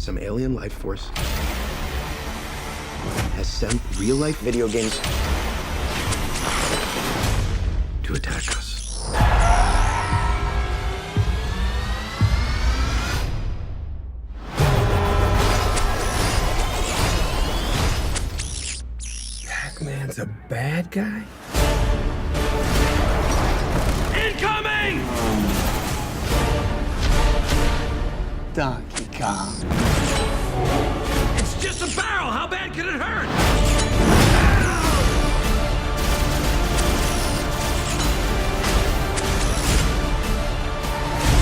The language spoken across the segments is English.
some alien life force has sent real-life video games to attack us. Pac-Man's a bad guy? Incoming! Donkey Kong. It's just a barrel! How bad can it hurt?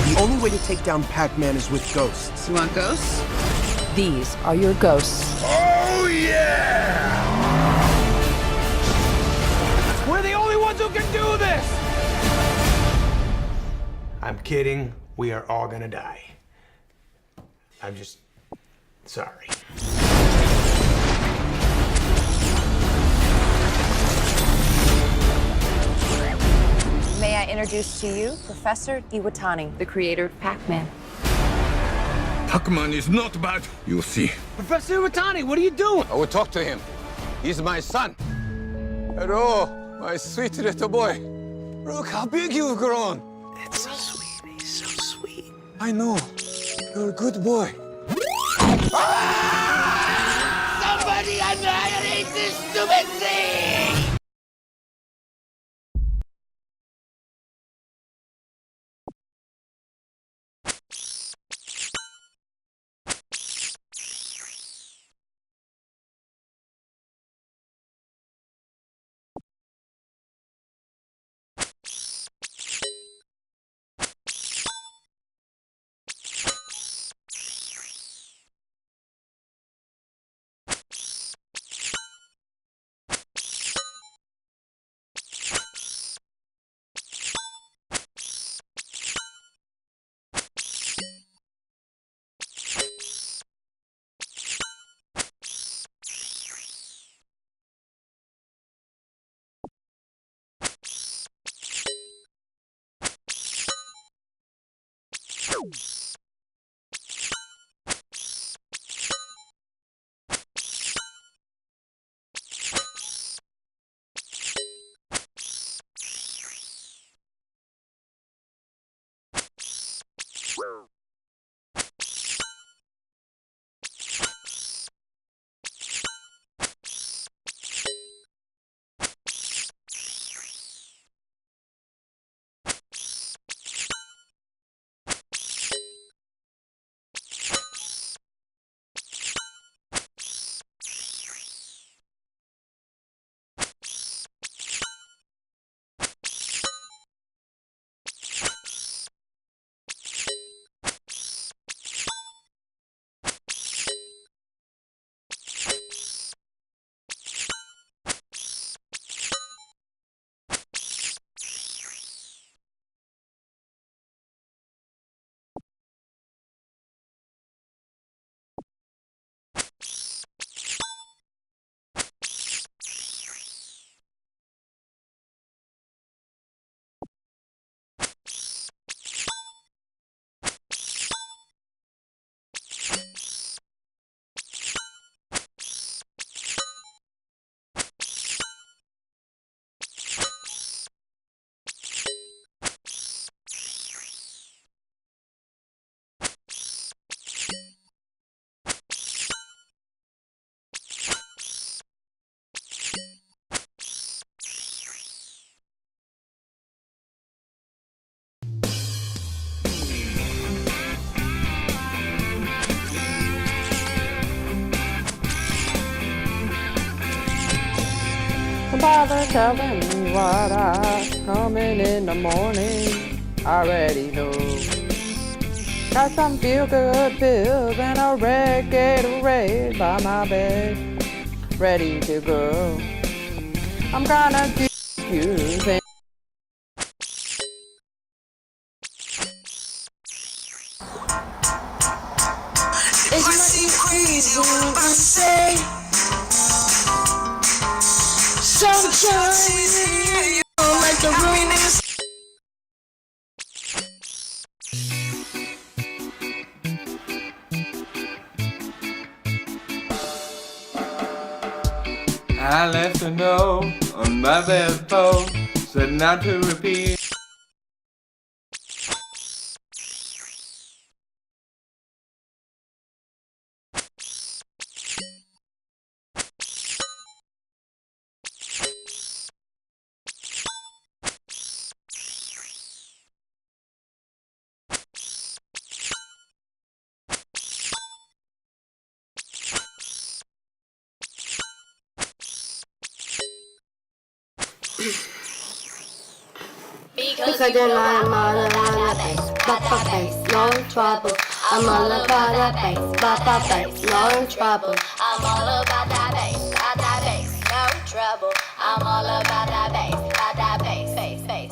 The only way to take down Pac-Man is with ghosts. You want ghosts? These are your ghosts. Oh, yeah! We're the only ones who can do this! I'm kidding. We are all gonna die. I'm just sorry. May I introduce to you Professor Iwatani, the creator of Pac-Man. Pac-Man is not bad, you see. Professor Iwatani, what are you doing? I will talk to him. He's my son. Hello, my sweet little boy. Look how big you've grown. It's so sweet. He's so sweet. I know. You're a good boy. Somebody annihilate this stupid thing! Father, tell them what I coming in the morning. I already know. Got some feel-good pills and a red Gatorade by my bed, ready to go. I'm gonna do you. If I seem crazy, what I say? Sunshine, like the room is. I left a note on my bedpost, said not to repeat. Because then I'm all about the bass, bop bass, no trouble. I'm all about that bass, bop bass, no trouble. I'm all about that bass, no trouble. I'm all about that bass, bass.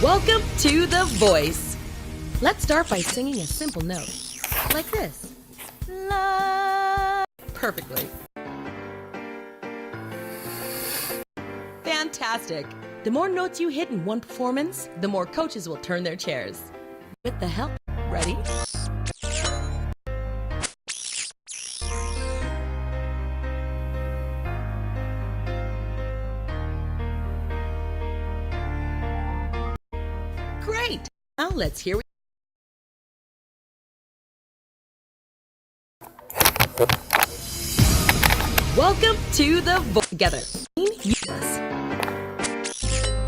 Welcome to The Voice. Let's start by singing a simple note, like this. La. Perfectly. Fantastic. The more notes you hit in one performance, the more coaches will turn their chairs. With the help, ready? Great. Now let's hear. Welcome to The Voice. Together. Yes.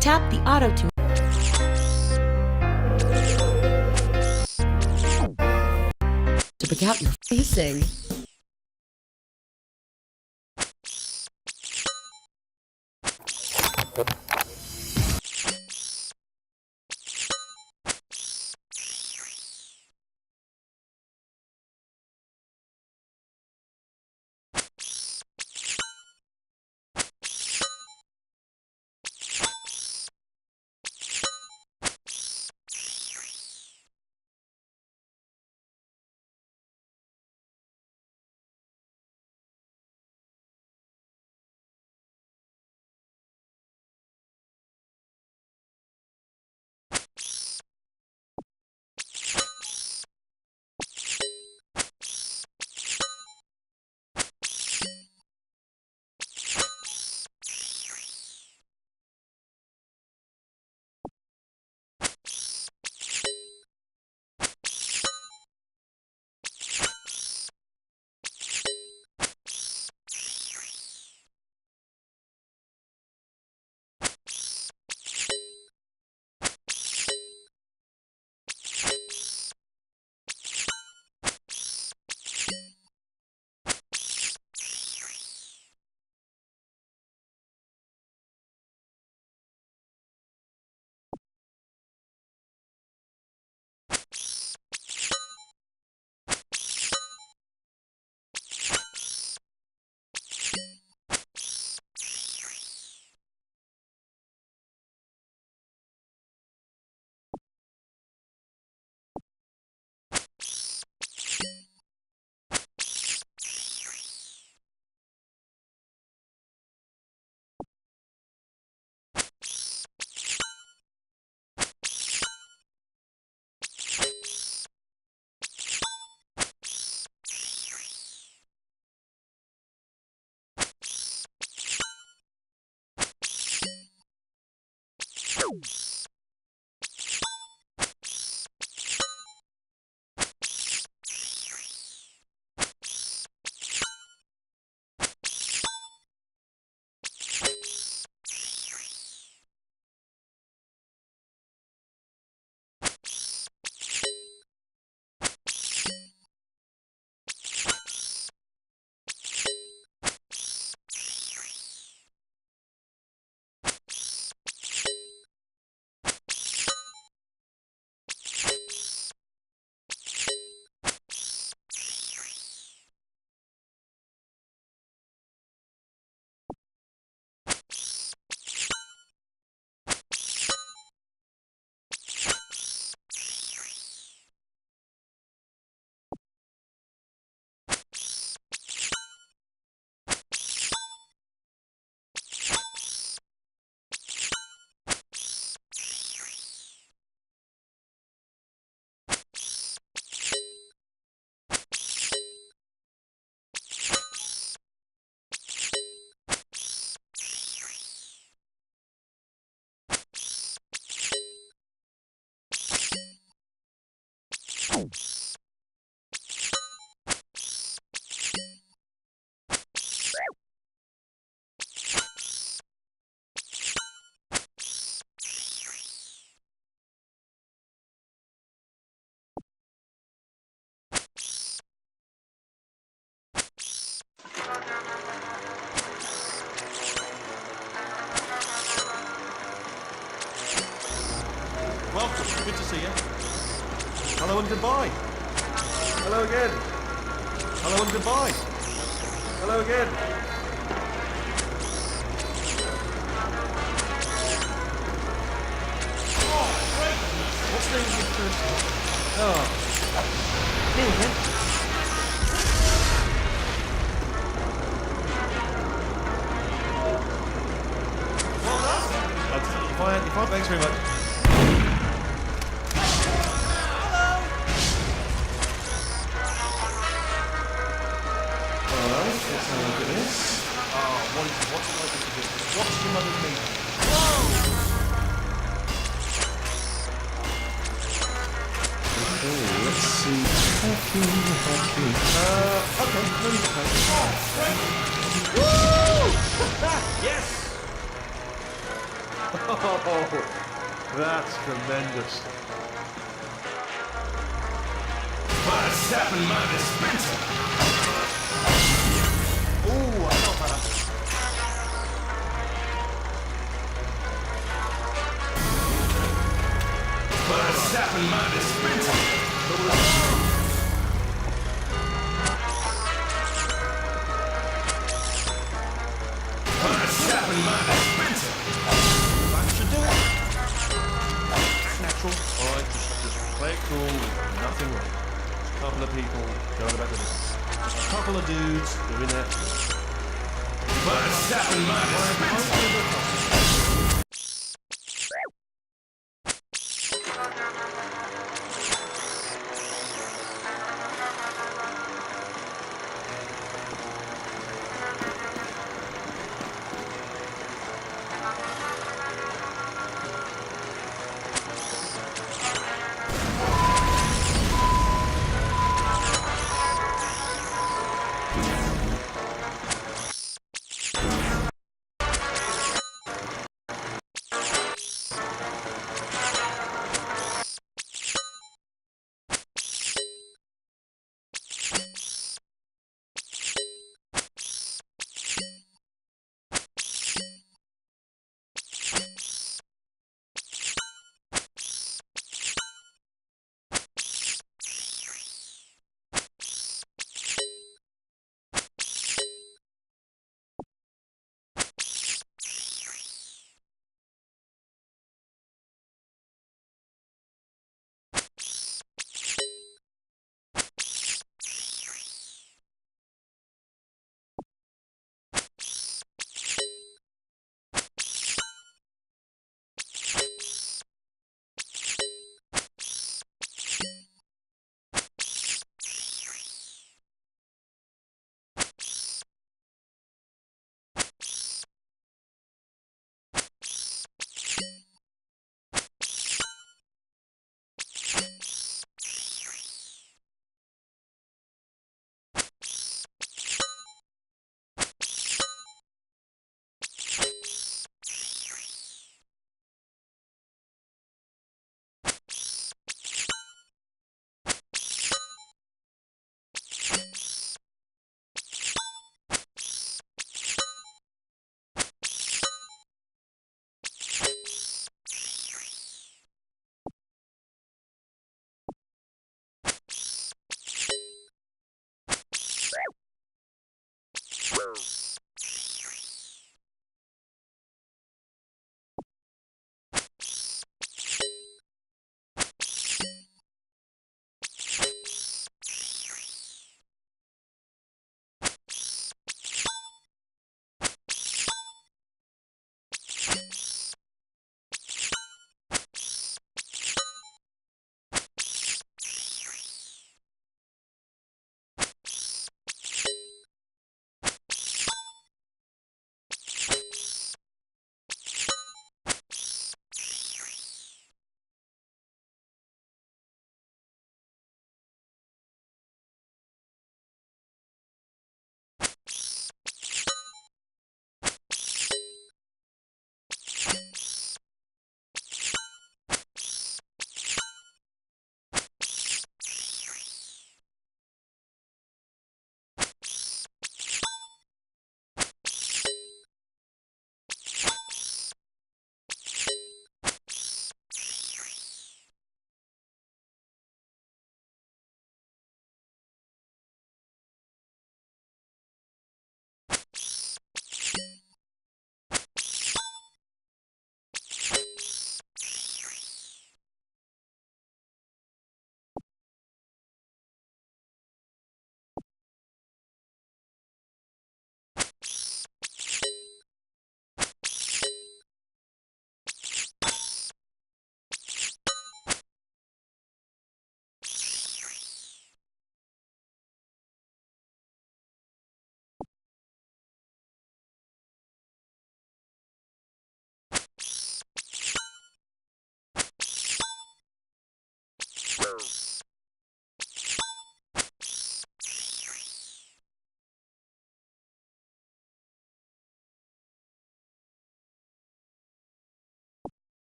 Tap the auto tune. To pick out your facing. Welcome, good to see you. Hello and goodbye. Hello again. Hello and goodbye. Hello again. Oh, great! What's the name of your first? Oh. Me again. Well done. If I, thanks very much. Let's have a look at this. Oh, what's it like to do? What's your mother's meat? Okay, let's see. Hockey. Okay, no need to play. Oh, great! Woo! Yes! Oh, that's tremendous. What's happened, my dispenser? Ooh, I know how to. What's happened, my dispenser? What's happened, my dispenser? That should do it. It's natural. Alright, just play it cool. Nothing wrong. Just a couple of people going about the business. Just a couple of dudes doing that. What's happened, my dispenser?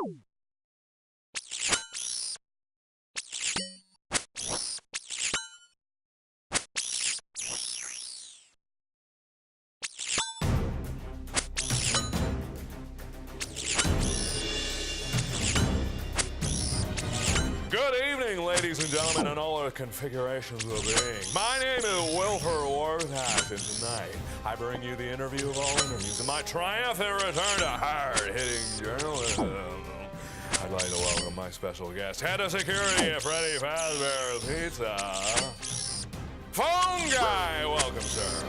Good evening, ladies and gentlemen, and all the configurations of being. My name is Wilford Warthash, and tonight I bring you the interview of all interviews in my triumphant return to hard-hitting journalism. I'd like to welcome my special guest, head of security at Freddy Fazbear's Pizza, Phone Guy. Welcome, sir.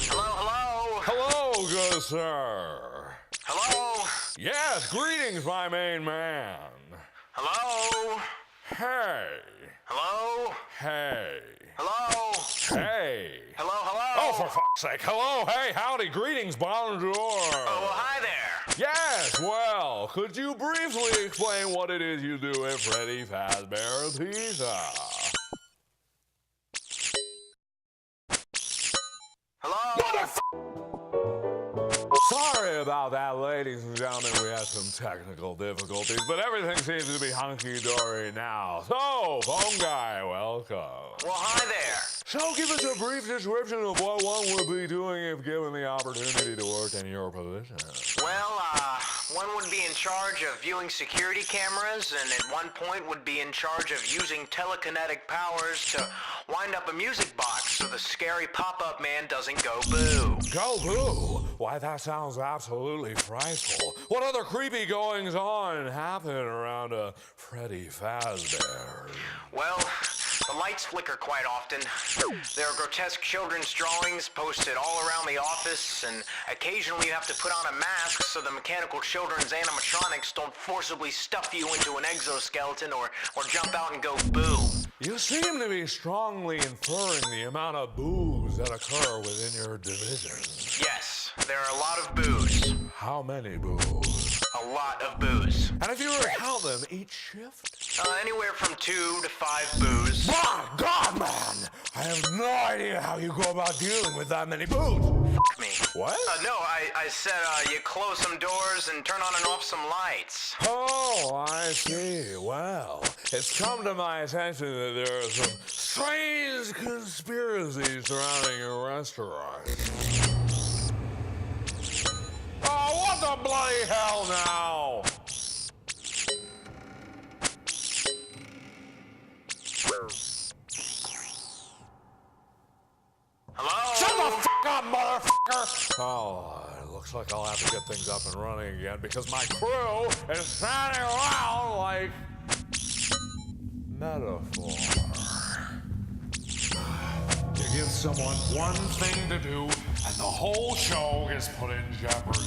Hello, hello. Hello, good sir. Hello. Yes, greetings, my main man. Hello. Hey. Hello. Hey. Hello. Hey. Hello, hello. Oh, for fuck's sake. Hello, hey, howdy, greetings, bonjour. Oh, well, hi there. Yes, well, could you briefly explain what it is you do at Freddy Fazbear's Pizza? Hello. Sorry about that, ladies and gentlemen. We had some technical difficulties, but everything seems to be hunky-dory now. So, Phone Guy, welcome. Well, hi there. So, give us a brief description of what one would be doing if given the opportunity to work in your position. Well, one would be in charge of viewing security cameras, and at one point would be in charge of using telekinetic powers to wind up a music box so the scary pop-up man doesn't go boo. Go boo? Why, that sounds absolutely frightful. What other creepy goings-on happen around a Freddy Fazbear? Well, the lights flicker quite often. There are grotesque children's drawings posted all around the office, and occasionally you have to put on a mask so the mechanical children's animatronics don't forcibly stuff you into an exoskeleton or jump out and go boo. You seem to be strongly inferring the amount of boos that occur within your division. Yes, there are a lot of boos. How many boos? A lot of boos. And if you were to count them each shift? Anywhere from 2 to 5 boos. My God, man! I have no idea how you go about dealing with that many boos. F me. What? No, I said you close some doors and turn on and off some lights. Oh, I see. Well, it's come to my attention that there are some strange conspiracies surrounding your restaurant. Oh, what the bloody hell now? Hello? Shut the fuck up, motherfucker! Oh, it looks like I'll have to get things up and running again because my crew is standing around like metaphor. You give someone one thing to do and the whole show gets put in jeopardy.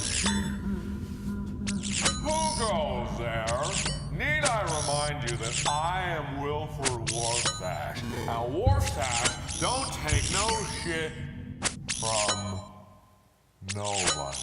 Who goes there? Need I remind you that I am Wilford Warthash. Now, Warthash don't take no shit from nobody.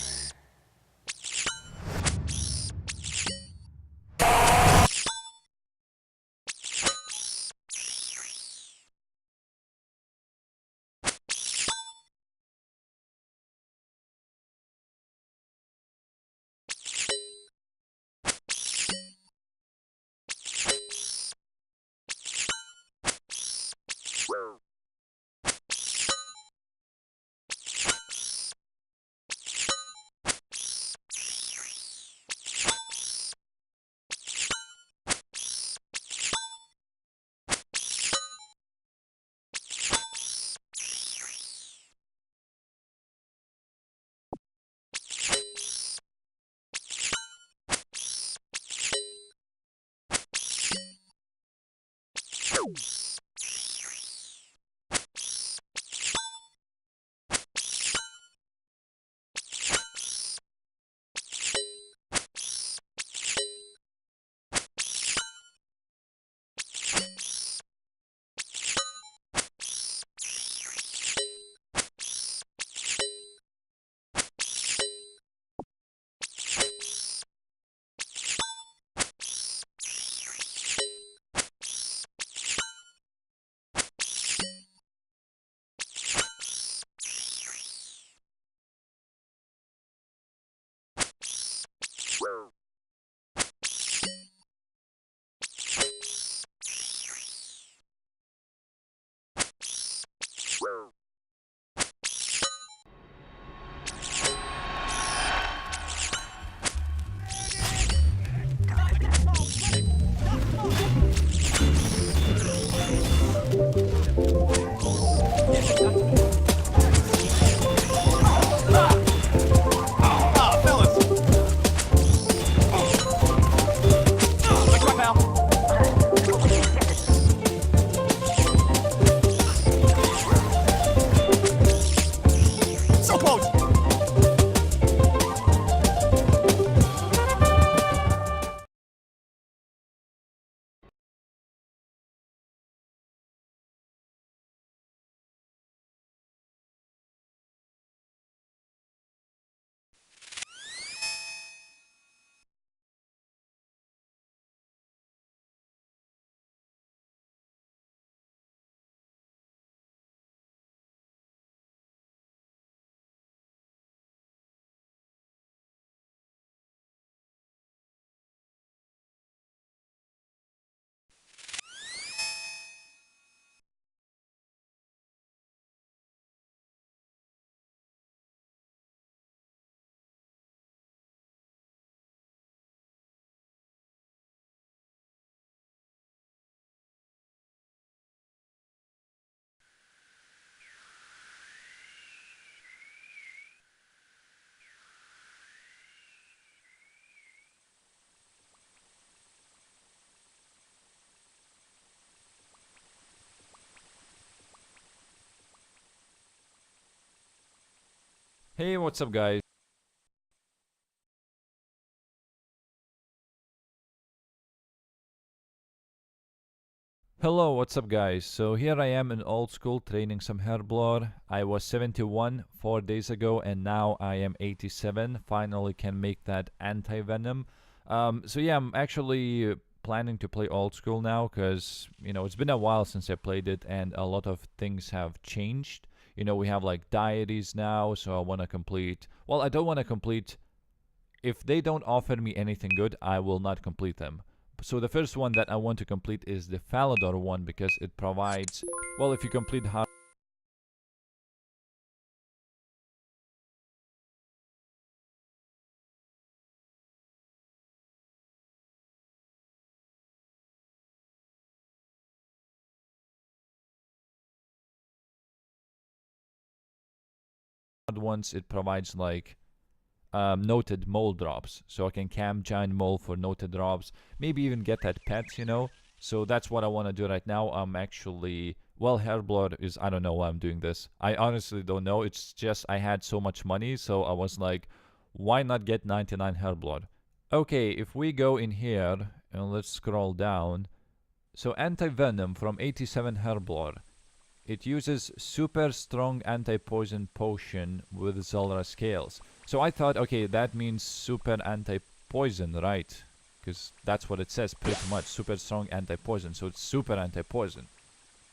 Hey, what's up, guys? Hello, what's up, guys? So here I am in old school training some herblore. I was 71 4 days ago and now I am 87. Finally can make that anti-venom. So yeah, I'm actually planning to play old school now because, you know, it's been a while since I played it and a lot of things have changed. You know, we have like diaries now, so I want to complete... Well, I don't want to complete... If they don't offer me anything good, I will not complete them. So the first one that I want to complete is the Falador one because it provides... Well, if you complete hard ones, it provides like noted mole drops, so I can camp giant mole for noted drops, maybe even get that pet, you know. So that's what I want to do right now. I'm actually, well, herblore is, I don't know why I'm doing this. I honestly don't know. It's just I had so much money, so I was like, why not get 99 herblore? Okay, if we go in here and let's scroll down, so anti-venom from 87 herblore. It uses super strong anti-poison potion with Zulrah scales. So I thought, okay, that means super anti-poison, right? Because that's what it says pretty much. Super strong anti-poison. So it's super anti-poison.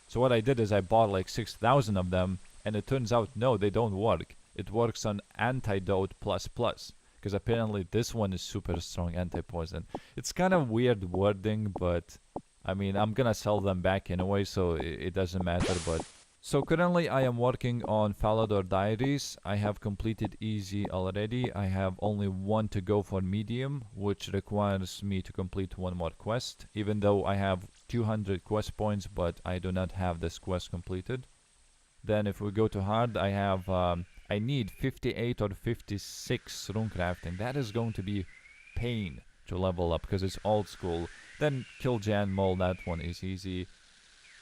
So what I did is I bought like 6,000 of them. And it turns out, no, they don't work. It works on antidote plus plus. Because apparently this one is super strong anti-poison. It's kind of weird wording, but... I mean, I'm gonna sell them back anyway, so it doesn't matter, but... So currently I am working on Falador Diaries. I have completed easy already. I have only one to go for medium, which requires me to complete one more quest. Even though I have 200 quest points, but I do not have this quest completed. Then if we go to hard, I have... I need 58 or 56 runecrafting. That is going to be pain to level up, because it's old school. Then kill Jan Mole, that one is easy.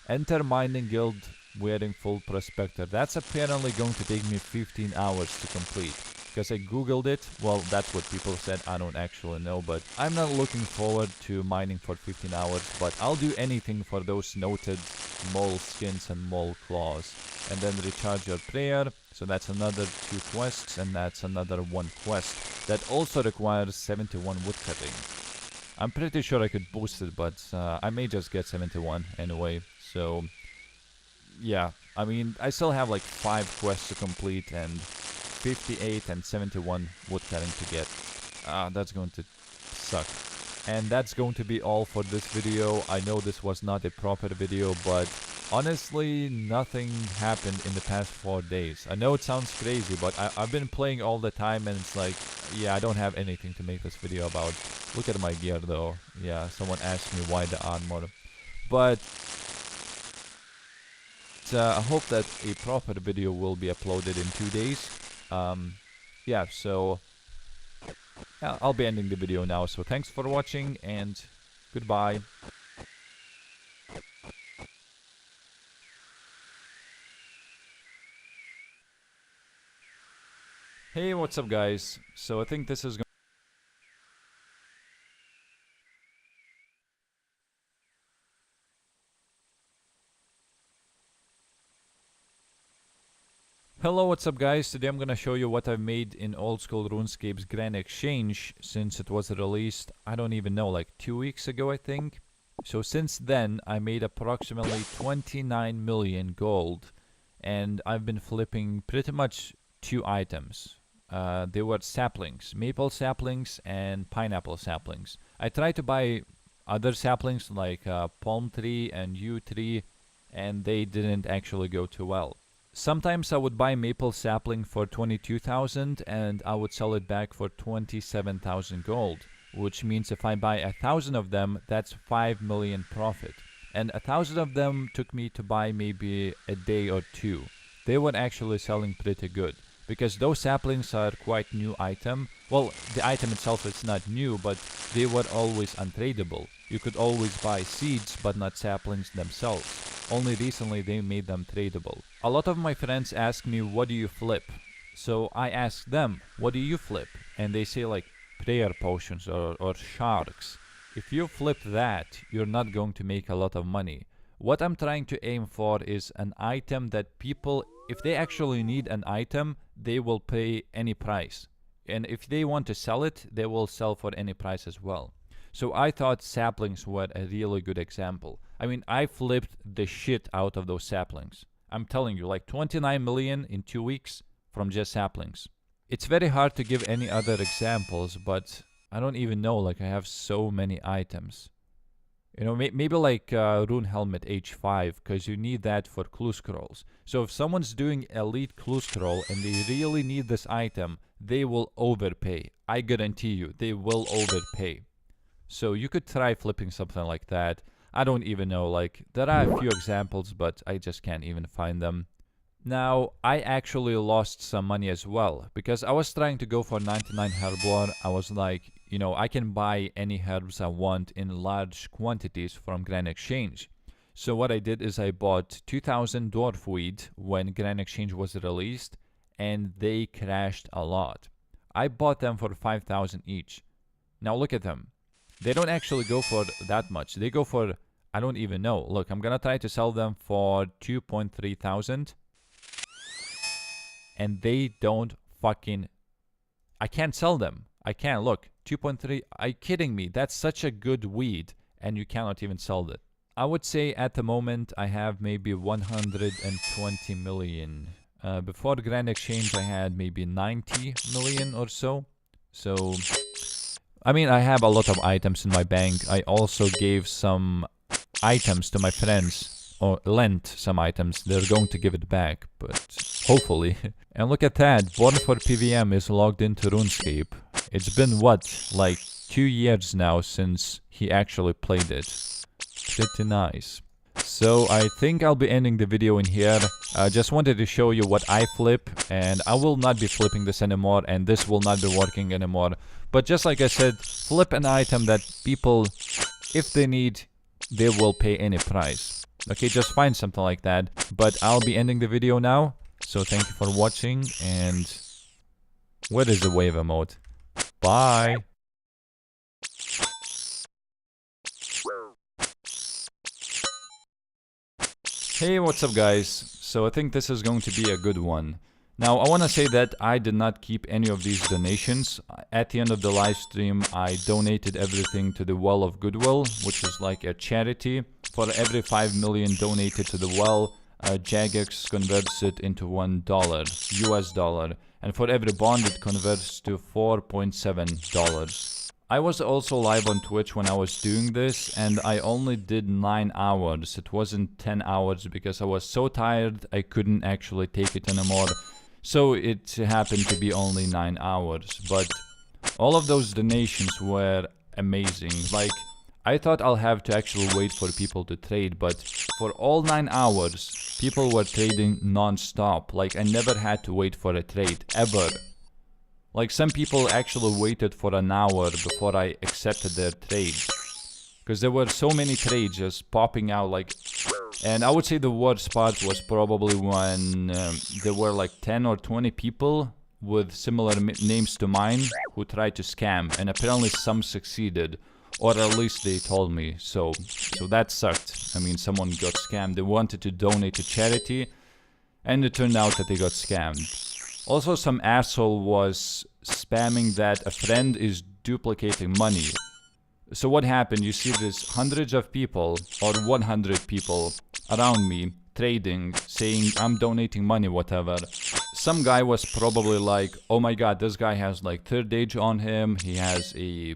Enter mining guild wearing full prospector. That's apparently going to take me 15 hours to complete. Because I googled it, well, that's what people said, I don't actually know, but I'm not looking forward to mining for 15 hours, but I'll do anything for those noted mole skins and mole claws. And then recharge your prayer, so that's another 2 quests, and that's another 1 quest that also requires 71 woodcutting. I'm pretty sure I could boost it, but I may just get 71 anyway, so... Yeah, I mean, I still have like 5 quests to complete and 58 and 71 woodcutting to get. That's going to suck. And that's going to be all for this video. I know this was not a proper video, but honestly, nothing happened in the past 4 days. I know it sounds crazy, but I've been playing all the time and it's like, yeah, I don't have anything to make this video about. Look at my gear though. Yeah, someone asked me why the armor. But I hope that a proper video will be uploaded in 2 days. Yeah, so yeah, I'll be ending the video now. So thanks for watching and goodbye. Hey, what's up, guys? So I think this is going... Hello, what's up, guys? Today I'm gonna show you what I've made in Old School RuneScape's Grand Exchange since it was released, I don't even know, like 2 weeks ago, I think. So since then, I made approximately 29 million gold, and I've been flipping pretty much 2 items. They were saplings, maple saplings and pineapple saplings. I tried to buy other saplings like palm tree and yew tree, and they didn't actually go too well. Sometimes I would buy maple sapling for 22,000 and I would sell it back for 27,000 gold, which means if I buy 1,000 of them, that's 5 million profit. And 1,000 of them took me to buy maybe a day or 2. They were actually selling pretty good, because those saplings are quite new item. Well, the item itself is not new, but they were always untradeable. You could always buy seeds, but not saplings themselves. Only recently they made them tradable. A lot of my friends ask me, what do you flip? So I ask them, what do you flip? And they say like prayer potions or sharks. If you flip that, you're not going to make a lot of money. What I'm trying to aim for is an item that people, if they actually need an item, they will pay any price. And if they want to sell it, they will sell for any price as well. So I thought saplings were a really good example. I mean, I flipped the shit out of those saplings. I'm telling you, like 29 million in 2 weeks from just saplings. It's very hard to give any other examples, but I don't even know, like I have so many items. You know, maybe like Rune Helmet H5, because you need that for clue scrolls. So if someone's doing elite clue scroll and they really need this item, they will overpay. I guarantee you, they will overpay. So you could try flipping something like that. I don't even know, like, there are a few examples, but I just can't even find them. Now, I actually lost some money as well, because I was trying to go for 99 herbivore. I was like, you know, I can buy any herbs I want in large quantities from Grand Exchange. So what I did is I bought 2000 dwarf weed when Grand Exchange was released, and they crashed a lot. I bought them for 5,000 each. Now look at them. They don't actually go for that much. They go for, I don't even know. Look, I'm gonna try to sell them for 2.3 thousand. And they don't fucking, I can't sell them. I can't. Look, 2.3, are you kidding me? That's such a good weed, and you cannot even sell it. I would say at the moment I have maybe 120 million. Before the Grand Exchange I had maybe 90 million or so. So, I mean, I have a lot of items in my bank. I also gave some items to my friends, or lent some items. They're going to give it back, but hopefully. And look at that, Born for PVM is logged into RuneScape. It's been what, like 2 years now since he actually played it. Pretty nice. So I think I'll be ending the video in here. I just wanted to show you what I flip, and I will not be flipping this anymore, and this will not be working anymore. But just like I said, flip an item that people, if they need, they will pay any price. Okay, just find something like that. But I'll be ending the video now. So thank you for watching, and where is the wave emote? Bye! Hey, what's up guys? So I think this is going to be a good one. Now I want to say that I did not keep any of these donations. At the end of the live stream I donated everything to the Well of Goodwill, which is like a charity. For every 5 million donated to the well, Jagex converts it into $1 US dollar, and for every bond it converts to $4.7. I was also live on Twitch when I was doing this, and I only did 9 hours. It wasn't 10 hours because I was so tired I couldn't actually take it anymore. So it happened to be only 9 hours, but all of those donations were amazing. Like, I thought I'll have to actually wait for people to trade, but for all 9 hours, people were trading non-stop. Like, I never had to wait for a trade, ever. Like, some people actually waited for an hour before I accepted their trade. Because there were so many trades just popping out, like... And I would say the worst part was probably when there were like 10 or 20 people with similar names to mine who tried to scam. And apparently some succeeded. Or at least they told me. So that sucked. I mean, someone got scammed. They wanted to donate to charity, and it turned out that they got scammed. Also, some asshole was spamming that a friend is duplicating money. So what happened? You see this hundreds of people, or 100 people around me trading, saying I'm donating money, whatever. Some guy was probably like, oh my god, this guy has like third age on him. He has a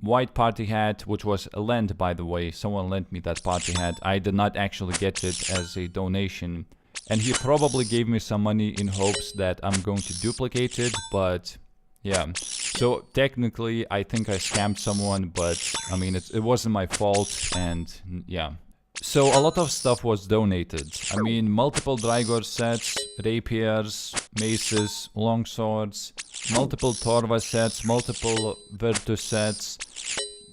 white party hat, which was lent, by the way. Someone lent me that party hat. I did not actually get it as a donation. And he probably gave me some money in hopes that I'm going to duplicate it, but yeah. So technically, I think I scammed someone, but I mean, it wasn't my fault, and yeah. So a lot of stuff was donated. I mean, multiple Drygor sets, rapiers, maces, longswords, multiple Torva sets, multiple Virtus sets,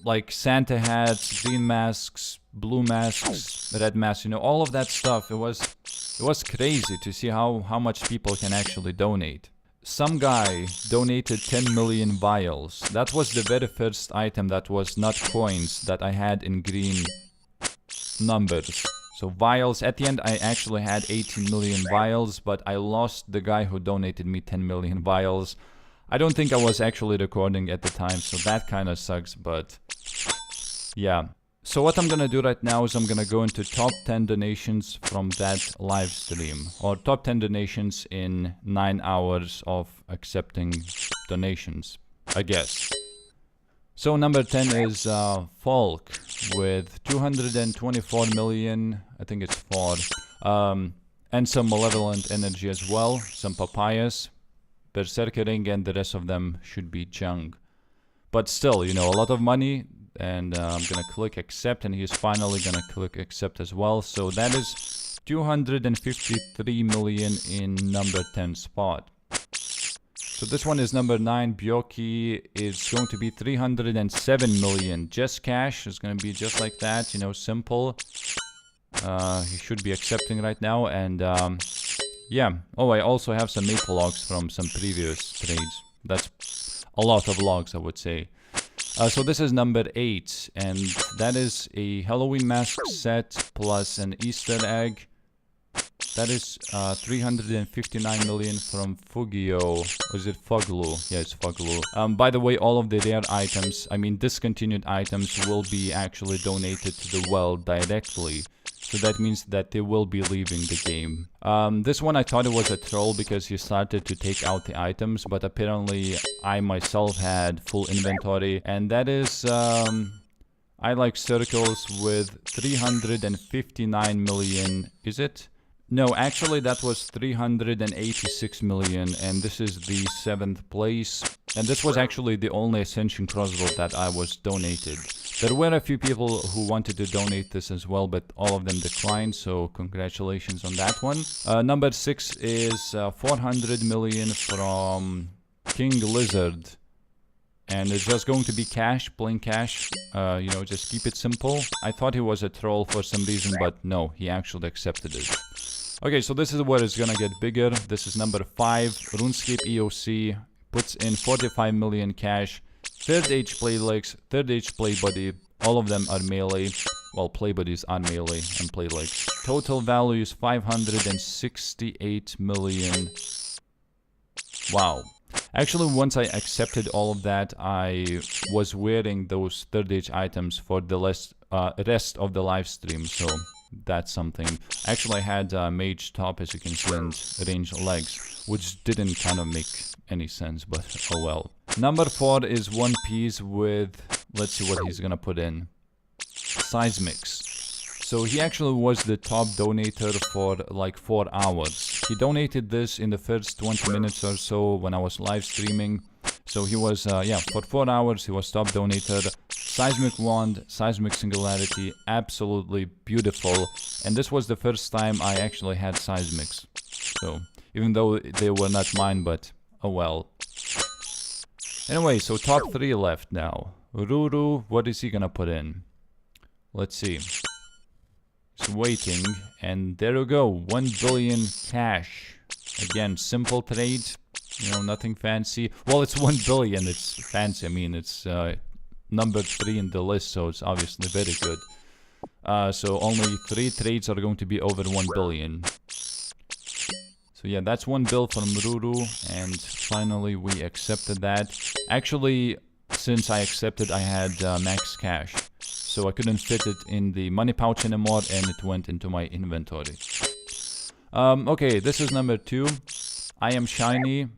like Santa hats, green masks, blue masks, red masks, you know, all of that stuff. It was crazy to see how much people can actually donate. some guy donated 10 million vials. That was the very first item that was not coins that I had in green numbers. So vials, at the end I actually had 18 million vials, but I lost the guy who donated me 10 million vials. I don't think I was actually recording at the time, so that kind of sucks, but yeah. So what I'm gonna do right now is I'm gonna go into top 10 donations from that live stream, or top 10 donations in 9 hours of accepting donations, I guess. So number 10 is Falk with 224 million, I think it's 4, and some malevolent energy as well, some papayas, berserker ring, and the rest of them should be junk. But still, you know, a lot of money. And I'm gonna click accept, and he's finally gonna click accept as well. So that is 253 million in number 10 spot. So this one is number 9. Byoki is going to be 307 million. Just cash is gonna be just like that, you know, simple. He should be accepting right now, and yeah. Oh, I also have some maple logs from some previous trades. That's a lot of logs, I would say. So this is number 8, and that is a Halloween mask set plus an Easter egg. That is 359 million from Fugio. Or is it Fuglu? Yeah, it's Fuglu. By the way, all of the rare items, I mean discontinued items, will be actually donated to the well directly. So that means that they will be leaving the game. This one I thought it was a troll because he started to take out the items, but apparently I myself had full inventory. And that is, I like circles with 359 million, is it? No, actually that was 386 million, and this is the 7th place. And this was actually the only Ascension crossbow that I was donated. There were a few people who wanted to donate this as well, but all of them declined, so congratulations on that one. Number 6 is 400 million from King Lizard. And it's just going to be cash, plain cash, you know, just keep it simple. I thought he was a troll for some reason, but no, he actually accepted it. Okay, so this is where it's gonna get bigger. This is number 5, RuneScape EOC, puts in 45 million cash. 3rd age play legs, 3rd age play body, all of them are melee. Well, play bodies are melee and play legs. Total value is 568 million. Wow. Actually, once I accepted all of that, I was wearing those 3rd age items for the rest of the live stream, so that's something. Actually, I had mage top, as you can see, and range legs, which didn't kind of make any sense, but oh well. Number 4 is One Piece with, let's see what he's gonna put in. Seismics. So he actually was the top donator for like 4 hours. He donated this in the first 20 minutes or so when I was live streaming. So he was, yeah, for 4 hours he was top donator. Seismic wand, seismic singularity, absolutely beautiful. And this was the first time I actually had seismics. So, even though they were not mine, but oh well. Anyway, so top 3 left now. Ruru, what is he gonna put in? Let's see. It's waiting, and there we go, 1 billion cash. Again, simple trade, you know, nothing fancy. Well, it's 1 billion, it's fancy. I mean, it's number 3 in the list, so it's obviously very good. So only 3 trades are going to be over 1 billion. So yeah, that's 1 bill from Ruru, and finally we accepted that. Actually, since I accepted, I had max cash. So I couldn't fit it in the money pouch anymore, and it went into my inventory. Okay, this is number 2. I am shiny,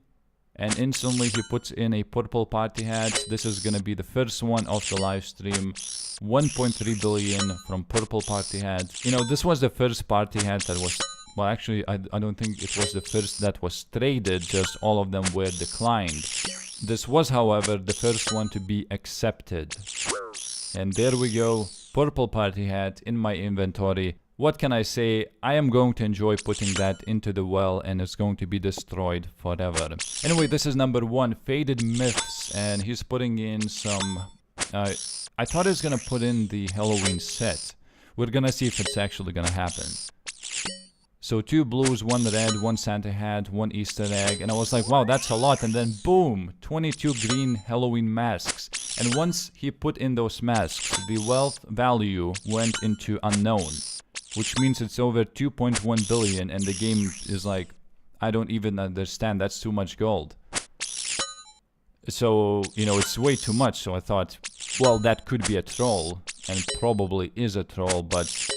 and instantly he puts in a purple party hat. This is gonna be the first one of the live stream. 1.3 billion from purple party hat. You know, this was the first party hat that was... Well, actually, I don't think it was the first that was traded, just all of them were declined. This was, however, the first one to be accepted. And there we go, purple party hat in my inventory. What can I say? I am going to enjoy putting that into the well, and it's going to be destroyed forever. Anyway, this is number 1, Faded Myths, and he's putting in some... I thought he was gonna put in the Halloween set. We're gonna see if it's actually gonna happen. So 2 blues, 1 red, 1 Santa hat, 1 Easter egg, and I was like, wow, that's a lot. And then boom, 22 green Halloween masks. And once he put in those masks, the wealth value went into unknown, which means it's over 2.1 billion, and the game is like, I don't even understand, that's too much gold. So, you know, it's way too much. So I thought, well, that could be a troll, and probably is a troll, but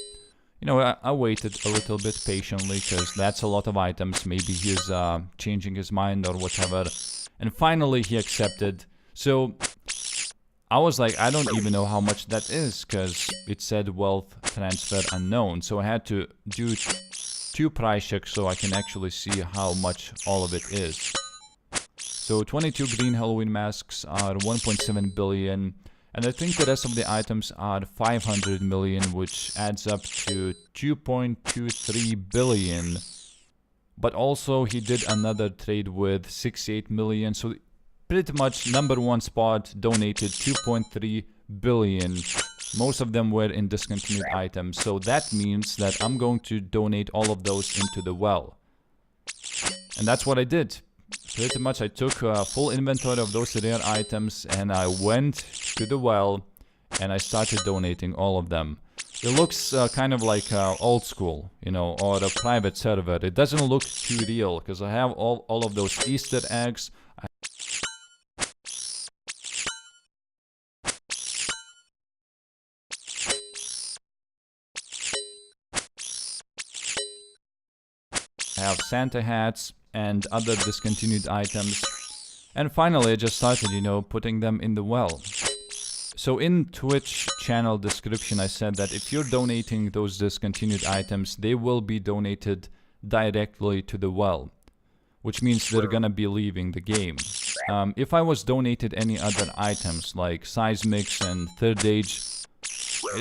you know, I waited a little bit patiently, because that's a lot of items. Maybe he's changing his mind or whatever. And finally he accepted. So I was like, I don't even know how much that is, because it said wealth transfer unknown. So I had to do 2 price checks so I can actually see how much all of it is. So 22 green Halloween masks are 1.7 billion. And I think the rest of the items are 500 million, which adds up to 2.23 billion. But also he did another trade with 68 million. So pretty much number 1 spot donated 2.3 billion. Most of them were in discontinued items. So that means that I'm going to donate all of those into the well. And that's what I did. Pretty much I took full inventory of those rare items, and I went to the well and I started donating all of them. It looks kind of like old school, you know, or a private server. It doesn't look too real, because I have all of those Easter eggs. I have Santa hats and other discontinued items. And finally I just started, you know, putting them in the well. So in Twitch channel description I said that if you're donating those discontinued items, they will be donated directly to the well, which means they're gonna be leaving the game. If I was donated any other items like seismics and third age,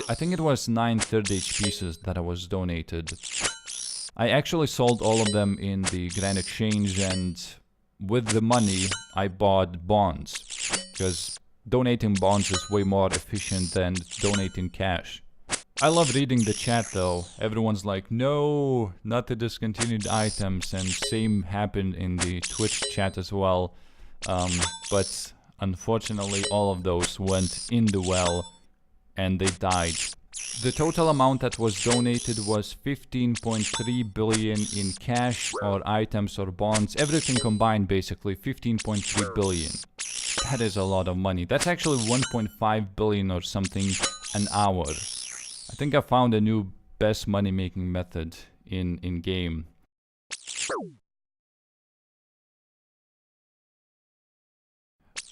I think it was 9 third age pieces that I was donated. I actually sold all of them in the Grand Exchange, and with the money I bought bonds, because donating bonds is way more efficient than donating cash. I love reading the chat though. Everyone's like, no, not the discontinued items, and same happened in the Twitch chat as well. But unfortunately all of those went in the well and they died. The total amount that was donated was 15.3 billion in cash or items or bonds. Everything combined, basically 15.3 billion. That is a lot of money. That's actually 1.5 billion or something an hour. I think I found a new best money making method in game.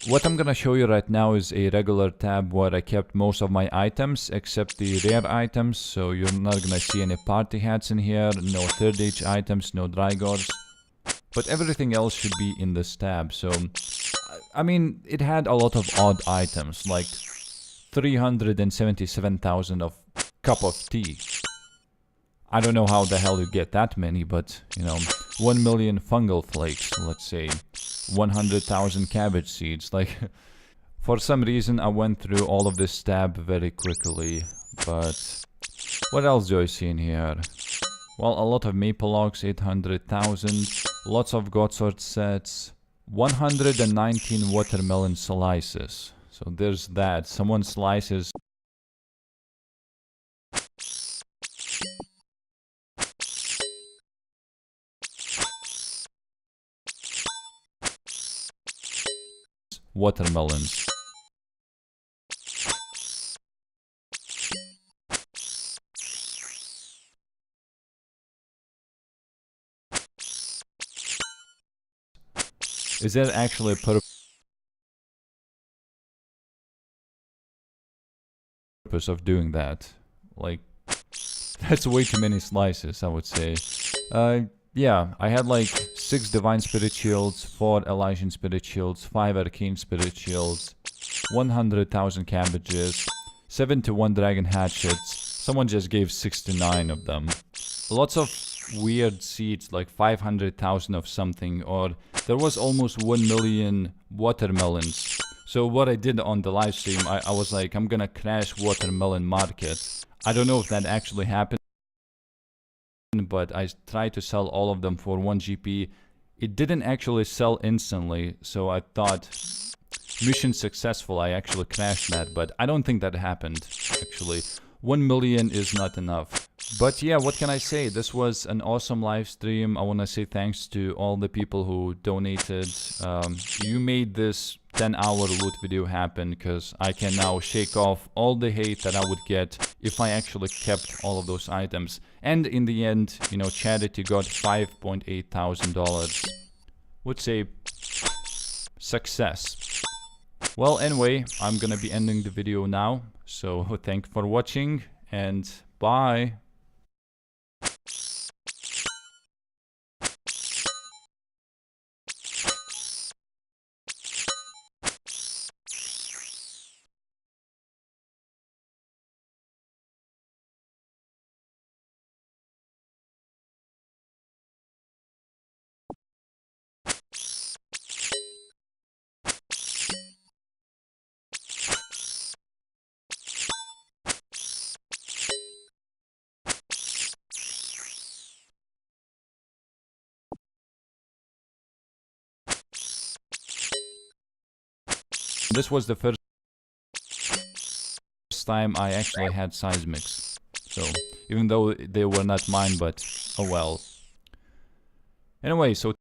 What I'm gonna show you right now is a regular tab where I kept most of my items except the rare items, so you're not gonna see any party hats in here, no third age items, no Drygors, but everything else should be in this tab. So I mean, it had a lot of odd items, like 377,000 of cup of tea. I don't know how the hell you get that many, but you know, 1 million fungal flakes, let's say 100,000 cabbage seeds. Like, for some reason I went through all of this tab very quickly. But what else do I see in here? Well, a lot of maple logs, 800,000, lots of Godsword sets, 119 watermelon slices. So there's that. Someone slices watermelons. Is there actually a purpose of doing that? Like, that's way too many slices, I would say. Yeah, I had like 6 Divine Spirit Shields, 4 Elysian Spirit Shields, 5 Arcane Spirit Shields, 100,000 cabbages, 71 Dragon Hatchets. Someone just gave 69 of them. Lots of weird seeds, like 500,000 of something, or there was almost 1 million watermelons. So what I did on the live stream, I was like, I'm gonna crash watermelon market. I don't know if that actually happened. but I tried to sell all of them for 1 GP. It didn't actually sell instantly, so I thought mission successful. I actually crashed that, but I don't think that happened actually. 1 million is not enough. But yeah, what can I say? This was an awesome live stream. I want to say thanks to all the people who donated. You made this 10-hour loot video happen, because I can now shake off all the hate that I would get if I actually kept all of those items. And in the end, you know, charity got $5.8 thousand. Would say success. Well, anyway, I'm gonna be ending the video now. So thank you for watching, and bye. This was the first time I actually had seismics. So, even though they were not mine, but oh well. Anyway, so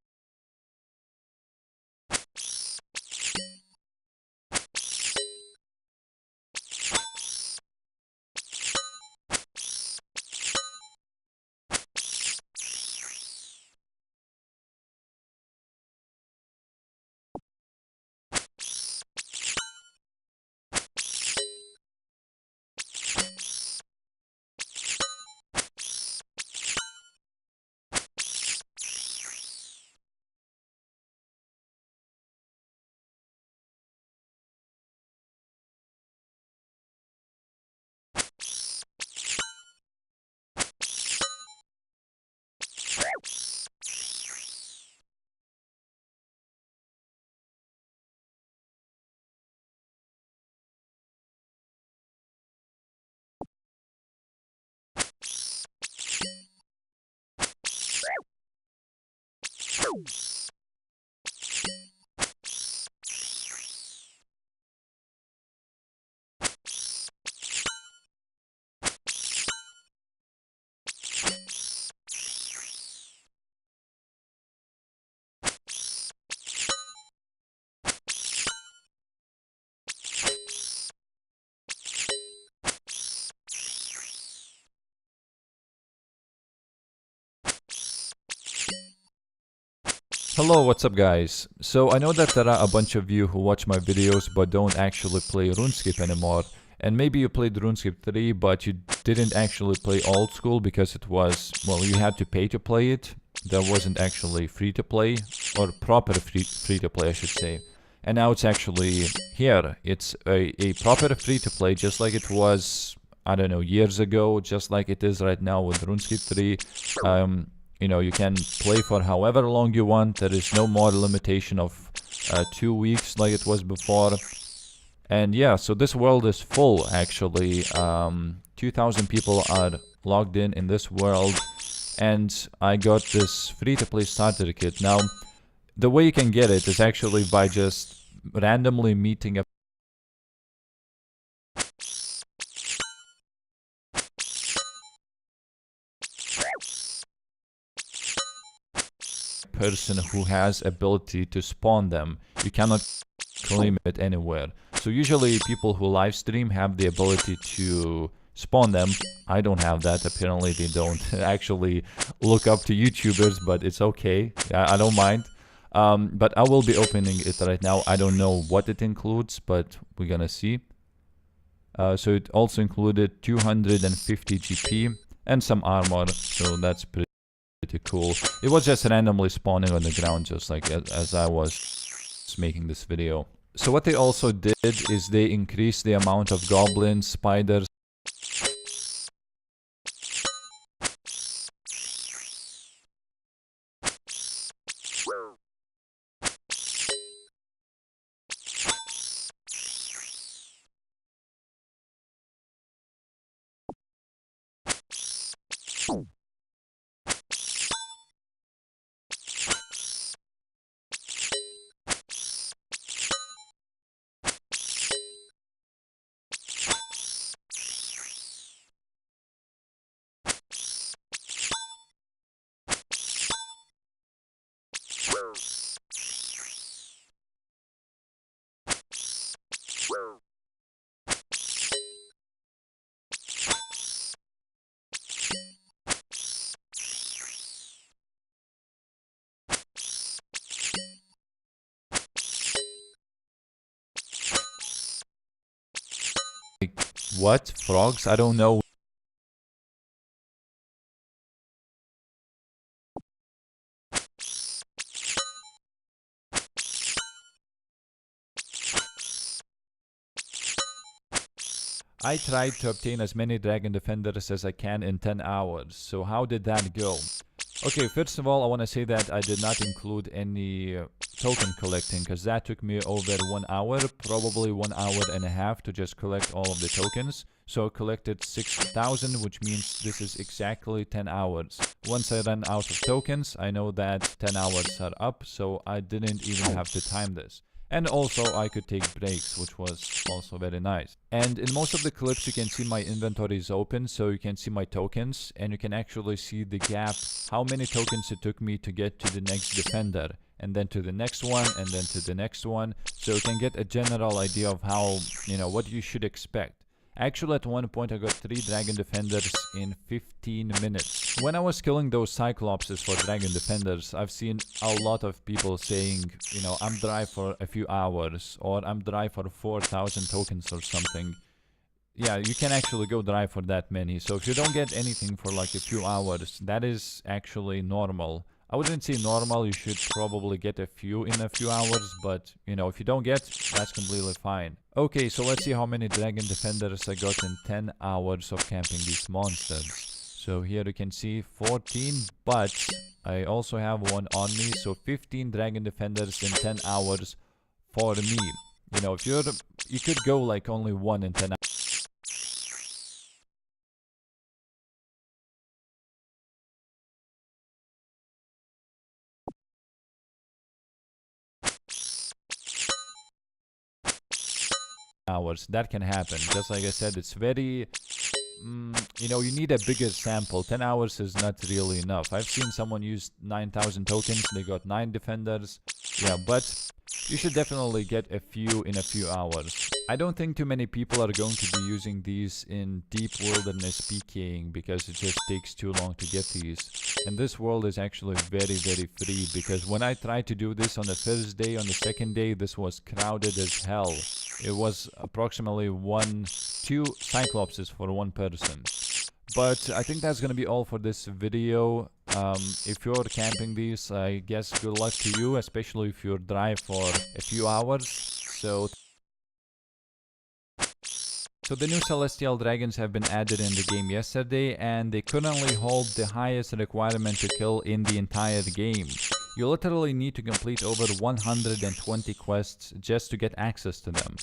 hello, what's up guys? So I know that there are a bunch of you who watch my videos but don't actually play RuneScape anymore. And maybe you played RuneScape 3 but you didn't actually play old school because it was, well, you had to pay to play it. There wasn't actually free to play, or proper free to play I should say. And now it's actually here. It's a proper free to play, just like it was, I don't know, years ago, just like it is right now with RuneScape 3. You know, you can play for however long you want. There is no more limitation of 2 weeks like it was before. And yeah, so this world is full actually. 2,000 people are logged in this world. And I got this free-to-play starter kit. Now, the way you can get it is actually by just randomly meeting a person who has ability to spawn them. You cannot claim it anywhere. So usually people who live stream have the ability to spawn them. I don't have that. Apparently they don't actually look up to YouTubers, but it's okay. I don't mind. But I will be opening it right now. I don't know what it includes, but we're gonna see. So it also included 250 GP and some armor, so that's pretty cool. It was just randomly spawning on the ground, just like as I was making this video. So what they also did is they increased the amount of goblins, spiders, What? Frogs? I don't know. I tried to obtain as many Dragon Defenders as I can in 10 hours. So how did that go? Okay, first of all, I want to say that I did not include any token collecting, because that took me over 1 hour, probably 1 hour and a half to just collect all of the tokens. So I collected 6,000, which means this is exactly 10 hours. Once I ran out of tokens, I know that 10 hours are up, so I didn't even have to time this. And also I could take breaks, which was also very nice. And in most of the clips you can see my inventory is open, so you can see my tokens, and you can actually see the gap, how many tokens it took me to get to the next defender, and then to the next one, and then to the next one. So you can get a general idea of how, you know, what you should expect. Actually, at one point I got 3 Dragon Defenders in 15 minutes. When I was killing those Cyclopses for Dragon Defenders, I've seen a lot of people saying, you know, I'm dry for a few hours, or I'm dry for 4,000 tokens or something. Yeah, you can actually go dry for that many. So if you don't get anything for like a few hours, that is actually normal. I wouldn't say normal, you should probably get a few in a few hours, but, you know, if you don't get, that's completely fine. Okay, so let's see how many Dragon Defenders I got in 10 hours of camping these monsters. So here you can see 14, but I also have one on me, so 15 Dragon Defenders in 10 hours for me. You know, if you could go like only one in 10 hours. Hours. That can happen. Just like I said, it's very, you know, you need a bigger sample. 10 hours is not really enough. I've seen someone use 9,000 tokens, they got 9 defenders. Yeah, but you should definitely get a few in a few hours. I don't think too many people are going to be using these in deep wilderness PKing, because it just takes too long to get these. And this world is actually very, very free, because when I tried to do this on the first day, on the second day, this was crowded as hell. It was approximately 2 Cyclopses for one person. But I think that's gonna be all for this video. If you're camping these, I guess good luck to you, especially if you're dry for a few hours. So the new Celestial Dragons have been added in the game yesterday, and they currently hold the highest requirement to kill in the entire game. You literally need to complete over 120 quests just to get access to them.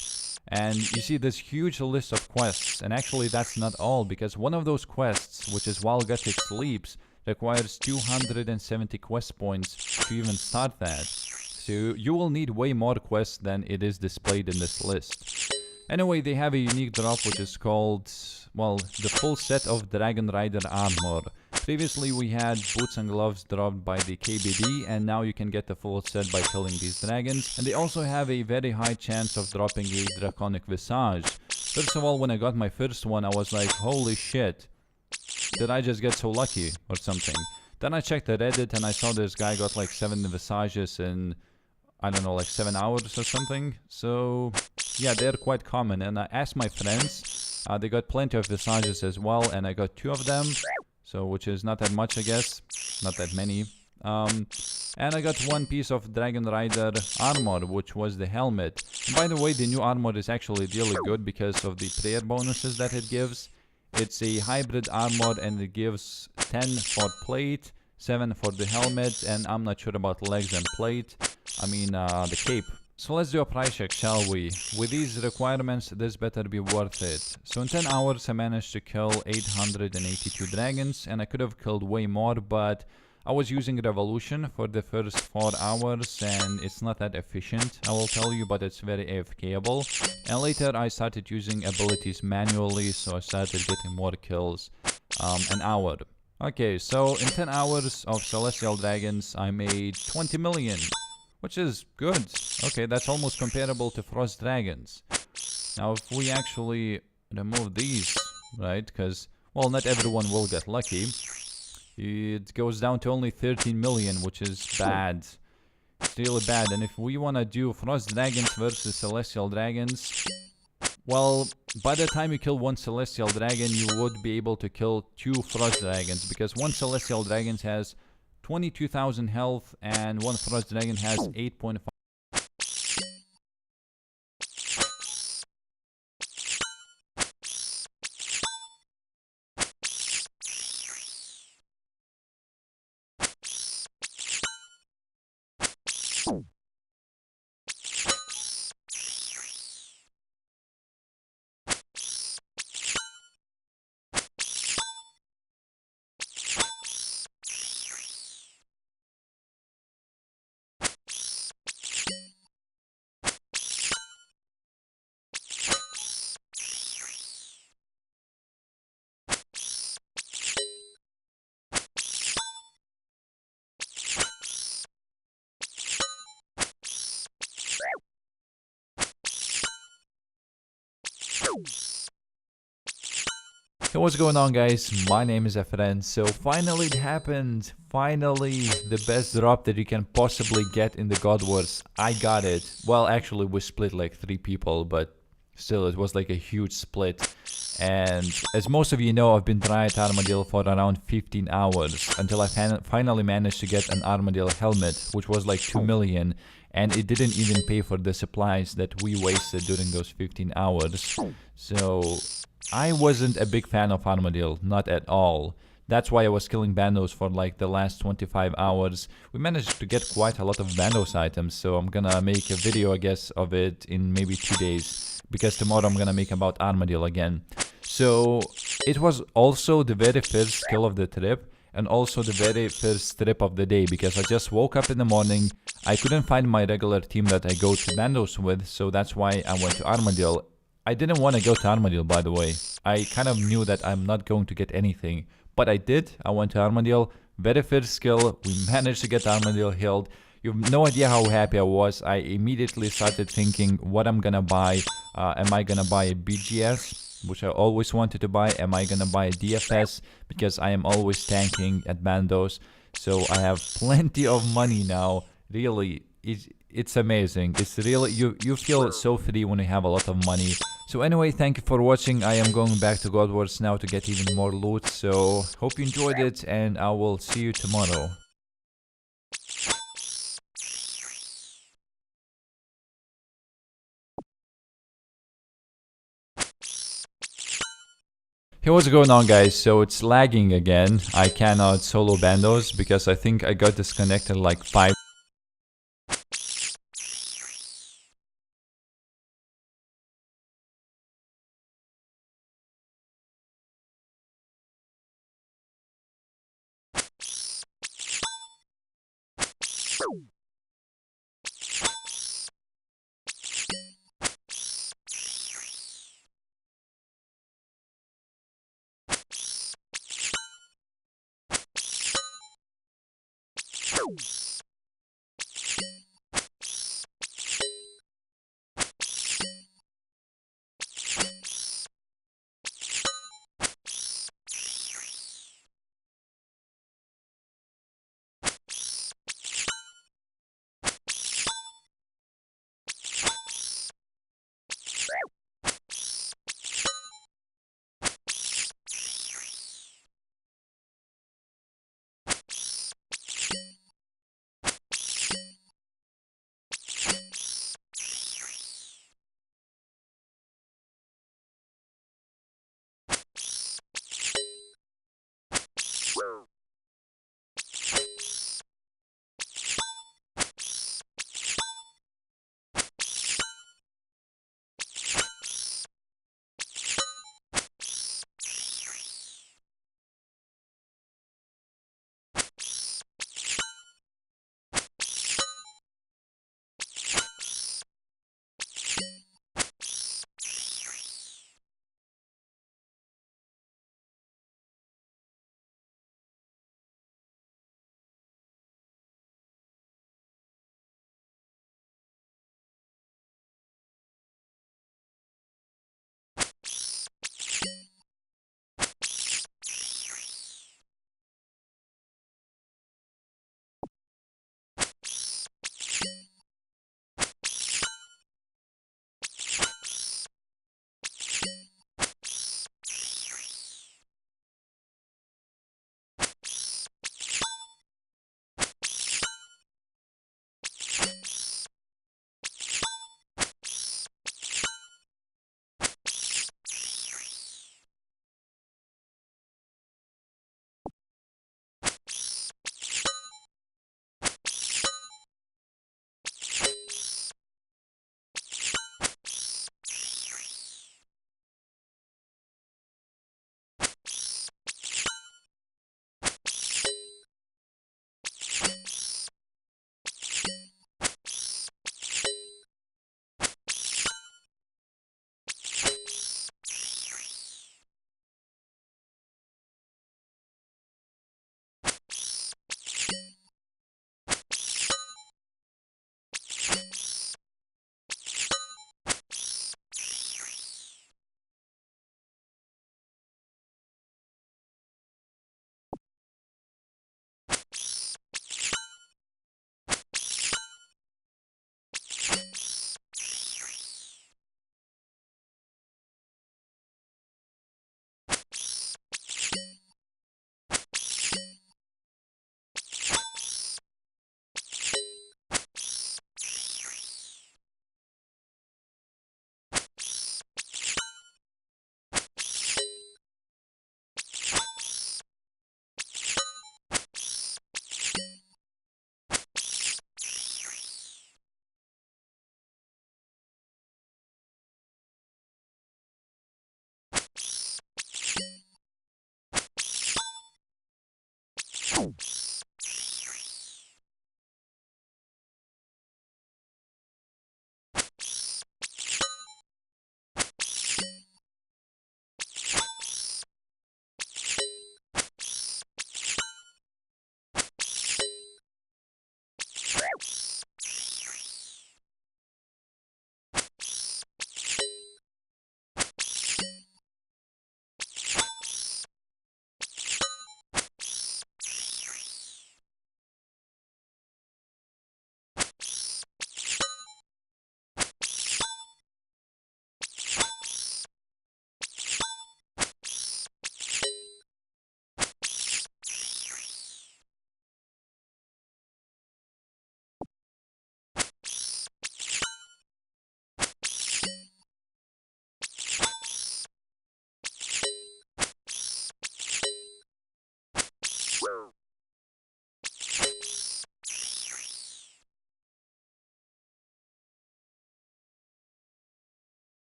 And you see this huge list of quests, and actually that's not all, because one of those quests, which is While Gothic Sleeps, requires 270 quest points to even start that. So you will need way more quests than it is displayed in this list. Anyway, they have a unique drop which is called, well, the full set of Dragon Rider armor. Previously we had boots and gloves dropped by the KBD, and now you can get the full set by killing these dragons. And they also have a very high chance of dropping a Draconic Visage. First of all, when I got my first one, I was like, holy shit, did I just get so lucky or something? Then I checked the Reddit and I saw this guy got like 7 Visages in, I don't know, like 7 hours or something. So yeah, they're quite common. And I asked my friends, they got plenty of Visages as well, and I got 2 of them. So, which is not that much, I guess. Not that many. And I got 1 piece of Dragon Rider armor, which was the helmet. And by the way, the new armor is actually really good because of the prayer bonuses that it gives. It's a hybrid armor, and it gives 10 for plate, 7 for the helmet, and I'm not sure about legs and plate. I mean, the cape. So let's do a price check, shall we? With these requirements, this better be worth it. So in 10 hours, I managed to kill 882 dragons, and I could have killed way more, but I was using Revolution for the first 4 hours, and it's not that efficient, I will tell you, but it's very AFKable. And later, I started using abilities manually, so I started getting more kills an hour. Okay, so in 10 hours of Celestial Dragons, I made 20 million. Which is good. Okay, that's almost comparable to Frost Dragons. Now, if we actually remove these, right, because, well, not everyone will get lucky, it goes down to only 13 million, which is bad. It's really bad. And if we want to do Frost Dragons versus Celestial Dragons, well, by the time you kill one Celestial Dragon, you would be able to kill 2 Frost Dragons, because one Celestial Dragon has 22,000 health and one Frost Dragon has 8.5. Hey, what's going on, guys? My name is Efren. So finally it happened. Finally, the best drop that you can possibly get in the God Wars. I got it. Well, actually we split like 3 people, but still it was like a huge split. And as most of you know, I've been trying Armadillo for around 15 hours until I finally managed to get an Armadillo helmet, which was like 2 million. And it didn't even pay for the supplies that we wasted during those 15 hours. So I wasn't a big fan of Armadillo, not at all. That's why I was killing Bandos for like the last 25 hours. We managed to get quite a lot of Bandos items, so I'm gonna make a video, I guess, of it in maybe 2 days. Because tomorrow I'm gonna make about Armadillo again. So it was also the very first kill of the trip, and also the very first trip of the day, because I just woke up in the morning. I couldn't find my regular team that I go to Bandos with, so that's why I went to Armadillo. I didn't want to go to Armadillo, by the way. I kind of knew that I'm not going to get anything, but I did. I went to Armadillo, very first skill, we managed to get Armadillo healed. You have no idea how happy I was. I immediately started thinking what I'm gonna buy. Am I gonna buy a BGS, which I always wanted to buy? Am I gonna buy a DFS, because I am always tanking at Bandos. So I have plenty of money now. Really, it's amazing. It's really, you feel so free when you have a lot of money. So anyway, thank you for watching. I am going back to God Wars now to get even more loot. So hope you enjoyed it, and I will see you tomorrow. Hey, what's going on, guys? So it's lagging again. I cannot solo Bandos because I think I got disconnected like 5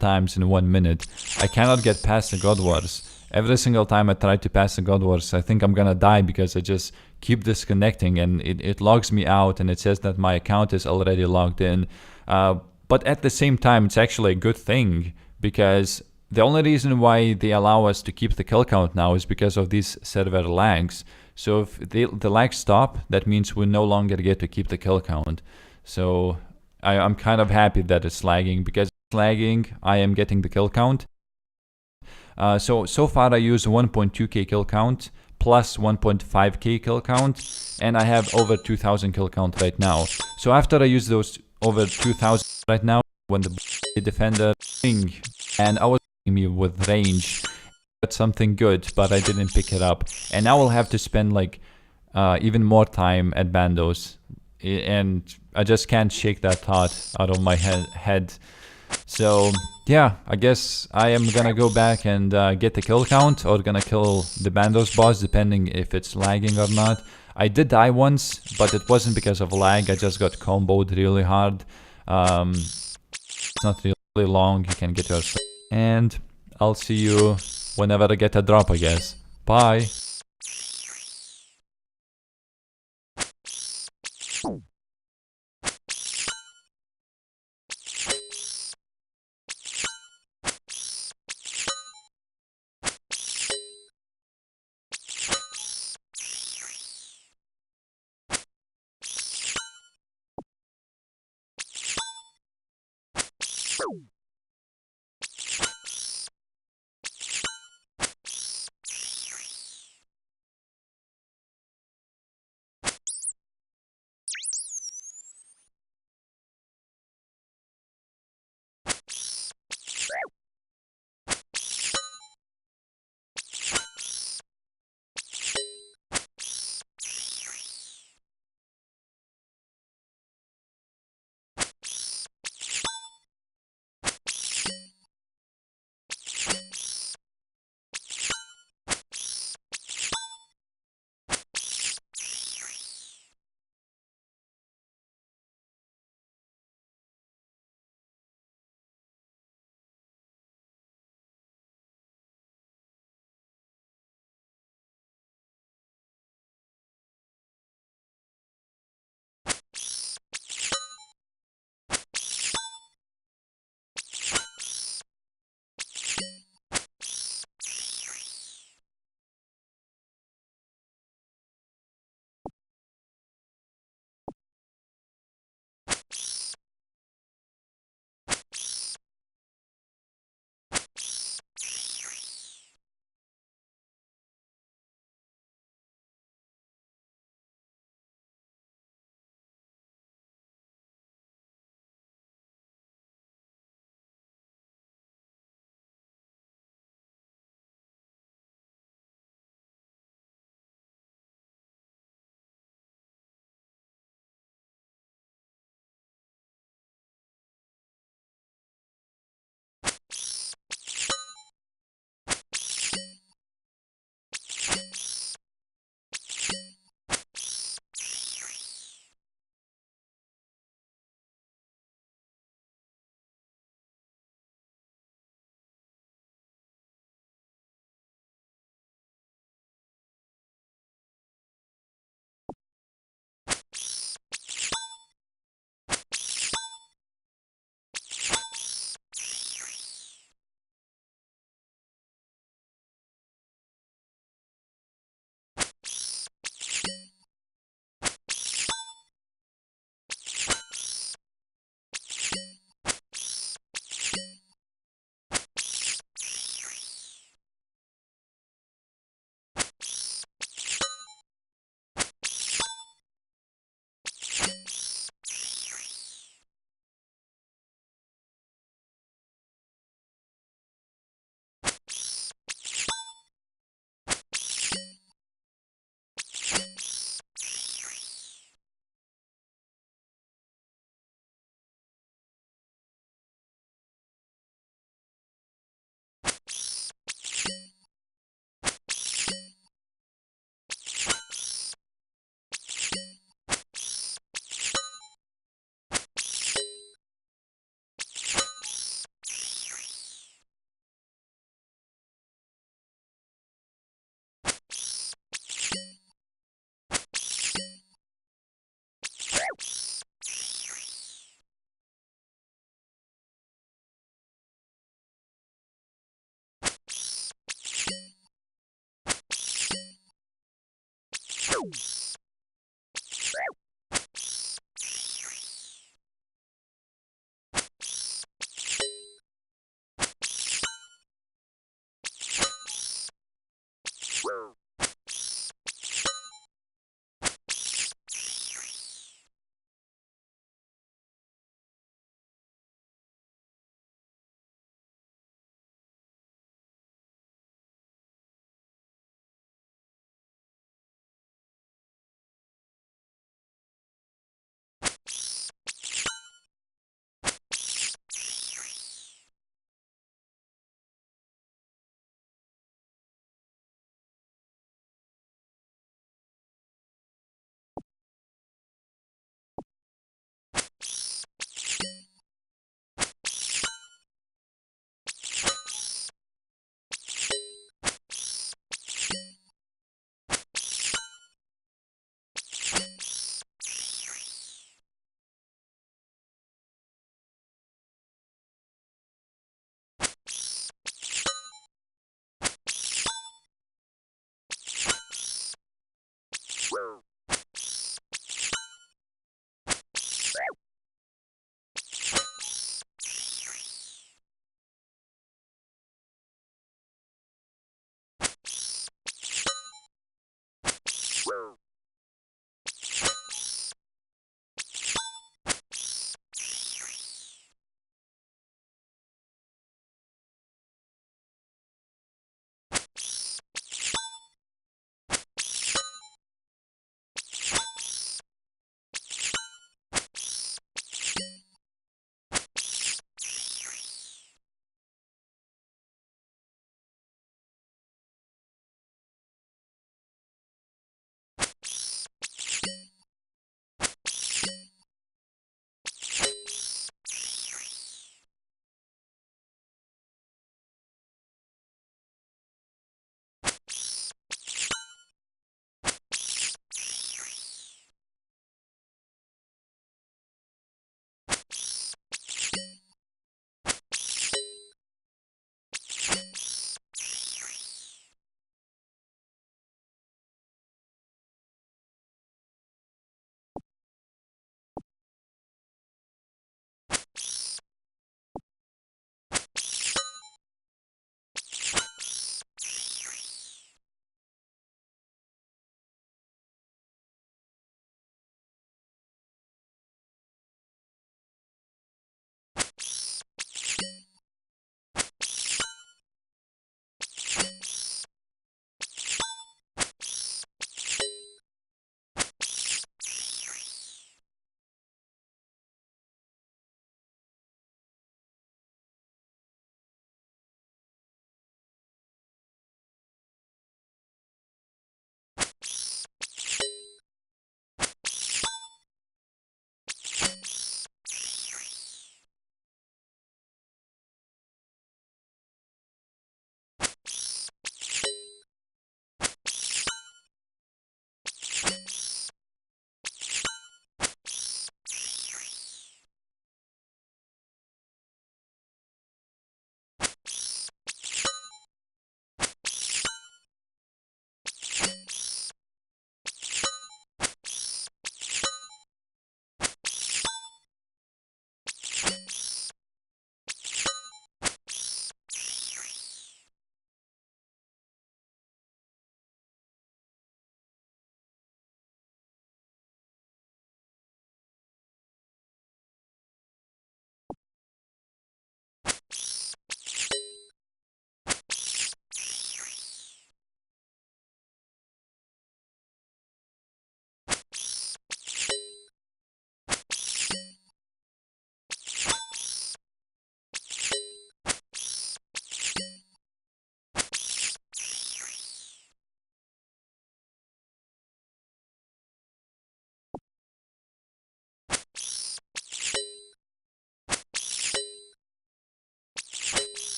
Times in 1 minute. I cannot get past the God Wars. Every single time I try to pass the God Wars, I think I'm gonna die because I just keep disconnecting and it logs me out and it says that my account is already logged in. But at the same time, it's actually a good thing because the only reason why they allow us to keep the kill count now is because of these server lags. So if the lags stop, that means we no longer get to keep the kill count. So I'm kind of happy that it's lagging because lagging, I am getting the kill count. So far I use 1.2k kill count plus 1.5k kill count, and I have over 2000 kill count right now. So after I use those over 2000 right now, when the defender thing, and I was me with range, that's something good, but I didn't pick it up, and now I'll have to spend like even more time at bandos, and I just can't shake that thought out of my head. So yeah, I guess I am gonna go back and get the kill count, or gonna kill the Bandos boss, depending if it's lagging or not. I did die once, but it wasn't because of lag, I just got comboed really hard. It's not really long, you can get yourself. And I'll see you whenever I get a drop, I guess. Bye!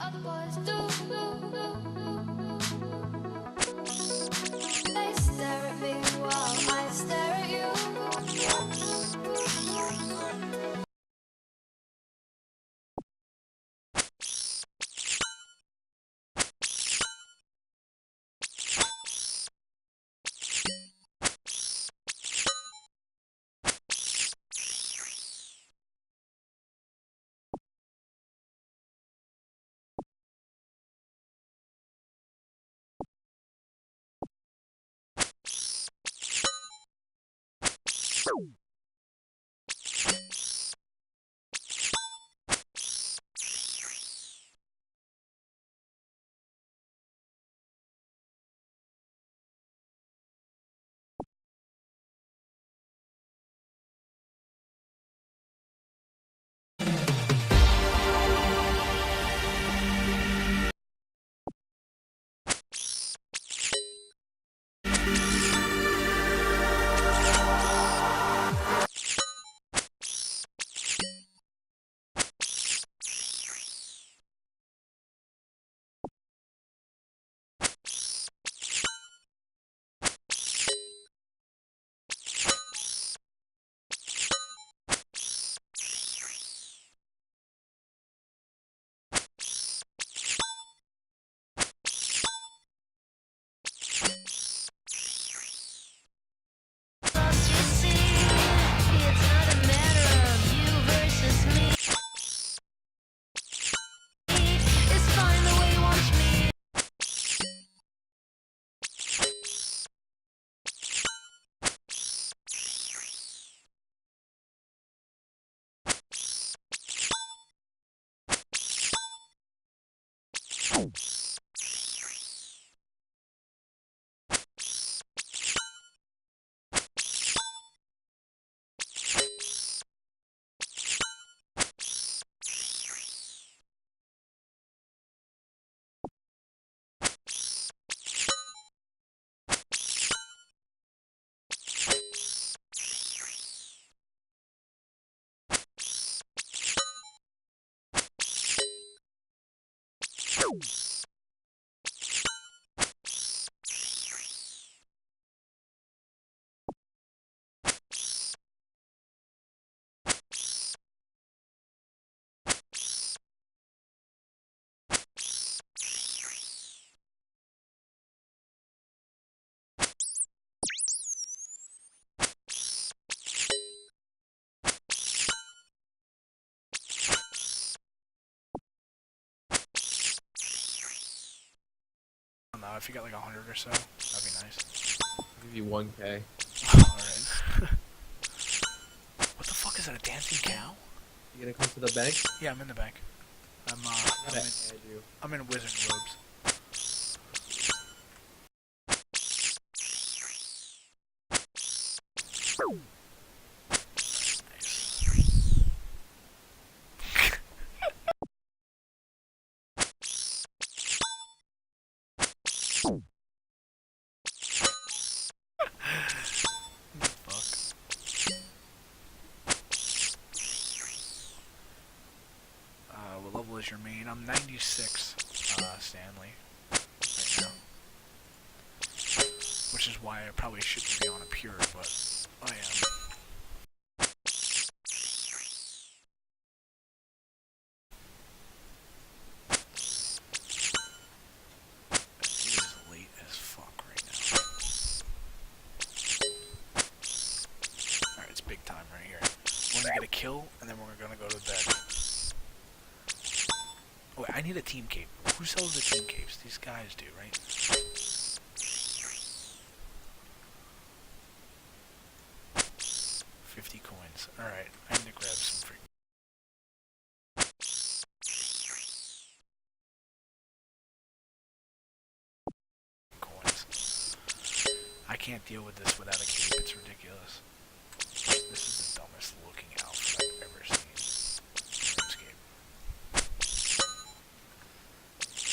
Other boys do. They stare at me while I stare at you. I don't know, if you got like 100 or so, that'd be nice. I'll give you 1K. Alright. What the fuck is that, a dancing cow? You gonna come to the bank? Yeah, I'm in the bank. I'm in wizard robes. What level is your main? I'm 96, Stanley, right now. Which is why I probably shouldn't be on a pure, but I am. It is late as fuck right now. Alright, it's big time right here. We're gonna get a kill, and then we're gonna go to bed. Oh, wait, I need a team cape. Who sells the team capes? These guys do, right? $50 coins. Alright, I need to grab some free coins. I can't deal with this without a cape. It's ridiculous. This is the dumbest looking outfit I've ever seen. RuneScape.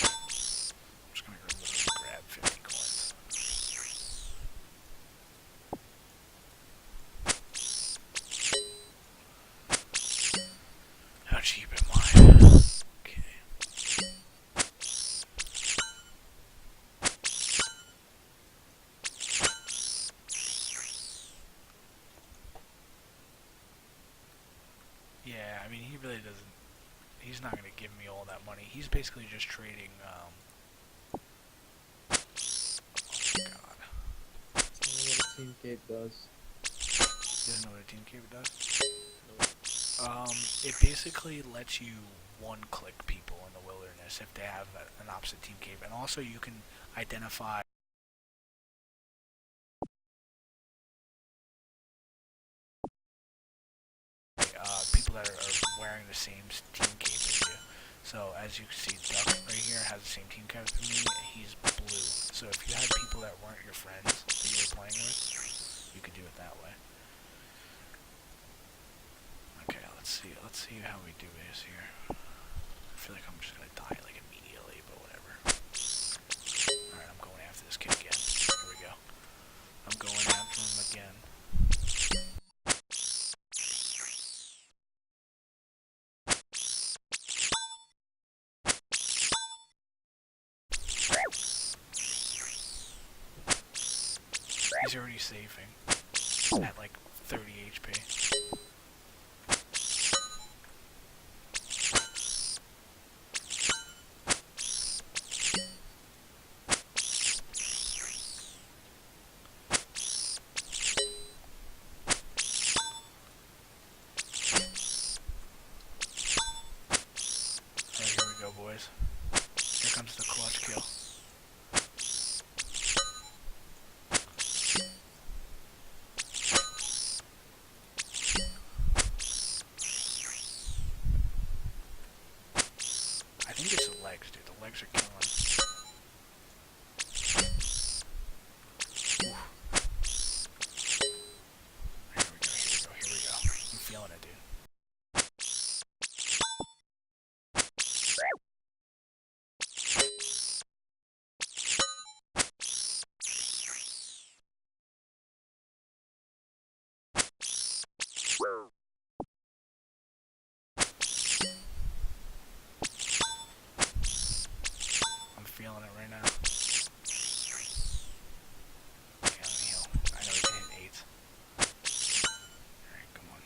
I'm just gonna literally grab 50 coins. How cheap am I? Okay. Yeah, I mean, he really doesn't. He's not gonna give me all that money. He's basically just trading. Oh God. Tell me what a team cape does. He doesn't know what a team cape does. It basically lets you one-click people in the wilderness if they have an opposite team cape, and also you can identify people that are wearing the same team cape as you. So as you can see, Duck right here has the same team cape as me, and he's blue. So if you had people that weren't your friends that you were playing with, you could do it that way. Okay, let's see how we do this here. I feel like I'm just gonna die like immediately, but whatever. Alright, I'm going after this kid again. Here we go. I'm going after him again. He's already saving at like 30 HP. Alright, here we go, boys. Here comes the clutch kill. I think it's the legs, dude. The legs are killing. Oof. Here we go. I'm feeling it, dude. I'm feeling it right now. Okay, let me heal. I know he can hit 8s. Alright, come on.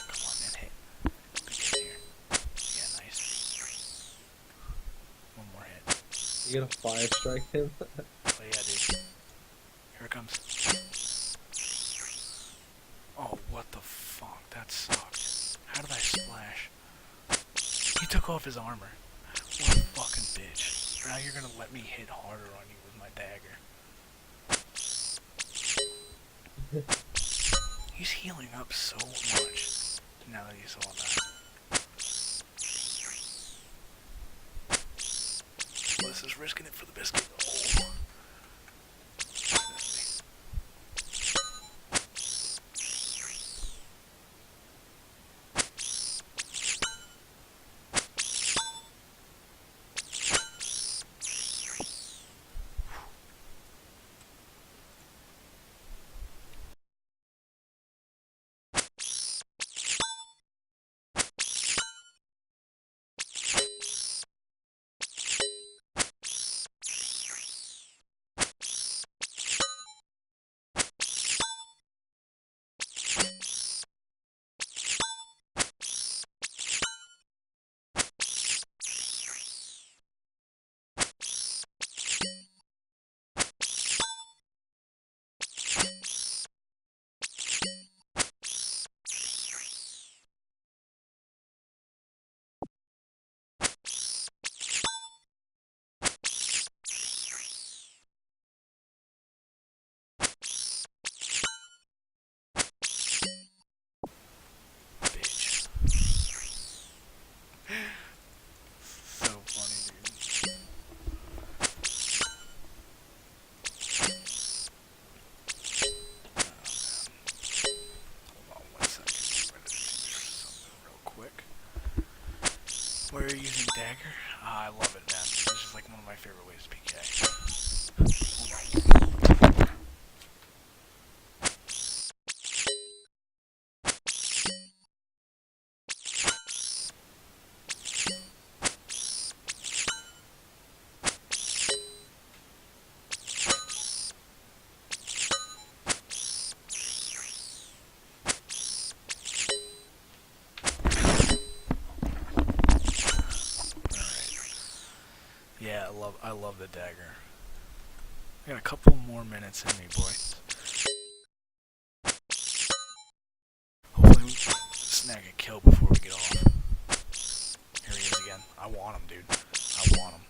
Come on, man, hit. Good hit here. Yeah, nice. One more hit. You gonna fire strike him? Oh yeah, dude. Here it comes. Oh, what the fuck? That sucked. How did I splash? He took off his armor. What a fucking bitch. Now you're gonna let me hit harder on you with my dagger. He's healing up so much now that you saw that. Well, this is risking it for the biscuit. Oh. Where you're using dagger? I love it, man. This is like one of my favorite ways to PK. love the dagger. I got a couple more minutes in me, boy. Hopefully we can snag a kill before we get off. Here he is again. I want him, dude. I want him.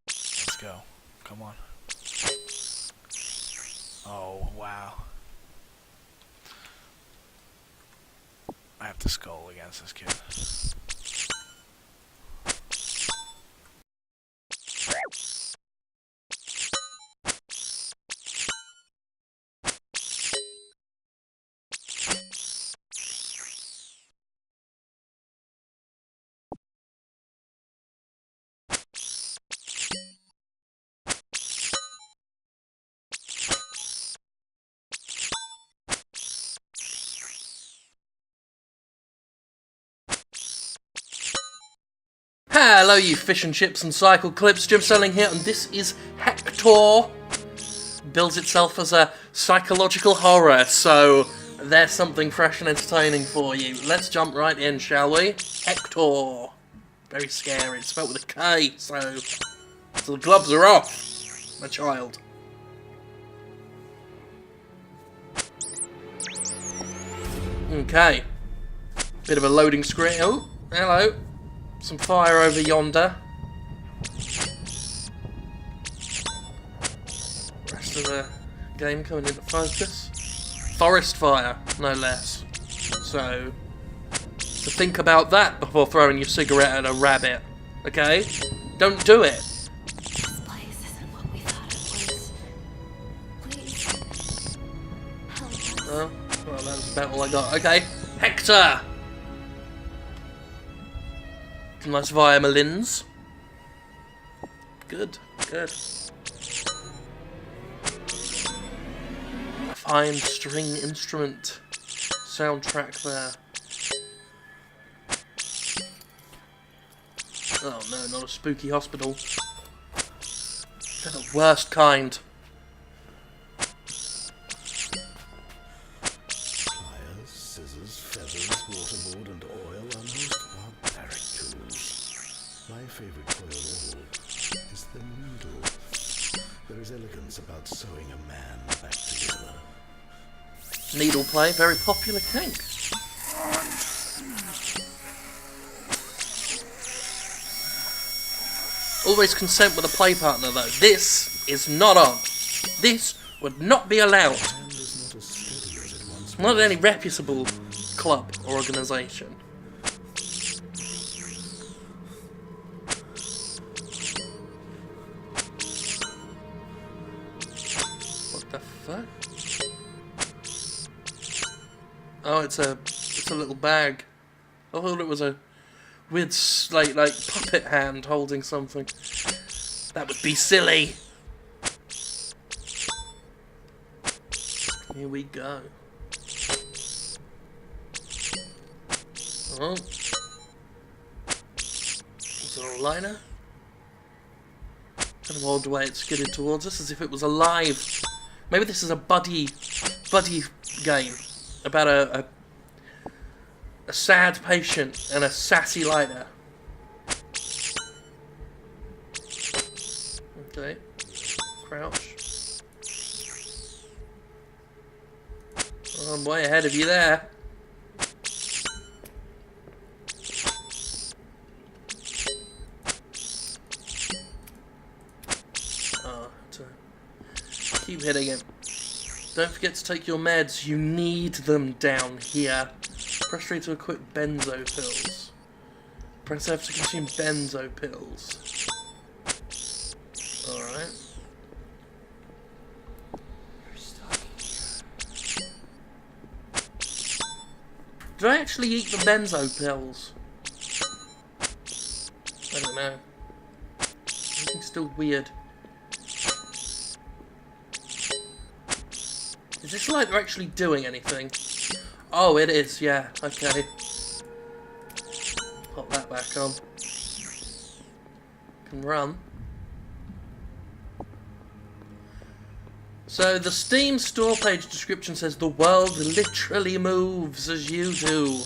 Let's go. Come on. Oh, wow. I have to skull against this kid. Hello you fish and chips and cycle clips, Jim Selling here, and this is Hector. Bills itself as a psychological horror, so there's something fresh and entertaining for you. Let's jump right in, shall we? Hector. Very scary, it's spelled with a K, so the gloves are off, my child. Okay. Bit of a loading screen. Oh, hello. Some fire over yonder. Rest of the game coming into focus. Forest fire, no less. So think about that before throwing your cigarette at a rabbit. Okay? Don't do it. This place isn't what we thought it was. Please. Help us. Oh, well, that was about all I got. Okay. Hector! Nice violins. Good, good. A fine string instrument soundtrack there. Oh no, not a spooky hospital. They're the worst kind. Pliers, scissors, feathers, waterboard and oil are most barbaric tools. My favourite toy of all is the needle. There is elegance about sewing a man back together. Needle play, very popular kink. Always consent with a play partner though. This is not on. This would not be allowed. Not at any reputable club or organisation. What the fuck? Oh, it's a little bag. I thought it was a weird, like puppet hand holding something. That would be silly. Here we go. Oh. Is it a liner? Kind of odd way it's skidded towards us, as if it was alive. Maybe this is a buddy game about a sad patient and a sassy lighter. Okay. Crouch. Oh, I'm way ahead of you there. Oh, keep hitting him. Don't forget to take your meds. You need them down here. Press straight to equip benzo pills. Press F to consume benzo pills. Alright. Did I actually eat the benzo pills? I don't know. Something's still weird. Is this like they're actually doing anything? Oh, it is, yeah, okay. Pop that back on. Can run. So the Steam store page description says the world literally moves as you do.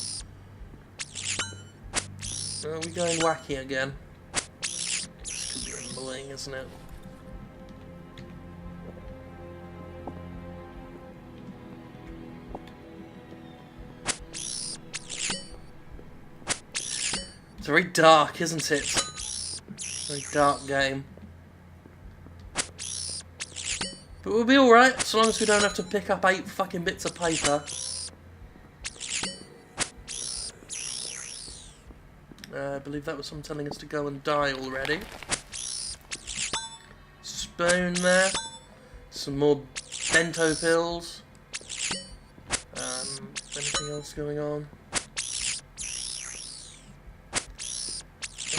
Are we going wacky again? This could be annoying, isn't it? It's very dark, isn't it? Very dark game. But we'll be alright, so long as we don't have to pick up 8 fucking bits of paper. I believe that was someone telling us to go and die already. Spoon there. Some more bento pills. Anything else going on?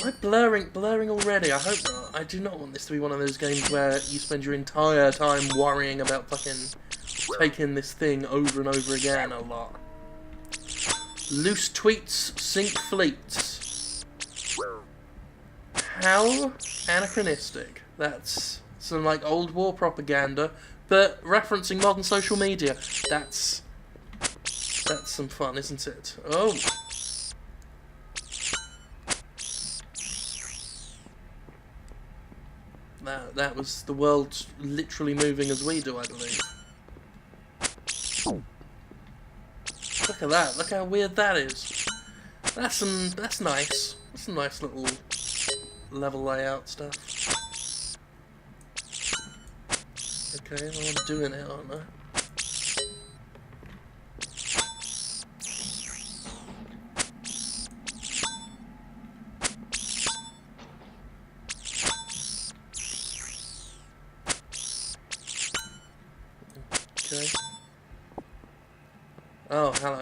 Am I blurring already? I hope not. I do not want this to be one of those games where you spend your entire time worrying about fucking taking this thing over and over again a lot. Loose tweets sink fleets. How anachronistic. That's some like old war propaganda, but referencing modern social media. That's some fun, isn't it? Oh. That was the world literally moving as we do, I believe. Look at that. Look how weird that is. That's nice. That's some nice little level layout stuff. Okay, well, I'm doing it, aren't I? Okay. Oh, hello.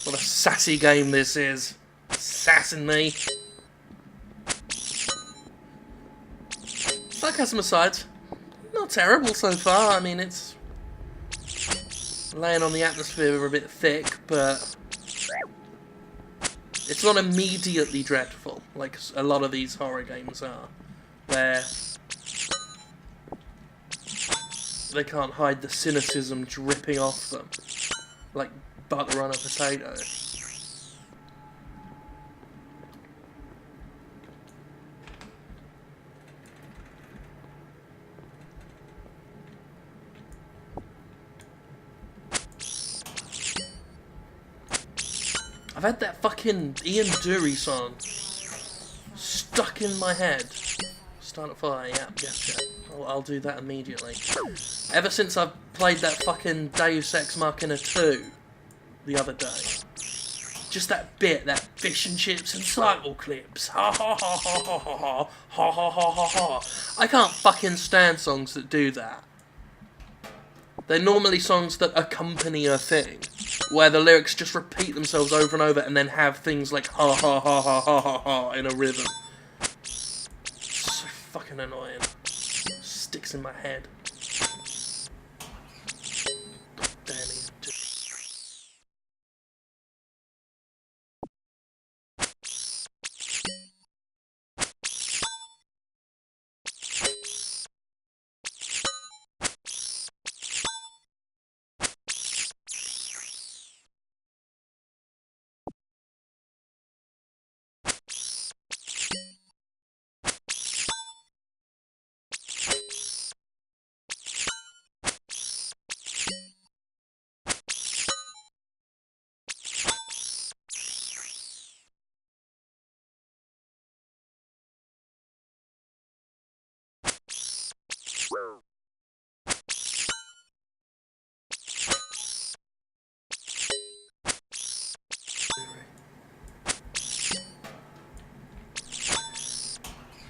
What a sassy game this is. Sassing me. Sarcasm aside, not terrible so far. I mean, it's laying on the atmosphere a bit thick, but it's not immediately dreadful, like a lot of these horror games are, where they can't hide the cynicism dripping off them, like butter on a potato. I've had that fucking Ian Dury song stuck in my head. Start a fire, yeah, gotcha. I'll do that immediately. Ever since I've played that fucking Deus Ex Machina 2 the other day. Just that bit, that fish and chips and cycle clips. Ha ha ha ha ha ha ha ha ha ha ha. I can't fucking stand songs that do that. They're normally songs that accompany a thing, where the lyrics just repeat themselves over and over and then have things like ha ha ha ha ha ha ha in a rhythm. So fucking annoying. Sticks in my head. God damn it.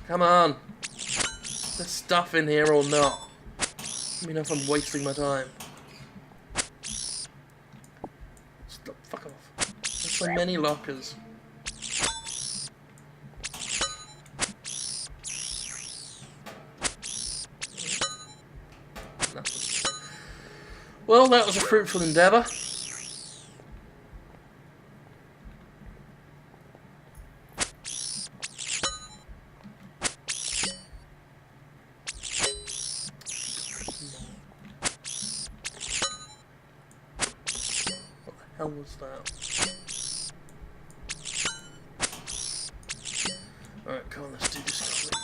Come on. Is there stuff in here or not? Let me know if I'm wasting my time. Stop, fuck off. There's so many lockers. Nothing. Well, that was a fruitful endeavour. What the hell was that? Alright, come on, let's do this quick.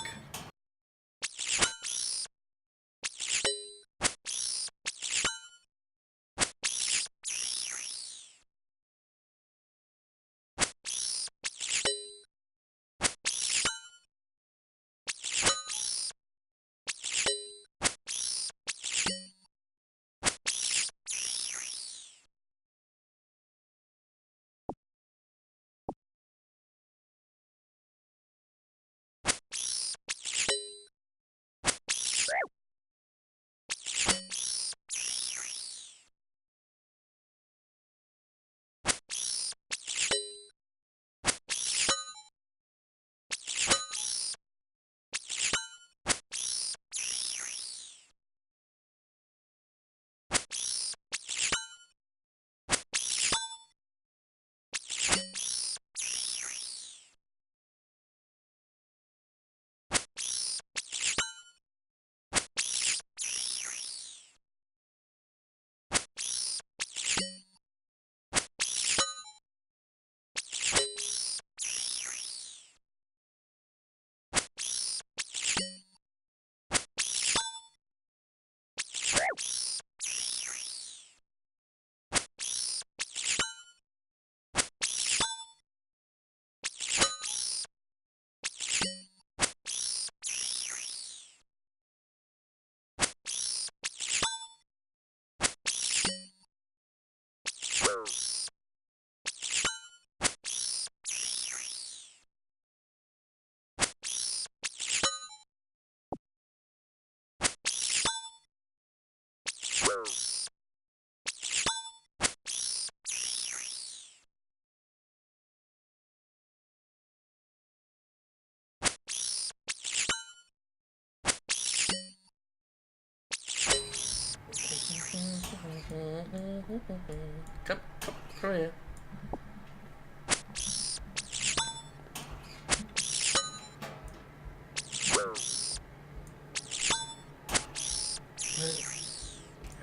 Come here.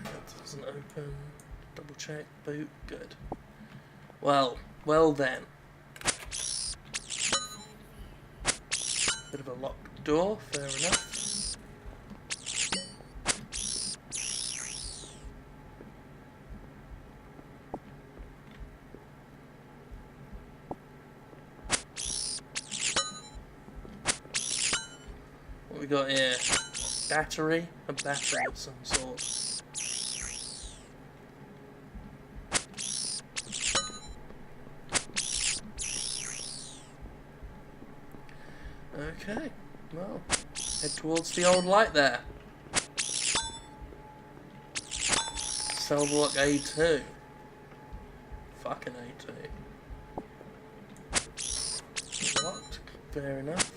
That doesn't open. Double check. Boot. Good. Well then. Bit of a locked door. Fair enough. we got here? Battery? A battery of some sort. Okay, well, head towards the old light there. Cell block A2. Fucking A2. What? Fair enough.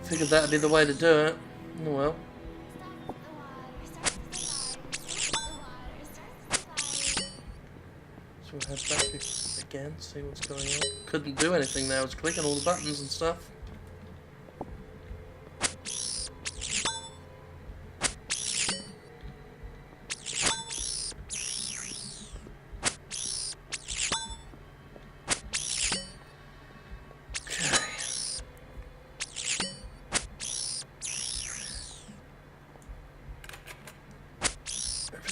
Figured that'd be the way to do it. Oh well. So we'll head back again, see what's going on. Couldn't do anything there, I was clicking all the buttons and stuff.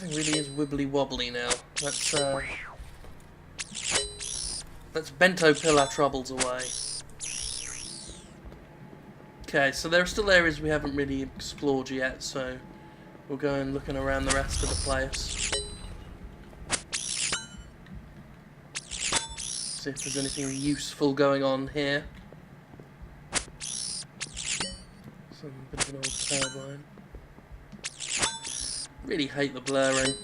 Really is wibbly wobbly now. Let's bento pill our troubles away. Okay, so there are still areas we haven't really explored yet, so we'll go and looking around the rest of the place. See if there's anything useful going on here. Some bit of an old turbine. Really hate the blurring.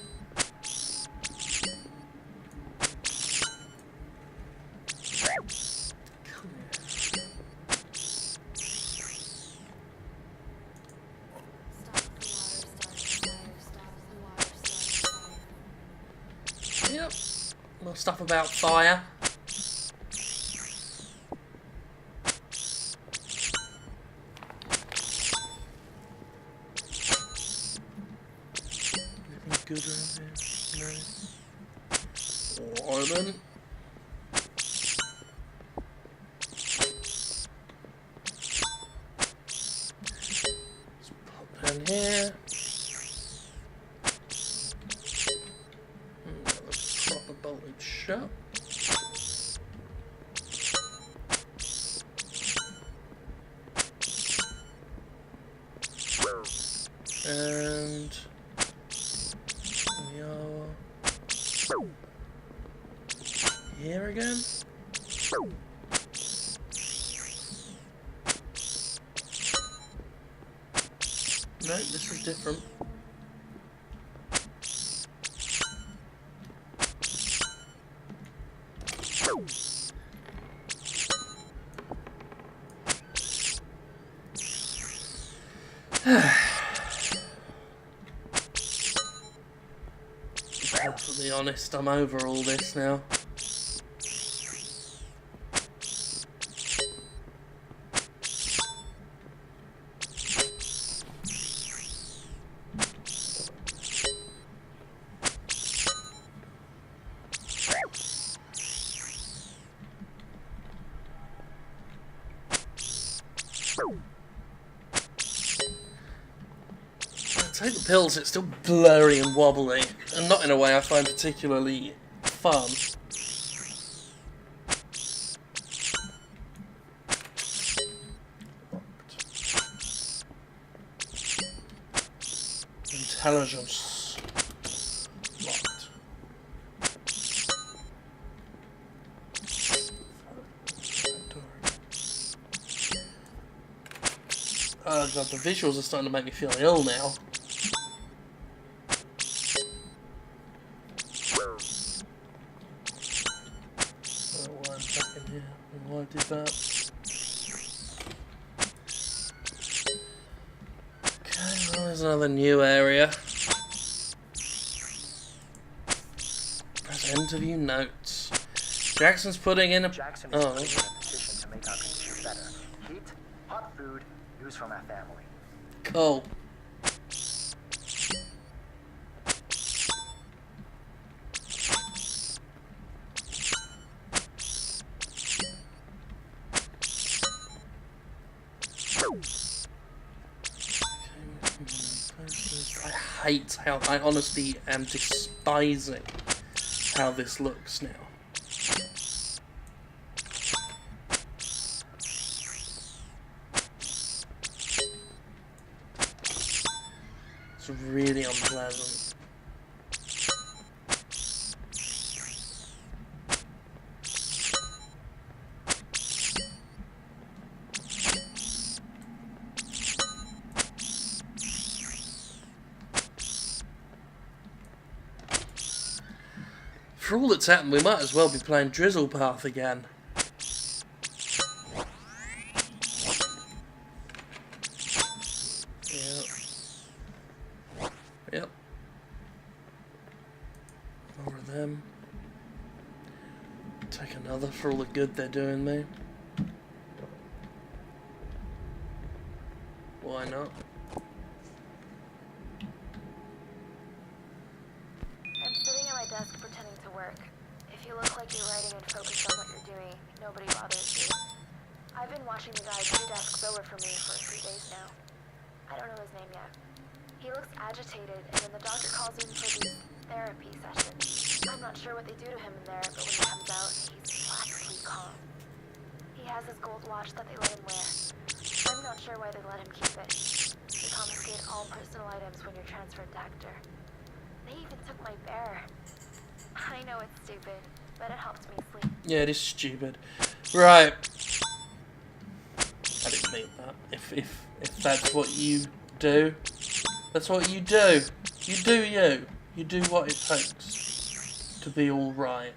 Yep. More stuff about fire. Good around here? No. Orban. Let's pop down here. Let's proper bolted shut. And here again? No, this is different. To be honest, I'm over all this now. Take the pills, it's still blurry and wobbly, and not in a way I find particularly fun. Intelligence. Locked. Oh god, the visuals are starting to make me feel ill now. Why did that? Okay, well there's another new area. Press interview notes. Jackson's putting in a... Jackson is putting in a petition to make our community better. Heat, hot food, news from our family. Cool. hate how I honestly am despising how this looks now. It's really unpleasant. For all that's happened, we might as well be playing Drizzle Path again. Yep. More of them. Take another for all the good they're doing me. Why not? I'm sitting at my desk pretending to work. If you look like you're writing and focused on what you're doing, nobody bothers you. I've been watching the guy 2 desks over from me for a few days now. I don't know his name yet. He looks agitated, and then the doctor calls him for these therapy sessions. I'm not sure what they do to him in there, but when he comes out, he's placidly calm. He has his gold watch that they let him wear. I'm not sure why they let him keep it. They confiscate all personal items when you're transferred to Hector. They even took my bear. I know it's stupid, but it helps me sleep. Yeah, it is stupid. Right. I didn't mean that. If that's what you do, that's what you do. You do you. You do what it takes to be alright.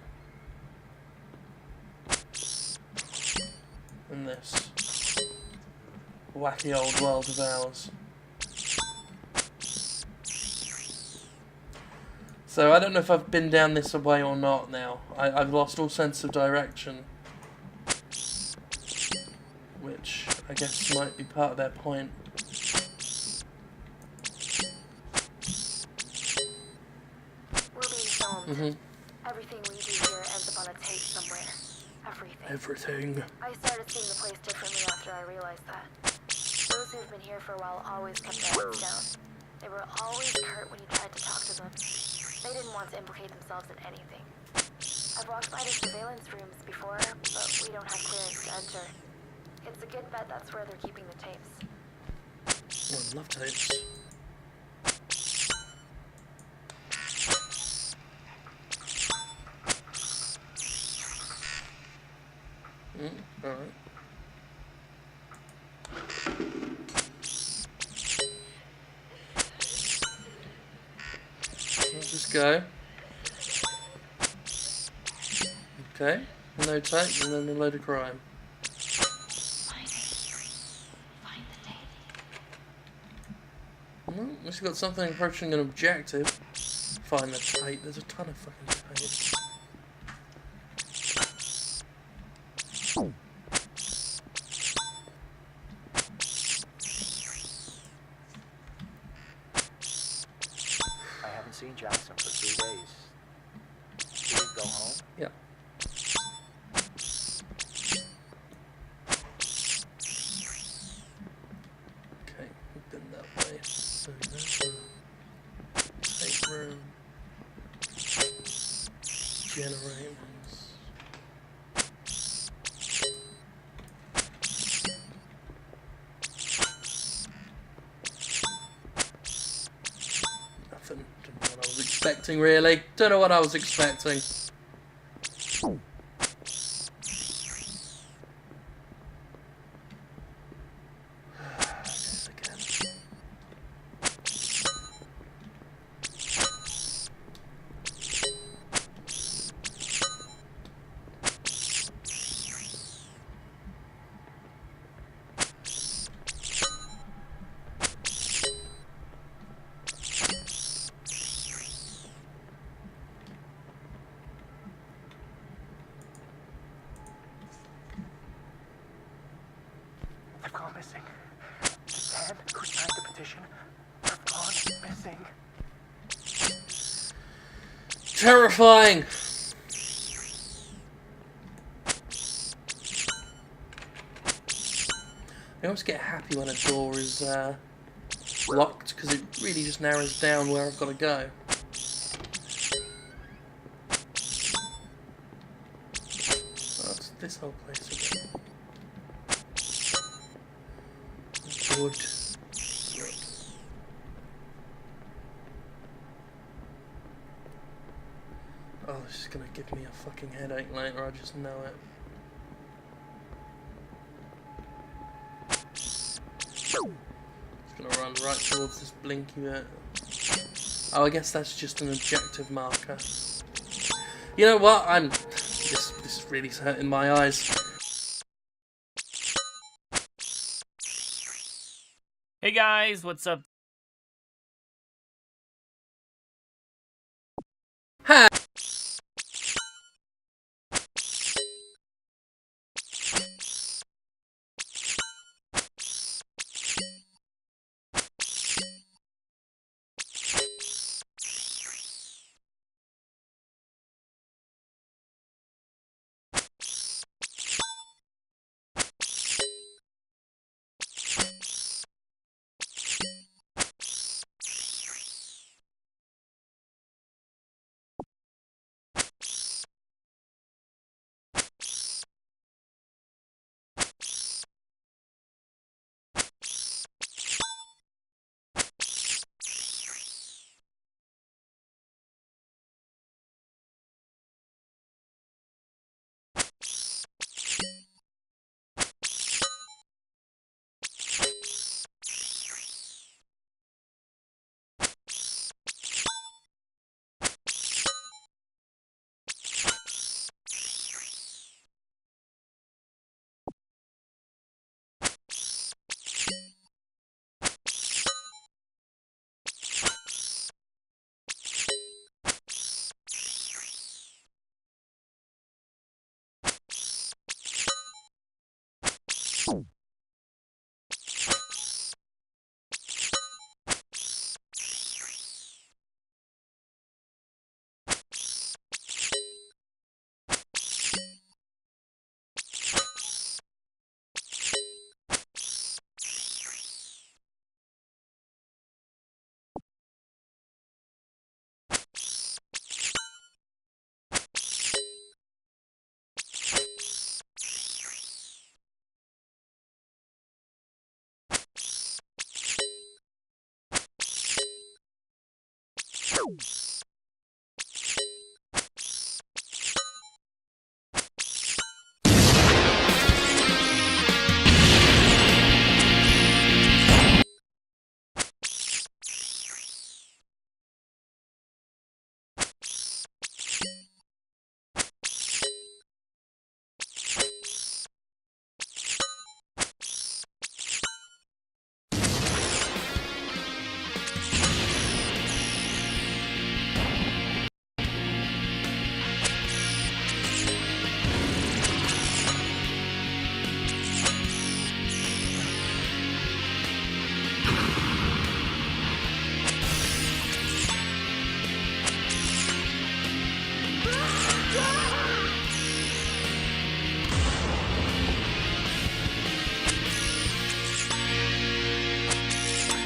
In this wacky old world of ours. So I don't know if I've been down this way or not now. I've lost all sense of direction. Which I guess might be part of their point. We're being filmed. Everything we do here ends up on a tape somewhere. Everything. I started seeing the place differently after I realized that. Those who've been here for a while always kept their heads down. They were always hurt when you tried to talk to them. They didn't want to implicate themselves in anything. I've walked by the surveillance rooms before, but we don't have clearance to enter. It's a good bet that's where they're keeping the tapes. Oh, I love tapes. Alright. Let's just go. Okay, no tape and then a load of crime. Well, at least we got something approaching an objective. Find the tape. There's a ton of fucking tape. I haven't seen Jackson for 3 days. Did he go home? Yeah. Okay, we've been that way. So that's the tape room. Generators. Nothing. Don't know what I was expecting, really. Don't know what I was expecting. They've gone missing. The 10 who signed the petition have gone missing. Terrifying. I always get happy when a door is locked because it really just narrows down where I've got to go. Oh, it's this whole place again. Wood. Oh, this is gonna give me a fucking headache later, I just know it. It's gonna run right towards this blinky bit. Oh, I guess that's just an objective marker. You know what? This is really hurting my eyes. Hey guys, what's up? Hi.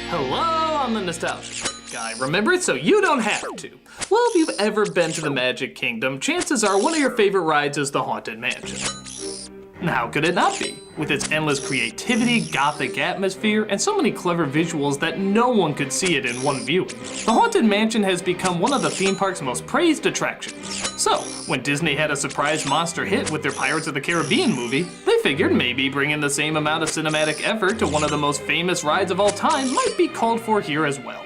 Hello, I'm the Nostalgia Guy. Remember it so you don't have to. Well, if you've ever been to the Magic Kingdom, chances are one of your favorite rides is the Haunted Mansion. How could it not be? With its endless creativity, gothic atmosphere, and so many clever visuals that no one could see it in one viewing. The Haunted Mansion has become one of the theme park's most praised attractions. So, when Disney had a surprise monster hit with their Pirates of the Caribbean movie, they figured maybe bringing the same amount of cinematic effort to one of the most famous rides of all time might be called for here as well.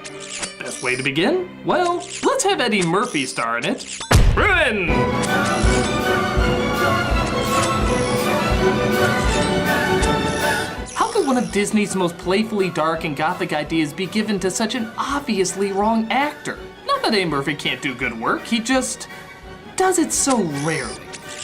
Best way to begin? Well, let's have Eddie Murphy star in it. Ruin! How could one of Disney's most playfully dark and gothic ideas be given to such an obviously wrong actor? Not that Eddie Murphy can't do good work, he just does it so rarely.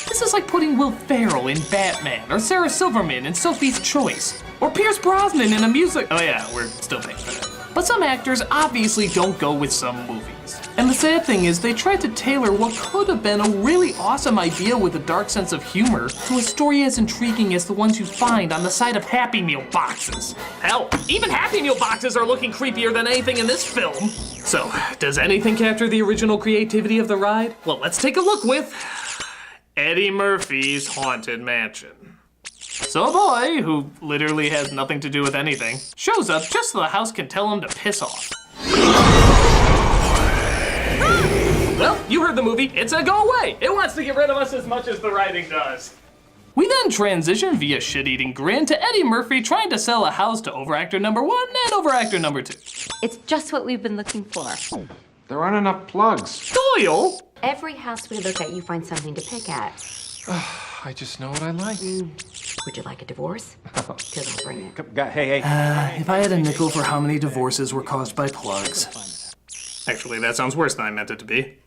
This is like putting Will Ferrell in Batman, or Sarah Silverman in Sophie's Choice, or Pierce Brosnan in a music. Oh yeah, we're still paying for that. But some actors obviously don't go with some movies. And And the sad thing is, they tried to tailor what could have been a really awesome idea with a dark sense of humor to a story as intriguing as the ones you find on the side of Happy Meal boxes. Hell, even Happy Meal boxes are looking creepier than anything in this film. So, does anything capture the original creativity of the ride? Well, let's take a look with Eddie Murphy's Haunted Mansion. So a boy, who literally has nothing to do with anything, shows up just so the house can tell him to piss off. Well, you heard the movie. It's a go away. It wants to get rid of us as much as the writing does. We then transition via shit-eating grin to Eddie Murphy trying to sell a house to overactor number 1 and overactor number 2. It's just what we've been looking for. There aren't enough plugs. Doyle! Every house we look at, you find something to pick at. I just know what I like. Would you like a divorce? Because I'll bring it. Hey. If I had a nickel for how many divorces were caused by plugs. Actually, that sounds worse than I meant it to be.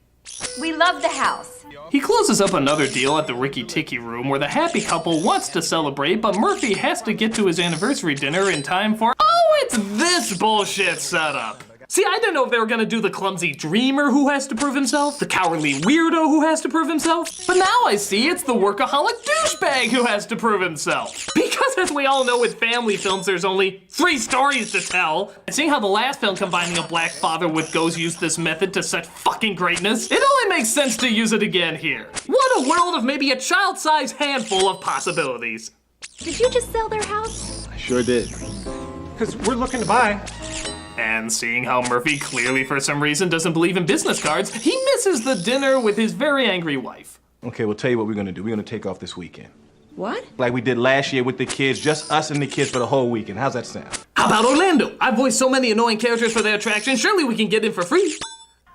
We love the house. He closes up another deal at the Ricky Tikki room where the happy couple wants to celebrate, but Murphy has to get to his anniversary dinner in time for, oh, it's this bullshit setup. See, I didn't know if they were gonna do the clumsy dreamer who has to prove himself, the cowardly weirdo who has to prove himself, but now I see it's the workaholic douchebag who has to prove himself. Because as we all know with family films, there's only 3 stories to tell. And seeing how the last film combining a black father with ghosts used this method to such fucking greatness, it only makes sense to use it again here. What a world of maybe a child-sized handful of possibilities. Did you just sell their house? I sure did. Because we're looking to buy. And seeing how Murphy clearly for some reason doesn't believe in business cards, he misses the dinner with his very angry wife. Okay, we'll tell you what we're gonna do. We're gonna take off this weekend. What? Like we did last year with the kids, just us and the kids for the whole weekend. How's that sound? How about Orlando? I've voiced so many annoying characters for their attraction, surely we can get in for free.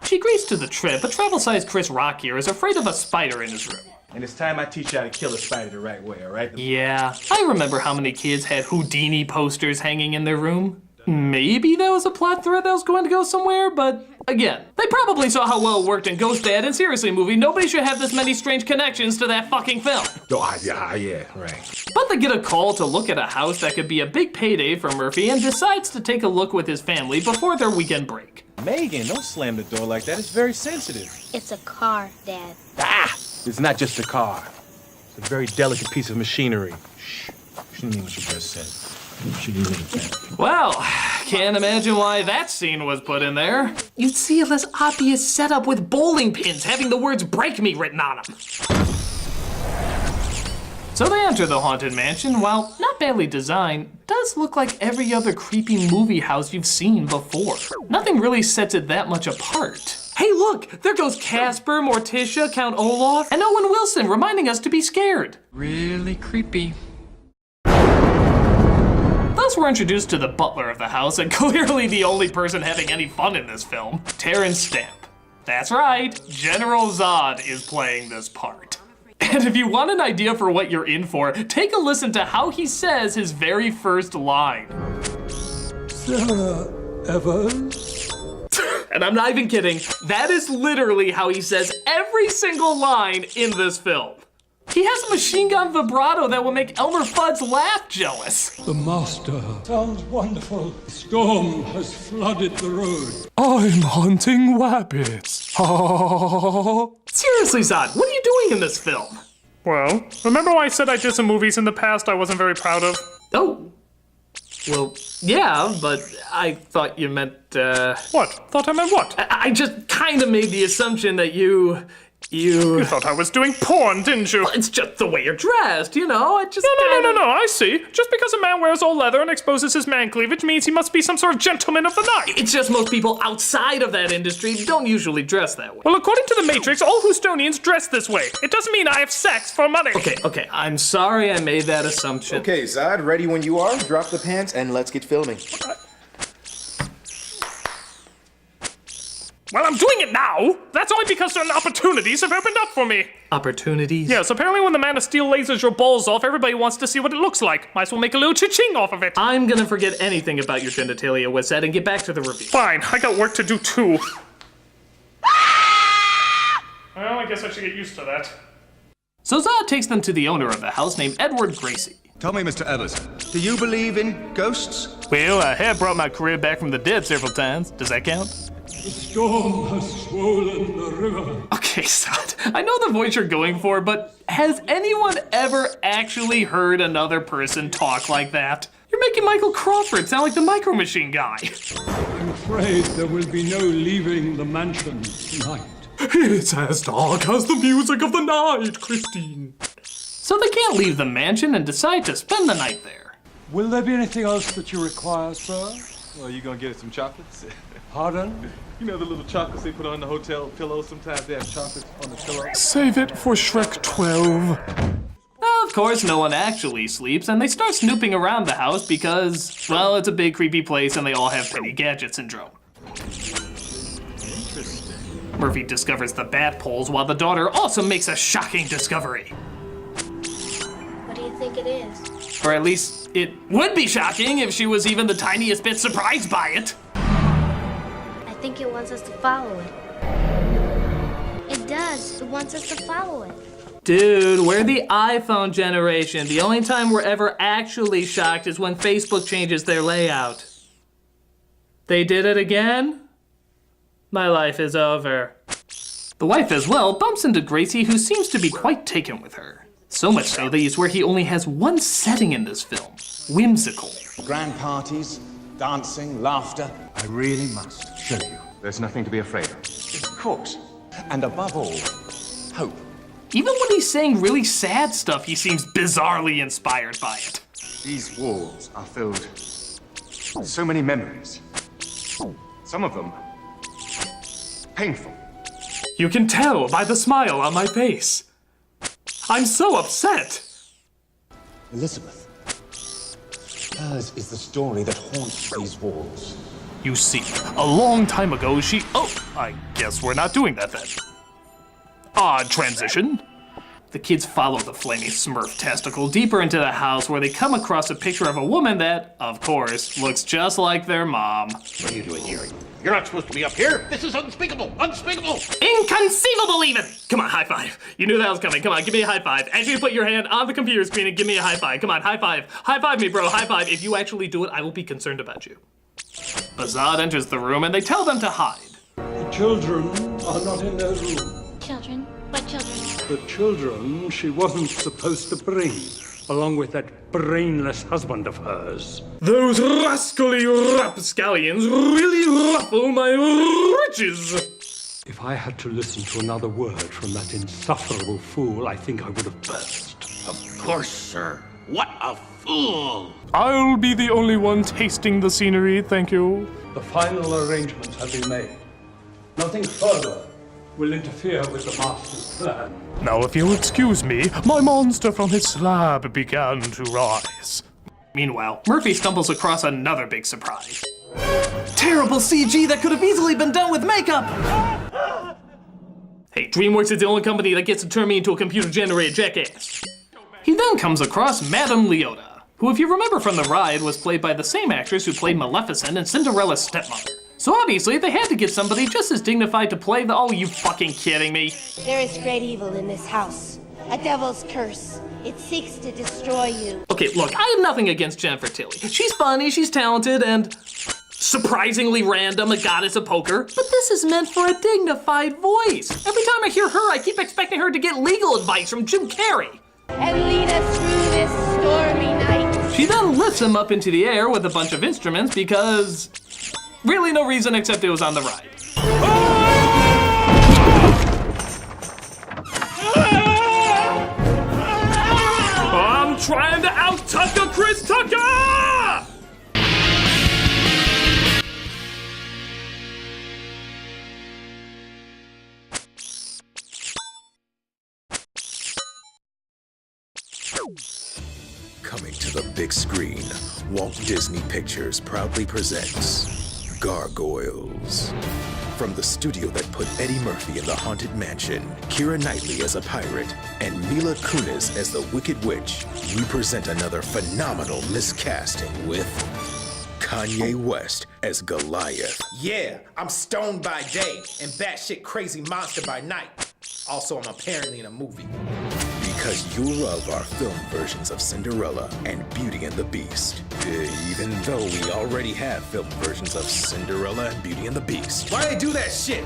She agrees to the trip, but travel-sized Chris Rock here is afraid of a spider in his room. And it's time I teach you how to kill a spider the right way, all right? Yeah, I remember how many kids had Houdini posters hanging in their room. Maybe that was a plot thread that was going to go somewhere, but again, they probably saw how well it worked in Ghost Dad and Seriously movie. Nobody should have this many strange connections to that fucking film. Oh, yeah, right. But they get a call to look at a house that could be a big payday for Murphy and decides to take a look with his family before their weekend break. Megan, don't slam the door like that. It's very sensitive. It's a car, Dad. Ah! It's not just a car. It's a very delicate piece of machinery. Shh. She didn't mean what you just said. She didn't mean that. Well, can't imagine why that scene was put in there. You'd see a less obvious setup with bowling pins having the words "break me" written on them. So they enter the Haunted Mansion. While not badly designed, does look like every other creepy movie house you've seen before. Nothing really sets it that much apart. Hey look, there goes Casper, Morticia, Count Olaf, and Owen Wilson reminding us to be scared. Really creepy. Thus we're introduced to the butler of the house and clearly the only person having any fun in this film, Terrence Stamp. That's right, General Zod is playing this part. And if you want an idea for what you're in for, take a listen to how he says his very first line. Sarah Evans? And I'm not even kidding, that is literally how he says every single line in this film. He has a machine gun vibrato that will make Elmer Fudd's laugh jealous. The master. Sounds wonderful. Storm has flooded the road. I'm hunting rabbits. Seriously, Zod, what are you doing in this film? Well, remember why I said I did some movies in the past I wasn't very proud of? Oh. Well, yeah, but I thought you meant, What? Thought I meant what? I just kind of made the assumption that you You thought I was doing porn, didn't you? Well, it's just the way you're dressed, you know? I just No, I see. Just because a man wears all leather and exposes his man cleavage means he must be some sort of gentleman of the night. It's just most people outside of that industry don't usually dress that way. Well, according to the Matrix, all Houstonians dress this way. It doesn't mean I have sex for money. Okay, I'm sorry I made that assumption. Okay, Zod, ready when you are. Drop the pants and let's get filming. Well, I'm doing it now. That's only because certain opportunities have opened up for me. Opportunities? Yes, apparently when the Man of Steel lasers your balls off, everybody wants to see what it looks like. Might as well make a little cha-ching off of it. I'm gonna forget anything about your genitalia, Wizette, and get back to the review. Fine, I got work to do too. Well, I guess I should get used to that. So Zod takes them to the owner of the house named Edward Gracie. Tell me, Mr. Evers, do you believe in ghosts? Well, I have brought my career back from the dead several times. Does that count? The storm has swollen the river. Okay, Sod, I know the voice you're going for, but has anyone ever actually heard another person talk like that? You're making Michael Crawford sound like the Micro Machine guy. I'm afraid there will be no leaving the mansion tonight. It's as dark as the music of the night, Christine. So they can't leave the mansion and decide to spend the night there. Will there be anything else that you require, sir? Well, you gonna get us some chocolates? Pardon? You know the little chocolates they put on the hotel pillows? Sometimes they have chocolates on the pillow. Save it for Shrek 12. Of course, no one actually sleeps, and they start snooping around the house because, well, it's a big creepy place and they all have Penny Gadget syndrome. Interesting. Murphy discovers the bat poles while the daughter also makes a shocking discovery. What do you think it is? Or at least it would be shocking if she was even the tiniest bit surprised by it. I think it wants us to follow it. It does. It wants us to follow it. Dude, we're the iPhone generation. The only time we're ever actually shocked is when Facebook changes their layout. They did it again? My life is over. The wife as well bumps into Gracie, who seems to be quite taken with her. So much so that you swear he only has one setting in this film. Whimsical. Grand parties, dancing, laughter. I really must show you. There's nothing to be afraid of. Of course. And above all, hope. Even when he's saying really sad stuff, he seems bizarrely inspired by it. These walls are filled with so many memories. Some of them painful. You can tell by the smile on my face. I'm so upset. Elizabeth, hers is the story that haunts these walls. You see, a long time ago Oh, I guess we're not doing that then. Odd transition. The kids follow the flaming Smurf testicle deeper into the house where they come across a picture of a woman that, of course, looks just like their mom. What are you doing here? You're not supposed to be up here. This is unspeakable. Unspeakable. Inconceivable even! Come on, high five. You knew that was coming. Come on, give me a high five. As you put your hand on the computer screen and give me a high five. Come on, high five. High five me, bro. High five. If you actually do it, I will be concerned about you. Bazad enters the room and they tell them to hide. The children are not in their room. Children? What children? The children she wasn't supposed to bring, along with that brainless husband of hers. Those rascally rapscallions really ruffle my riches. If I had to listen to another word from that insufferable fool, I think I would have burst. Of course, sir. What a fool! I'll be the only one tasting the scenery, thank you. The final arrangements have been made. Nothing further will interfere with the master's plan. Now, if you'll excuse me, my monster from his slab began to rise. Meanwhile, Murphy stumbles across another big surprise. Terrible CG that could have easily been done with makeup! Hey, DreamWorks is the only company that gets to turn me into a computer-generated jackass. He then comes across Madame Leota, who, if you remember from the ride, was played by the same actress who played Maleficent and Cinderella's stepmother. So obviously, they had to get somebody just as dignified to play the— oh, you fucking kidding me? There is great evil in this house. A devil's curse. It seeks to destroy you. Okay, look, I have nothing against Jennifer Tilly. She's funny, she's talented, and surprisingly random, a goddess of poker. But this is meant for a dignified voice. Every time I hear her, I keep expecting her to get legal advice from Jim Carrey. And lead us through this stormy night. She then lifts him up into the air with a bunch of instruments because really no reason except it was on the ride. I'm trying to out-Tucker Chris Tucker! Coming to the big screen, Walt Disney Pictures proudly presents Gargoyles. From the studio that put Eddie Murphy in the Haunted Mansion, Keira Knightley as a pirate, and Mila Kunis as the Wicked Witch, we present another phenomenal miscasting with Kanye West as Goliath. Yeah, I'm stoned by day and batshit crazy monster by night. Also, I'm apparently in a movie. Because you love our film versions of Cinderella and Beauty and the Beast. Even though we already have film versions of Cinderella and Beauty and the Beast. Why they do that shit?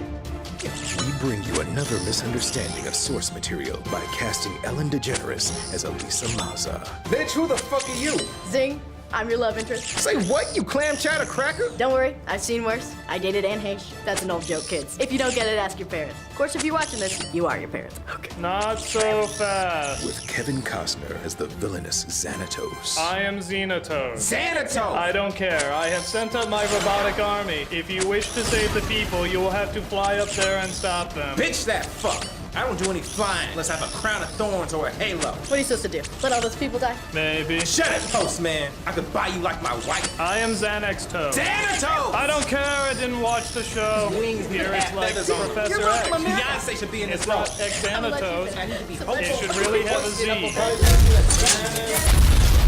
We bring you another misunderstanding of source material by casting Ellen DeGeneres as Elisa Maza. Bitch, who the fuck are you? Zing, I'm your love interest. Say what, you clam chowder cracker? Don't worry, I've seen worse. I dated Anne Heche. That's an old joke, kids. If you don't get it, ask your parents. Of course, if you're watching this, you are your parents. Okay. Not so fast. With Kevin Costner as the villainous Xanatos. I am Xanatos. Xanatos! I don't care. I have sent up my robotic army. If you wish to save the people, you will have to fly up there and stop them. Bitch that fuck! I don't do any flying unless I have a crown of thorns or a halo. What are you supposed to do? Let all those people die? Maybe. Shut it, postman! I could buy you like my wife. I am Xanax Toad. Xanatos! I don't care. I didn't watch the show. Wings Here it's like Professor You're X. welcome, Beyonce should be in this role. It's not Xanatos. It should really have a Z.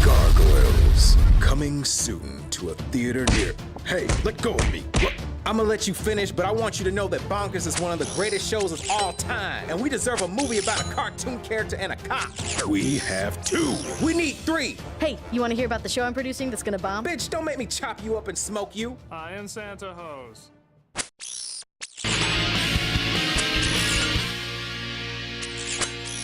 Gargoyles. Coming soon to a theater near. Hey, let go of me. Look, I'm gonna let you finish, but I want you to know that Bonkers is one of the greatest shows of all time. And we deserve a movie about a cartoon character and a cop. we have 2. We need 3. Hey, you want to hear about the show I'm producing that's gonna bomb? Bitch, don't make me chop you up and smoke you. I am Santa Hose.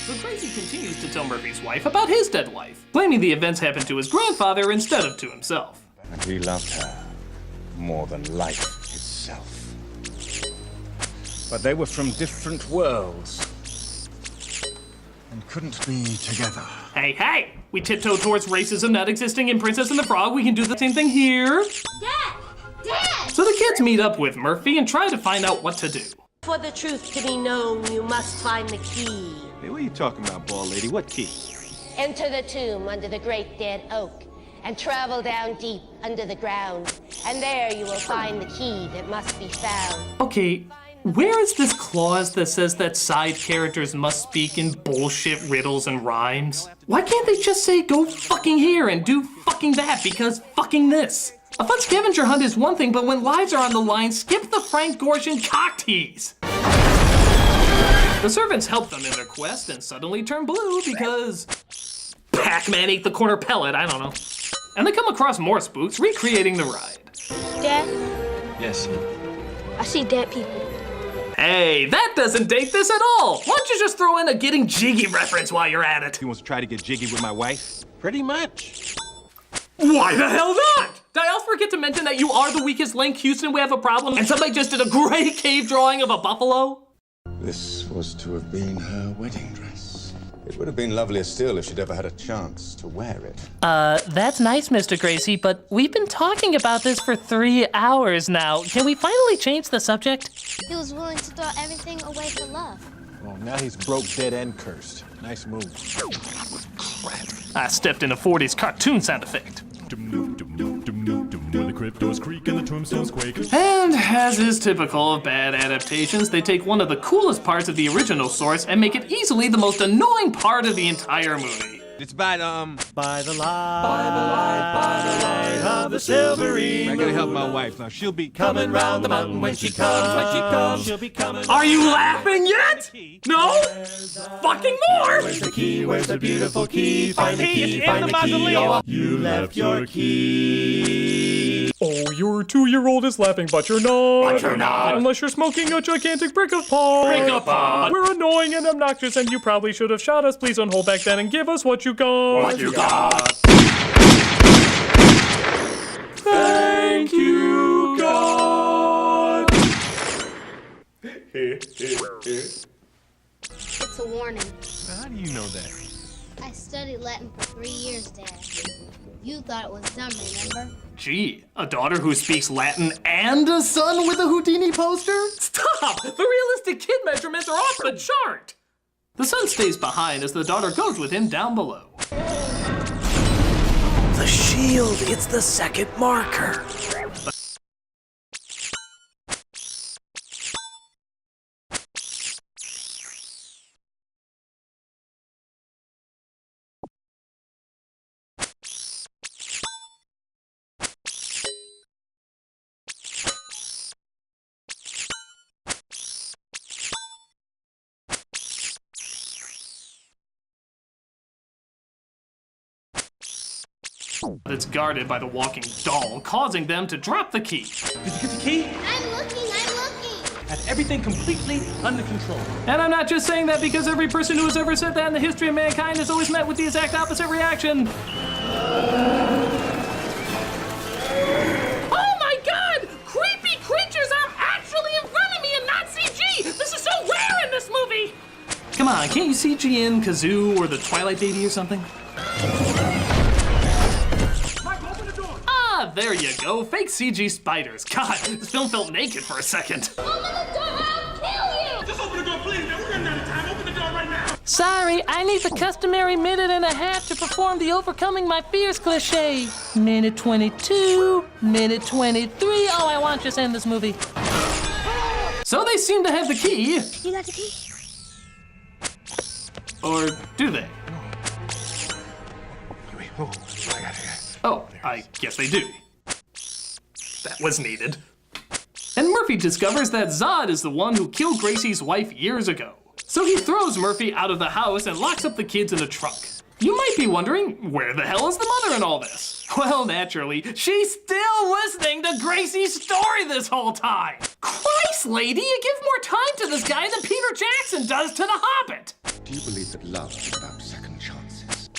So Tracy continues to tell Murphy's wife about his dead wife, claiming the events happened to his grandfather instead of to himself. And he loved her more than life itself. But they were from different worlds and couldn't be together. Hey, hey! We tiptoe towards racism not existing in Princess and the Frog. We can do the same thing here. Dad! Dad! So the kids meet up with Murphy and try to find out what to do. For the truth to be known, you must find the key. Hey, what are you talking about, bald lady? What key? Enter the tomb under the great dead oak and travel down deep under the ground. And there you will find the key that must be found. Okay, where is this clause that says that side characters must speak in bullshit riddles and rhymes? Why can't they just say go fucking here and do fucking that because fucking this? A fun scavenger hunt is one thing, but when lives are on the line, skip the Frank Gorshin cock tease. The servants help them in their quest and suddenly turn blue because Pac-Man ate the corner pellet, I don't know. And they come across more spooks recreating the ride. Dad, Yes. I see dead people. Hey, that doesn't date this at all! Why don't you just throw in a Getting Jiggy reference while you're at it? He wants to try to get jiggy with my wife? Pretty much. Why the hell not? Did I also forget to mention that you are the weakest link? Houston, we have a problem, and somebody just did a great cave drawing of a buffalo? This was to have been her wedding dress. It would have been lovelier still if she'd ever had a chance to wear it. That's nice, Mr. Gracie, but we've been talking about this for 3 hours now. Can we finally change the subject? He was willing to throw everything away for love. Well, now he's broke, dead, and cursed. Nice move. I stepped in a 40s cartoon sound effect. Where the cryptos creak and the tombstones quake. And as is typical of bad adaptations, they take one of the coolest parts of the original source and make it easily the most annoying part of the entire movie. It's by the By the light of the silvery I gotta help my wife now. She'll be coming round the mountain when she comes, she'll be coming. Are you laughing yet? No? Fucking more! Where's the key? Where's the beautiful key? Find the key, in find the the key. mausoleum. You left your key. Oh, your 2-year-old is laughing, but you're not. But you're not. Unless you're smoking a gigantic brick of pot. Brick of pot. We're annoying and obnoxious, and you probably should have shot us. Please don't hold back then and give us what you got. What you got? Thank you, God. It's a warning. How do you know that? I studied Latin for 3 years, Dad. You thought it was dumb, remember? Gee, a daughter who speaks Latin and a son with a Houdini poster? Stop! The realistic kid measurements are off the chart! The son stays behind as the daughter goes with him down below. The shield, it's the second marker. It's guarded by the walking doll, causing them to drop the key. Did you get the key? I'm looking. Have everything completely under control. And I'm not just saying that because every person who has ever said that in the history of mankind has always met with the exact opposite reaction. Oh my god! Creepy creatures are actually in front of me and not CG! This is so rare in this movie! Come on, can't you CG in Kazoo or the Twilight Baby or something? Ah, there you go. Fake CG spiders. God, this film felt naked for a second. Open the door, I'll kill you! Just open the door, please, man. We're running out of time. Open the door right now. Sorry, I need the customary minute and a half to perform the overcoming my fears cliche. Minute 22, minute 23. Oh, I want to just end this movie. So they seem to have the key. You got the key? Or do they? Oh, I got it. Oh, I guess they do. That was needed. And Murphy discovers that Zod is the one who killed Gracie's wife years ago. So he throws Murphy out of the house and locks up the kids in the trunk. You might be wondering, where the hell is the mother in all this? Well, naturally, she's still listening to Gracie's story this whole time. Christ, lady, you give more time to this guy than Peter Jackson does to the Hobbit. Do you believe that love is about second chances?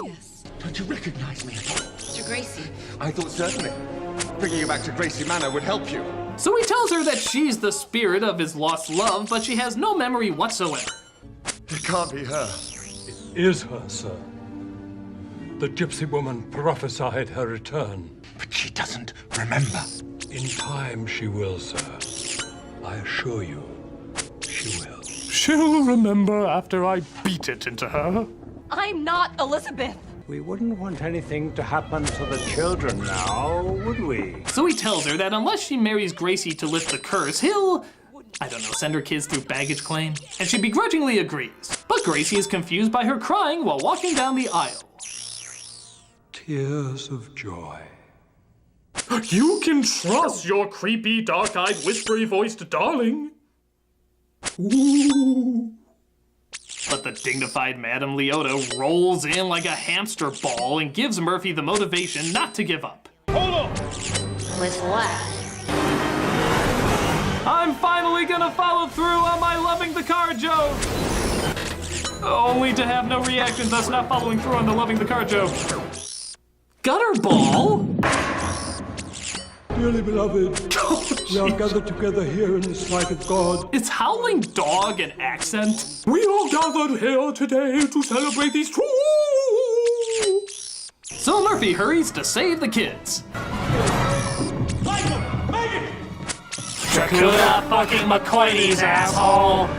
Yes. Don't you recognize me at all? Mr. Gracie. I thought certainly bringing you back to Gracie Manor would help you. So he tells her that she's the spirit of his lost love, but she has no memory whatsoever. It can't be her. Is her, sir. The gypsy woman prophesied her return. But she doesn't remember. In time she will, sir. I assure you, she will. She'll remember after I beat it into her. I'm not Elizabeth. We wouldn't want anything to happen to the children now, would we? So he tells her that unless she marries Gracie to lift the curse, he'll, I don't know, send her kids through baggage claim. And she begrudgingly agrees. But Gracie is confused by her crying while walking down the aisle. Tears of joy. You can trust your creepy, dark-eyed, whispery-voiced darling. Ooh. But the dignified Madame Leota rolls in like a hamster ball and gives Murphy the motivation not to give up. Hold on. With what? I'm finally gonna follow through on my loving the car joke. Only to have no reaction, thus not following through on the loving the car joke. Gutter ball? Dearly beloved, we are gathered together here in the sight of God. Is howling dog an accent? We are gathered here today to celebrate these true. So Murphy hurries to save the kids. Michael, Megan! Dracuda fucking McCoyneys, asshole!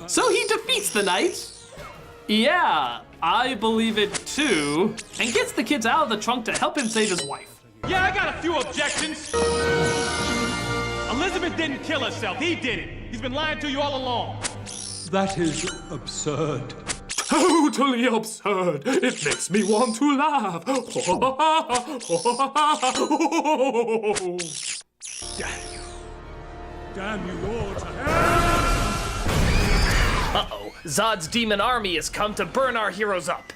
So he defeats the knight. Yeah, I believe it too. And gets the kids out of the trunk to help him save his wife. Yeah, I got a few objections. Elizabeth didn't kill herself. He did it. He's been lying to you all along. That is absurd. Totally absurd. It makes me want to laugh. Damn you. Damn you all to hell! Uh-oh, Zod's demon army has come to burn our heroes up.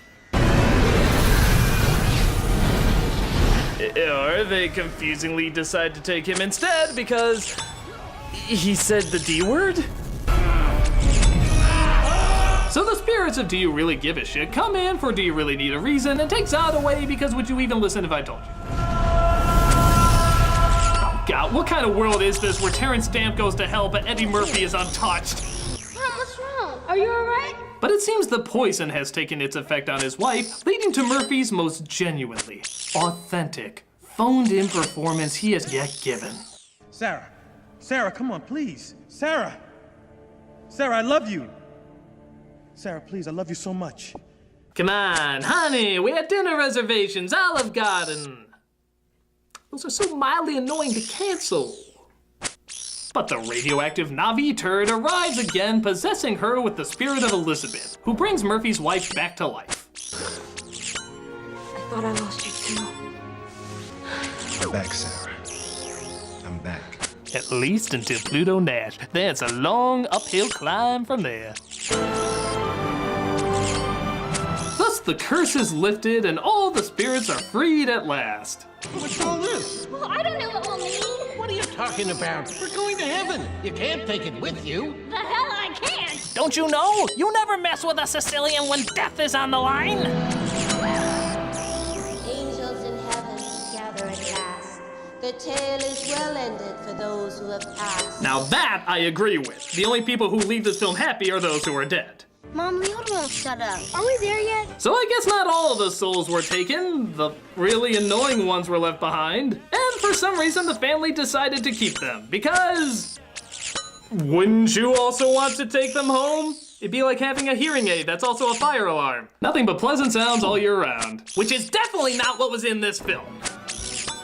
Or they confusingly decide to take him instead because he said the D word? So the spirits of Do You Really Give a Shit come in for Do You Really Need a Reason and take Zod away because would you even listen if I told you? Oh God, what kind of world is this where Terrence Stamp goes to hell but Eddie Murphy is untouched? Mom, what's wrong? Are you alright? But it seems the poison has taken its effect on his wife, leading to Murphy's most genuinely authentic, phoned-in performance he has yet given. Sarah. Sarah, come on, please. Sarah. Sarah, I love you. Sarah, please, I love you so much. Come on, honey, we had dinner reservations, Olive Garden. Those are so mildly annoying to cancel. But the radioactive Navi turd arrives again, possessing her with the spirit of Elizabeth, who brings Murphy's wife back to life. I thought I lost you too. I'm back, Sarah. I'm back. At least until Pluto Nash. Then it's a long uphill climb from there. Thus the curse is lifted and all the spirits are freed at last. What's all this? Well, I don't know what we'll need. What are you talking about? We're going to heaven. You can't take it with you. The hell I can't. Don't you know? You never mess with a Sicilian when death is on the line. Angels in heaven gather at last. The tale is well ended for those who have passed. Now that I agree with. The only people who leave this film happy are those who are dead. Mom, Leo won't shut up. Are we there yet? So I guess not all of the souls were taken. The really annoying ones were left behind. And for some reason, the family decided to keep them. Because... wouldn't you also want to take them home? It'd be like having a hearing aid that's also a fire alarm. Nothing but pleasant sounds all year round. Which is definitely not what was in this film.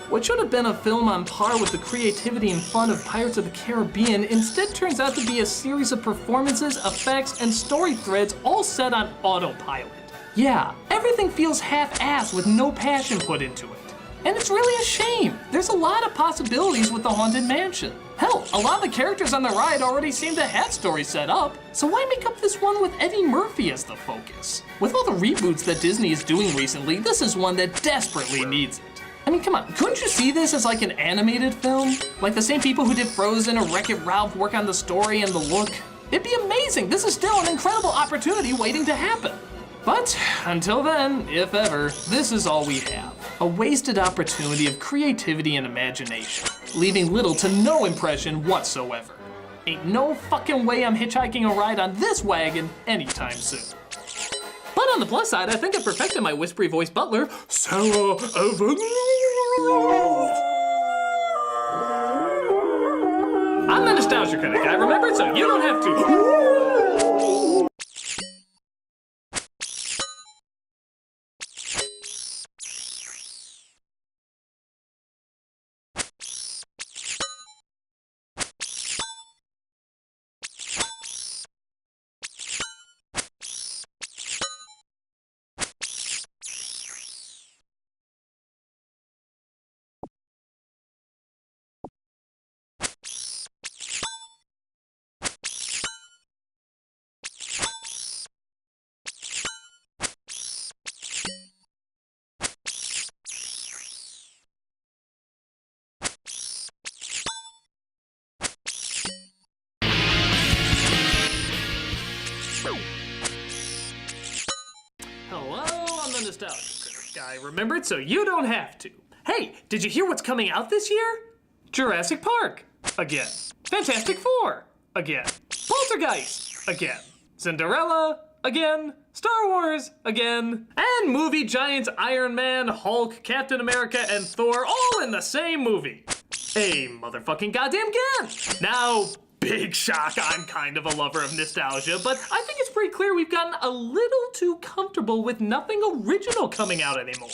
What should have been a film on par with the creativity and fun of Pirates of the Caribbean instead turns out to be a series of performances, effects, and story threads all set on autopilot. Yeah, everything feels half-assed with no passion put into it. And it's really a shame. There's a lot of possibilities with the Haunted Mansion. Hell, a lot of the characters on the ride already seem to have stories set up, so why make up this one with Eddie Murphy as the focus? With all the reboots that Disney is doing recently, this is one that desperately needs it. I mean, come on, couldn't you see this as like an animated film? Like the same people who did Frozen or Wreck-It Ralph work on the story and the look? It'd be amazing. This is still an incredible opportunity waiting to happen. But until then, if ever, this is all we have. A wasted opportunity of creativity and imagination, leaving little to no impression whatsoever. Ain't no fucking way I'm hitchhiking a ride on this wagon anytime soon. But on the plus side, I think I perfected my whispery voice butler, Sarah Evans. I'm the nostalgia critic, I remembered, so you don't have to. Hello, I'm the nostalgia critic. I remembered so you don't have to. Hey, did you hear what's coming out this year? Jurassic Park, again. Fantastic Four, again. Poltergeist, again. Cinderella, again. Star Wars, again. And movie giants Iron Man, Hulk, Captain America, and Thor all in the same movie. A motherfucking goddamn again. Now, big shock, I'm kind of a lover of nostalgia, but I think it's pretty clear we've gotten a little too comfortable with nothing original coming out anymore.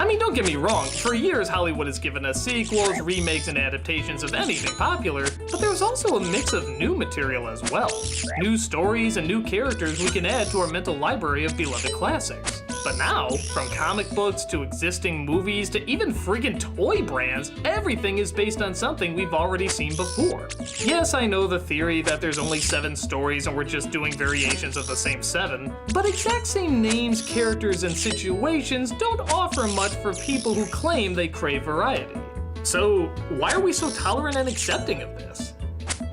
I mean, don't get me wrong, for years Hollywood has given us sequels, remakes, and adaptations of anything popular, but there's also a mix of new material as well. New stories and new characters we can add to our mental library of beloved classics. But now, from comic books to existing movies to even friggin' toy brands, everything is based on something we've already seen before. Yes, I know the theory that there's only 7 stories and we're just doing variations of the same 7, but exact same names, characters, and situations don't offer much for people who claim they crave variety. So, why are we so tolerant and accepting of this?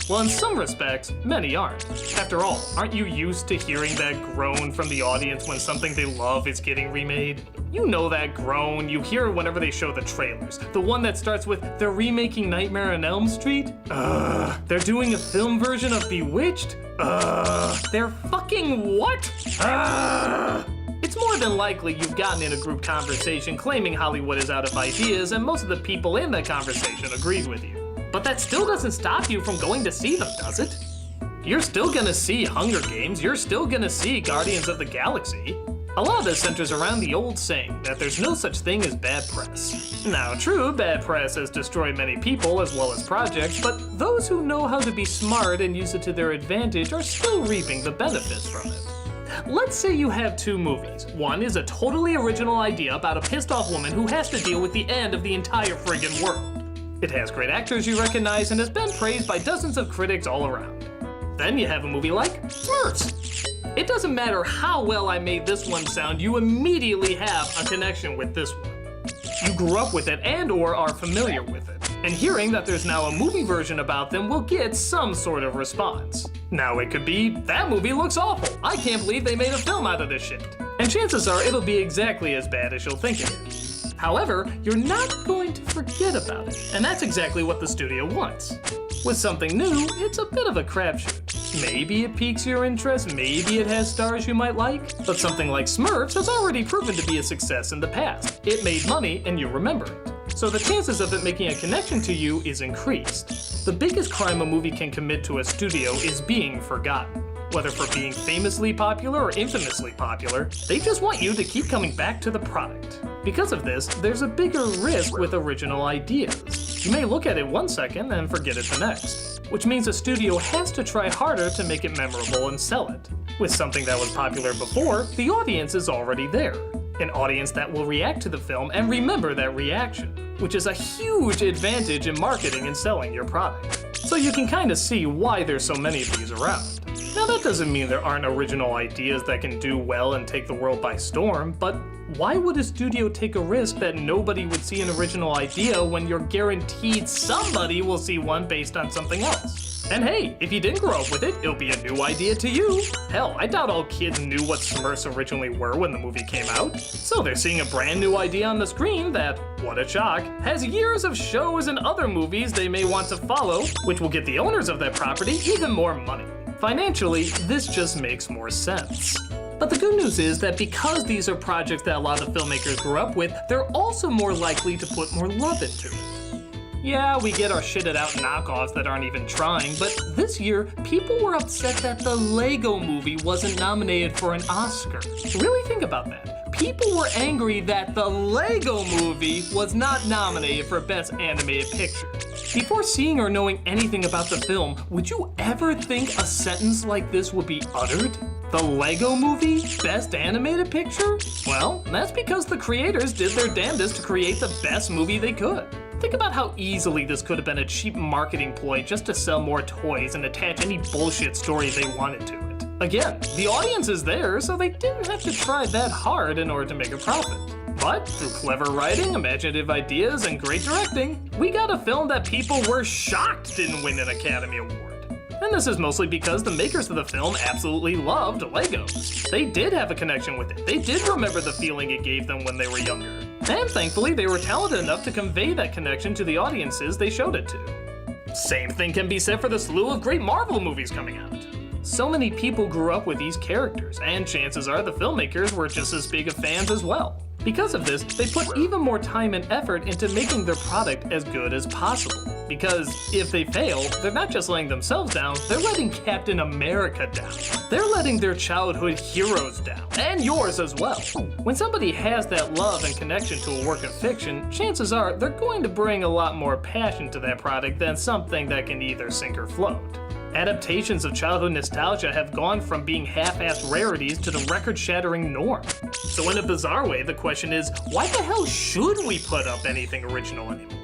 Well, in some respects, many aren't. After all, aren't you used to hearing that groan from the audience when something they love is getting remade? You know that groan, you hear it whenever they show the trailers. The one that starts with, they're remaking Nightmare on Elm Street? They're doing a film version of Bewitched? They're fucking what? It's more than likely you've gotten in a group conversation claiming Hollywood is out of ideas, and most of the people in that conversation agreed with you. But that still doesn't stop you from going to see them, does it? You're still gonna see Hunger Games, you're still gonna see Guardians of the Galaxy. A lot of this centers around the old saying that there's no such thing as bad press. Now, true, bad press has destroyed many people as well as projects, but those who know how to be smart and use it to their advantage are still reaping the benefits from it. Let's say you have 2 movies. One is a totally original idea about a pissed off woman who has to deal with the end of the entire friggin' world. It has great actors you recognize and has been praised by dozens of critics all around. Then you have a movie like Smurfs. It doesn't matter how well I made this one sound, you immediately have a connection with this one. You grew up with it and or are familiar with it. And hearing that there's now a movie version about them will get some sort of response. Now it could be, that movie looks awful. I can't believe they made a film out of this shit. And chances are it'll be exactly as bad as you'll think it is. However, you're not going to forget about it. And that's exactly what the studio wants. With something new, it's a bit of a crapshoot. Maybe it piques your interest, maybe it has stars you might like, but something like Smurfs has already proven to be a success in the past. It made money and you remember it. So the chances of it making a connection to you is increased. The biggest crime a movie can commit to a studio is being forgotten. Whether for being famously popular or infamously popular, they just want you to keep coming back to the product. Because of this, there's a bigger risk with original ideas. You may look at it one second and forget it the next, which means a studio has to try harder to make it memorable and sell it. With something that was popular before, the audience is already there. An audience that will react to the film and remember that reaction, which is a huge advantage in marketing and selling your product. So you can kind of see why there's so many of these around. Now that doesn't mean there aren't original ideas that can do well and take the world by storm, but why would a studio take a risk that nobody would see an original idea when you're guaranteed somebody will see one based on something else? And hey, if you didn't grow up with it, it'll be a new idea to you. Hell, I doubt all kids knew what Smurfs originally were when the movie came out. So they're seeing a brand new idea on the screen that, what a shock, has years of shows and other movies they may want to follow, which will get the owners of that property even more money. Financially, this just makes more sense. But the good news is that because these are projects that a lot of filmmakers grew up with, they're also more likely to put more love into it. Yeah, we get our shitted out knockoffs that aren't even trying, but this year, people were upset that the Lego movie wasn't nominated for an Oscar. Really think about that. People were angry that the Lego movie was not nominated for Best Animated Picture. Before seeing or knowing anything about the film, would you ever think a sentence like this would be uttered? The Lego Movie? Best Animated Picture? Well, that's because the creators did their damnedest to create the best movie they could. Think about how easily this could have been a cheap marketing ploy just to sell more toys and attach any bullshit story they wanted to it. Again, the audience is there, so they didn't have to try that hard in order to make a profit. But through clever writing, imaginative ideas, and great directing, we got a film that people were shocked didn't win an Academy Award. And this is mostly because the makers of the film absolutely loved Legos. They did have a connection with it. They did remember the feeling it gave them when they were younger. And thankfully, they were talented enough to convey that connection to the audiences they showed it to. Same thing can be said for the slew of great Marvel movies coming out. So many people grew up with these characters, and chances are the filmmakers were just as big of fans as well. Because of this, they put even more time and effort into making their product as good as possible. Because if they fail, they're not just letting themselves down, they're letting Captain America down. They're letting their childhood heroes down, and yours as well. When somebody has that love and connection to a work of fiction, chances are they're going to bring a lot more passion to that product than something that can either sink or float. Adaptations of childhood nostalgia have gone from being half-assed rarities to the record-shattering norm. So in a bizarre way, the question is, why the hell should we put up anything original anymore?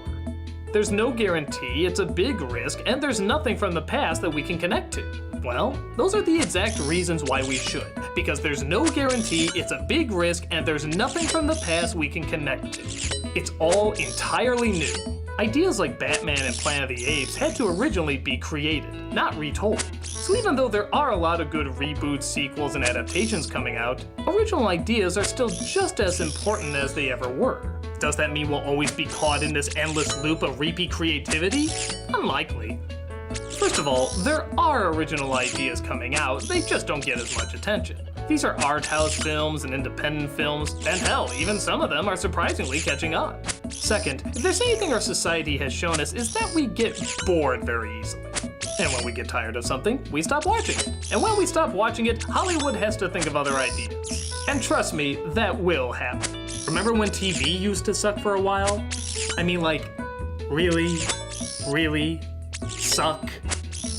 There's no guarantee, it's a big risk, and there's nothing from the past that we can connect to. Well, those are the exact reasons why we should. Because there's no guarantee, it's a big risk, and there's nothing from the past we can connect to. It's all entirely new. Ideas like Batman and Planet of the Apes had to originally be created, not retold. So even though there are a lot of good reboots, sequels, and adaptations coming out, original ideas are still just as important as they ever were. Does that mean we'll always be caught in this endless loop of repeat creativity? Unlikely. First of all, there are original ideas coming out, they just don't get as much attention. These are art house films and independent films, and hell, even some of them are surprisingly catching on. Second, if there's anything our society has shown us is that we get bored very easily. And when we get tired of something, we stop watching it. And when we stop watching it, Hollywood has to think of other ideas. And trust me, that will happen. Remember when TV used to suck for a while? I mean, like, really suck?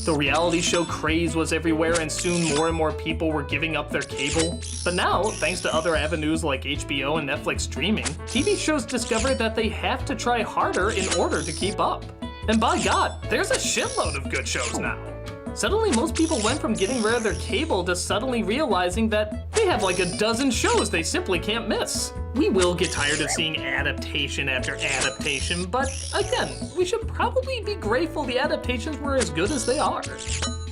The reality show craze was everywhere, and soon more and more people were giving up their cable. But now, thanks to other avenues like HBO and Netflix streaming, TV shows discovered that they have to try harder in order to keep up. And by God, there's a shitload of good shows now. Suddenly, most people went from getting rid of their cable to suddenly realizing that they have like a dozen shows they simply can't miss. We will get tired of seeing adaptation after adaptation, but again, we should probably be grateful the adaptations were as good as they are.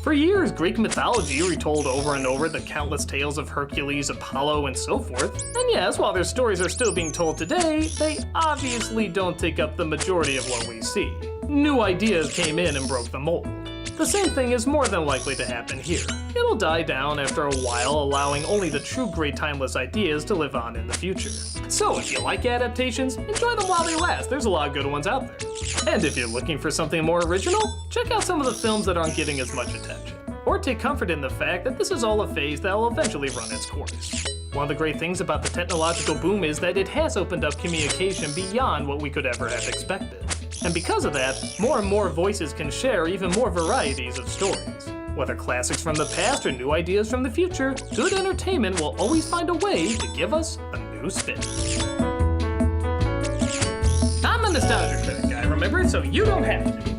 For years, Greek mythology retold over and over the countless tales of Hercules, Apollo, and so forth. And yes, while their stories are still being told today, they obviously don't take up the majority of what we see. New ideas came in and broke the mold. The same thing is more than likely to happen here. It'll die down after a while, allowing only the true great timeless ideas to live on in the future. So if you like adaptations, enjoy them while they last. There's a lot of good ones out there. And if you're looking for something more original, check out some of the films that aren't getting as much attention. Or take comfort in the fact that this is all a phase that will eventually run its course. One of the great things about the technological boom is that it has opened up communication beyond what we could ever have expected. And because of that, more and more voices can share even more varieties of stories. Whether classics from the past or new ideas from the future, good entertainment will always find a way to give us a new spin. I'm a nostalgia critic guy, remember, so you don't have to.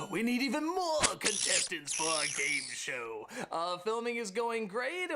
We need even more contestants for our game show. Filming is going great.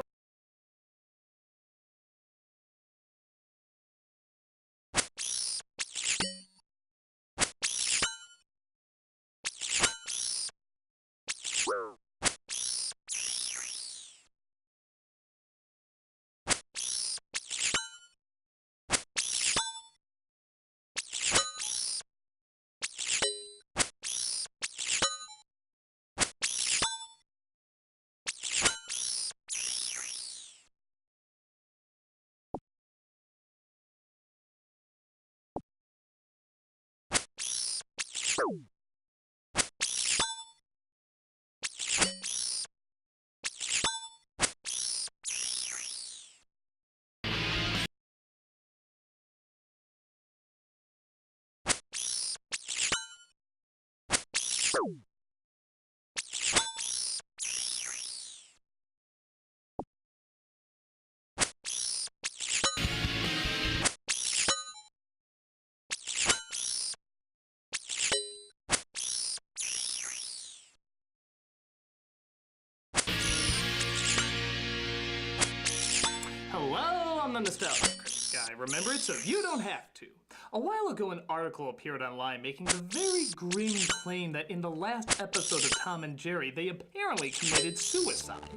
Hello, I'm the nostalgia critic guy. Remember it so you don't have to. A while ago, an article appeared online making the very grim claim that in the last episode of Tom and Jerry, they apparently committed suicide.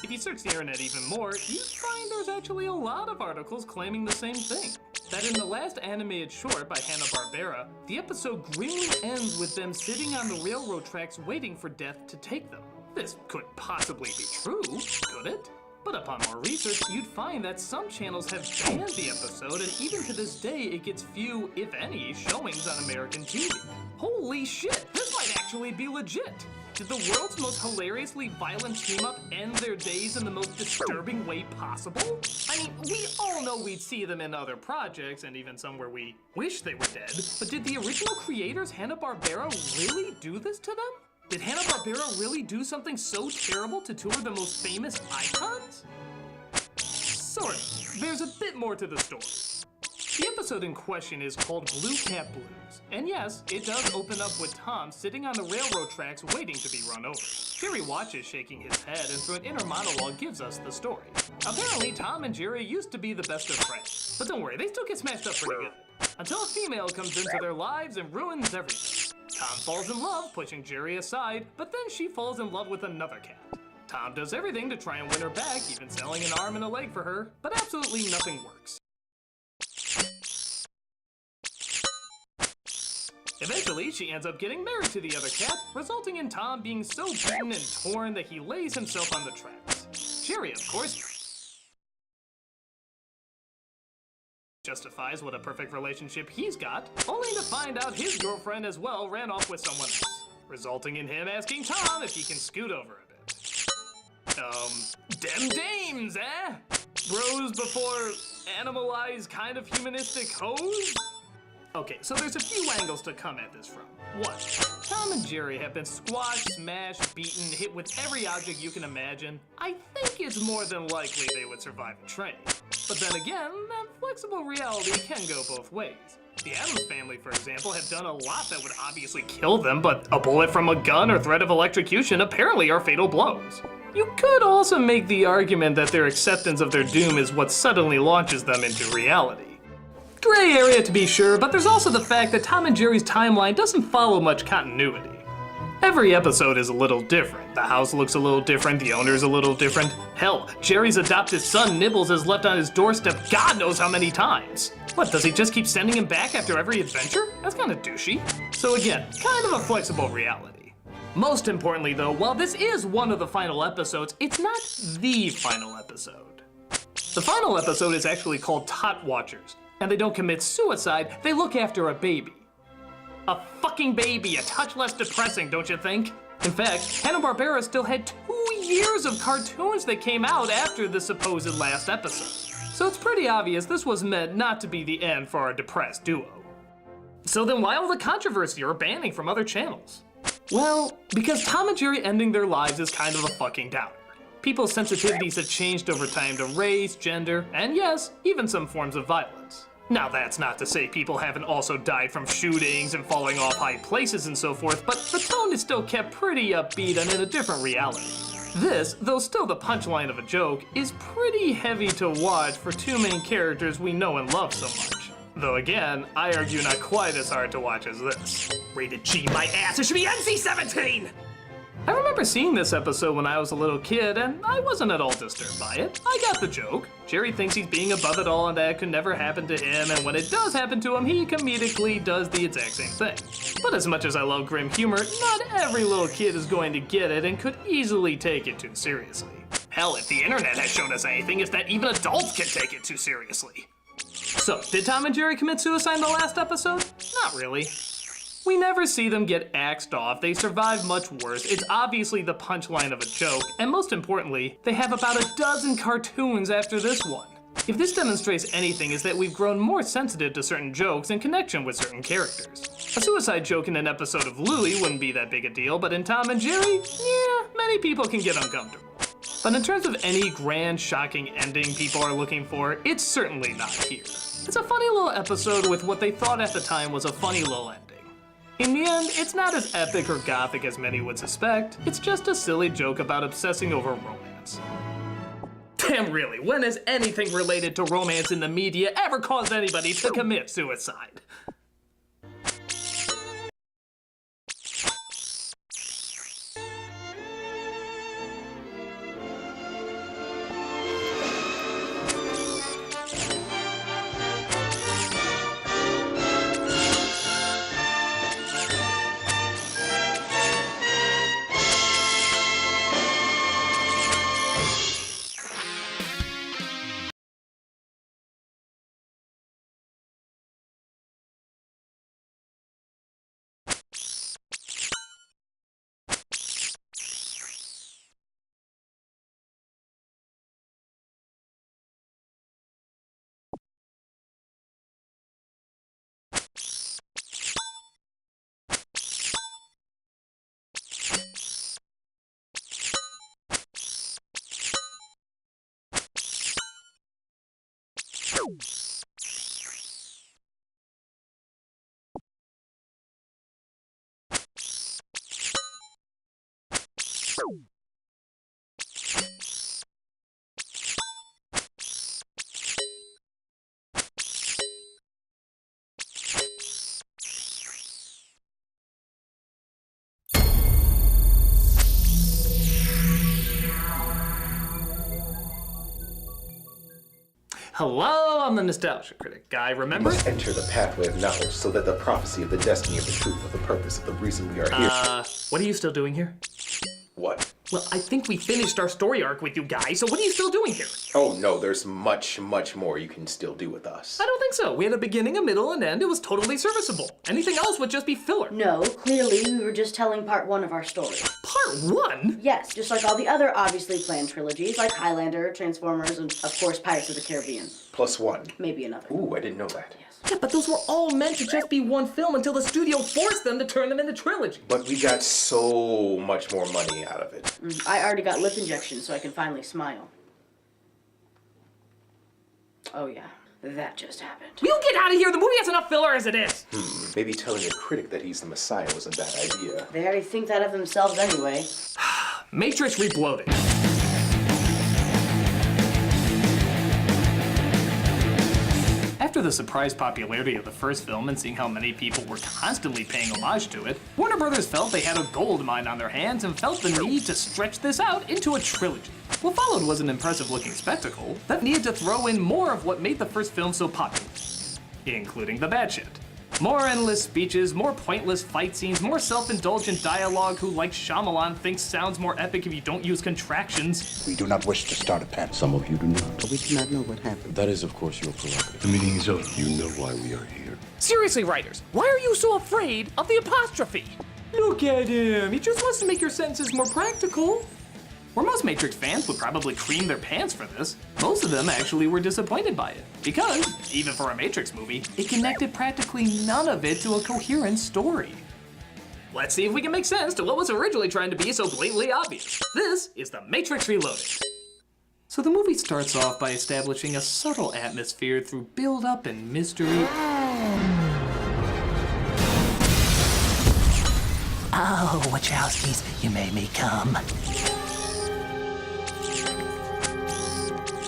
If you search the internet even more, you'd find there's actually a lot of articles claiming the same thing. That in the last animated short by Hanna-Barbera, the episode grimly ends with them sitting on the railroad tracks waiting for death to take them. This couldn't possibly be true, could it? But upon more research, you'd find that some channels have banned the episode, and even to this day, it gets few, if any, showings on American TV. Holy shit, this might actually be legit! Did the world's most hilariously violent team-up end their days in the most disturbing way possible? I mean, we all know we'd see them in other projects, and even some where we wish they were dead, but did the original creators, Hanna-Barbera, really do this to them? Did Hanna-Barbera really do something so terrible to two of the most famous icons? Sort of. There's a bit more to the story. The episode in question is called Blue Cat Blues. And yes, it does open up with Tom sitting on the railroad tracks waiting to be run over. Jerry watches shaking his head and through an inner monologue gives us the story. Apparently, Tom and Jerry used to be the best of friends. But don't worry, they still get smashed up pretty good. Until a female comes into their lives and ruins everything. Tom falls in love, pushing Jerry aside, but then she falls in love with another cat. Tom does everything to try and win her back, even selling an arm and a leg for her, but absolutely nothing works. Eventually, she ends up getting married to the other cat, resulting in Tom being so beaten and torn that he lays himself on the tracks. Jerry, of course, justifies what a perfect relationship he's got, only to find out his girlfriend as well ran off with someone else, resulting in him asking Tom if he can scoot over a bit. Dem dames, eh? Bros before animalized kind of humanistic hoes? Okay, so there's a few angles to come at this from. One, Tom and Jerry have been squashed, smashed, beaten, hit with every object you can imagine. I think it's more than likely they would survive a train. But then again, that flexible reality can go both ways. The Addams family, for example, have done a lot that would obviously kill them, but a bullet from a gun or threat of electrocution apparently are fatal blows. You could also make the argument that their acceptance of their doom is what suddenly launches them into reality. Gray area to be sure, but there's also the fact that Tom and Jerry's timeline doesn't follow much continuity. Every episode is a little different. The house looks a little different, the owner's a little different. Hell, Jerry's adopted son Nibbles is left on his doorstep God knows how many times. What, does he just keep sending him back after every adventure? That's kinda douchey. So again, kind of a flexible reality. Most importantly though, while this is one of the final episodes, it's not the final episode. The final episode is actually called Tot Watchers, and they don't commit suicide, they look after a baby. A fucking baby, a touch less depressing, don't you think? In fact, Hanna-Barbera still had 2 years of cartoons that came out after the supposed last episode. So it's pretty obvious this was meant not to be the end for our depressed duo. So then why all the controversy or banning from other channels? Well, because Tom and Jerry ending their lives is kind of a fucking downer. People's sensitivities have changed over time to race, gender, and yes, even some forms of violence. Now that's not to say people haven't also died from shootings and falling off high places and so forth, but the tone is still kept pretty upbeat and in a different reality. This, though still the punchline of a joke, is pretty heavy to watch for two main characters we know and love so much. Though again, I argue not quite as hard to watch as this. Rated G my ass, it should be NC-17! I remember seeing this episode when I was a little kid, and I wasn't at all disturbed by it. I got the joke. Jerry thinks he's being above it all and that it could never happen to him, and when it does happen to him, he comedically does the exact same thing. But as much as I love grim humor, not every little kid is going to get it and could easily take it too seriously. Hell, if the internet has shown us anything, it's that even adults can take it too seriously. So, did Tom and Jerry commit suicide in the last episode? Not really. We never see them get axed off, they survive much worse, it's obviously the punchline of a joke, and most importantly, they have about a dozen cartoons after this one. If this demonstrates anything, is that we've grown more sensitive to certain jokes in connection with certain characters. A suicide joke in an episode of Louie wouldn't be that big a deal, but in Tom and Jerry, yeah, many people can get uncomfortable. But in terms of any grand, shocking ending people are looking for, it's certainly not here. It's a funny little episode with what they thought at the time was a funny little ending. In the end, it's not as epic or gothic as many would suspect, it's just a silly joke about obsessing over romance. Damn really, when has anything related to romance in the media ever caused anybody to commit suicide? Hello, I'm the Nostalgia Critic guy, remember? We must enter the pathway of knowledge so that the prophecy of the destiny of the truth of the purpose of the reason we are here. What are you still doing here? What? Well, I think we finished our story arc with you guys, so what are you still doing here? Oh no, there's much, much more you can still do with us. I don't think so. We had a beginning, a middle, and end. It was totally serviceable. Anything else would just be filler. No, clearly we were just telling part one of our story. Part one? Yes, just like all the other obviously planned trilogies, like Highlander, Transformers, and of course Pirates of the Caribbean. +1. Maybe another. Ooh, I didn't know that. Yes. Yeah, but those were all meant to just be one film until the studio forced them to turn them into trilogy. But we got so much more money out of it. I already got lip injections so I can finally smile. Oh yeah, that just happened. Will you get out of here? The movie has enough filler as it is. Maybe telling a critic that he's the Messiah was a bad idea. They already think that of themselves anyway. Matrix Reloaded. After the surprise popularity of the first film and seeing how many people were constantly paying homage to it, Warner Brothers felt they had a gold mine on their hands and felt the need to stretch this out into a trilogy. What followed was an impressive-looking spectacle that needed to throw in more of what made the first film so popular, including the bad shit. More endless speeches, more pointless fight scenes, more self-indulgent dialogue who, like Shyamalan, thinks sounds more epic if you don't use contractions. We do not wish to start a panic. Some of you do not. But we do not know what happened. That is, of course, your prerogative. The meeting is over. You know why we are here. Seriously, writers, why are you so afraid of the apostrophe? Look at him. He just wants to make your sentences more practical. Where most Matrix fans would probably cream their pants for this, most of them actually were disappointed by it. Because, even for a Matrix movie, it connected practically none of it to a coherent story. Let's see if we can make sense to what was originally trying to be so blatantly obvious. This is The Matrix Reloaded. So the movie starts off by establishing a subtle atmosphere through build-up and mystery. Oh, Wachowskis, you made me come.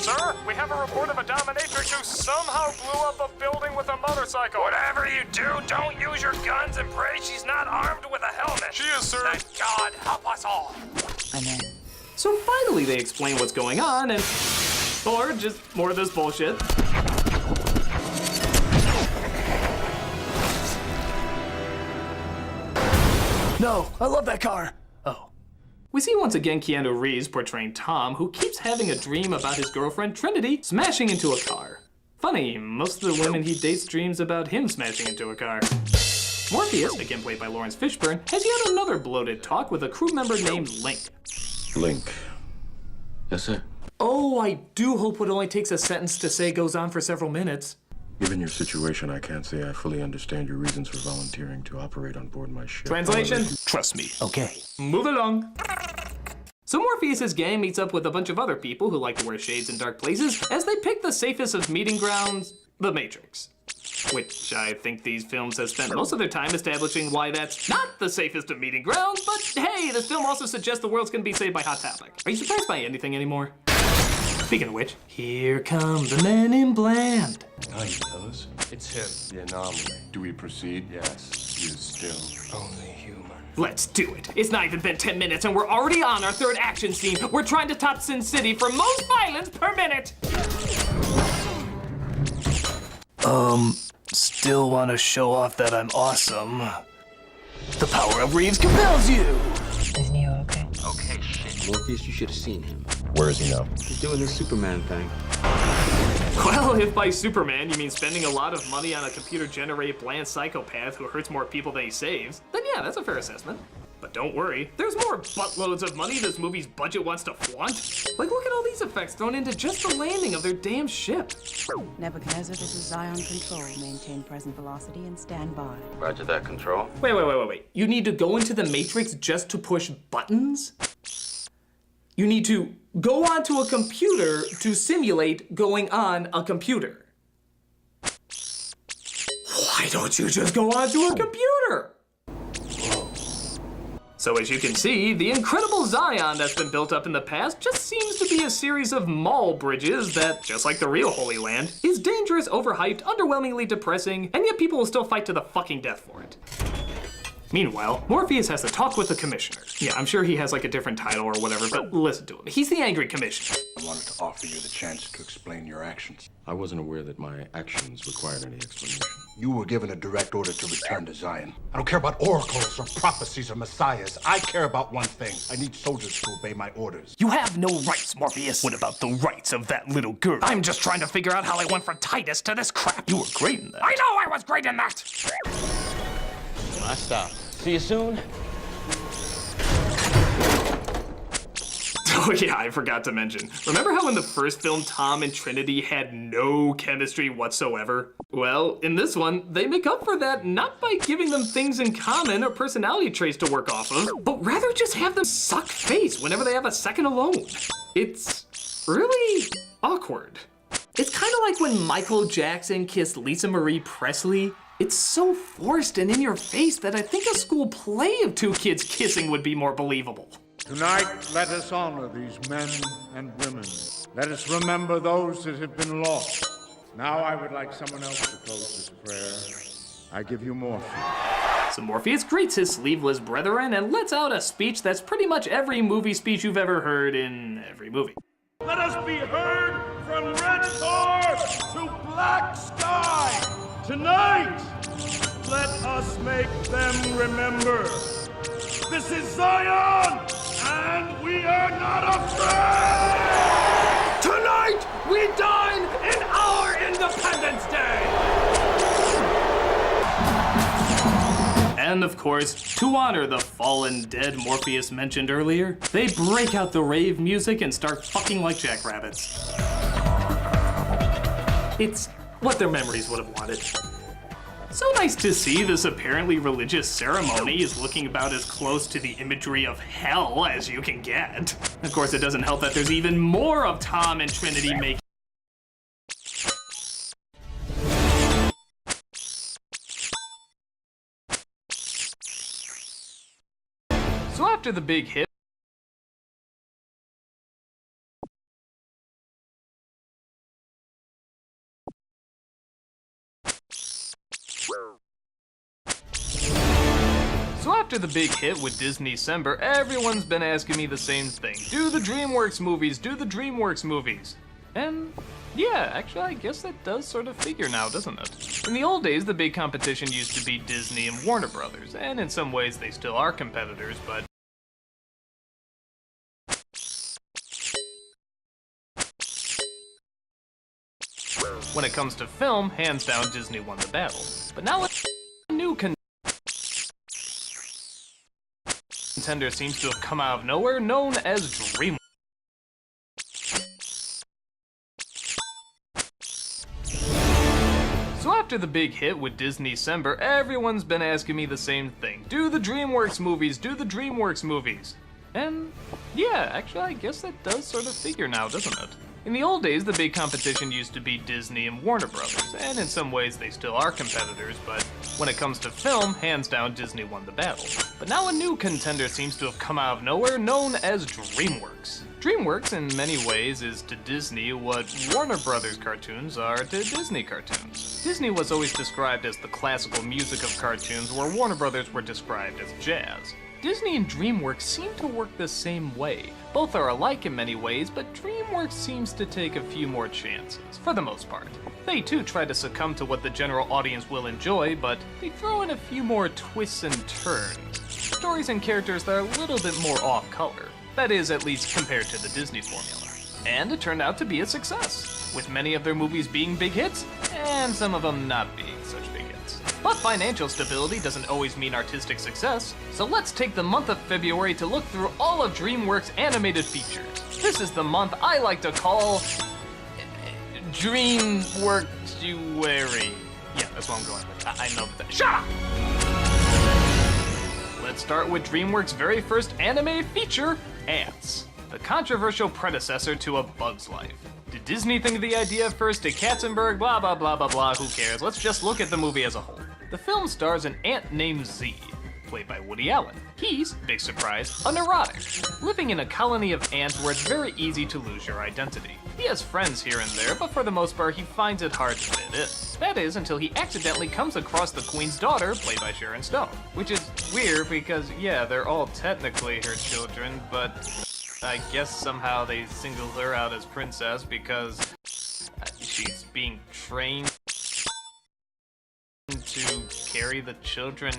Sir, we have a report of a dominatrix who somehow blew up a building with a motorcycle. Whatever you do, don't use your guns and pray she's not armed with a helmet. She is, sir. That God help us all. Amen. So finally they explain what's going on and... or just more of this bullshit. No, I love that car. Oh. We see once again Keanu Reeves portraying Tom, who keeps having a dream about his girlfriend Trinity smashing into a car. Funny, most of the women he dates dreams about him smashing into a car. Morpheus, again played by Lawrence Fishburne, has yet another bloated talk with a crew member named Link. Link. Yes, sir. Oh, I do hope what only takes a sentence to say goes on for several minutes. Given your situation, I can't say I fully understand your reasons for volunteering to operate on board my ship. Translation? Trust me. Okay. Move along. So Morpheus' gang meets up with a bunch of other people who like to wear shades in dark places as they pick the safest of meeting grounds, the Matrix. Which I think these films have spent most of their time establishing why that's not the safest of meeting grounds, but hey, this film also suggests the world's gonna be saved by Hot Topic. Are you surprised by anything anymore? Speaking of which, here come the men in bland. Hi, fellas. It's him, the anomaly. Do we proceed? Yes. He is still only human. Let's do it. It's not even been 10 minutes and we're already on our third action scene. We're trying to top Sin City for most violence per minute. Still want to show off that I'm awesome. The power of Reeves compels you. Isn't he okay? Okay, shit. Morpheus, you should have seen him. Where is he now? He's doing the Superman thing. Well, if by Superman you mean spending a lot of money on a computer-generated bland psychopath who hurts more people than he saves, then yeah, that's a fair assessment. But don't worry, there's more buttloads of money this movie's budget wants to flaunt. Like, look at all these effects thrown into just the landing of their damn ship. Nebuchadnezzar, this is Zion Control. Maintain present velocity and stand by. Roger that, Control. Wait. You need to go into the Matrix just to push buttons? You need to go onto a computer to simulate going on a computer. Why don't you just go onto a computer? So as you can see, the incredible Zion that's been built up in the past just seems to be a series of mall bridges that, just like the real Holy Land, is dangerous, overhyped, underwhelmingly depressing, and yet people will still fight to the fucking death for it. Meanwhile, Morpheus has to talk with the commissioner. Yeah, I'm sure he has like a different title or whatever, but listen to him. He's the angry commissioner. I wanted to offer you the chance to explain your actions. I wasn't aware that my actions required any explanation. You were given a direct order to return to Zion. I don't care about oracles or prophecies or messiahs. I care about one thing. I need soldiers to obey my orders. You have no rights, Morpheus. What about the rights of that little girl? I'm just trying to figure out how I went from Titus to this crap. You were great in that. I know I was great in that! My stop. See you soon. Oh yeah, I forgot to mention. Remember how in the first film Tom and Trinity had no chemistry whatsoever? Well, in this one, they make up for that not by giving them things in common or personality traits to work off of, but rather just have them suck face whenever they have a second alone. It's really awkward. It's kind of like when Michael Jackson kissed Lisa Marie Presley. It's so forced and in your face that I think a school play of two kids kissing would be more believable. Tonight, let us honor these men and women. Let us remember those that have been lost. Now I would like someone else to close this prayer. I give you Morpheus. So Morpheus greets his sleeveless brethren and lets out a speech that's pretty much every movie speech you've ever heard in every movie. Let us be heard from red star to black sky. Tonight, let us make them remember. This is Zion, and we are not afraid! Tonight, we dine in our Independence Day! And of course, to honor the fallen dead Morpheus mentioned earlier, they break out the rave music and start fucking like jackrabbits. It's what their memories would have wanted. So nice to see this apparently religious ceremony is looking about as close to the imagery of hell as you can get. Of course, it doesn't help that there's even more of Tom and Trinity making. So after the big hit, with Disney-cember, everyone's been asking me the same thing. Do the DreamWorks movies, do the DreamWorks movies. And yeah, actually I guess that does sort of figure now, doesn't it? In the old days, the big competition used to be Disney and Warner Brothers, and in some ways they still are competitors, but when it comes to film, hands down Disney won the battle. But now it's a new contender seems to have come out of nowhere, known as DreamWorks. So after the big hit with Disney-cember, everyone's been asking me the same thing. Do the DreamWorks movies, do the DreamWorks movies. And yeah, actually I guess that does sort of figure now, doesn't it? In the old days, the big competition used to be Disney and Warner Brothers, and in some ways they still are competitors, but when it comes to film, hands down Disney won the battle. But now a new contender seems to have come out of nowhere, known as DreamWorks. DreamWorks, in many ways, is to Disney what Warner Brothers cartoons are to Disney cartoons. Disney was always described as the classical music of cartoons, where Warner Brothers were described as jazz. Disney and DreamWorks seem to work the same way. Both are alike in many ways, but DreamWorks seems to take a few more chances, for the most part. They too try to succumb to what the general audience will enjoy, but they throw in a few more twists and turns. Stories and characters that are a little bit more off-color. That is, at least compared to the Disney formula. And it turned out to be a success, with many of their movies being big hits, and some of them not being such big hits. But financial stability doesn't always mean artistic success, so let's take the month of February to look through all of DreamWorks' animated features. This is the month I like to call DreamWorksuary. Yeah, that's what I'm going with. I know that. Shut up! Let's start with DreamWorks' very first anime feature, Ants, the controversial predecessor to A Bug's Life. Did Disney think of the idea first? Did Katzenberg? Blah, blah, blah, blah, blah, who cares? Let's just look at the movie as a whole. The film stars an ant named Z, played by Woody Allen. He's, big surprise, a neurotic, living in a colony of ants where it's very easy to lose your identity. He has friends here and there, but for the most part he finds it hard to fit in. That is, until he accidentally comes across the Queen's daughter, played by Sharon Stone. Which is weird because, yeah, they're all technically her children, but I guess somehow they single her out as princess because she's being trained to carry the children.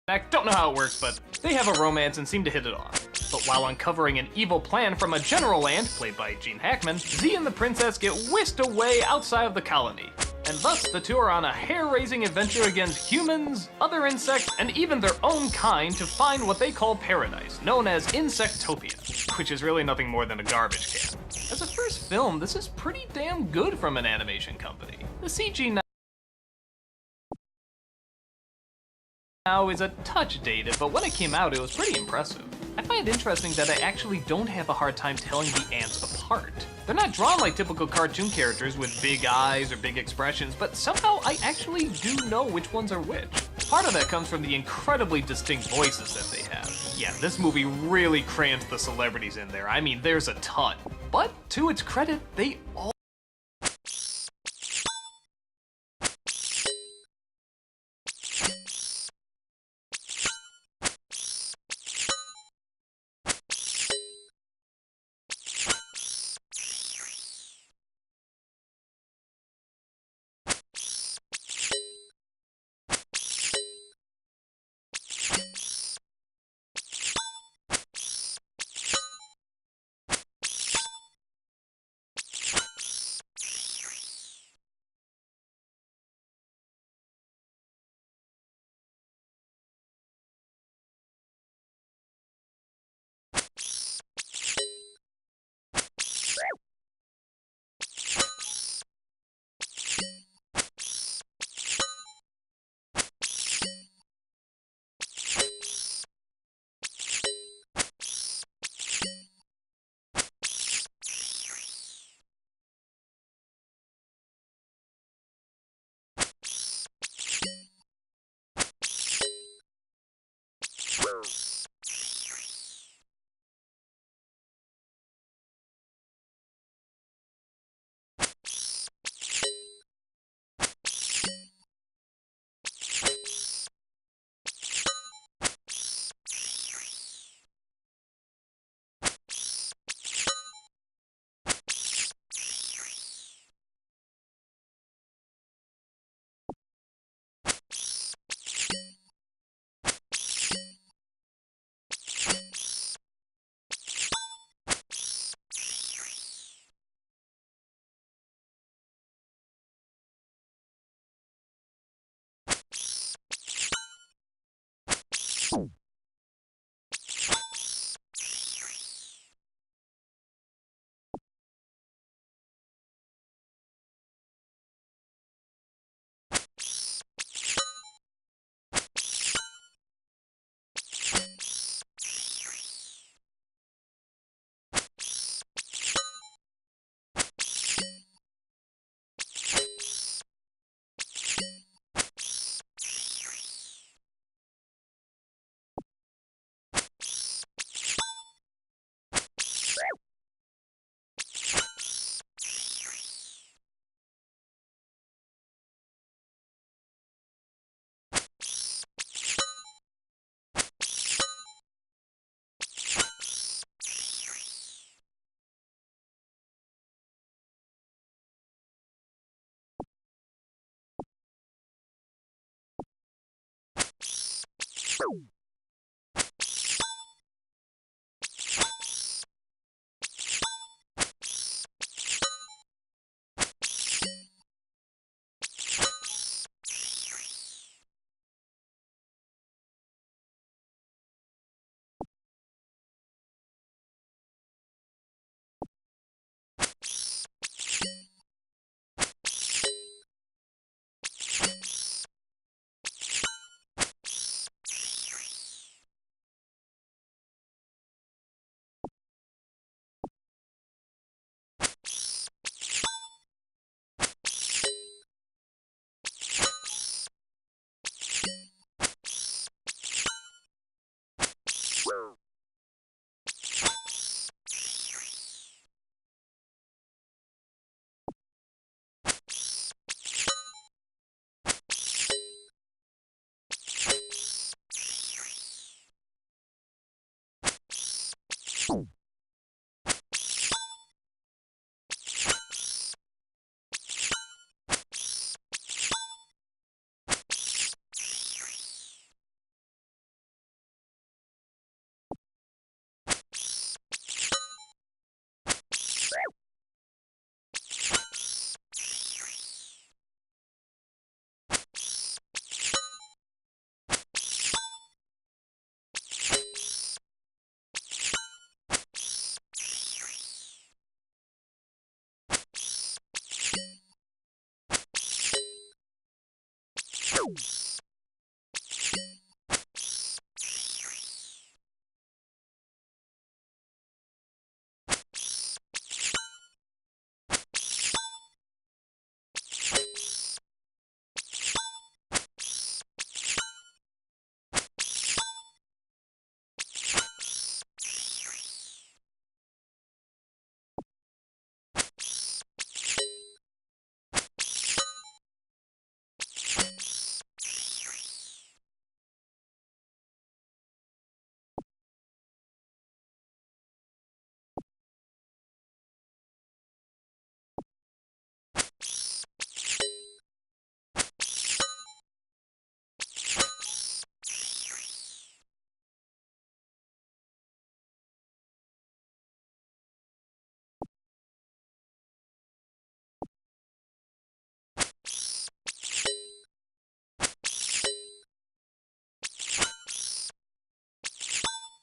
I don't know how it works, but they have a romance and seem to hit it off. But while uncovering an evil plan from a general ant, played by Gene Hackman, Z and the princess get whisked away outside of the colony. and thus the two are on a hair-raising adventure against humans, other insects, and even their own kind to find what they call paradise, known as Insectopia, which is really nothing more than a garbage can. As a first film, this is pretty damn good from an animation company. The CG now is a touch dated, but when it came out, it was pretty impressive. I find it interesting that I actually don't have a hard time telling the ants apart. They're not drawn like typical cartoon characters with big eyes or big expressions, but somehow I actually do know which ones are which. Part of that comes from the incredibly distinct voices that they have. Yeah, this movie really crams the celebrities in there. I mean, there's a ton. But to its credit, they all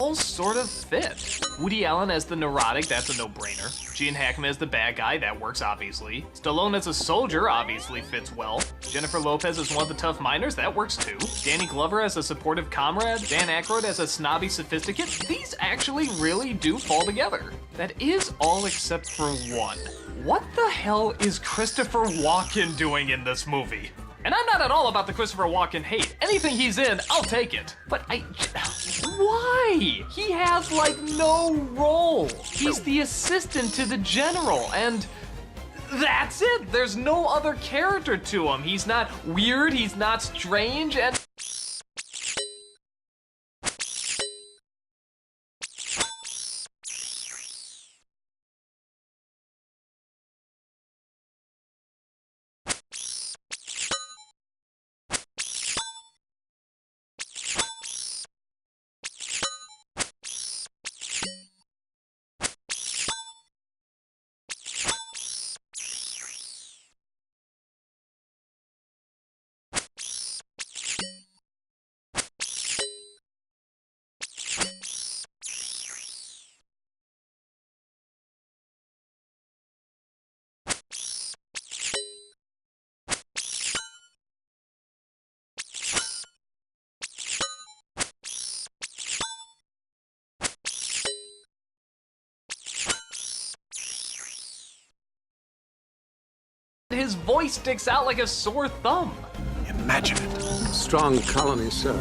All sort of fit. Woody Allen as the neurotic, that's a no-brainer. Gene Hackman as the bad guy, that works obviously. Stallone as a soldier obviously fits well. Jennifer Lopez as one of the tough miners, that works too. Danny Glover as a supportive comrade. Dan Aykroyd as a snobby sophisticate. These actually really do fall together. That is all except for one. What the hell is Christopher Walken doing in this movie? And I'm not at all about the Christopher Walken hate. Anything he's in, I'll take it. But why? He has like no role. He's the assistant to the general, and that's it. There's no other character to him. He's not weird, he's not strange, and his voice sticks out like a sore thumb. Imagine it. Strong colony, sir.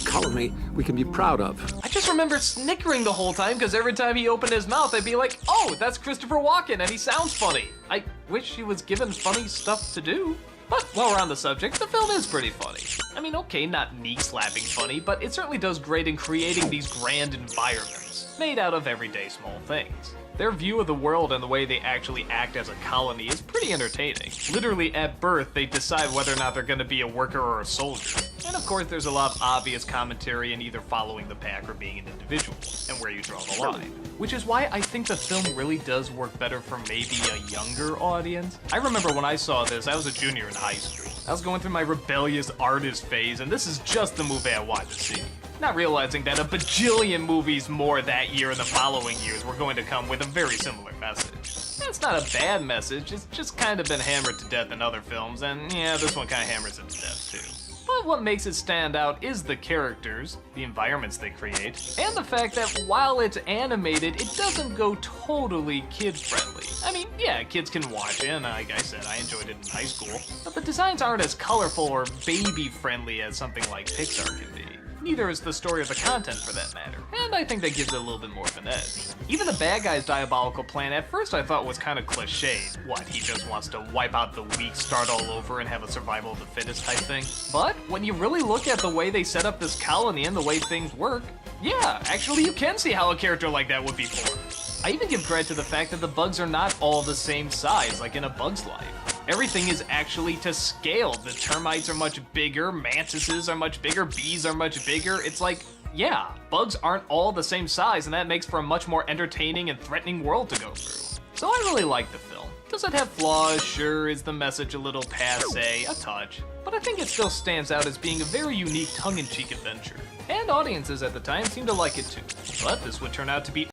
Colony we can be proud of. I just remember snickering the whole time because every time he opened his mouth, I'd be like, oh, that's Christopher Walken and he sounds funny. I wish he was given funny stuff to do. But while we're on the subject, the film is pretty funny. I mean, okay, not knee-slapping funny, but it certainly does great in creating these grand environments, made out of everyday small things. Their view of the world and the way they actually act as a colony is pretty entertaining. Literally, at birth, they decide whether or not they're gonna be a worker or a soldier. And of course, there's a lot of obvious commentary in either following the pack or being an individual, and where you draw the line. Which is why I think the film really does work better for maybe a younger audience. I remember when I saw this, I was a junior in high school. I was going through my rebellious artist phase, and this is just the movie I wanted to see. Not realizing that a bajillion movies more that year and the following years were going to come with a very similar message. That's not a bad message, it's just kind of been hammered to death in other films, and yeah, this one kind of hammers it to death too. But what makes it stand out is the characters, the environments they create, and the fact that while it's animated, it doesn't go totally kid-friendly. I mean, yeah, kids can watch it, and like I said, I enjoyed it in high school, but the designs aren't as colorful or baby-friendly as something like Pixar can be. Neither is the story or the content for that matter, and I think that gives it a little bit more of an edge. Even the bad guy's diabolical plan at first I thought was kind of cliched. What, he just wants to wipe out the weak, start all over, and have a survival of the fittest type thing? But when you really look at the way they set up this colony and the way things work, yeah, actually you can see how a character like that would be formed. I even give credit to the fact that the bugs are not all the same size, like in A Bug's Life. Everything is actually to scale. The termites are much bigger, mantises are much bigger, bees are much bigger. It's like, yeah, bugs aren't all the same size, and that makes for a much more entertaining and threatening world to go through. So I really like the film. Does it have flaws? Sure. Is the message a little passé? A touch. But I think it still stands out as being a very unique tongue-in-cheek adventure. And audiences at the time seemed to like it too. But this would turn out to be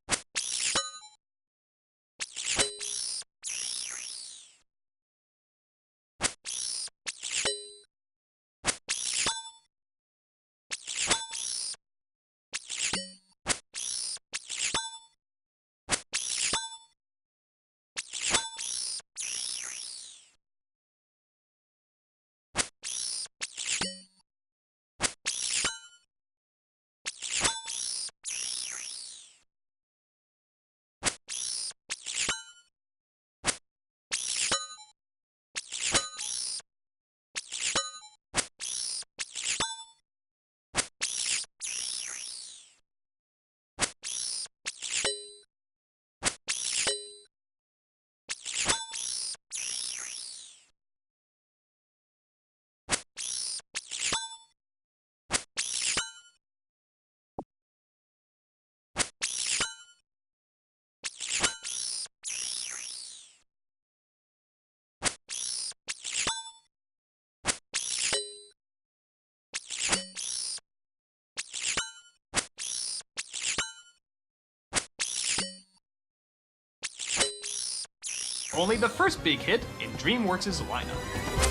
only the first big hit in DreamWorks' lineup.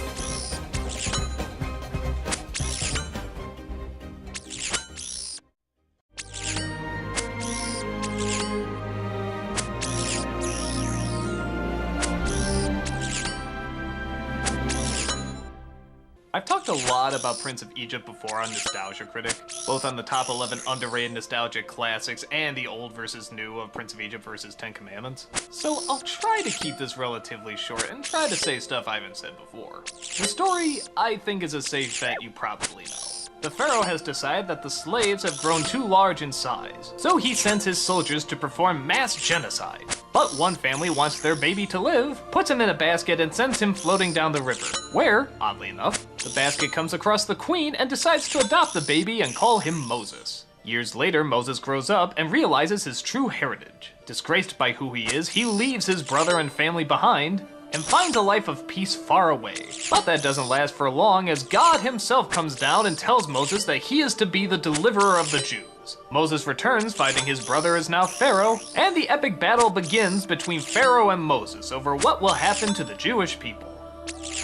I've talked a lot about Prince of Egypt before on Nostalgia Critic, both on the top 11 underrated nostalgic classics and the old versus new of Prince of Egypt versus Ten Commandments. So I'll try to keep this relatively short and try to say stuff I haven't said before. The story, I think, is a safe bet you probably know. The pharaoh has decided that the slaves have grown too large in size, so he sends his soldiers to perform mass genocide. But one family wants their baby to live, puts him in a basket, and sends him floating down the river, where, oddly enough, the basket comes across the queen and decides to adopt the baby and call him Moses. Years later, Moses grows up and realizes his true heritage. Disgraced by who he is, he leaves his brother and family behind, and finds a life of peace far away. But that doesn't last for long, as God himself comes down and tells Moses that he is to be the deliverer of the Jews. Moses returns, finding his brother is now Pharaoh, and the epic battle begins between Pharaoh and Moses over what will happen to the Jewish people.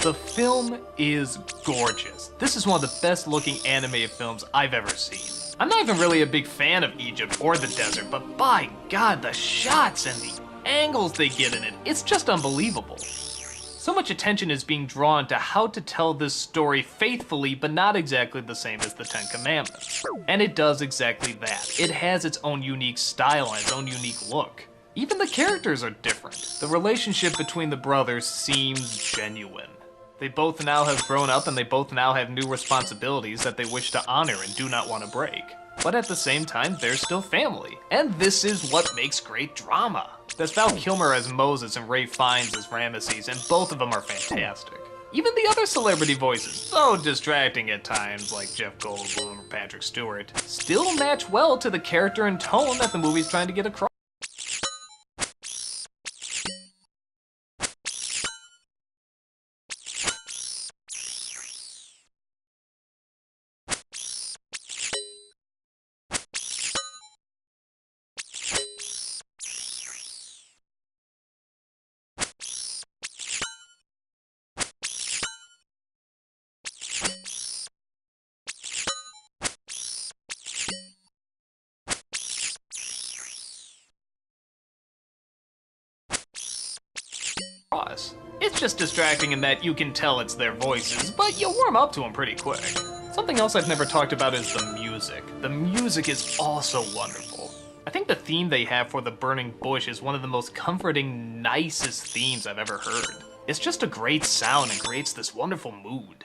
The film is gorgeous. This is one of the best looking animated films I've ever seen. I'm not even really a big fan of Egypt or the desert, but by God, the shots and the angles they get in it, it's just unbelievable. So much attention is being drawn to how to tell this story faithfully, but not exactly the same as the Ten Commandments. And it does exactly that. It has its own unique style and its own unique look. Even the characters are different. The relationship between the brothers seems genuine. They both now have grown up and they both now have new responsibilities that they wish to honor and do not want to break. But at the same time, they're still family. And this is what makes great drama. There's Val Kilmer as Moses and Ralph Fiennes as Ramesses, and both of them are fantastic. Even the other celebrity voices, though distracting at times like Jeff Goldblum or Patrick Stewart, still match well to the character and tone that the movie's trying to get across. It's just distracting in that you can tell it's their voices, but you warm up to them pretty quick. Something else I've never talked about is the music. The music is also wonderful. I think the theme they have for the burning bush is one of the most comforting, nicest themes I've ever heard. It's just a great sound and creates this wonderful mood.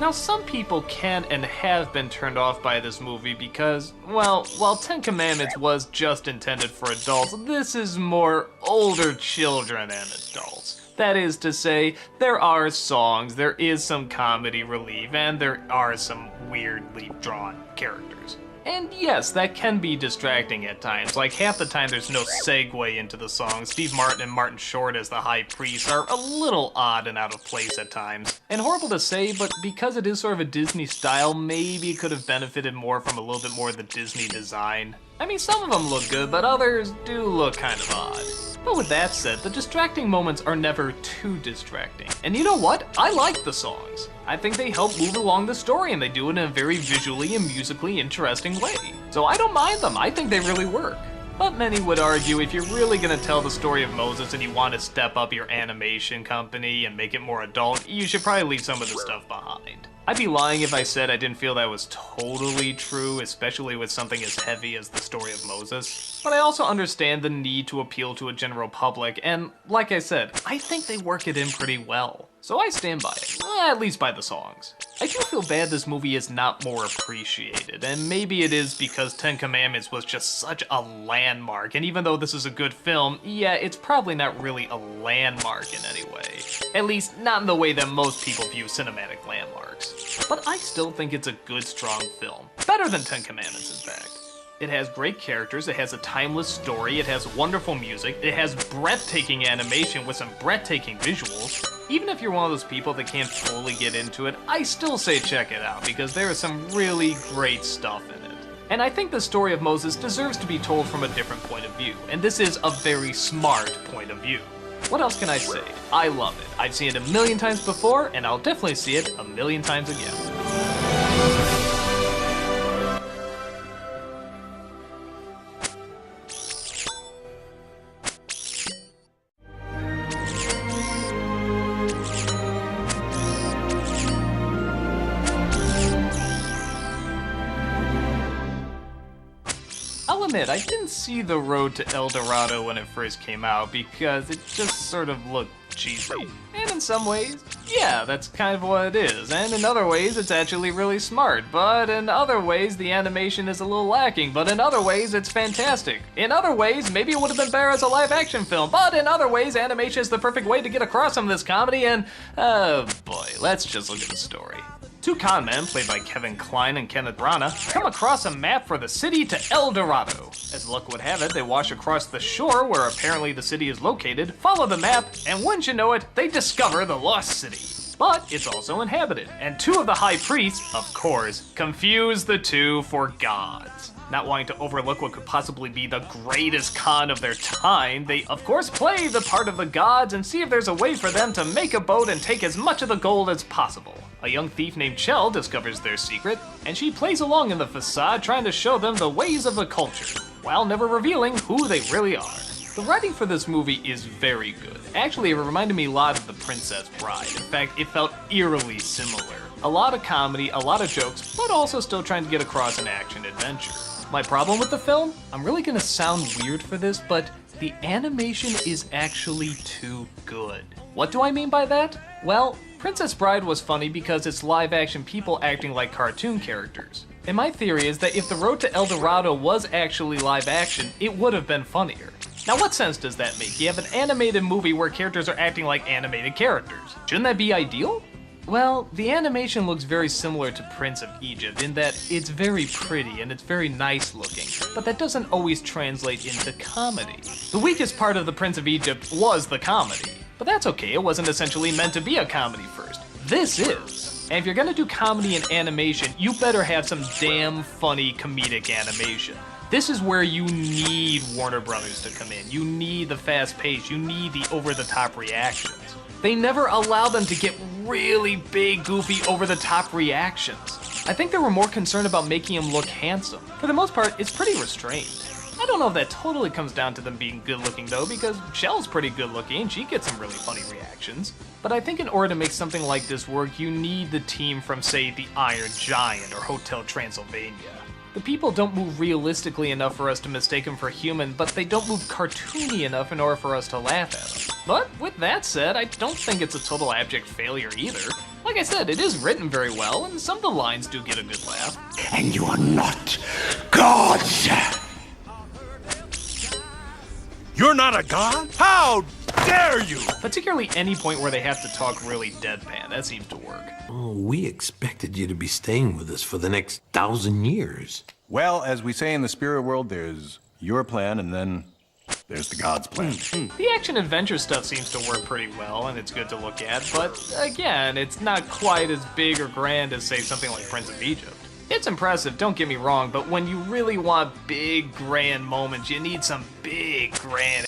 Now, some people can and have been turned off by this movie because, well, while Ten Commandments was just intended for adults, this is more older children and adults. That is to say, there are songs, there is some comedy relief, and there are some weirdly drawn characters. And yes, that can be distracting at times. Like, half the time there's no segue into the song. Steve Martin and Martin Short as the high priest are a little odd and out of place at times. And horrible to say, but because it is sort of a Disney style, maybe it could have benefited more from a little bit more of the Disney design. I mean, some of them look good, but others do look kind of odd. But with that said, the distracting moments are never too distracting. And you know what? I like the songs. I think they help move along the story, and they do it in a very visually and musically interesting way. So I don't mind them. I think they really work. But many would argue if you're really going to tell the story of Moses and you want to step up your animation company and make it more adult, you should probably leave some of the stuff behind. I'd be lying if I said I didn't feel that was totally true, especially with something as heavy as the story of Moses. But I also understand the need to appeal to a general public, and like I said, I think they work it in pretty well. So I stand by it, at least by the songs. I do feel bad this movie is not more appreciated, and maybe it is because Ten Commandments was just such a landmark, and even though this is a good film, yeah, it's probably not really a landmark in any way. At least, not in the way that most people view cinematic landmarks. But I still think it's a good, strong film. Better than Ten Commandments, in fact. It has great characters, it has a timeless story, it has wonderful music, it has breathtaking animation with some breathtaking visuals. Even if you're one of those people that can't fully get into it, I still say check it out because there is some really great stuff in it. And I think the story of Moses deserves to be told from a different point of view, and this is a very smart point of view. What else can I say? I love it. I've seen it a million times before, and I'll definitely see it a million times again. I'll admit, I didn't see The Road to El Dorado when it first came out because it just sort of looked cheesy. And in some ways, yeah, that's kind of what it is. And in other ways, it's actually really smart. But in other ways, the animation is a little lacking. But in other ways, it's fantastic. In other ways, maybe it would have been better as a live-action film. But in other ways, animation is the perfect way to get across some of this comedy. And, oh boy, let's just look at the story. Two con men, played by Kevin Kline and Kenneth Branagh, come across a map for the city to El Dorado. As luck would have it, they wash across the shore where apparently the city is located, follow the map, and wouldn't you know it, they discover the lost city. But it's also inhabited, and two of the high priests, of course, confuse the two for gods. Not wanting to overlook what could possibly be the greatest con of their time, they of course play the part of the gods and see if there's a way for them to make a boat and take as much of the gold as possible. A young thief named Chell discovers their secret, and she plays along in the facade trying to show them the ways of the culture, while never revealing who they really are. The writing for this movie is very good. Actually, it reminded me a lot of The Princess Bride. In fact, it felt eerily similar. A lot of comedy, a lot of jokes, but also still trying to get across an action adventure. My problem with the film? I'm really gonna sound weird for this, but the animation is actually too good. What do I mean by that? Well, Princess Bride was funny because it's live-action people acting like cartoon characters. And my theory is that if The Road to El Dorado was actually live-action, it would have been funnier. Now what sense does that make? You have an animated movie where characters are acting like animated characters. Shouldn't that be ideal? Well, the animation looks very similar to Prince of Egypt in that it's very pretty and it's very nice looking, but that doesn't always translate into comedy. The weakest part of the Prince of Egypt was the comedy, but that's okay, it wasn't essentially meant to be a comedy first. This is. And if you're gonna do comedy and animation, you better have some damn funny comedic animation. This is where you need Warner Brothers to come in. You need the fast pace, you need the over-the-top reactions. They never allow them to get really big, goofy, over-the-top reactions. I think they were more concerned about making him look handsome. For the most part, it's pretty restrained. I don't know if that totally comes down to them being good-looking though, because Shell's pretty good-looking and she gets some really funny reactions. But I think in order to make something like this work, you need the team from, say, The Iron Giant or Hotel Transylvania. The people don't move realistically enough for us to mistake them for human, but they don't move cartoony enough in order for us to laugh at them. But with that said, I don't think it's a total abject failure either. Like I said, it is written very well, and some of the lines do get a good laugh. And you are not gods! You're not a god? How dare you! Particularly any point where they have to talk really deadpan, that seems to work. Oh, we expected you to be staying with us for the next 1,000 years. Well, as we say in the spirit world, there's your plan and then there's the god's plan. The action-adventure stuff seems to work pretty well, and it's good to look at, but again, it's not quite as big or grand as, say, something like Prince of Egypt. It's impressive, don't get me wrong, but when you really want big, grand moments, you need some big, grand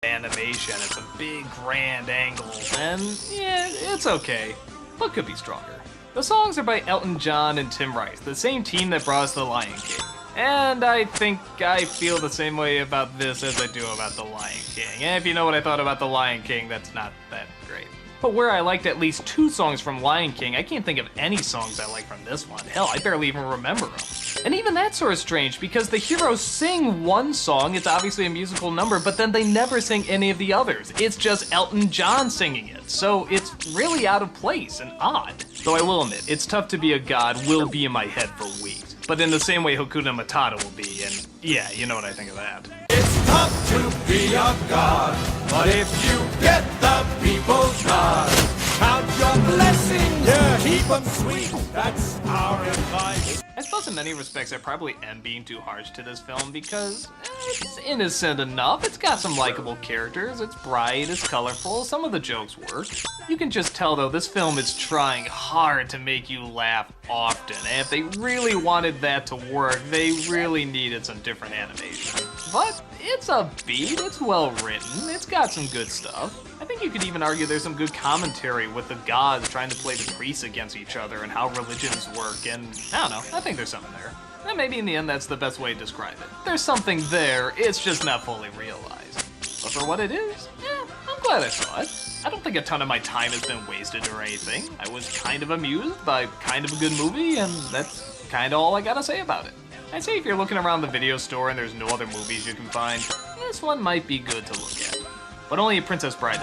animation and some big, grand angles, and yeah, it's okay, but could be stronger. The songs are by Elton John and Tim Rice, the same team that brought us The Lion King. And I think I feel the same way about this as I do about The Lion King. And if you know what I thought about The Lion King, that's not that great. But where I liked at least 2 songs from Lion King, I can't think of any songs I like from this one. Hell, I barely even remember them. And even that's sort of strange, because the heroes sing one song, it's obviously a musical number, but then they never sing any of the others. It's just Elton John singing it, so it's really out of place and odd. Though I will admit, It's Tough to Be a God will be in my head for weeks. But in the same way Hakuna Matata will be, and yeah, you know what I think of that. It's tough to be a god, but if you get the people's nod, count your blessings, keep them sweet, that's our advice. I suppose guess in many respects I probably am being too harsh to this film because it's innocent enough. It's got some likable characters, it's bright, it's colorful, some of the jokes work. You can just tell though this film is trying hard to make you laugh often, and if they really wanted that to work, they really needed some different animation. But it's upbeat, it's well written, it's got some good stuff. I think you could even argue there's some good commentary with the gods trying to play the priests against each other and how religions work, and I don't know, I think there's something there. And maybe in the end that's the best way to describe it. There's something there, it's just not fully realized. But for what it is, I'm glad I saw it. I don't think a ton of my time has been wasted or anything. I was kind of amused by kind of a good movie, and that's kind of all I gotta say about it. I'd say if you're looking around the video store and there's no other movies you can find, this one might be good to look at. But only a Princess Bride is.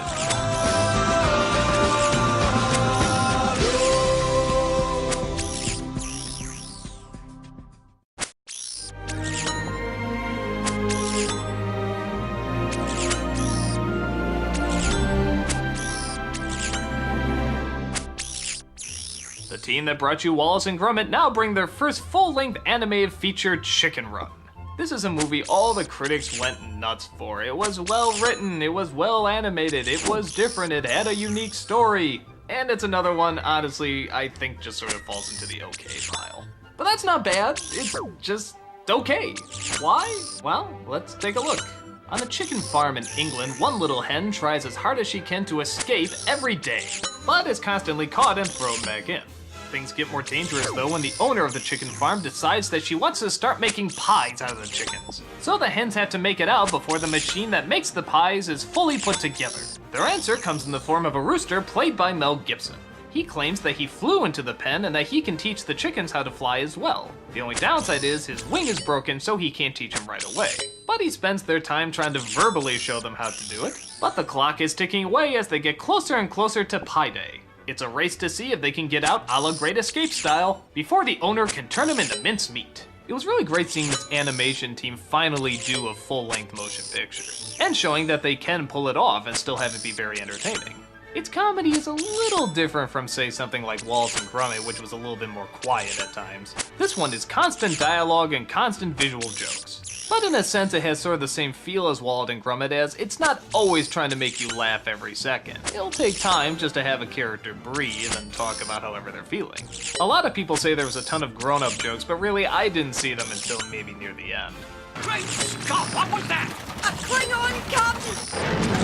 The team that brought you Wallace and Gromit now bring their first full-length animated feature, Chicken Run. This is a movie all the critics went nuts for. It was well written, it was well animated, it was different, it had a unique story. And it's another one, honestly, I think just sort of falls into the okay pile. But that's not bad, it's just okay. Why? Well, let's take a look. On a chicken farm in England, one little hen tries as hard as she can to escape every day, but is constantly caught and thrown back in. Things get more dangerous though when the owner of the chicken farm decides that she wants to start making pies out of the chickens. So the hens have to make it out before the machine that makes the pies is fully put together. Their answer comes in the form of a rooster played by Mel Gibson. He claims that he flew into the pen and that he can teach the chickens how to fly as well. The only downside is his wing is broken, so he can't teach them right away. But he spends their time trying to verbally show them how to do it. But the clock is ticking away as they get closer and closer to Pie Day. It's a race to see if they can get out a la Great Escape style before the owner can turn them into mincemeat. It was really great seeing this animation team finally do a full-length motion picture, and showing that they can pull it off and still have it be very entertaining. Its comedy is a little different from, say, something like Wallace and Gromit, which was a little bit more quiet at times. This one is constant dialogue and constant visual jokes. But in a sense, it has sort of the same feel as Wallace and Gromit, as it's not always trying to make you laugh every second. It'll take time just to have a character breathe and talk about however they're feeling. A lot of people say there was a ton of grown-up jokes, but really I didn't see them until maybe near the end. Great Scott, what was that? A Klingon captain!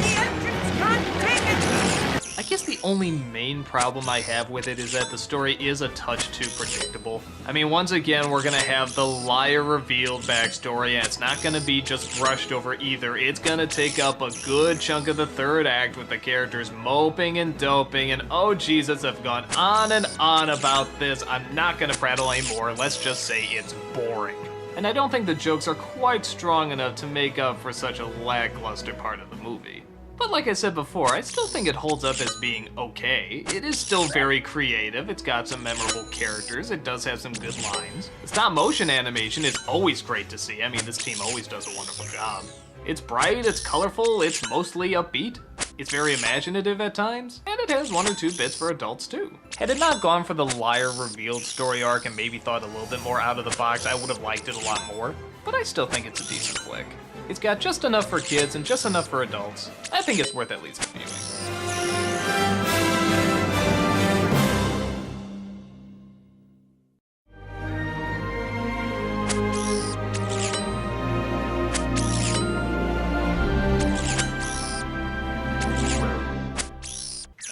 The engines can't take it! I guess the only main problem I have with it is that the story is a touch too predictable. I mean, once again, we're gonna have the liar revealed backstory, and it's not gonna be just brushed over either. It's gonna take up a good chunk of the third act with the characters moping and doping, and oh Jesus, I've gone on and on about this. I'm not gonna prattle anymore. Let's just say it's boring. And I don't think the jokes are quite strong enough to make up for such a lackluster part of the movie. But like I said before, I still think it holds up as being okay. It is still very creative, it's got some memorable characters, it does have some good lines. The stop motion animation is always great to see. I mean, this team always does a wonderful job. It's bright, it's colorful, it's mostly upbeat. It's very imaginative at times, and it has one or two bits for adults too. Had it not gone for the liar revealed story arc and maybe thought a little bit more out of the box, I would have liked it a lot more. But I still think it's a decent flick. It's got just enough for kids and just enough for adults. I think it's worth at least viewing.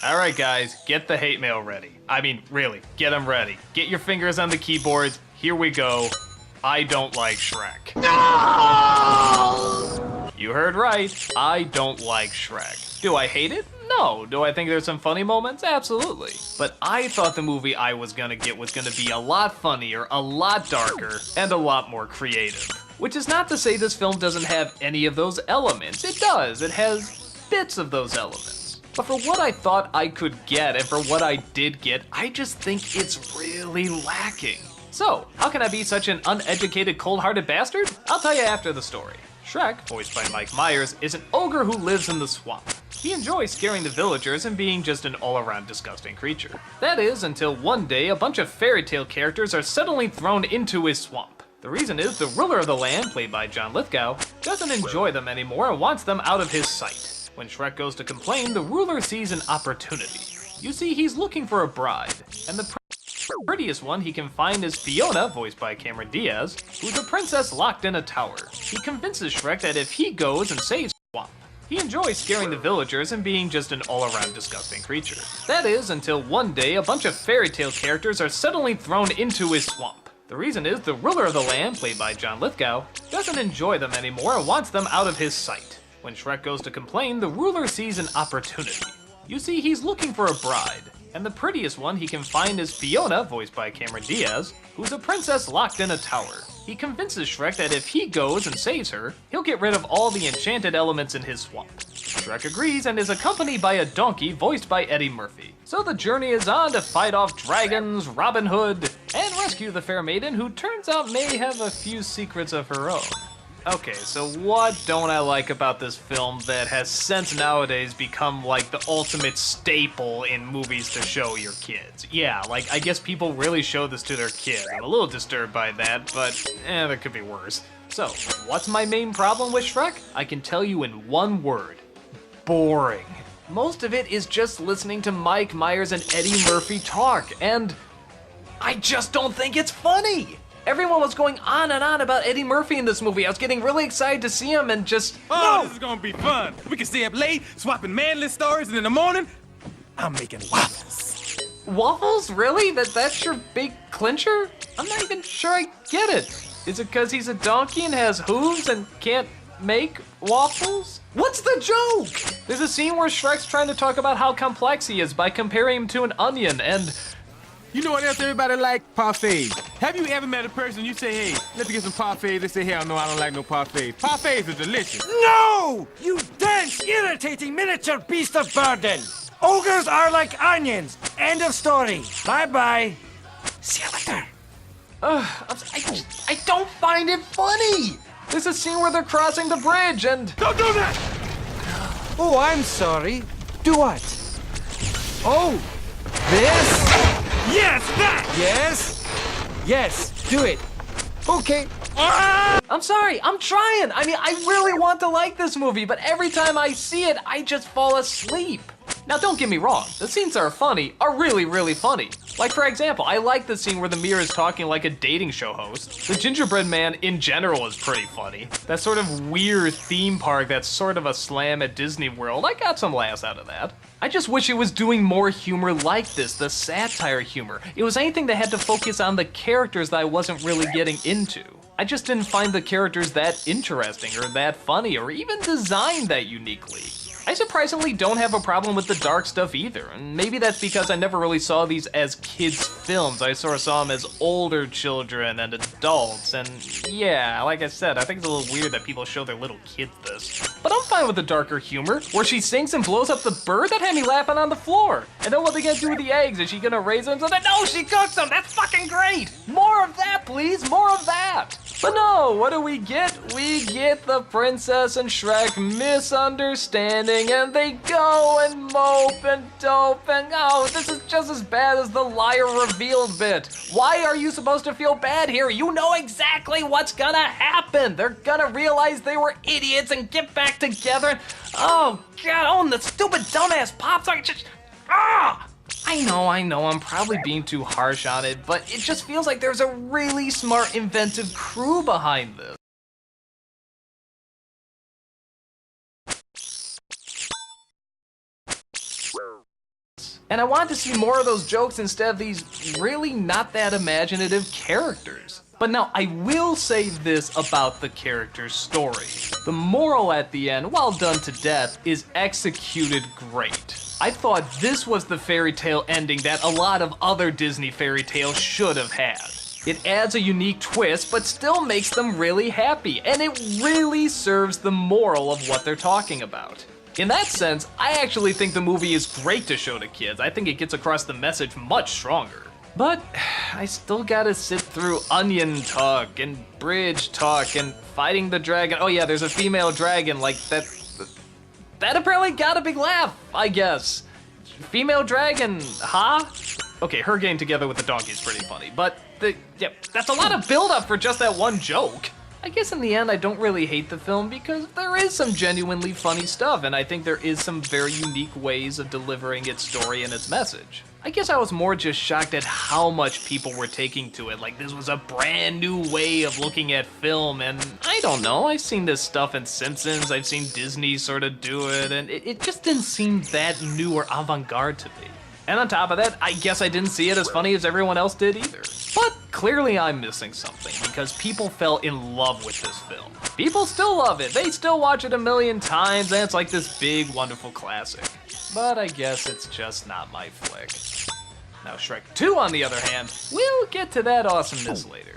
Alright guys, get the hate mail ready. I mean, really, get them ready. Get your fingers on the keyboards. Here we go. I don't like Shrek. No! You heard right. I don't like Shrek. Do I hate it? No. Do I think there's some funny moments? Absolutely. But I thought the movie I was gonna get was gonna be a lot funnier, a lot darker, and a lot more creative. Which is not to say this film doesn't have any of those elements. It does. It has bits of those elements. But for what I thought I could get, and for what I did get, I just think it's really lacking. So, how can I be such an uneducated, cold-hearted bastard? I'll tell you after the story. Shrek, voiced by Mike Myers, is an ogre who lives in the swamp. He enjoys scaring the villagers and being just an all-around disgusting creature. That is, until one day a bunch of fairy tale characters are suddenly thrown into his swamp. The reason is the ruler of the land, played by John Lithgow, doesn't enjoy them anymore and wants them out of his sight. When Shrek goes to complain, the ruler sees an opportunity. You see, he's looking for a bride, and the prettiest one he can find is Fiona, voiced by Cameron Diaz, who's a princess locked in a tower. He convinces Shrek that if he goes and saves Swamp, he enjoys scaring the villagers and being just an all-around disgusting creature. That is, until one day a bunch of fairy tale characters are suddenly thrown into his swamp. The reason is the ruler of the land, played by John Lithgow, doesn't enjoy them anymore and wants them out of his sight. When Shrek goes to complain, the ruler sees an opportunity. You see, he's looking for a bride, and the prettiest one he can find is Fiona, voiced by Cameron Diaz, who's a princess locked in a tower. He convinces Shrek that if he goes and saves her, he'll get rid of all the enchanted elements in his swamp. Shrek agrees and is accompanied by a donkey voiced by Eddie Murphy. So the journey is on to fight off dragons, Robin Hood, and rescue the fair maiden who turns out may have a few secrets of her own. Okay, so what don't I like about this film that has since nowadays become like the ultimate staple in movies to show your kids? Yeah, like I guess people really show this to their kids. I'm a little disturbed by that, but that could be worse. So, what's my main problem with Shrek? I can tell you in one word. Boring. Most of it is just listening to Mike Myers and Eddie Murphy talk, and I just don't think it's funny. Everyone was going on and on about Eddie Murphy in this movie. I was getting really excited to see him and just... Oh, this is gonna be fun. We can stay up late, swapping manly stories, and in the morning, I'm making waffles. Waffles? Really? That's your big clincher? I'm not even sure I get it. Is it because he's a donkey and has hooves and can't make waffles? What's the joke? There's a scene where Shrek's trying to talk about how complex he is by comparing him to an onion, and... You know what else everybody like? Parfaits. Have you ever met a person you say, hey, let's get some parfaits? They say, hell no, I don't like no parfaits. Parfaits are delicious. No! You dense, irritating miniature beast of burden! Ogres are like onions. End of story. Bye-bye. See you later. I don't find it funny! There's a scene where they're crossing the bridge and... Don't do that! Oh, I'm sorry. Do what? Oh, this? Yes, that! Yes? Yes, do it. Okay. I'm sorry, I'm trying. I mean, I really want to like this movie, but every time I see it, I just fall asleep. Now, don't get me wrong. The scenes that are funny are really, really funny. Like, for example, I like the scene where the mirror is talking like a dating show host. The gingerbread man, in general, is pretty funny. That sort of weird theme park that's sort of a slam at Disney World, I got some laughs out of that. I just wish it was doing more humor like this, the satire humor. It was anything that had to focus on the characters that I wasn't really getting into. I just didn't find the characters that interesting or that funny or even designed that uniquely. I surprisingly don't have a problem with the dark stuff either, and maybe that's because I never really saw these as kids' films. I sort of saw them as older children and adults, and yeah, like I said, I think it's a little weird that people show their little kids this. But I'm fine with the darker humor, where she sings and blows up the bird. That had me laughing on the floor. And then what are they gonna do with the eggs? Is she gonna raise them? So that, no, she cooks them! That's fucking great! More of that, please! More of that! But no, what do we get? We get the princess and Shrek misunderstanding, and they go and mope and dope, and oh, this is just as bad as the liar revealed bit. Why are you supposed to feel bad here? You know exactly what's gonna happen. They're gonna realize they were idiots and get back together. Oh God, oh, and the stupid dumbass pops are just, I know, I'm probably being too harsh on it, but it just feels like there's a really smart, inventive crew behind this. And I wanted to see more of those jokes instead of these really not that imaginative characters. But now, I will say this about the character's story. The moral at the end, while done to death, is executed great. I thought this was the fairy tale ending that a lot of other Disney fairy tales should have had. It adds a unique twist, but still makes them really happy, and it really serves the moral of what they're talking about. In that sense, I actually think the movie is great to show to kids. I think it gets across the message much stronger. But I still gotta sit through onion talk and bridge talk and fighting the dragon. Oh yeah, there's a female dragon, like that. that apparently got a big laugh, I guess. Female dragon, huh? Okay, her getting together with the donkey is pretty funny, but that's a lot of build-up for just that one joke. I guess in the end, I don't really hate the film because there is some genuinely funny stuff, and I think there is some very unique ways of delivering its story and its message. I guess I was more just shocked at how much people were taking to it, like this was a brand new way of looking at film, and I don't know, I've seen this stuff in Simpsons, I've seen Disney sort of do it, and it just didn't seem that new or avant-garde to me. And on top of that, I guess I didn't see it as funny as everyone else did either. But clearly I'm missing something, because people fell in love with this film. People still love it, they still watch it a million times, and it's like this big, wonderful classic. But I guess it's just not my flick. Now Shrek 2, on the other hand, we'll get to that awesomeness later.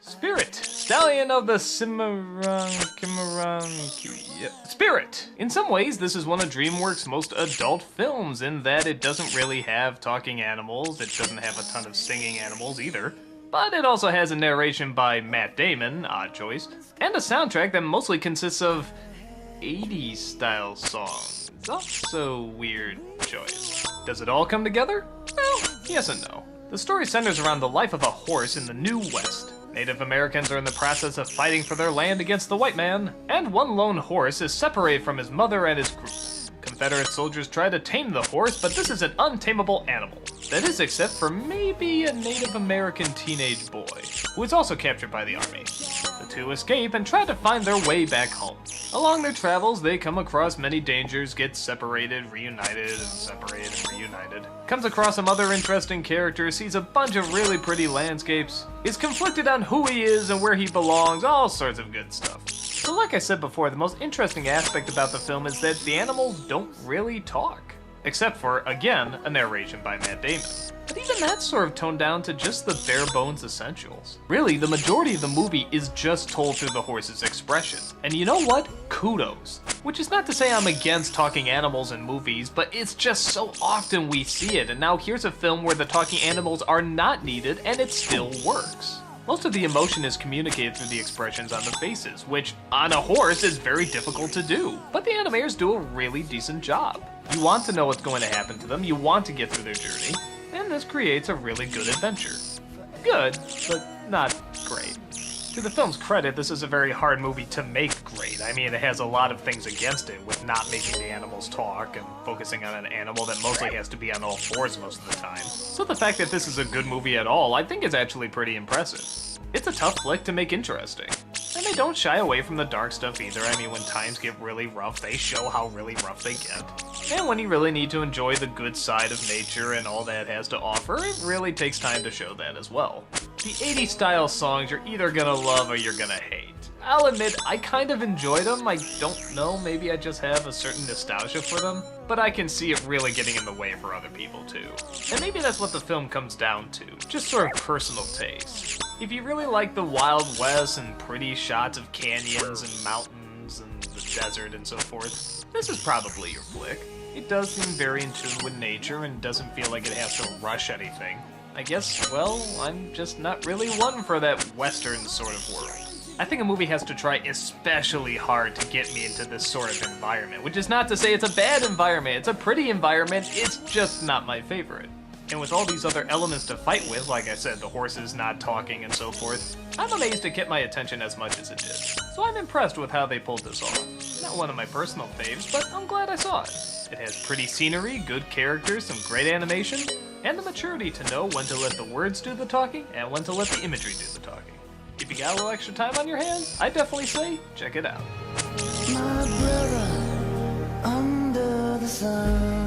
Spirit, Stallion of the Cimarron, Spirit! In some ways, this is one of DreamWorks' most adult films in that it doesn't really have talking animals, it doesn't have a ton of singing animals either, but it also has a narration by Matt Damon, odd choice, and a soundtrack that mostly consists of 80s style songs. Also weird choice. Does it all come together? Well, yes and no. The story centers around the life of a horse in the New West. Native Americans are in the process of fighting for their land against the white man, and one lone horse is separated from his mother and his group. Confederate soldiers try to tame the horse, but this is an untamable animal. That is, except for maybe a Native American teenage boy, who is also captured by the army. The two escape and try to find their way back home. Along their travels, they come across many dangers, get separated, reunited, and separated and reunited. Comes across some other interesting characters, sees a bunch of really pretty landscapes, is conflicted on who he is and where he belongs, all sorts of good stuff. So like I said before, the most interesting aspect about the film is that the animals don't really talk. Except for, again, a narration by Matt Damon. But even that's sort of toned down to just the bare bones essentials. Really, the majority of the movie is just told through the horse's expression. And you know what? Kudos. Which is not to say I'm against talking animals in movies, but it's just so often we see it, and now here's a film where the talking animals are not needed and it still works. Most of the emotion is communicated through the expressions on the faces, which, on a horse, is very difficult to do. But the animators do a really decent job. You want to know what's going to happen to them, you want to get through their journey, and this creates a really good adventure. Good, but not great. To the film's credit, this is a very hard movie to make great. I mean, it has a lot of things against it, with not making the animals talk and focusing on an animal that mostly has to be on all fours most of the time. So the fact that this is a good movie at all, I think is actually pretty impressive. It's a tough flick to make interesting. And they don't shy away from the dark stuff either. I mean, when times get really rough, they show how really rough they get. And when you really need to enjoy the good side of nature and all that it has to offer, it really takes time to show that as well. The 80s style songs you're either gonna love or you're gonna hate. I'll admit, I kind of enjoyed them. I don't know, maybe I just have a certain nostalgia for them, but I can see it really getting in the way for other people too. And maybe that's what the film comes down to, just sort of personal taste. If you really like the Wild West and pretty shots of canyons and mountains and the desert and so forth, this is probably your flick. It does seem very in tune with nature and doesn't feel like it has to rush anything. I guess, well, I'm just not really one for that Western sort of world. I think a movie has to try especially hard to get me into this sort of environment, which is not to say it's a bad environment, it's a pretty environment, it's just not my favorite. And with all these other elements to fight with, like I said, the horses not talking and so forth, I'm amazed it kept my attention as much as it did. So I'm impressed with how they pulled this off. Not one of my personal faves, but I'm glad I saw it. It has pretty scenery, good characters, some great animation, and the maturity to know when to let the words do the talking and when to let the imagery do the talking. If you got a little extra time on your hands, I definitely say check it out. My brother, under the sun.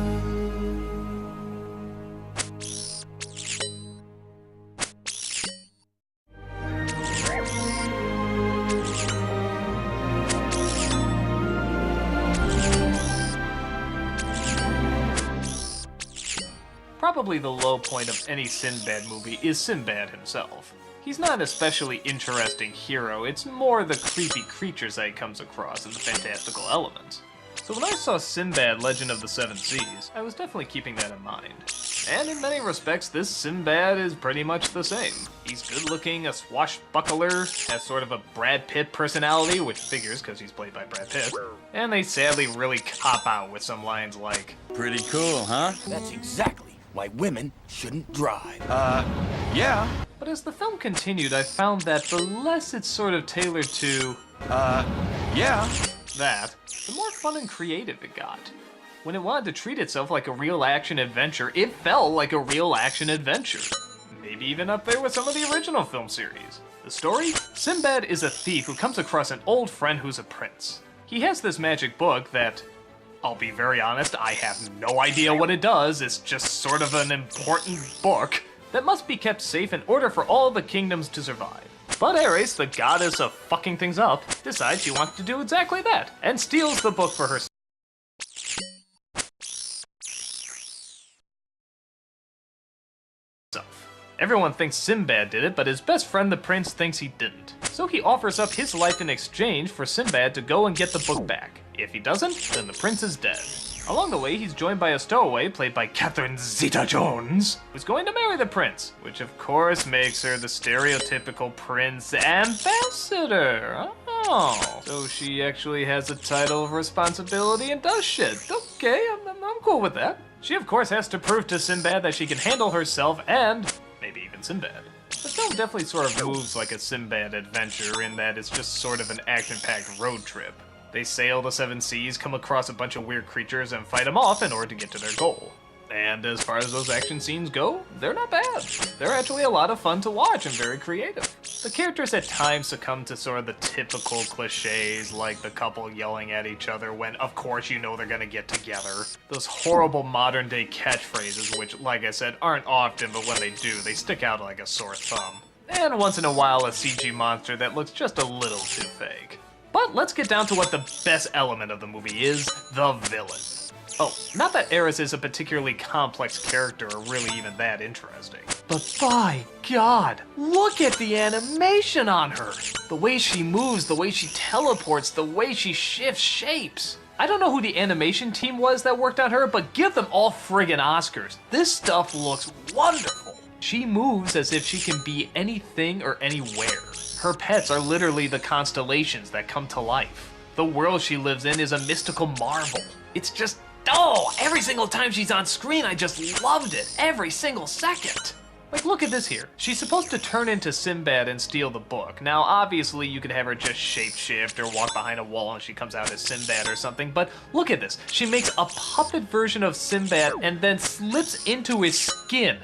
Probably the low point of any Sinbad movie is Sinbad himself. He's not an especially interesting hero, it's more the creepy creatures that he comes across and the fantastical elements. So when I saw Sinbad Legend of the Seven Seas, I was definitely keeping that in mind. And in many respects, this Sinbad is pretty much the same. He's good looking, a swashbuckler, has sort of a Brad Pitt personality, which figures because he's played by Brad Pitt. And they sadly really cop out with some lines like, "Pretty cool, huh?" That's exactly why women shouldn't drive. Yeah. But as the film continued, I found that the less it's sort of tailored to, yeah, that, the more fun and creative it got. When it wanted to treat itself like a real action adventure, it felt like a real action adventure. Maybe even up there with some of the original film series. The story? Sinbad is a thief who comes across an old friend who's a prince. He has this magic book that, I'll be very honest, I have no idea what it does. It's just sort of an important book that must be kept safe in order for all the kingdoms to survive. But Ares, the goddess of fucking things up, decides she wants to do exactly that, and steals the book for herself. Everyone thinks Sinbad did it, but his best friend the prince thinks he didn't. So he offers up his life in exchange for Sinbad to go and get the book back. If he doesn't, then the prince is dead. Along the way, he's joined by a stowaway played by Catherine Zeta-Jones, who's going to marry the prince, which of course makes her the stereotypical prince ambassador. Oh, so she actually has a title of responsibility and does shit. Okay, I'm cool with that. She of course has to prove to Sinbad that she can handle herself and maybe even Sinbad. The film definitely sort of moves like a Sinbad adventure in that it's just sort of an action-packed road trip. They sail the seven seas, come across a bunch of weird creatures, and fight them off in order to get to their goal. And as far as those action scenes go, they're not bad. They're actually a lot of fun to watch and very creative. The characters at times succumb to sort of the typical cliches, like the couple yelling at each other when, of course, you know they're gonna get together. Those horrible modern-day catchphrases, which, like I said, aren't often, but when they do, they stick out like a sore thumb. And once in a while, a CG monster that looks just a little too fake. But let's get down to what the best element of the movie is, the villain. Oh, not that Ares is a particularly complex character or really even that interesting. But by God, look at the animation on her! The way she moves, the way she teleports, the way she shifts shapes. I don't know who the animation team was that worked on her, but give them all friggin' Oscars. This stuff looks wonderful. She moves as if she can be anything or anywhere. Her pets are literally the constellations that come to life. The world she lives in is a mystical marvel. It's just, oh, every single time she's on screen, I just loved it. Every single second. Like, look at this here. She's supposed to turn into Sinbad and steal the book. Now, obviously, you could have her just shapeshift or walk behind a wall and she comes out as Sinbad or something, but look at this. She makes a puppet version of Sinbad and then slips into his skin.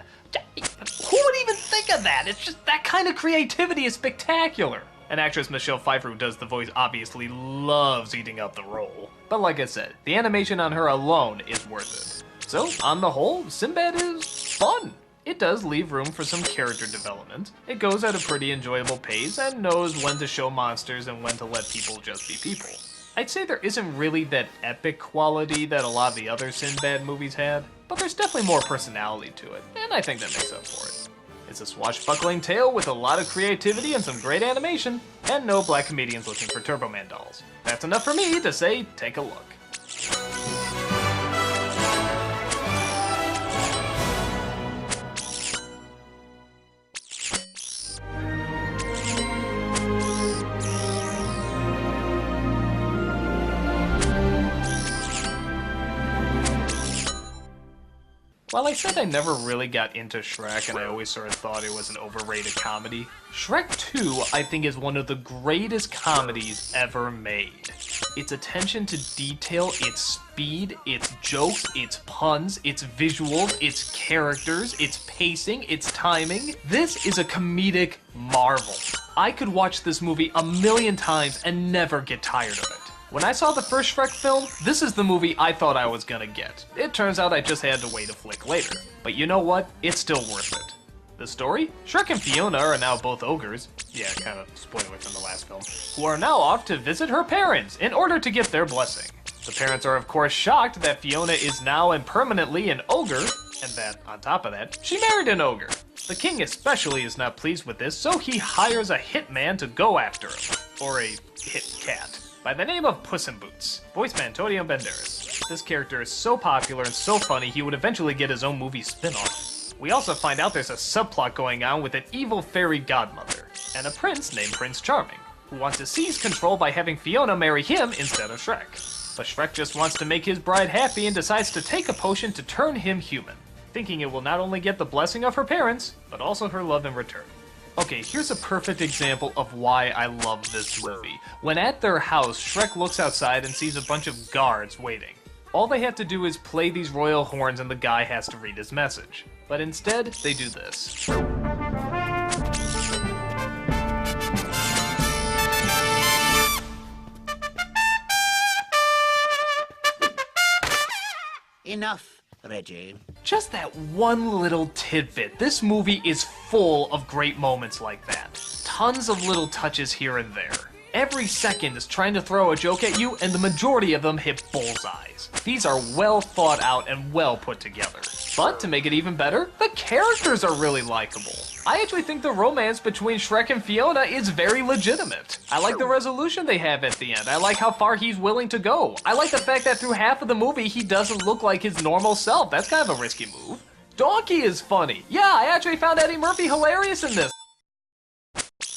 Who would even think of that? It's just, that kind of creativity is spectacular. And actress Michelle Pfeiffer, who does the voice, obviously loves eating up the role. But like I said, the animation on her alone is worth it. So, on the whole, Sinbad is fun. It does leave room for some character development. It goes at a pretty enjoyable pace and knows when to show monsters and when to let people just be people. I'd say there isn't really that epic quality that a lot of the other Sinbad movies had, but there's definitely more personality to it, and I think that makes up for it. It's a swashbuckling tale with a lot of creativity and some great animation, and no black comedians looking for Turbo Man dolls. That's enough for me to say, take a look. While I said I never really got into Shrek and I always sort of thought it was an overrated comedy, Shrek 2 I think is one of the greatest comedies ever made. Its attention to detail, its speed, its jokes, its puns, its visuals, its characters, its pacing, its timing. This is a comedic marvel. I could watch this movie 1,000,000 times and never get tired of it. When I saw the first Shrek film, this is the movie I thought I was gonna get. It turns out I just had to wait a flick later. But you know what? It's still worth it. The story? Shrek and Fiona are now both ogres, yeah, kind of spoiler from the last film, who are now off to visit her parents in order to get their blessing. The parents are of course shocked that Fiona is now and permanently an ogre, and that, on top of that, she married an ogre. The king especially is not pleased with this, so he hires a hitman to go after him. Or a hit cat. By the name of Puss in Boots, voiced by Antonio Banderas. This character is so popular and so funny he would eventually get his own movie spin-off. We also find out there's a subplot going on with an evil fairy godmother, and a prince named Prince Charming, who wants to seize control by having Fiona marry him instead of Shrek. But Shrek just wants to make his bride happy and decides to take a potion to turn him human, thinking it will not only get the blessing of her parents, but also her love in return. Okay, here's a perfect example of why I love this movie. When at their house, Shrek looks outside and sees a bunch of guards waiting. All they have to do is play these royal horns and the guy has to read his message. But instead, they do this. Enough, Reggie. Just that one little tidbit. This movie is full of great moments like that. Tons of little touches here and there. Every second is trying to throw a joke at you, and the majority of them hit bullseyes. These are well thought out and well put together. But to make it even better, the characters are really likable. I actually think the romance between Shrek and Fiona is very legitimate. I like the resolution they have at the end. I like how far he's willing to go. I like the fact that through half of the movie, he doesn't look like his normal self. That's kind of a risky move. Donkey is funny. Yeah, I actually found Eddie Murphy hilarious in this.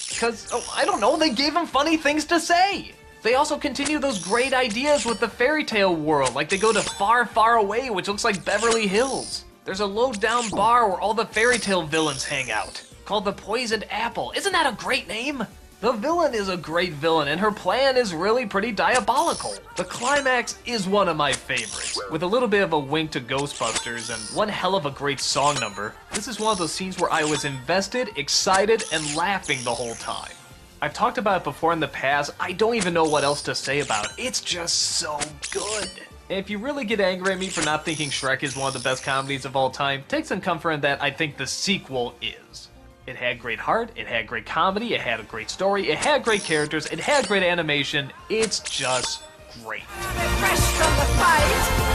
Because, I don't know, they gave him funny things to say. They also continue those great ideas with the fairy tale world, like they go to Far, Far Away, which looks like Beverly Hills. There's a low-down bar where all the fairy tale villains hang out, called the Poisoned Apple. Isn't that a great name? The villain is a great villain, and her plan is really pretty diabolical. The climax is one of my favorites, with a little bit of a wink to Ghostbusters and one hell of a great song number. This is one of those scenes where I was invested, excited, and laughing the whole time. I've talked about it before in the past, I don't even know what else to say about it. It's just so good. And if you really get angry at me for not thinking Shrek is one of the best comedies of all time, take some comfort in that I think the sequel is. It had great heart, it had great comedy, it had a great story, it had great characters, it had great animation. It's just great. Fresh from the fight.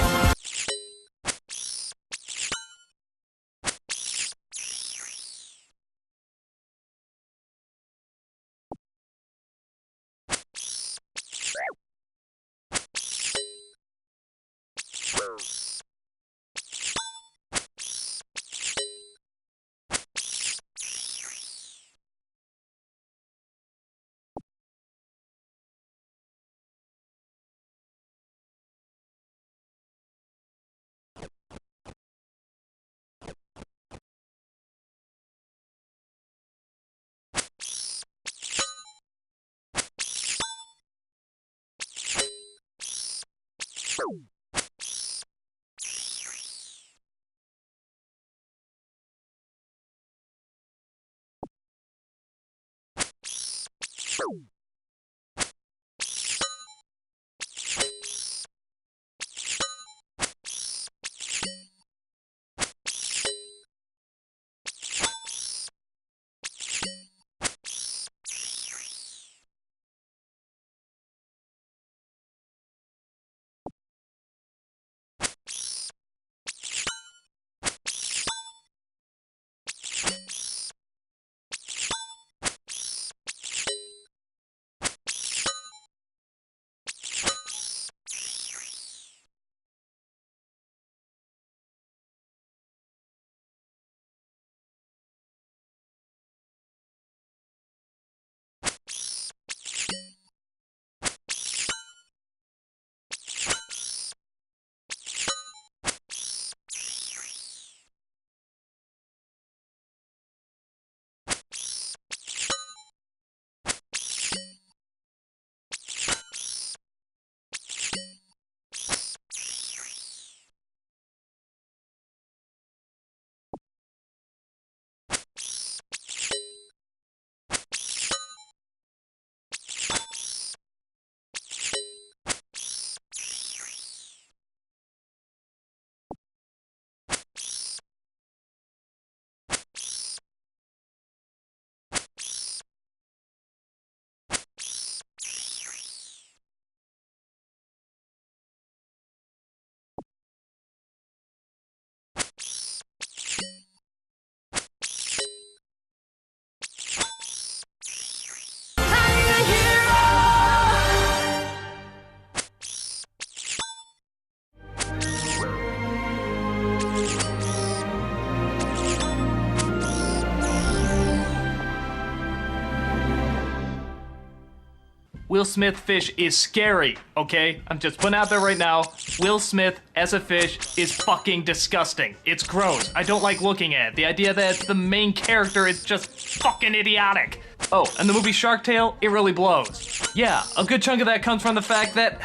Will Smith fish is scary, okay? I'm just putting out there right now, Will Smith as a fish is fucking disgusting. It's gross. I don't like looking at it. The idea that it's the main character is just fucking idiotic. Oh, and the movie Shark Tale, it really blows. Yeah, a good chunk of that comes from the fact that,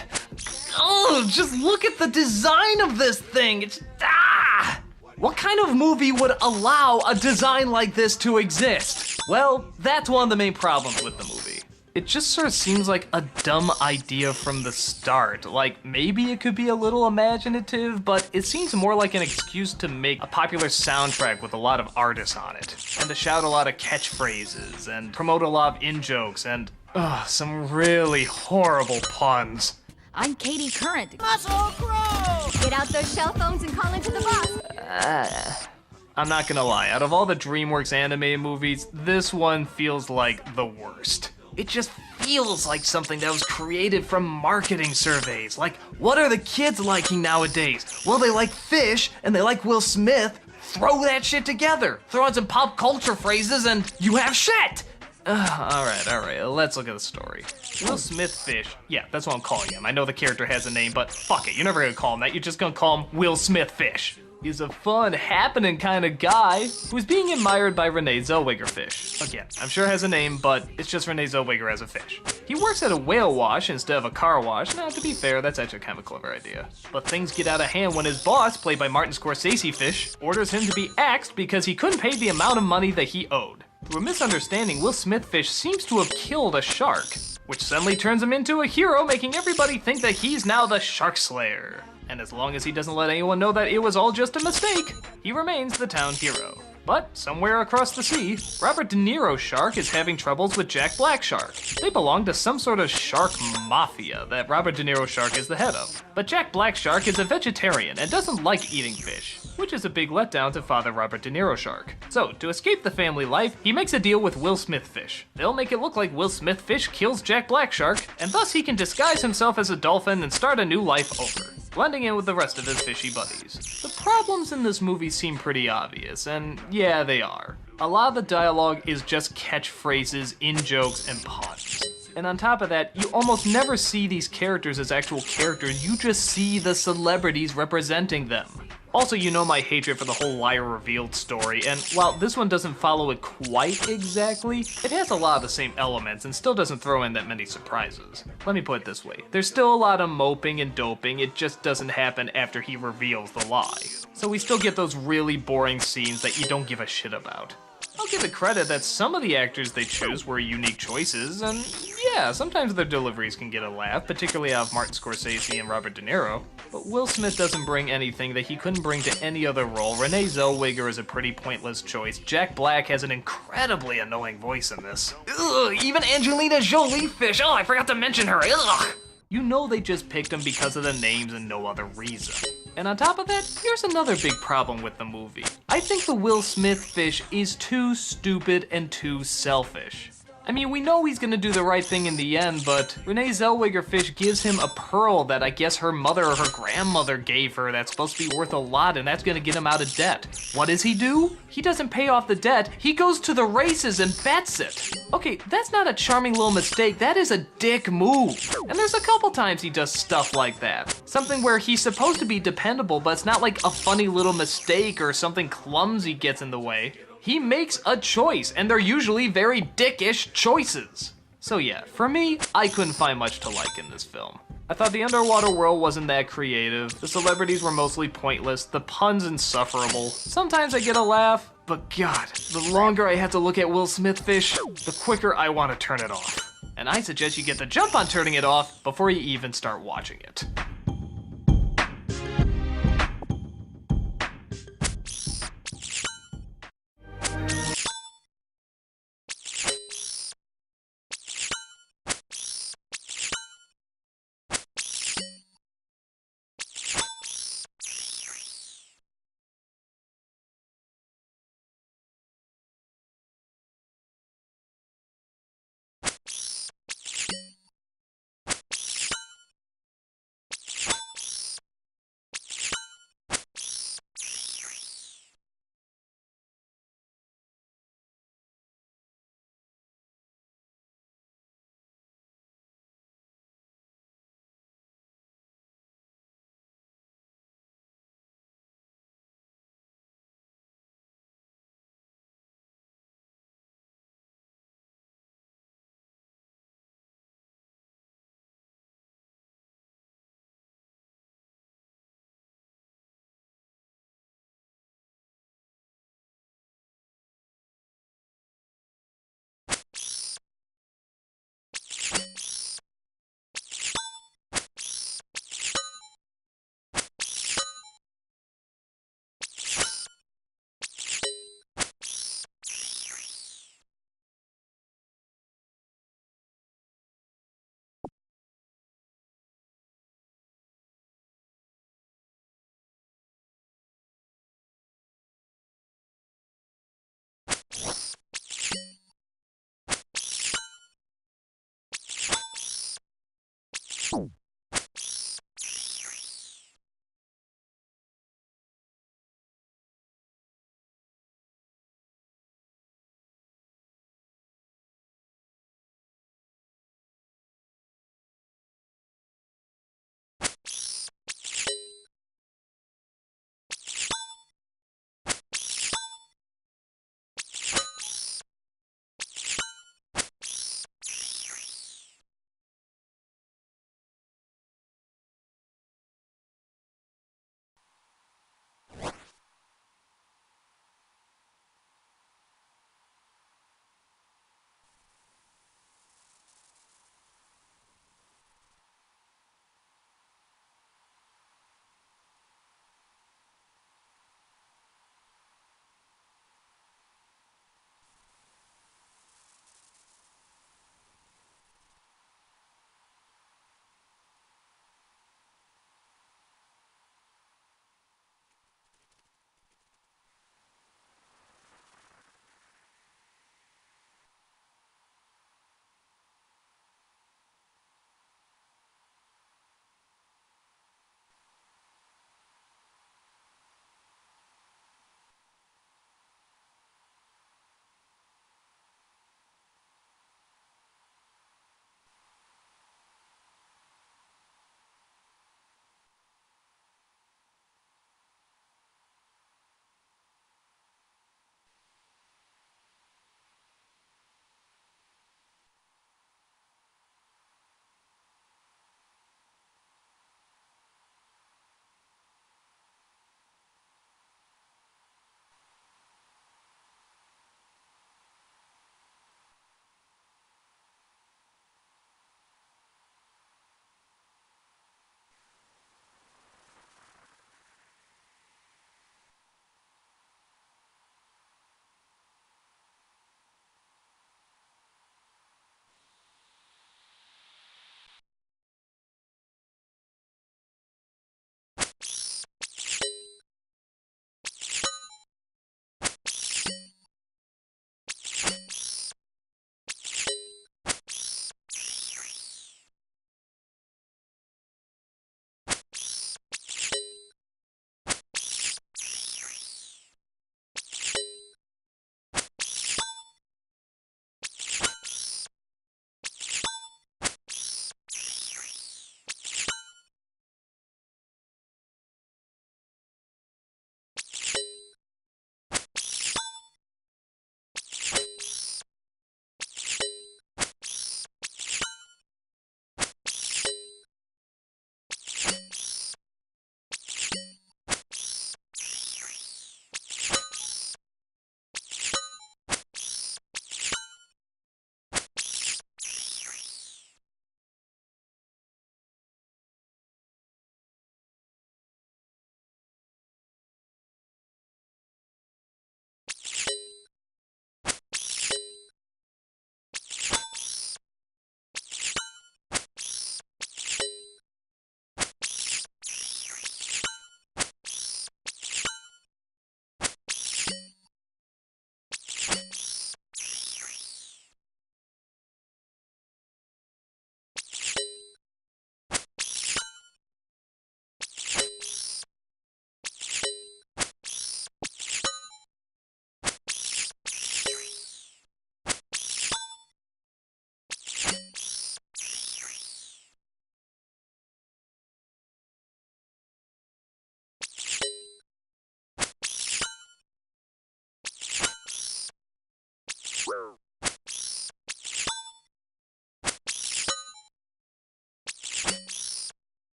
oh, just look at the design of this thing. It's, What kind of movie would allow a design like this to exist? Well, that's one of the main problems with the movie. It just sort of seems like a dumb idea from the start. Like, maybe it could be a little imaginative, but it seems more like an excuse to make a popular soundtrack with a lot of artists on it, and to shout a lot of catchphrases, and promote a lot of in-jokes, and some really horrible puns. I'm Katie Current. Muscle Crow! Get out those cell phones and call into the boss. I'm not gonna lie, out of all the DreamWorks animated movies, this one feels like the worst. It just feels like something that was created from marketing surveys. Like, what are the kids liking nowadays? Well, they like fish, and they like Will Smith. Throw that shit together. Throw in some pop culture phrases, and you have shit! Alright, let's look at the story. Will Smith fish, yeah, that's what I'm calling him. I know the character has a name, but fuck it, you're never gonna call him that, you're just gonna call him Will Smith fish. He's a fun, happening kind of guy who's being admired by Renee Zellweger fish. Again, I'm sure it has a name, but it's just Renee Zellweger as a fish. He works at a whale wash instead of a car wash. Now, to be fair, that's actually kind of a clever idea. But things get out of hand when his boss, played by Martin Scorsese fish, orders him to be axed because he couldn't pay the amount of money that he owed. Through a misunderstanding, Will Smith fish seems to have killed a shark, which suddenly turns him into a hero, making everybody think that he's now the shark slayer. And as long as he doesn't let anyone know that it was all just a mistake, he remains the town hero. But somewhere across the sea, Robert De Niro shark is having troubles with Jack Black shark. They belong to some sort of shark mafia that Robert De Niro shark is the head of. But Jack Black shark is a vegetarian and doesn't like eating fish, which is a big letdown to Father Robert De Niro shark. So, to escape the family life, he makes a deal with Will Smith fish. They'll make it look like Will Smith fish kills Jack Black shark, and thus he can disguise himself as a dolphin and start a new life over, blending in with the rest of his fishy buddies. The problems in this movie seem pretty obvious, and yeah, they are. A lot of the dialogue is just catchphrases, in-jokes, and puns. And on top of that, you almost never see these characters as actual characters, you just see the celebrities representing them. Also, you know my hatred for the whole liar revealed story, and while this one doesn't follow it quite exactly, it has a lot of the same elements and still doesn't throw in that many surprises. Let me put it this way, there's still a lot of moping and doping, it just doesn't happen after he reveals the lie. So we still get those really boring scenes that you don't give a shit about. I'll give it credit that some of the actors they choose were unique choices, and yeah, sometimes their deliveries can get a laugh, particularly out of Martin Scorsese and Robert De Niro. But Will Smith doesn't bring anything that he couldn't bring to any other role. Renee Zellweger is a pretty pointless choice. Jack Black has an incredibly annoying voice in this. Ugh, even Angelina Jolie fish, oh, I forgot to mention her, ugh! You know they just picked him because of the names and no other reason. And on top of that, here's another big problem with the movie. I think the Will Smith fish is too stupid and too selfish. I mean, we know he's gonna do the right thing in the end, but Renee Zellweger fish gives him a pearl that I guess her mother or her grandmother gave her that's supposed to be worth a lot, and that's gonna get him out of debt. What does he do? He doesn't pay off the debt, he goes to the races and bets it. Okay, that's not a charming little mistake, that is a dick move. And there's a couple times he does stuff like that. Something where he's supposed to be dependable, but it's not like a funny little mistake or something clumsy gets in the way. He makes a choice, and they're usually very dickish choices. So yeah, for me, I couldn't find much to like in this film. I thought the underwater world wasn't that creative, the celebrities were mostly pointless, the puns insufferable. Sometimes I get a laugh, but God, the longer I have to look at Will Smith fish, the quicker I want to turn it off. And I suggest you get the jump on turning it off before you even start watching it.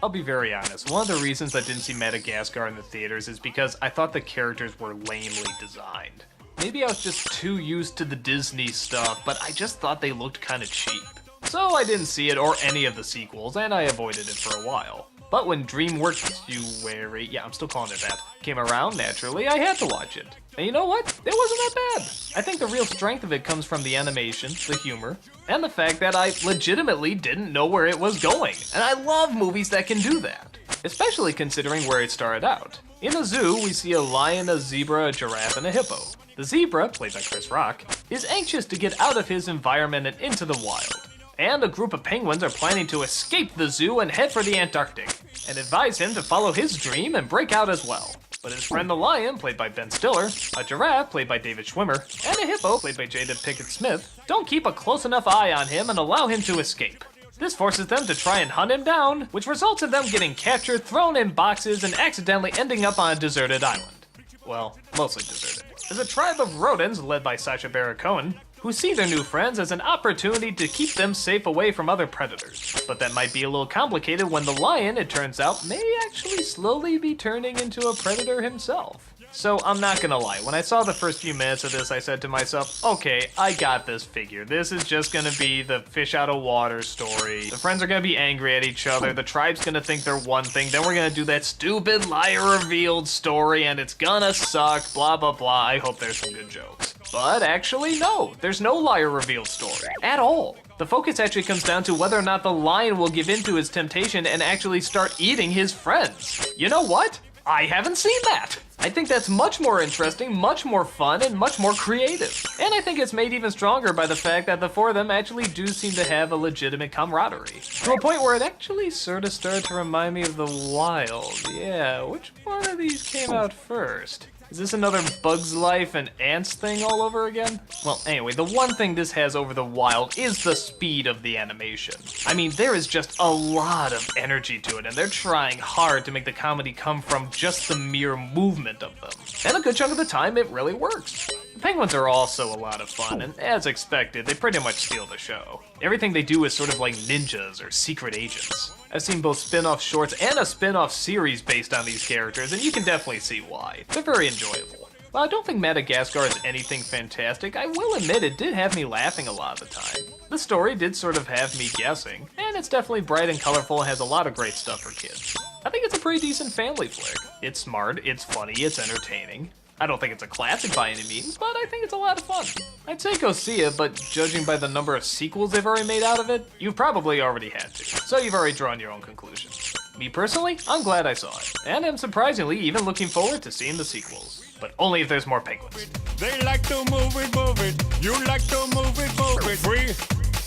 I'll be very honest, one of the reasons I didn't see Madagascar in the theaters is because I thought the characters were lamely designed. Maybe I was just too used to the Disney stuff, but I just thought they looked kinda cheap. So I didn't see it or any of the sequels, and I avoided it for a while. But when DreamWorks, yeah, I'm still calling it that, came around, naturally, I had to watch it. And you know what? It wasn't that bad. I think the real strength of it comes from the animation, the humor, and the fact that I legitimately didn't know where it was going. And I love movies that can do that, especially considering where it started out. In a zoo, we see a lion, a zebra, a giraffe, and a hippo. The zebra, played by Chris Rock, is anxious to get out of his environment and into the wild. And a group of penguins are planning to escape the zoo and head for the Antarctic, and advise him to follow his dream and break out as well. But his friend the lion, played by Ben Stiller, a giraffe, played by David Schwimmer, and a hippo, played by Jada Pinkett Smith, don't keep a close enough eye on him and allow him to escape. This forces them to try and hunt him down, which results in them getting captured, thrown in boxes, and accidentally ending up on a deserted island. Well, mostly deserted. There's a tribe of rodents led by Sacha Baron Cohen, who see their new friends as an opportunity to keep them safe away from other predators. But that might be a little complicated when the lion, it turns out, may actually slowly be turning into a predator himself. So I'm not gonna lie, when I saw the first few minutes of this, I said to myself, okay, I got this figured. This is just gonna be the fish out of water story. The friends are gonna be angry at each other, the tribe's gonna think they're one thing, then we're gonna do that stupid liar revealed story, and it's gonna suck, blah blah blah. I hope there's some good jokes. But actually, no, there's no liar revealed story at all. The focus actually comes down to whether or not the lion will give in to his temptation and actually start eating his friends. You know what? I haven't seen that. I think that's much more interesting, much more fun, and much more creative. And I think it's made even stronger by the fact that the four of them actually do seem to have a legitimate camaraderie. To a point where it actually sort of started to remind me of The Wild. Yeah, which one of these came out first? Is this another Bug's Life and Ants thing all over again? Well, anyway, the one thing this has over The Wild is the speed of the animation. I mean, there is just a lot of energy to it, and they're trying hard to make the comedy come from just the mere movement of them. And a good chunk of the time, it really works. The penguins are also a lot of fun, and as expected, they pretty much steal the show. Everything they do is sort of like ninjas or secret agents. I've seen both spin-off shorts and a spin-off series based on these characters, and you can definitely see why. They're very enjoyable. While I don't think Madagascar is anything fantastic, I will admit it did have me laughing a lot of the time. The story did sort of have me guessing, and it's definitely bright and colorful and has a lot of great stuff for kids. I think it's a pretty decent family flick. It's smart, it's funny, it's entertaining. I don't think it's a classic by any means, but I think it's a lot of fun. I'd say go see it, but judging by the number of sequels they've already made out of it, you've probably already had to, so you've already drawn your own conclusions. Me personally, I'm glad I saw it, and I'm surprisingly even looking forward to seeing the sequels. But only if there's more penguins. They like to move it. You like to move it. 3,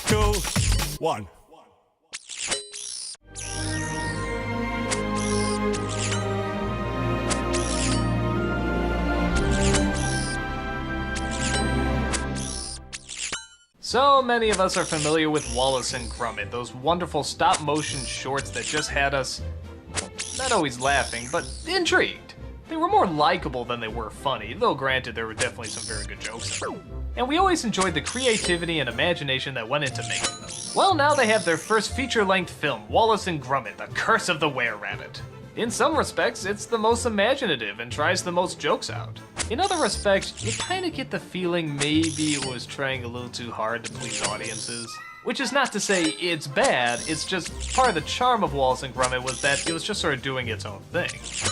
2, 1. So many of us are familiar with Wallace and Gromit, those wonderful stop-motion shorts that just had us, not always laughing, but intrigued. They were more likable than they were funny, though granted there were definitely some very good jokes in them. And we always enjoyed the creativity and imagination that went into making them. Well, now they have their first feature-length film, Wallace and Gromit, The Curse of the Were-Rabbit. In some respects, it's the most imaginative and tries the most jokes out. In other respects, you kind of get the feeling maybe it was trying a little too hard to please audiences. Which is not to say it's bad, it's just part of the charm of Wallace and Gromit was that it was just sort of doing its own thing.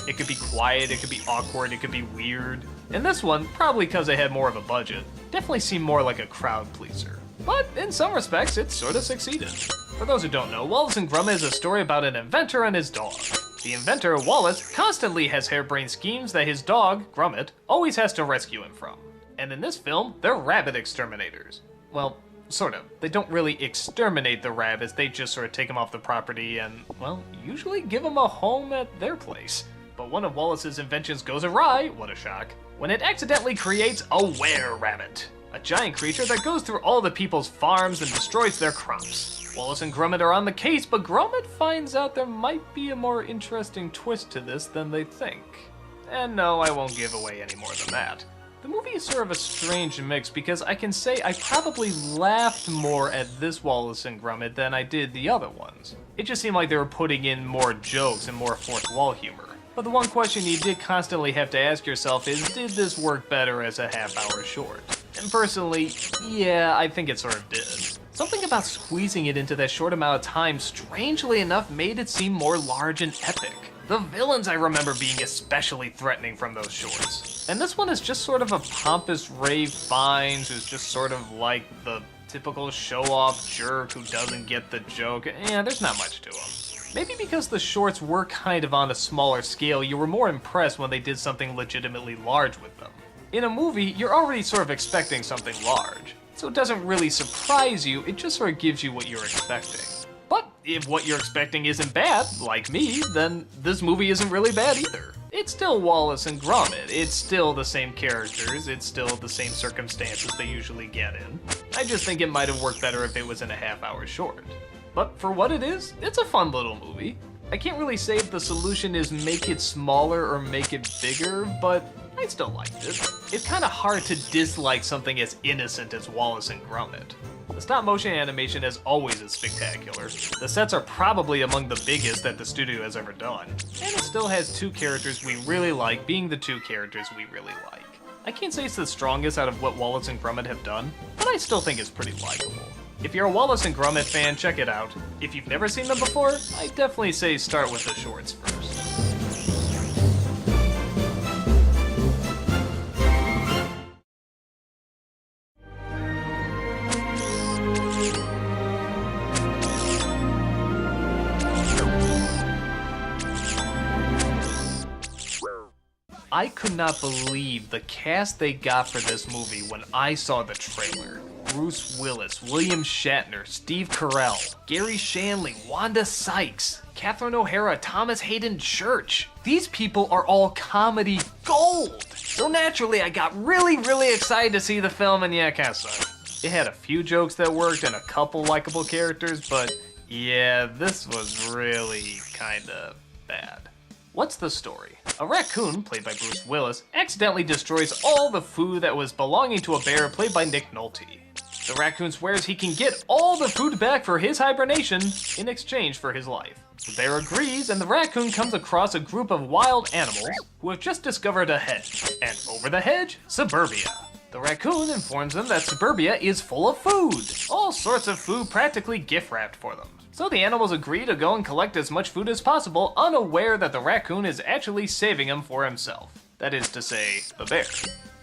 It could be quiet, it could be awkward, it could be weird. And this one, probably because they had more of a budget, definitely seemed more like a crowd pleaser. But in some respects, it sort of succeeded. For those who don't know, Wallace and Gromit is a story about an inventor and his dog. The inventor, Wallace, constantly has harebrained schemes that his dog, Gromit, always has to rescue him from. And in this film, they're rabbit exterminators. Well, sort of. They don't really exterminate the rabbits, they just sort of take them off the property and, well, usually give them a home at their place. But one of Wallace's inventions goes awry, what a shock, when it accidentally creates a were-rabbit. A giant creature that goes through all the people's farms and destroys their crops. Wallace and Gromit are on the case, but Gromit finds out there might be a more interesting twist to this than they think. And no, I won't give away any more than that. The movie is sort of a strange mix because I can say I probably laughed more at this Wallace and Gromit than I did the other ones. It just seemed like they were putting in more jokes and more fourth wall humor. But the one question you did constantly have to ask yourself is, did this work better as a half-hour short? And personally, yeah, I think it sort of did. Something about squeezing it into that short amount of time, strangely enough, made it seem more large and epic. The villains I remember being especially threatening from those shorts. And this one is just sort of a pompous Ray Fiennes who's just sort of like the typical show-off jerk who doesn't get the joke. Yeah, there's not much to him. Maybe because the shorts were kind of on a smaller scale, you were more impressed when they did something legitimately large with them. In a movie, you're already sort of expecting something large, so it doesn't really surprise you, it just sort of gives you what you're expecting. But if what you're expecting isn't bad, like me, then this movie isn't really bad either. It's still Wallace and Gromit, it's still the same characters, it's still the same circumstances they usually get in. I just think it might have worked better if it was in a half-hour short. But for what it is, it's a fun little movie. I can't really say if the solution is make it smaller or make it bigger, but I still liked it. It's kind of hard to dislike something as innocent as Wallace and Gromit. The stop-motion animation as always is spectacular. The sets are probably among the biggest that the studio has ever done. And it still has two characters we really like being the two characters we really like. I can't say it's the strongest out of what Wallace and Gromit have done, but I still think it's pretty likable. If you're a Wallace and Gromit fan, check it out. If you've never seen them before, I definitely say start with the shorts first. I could not believe the cast they got for this movie when I saw the trailer. Bruce Willis, William Shatner, Steve Carell, Gary Shandling, Wanda Sykes, Catherine O'Hara, Thomas Hayden Church. These people are all comedy gold. So naturally, I got really excited to see the film, and yeah, it kind of sucked. It had a few jokes that worked and a couple likable characters, but yeah, this was really kinda bad. What's the story? A raccoon, played by Bruce Willis, accidentally destroys all the food that was belonging to a bear, played by Nick Nolte. The raccoon swears he can get all the food back for his hibernation in exchange for his life. The bear agrees, and the raccoon comes across a group of wild animals who have just discovered a hedge. And over the hedge, suburbia. The raccoon informs them that suburbia is full of food. All sorts of food practically gift-wrapped for them. So the animals agree to go and collect as much food as possible, unaware that the raccoon is actually saving them for himself. That is to say, the bear.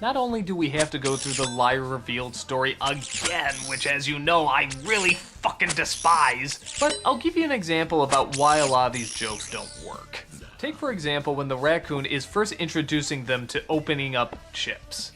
Not only do we have to go through the liar revealed story again, which as you know, I really fucking despise, but I'll give you an example about why a lot of these jokes don't work. Take for example when the raccoon is first introducing them to opening up chips.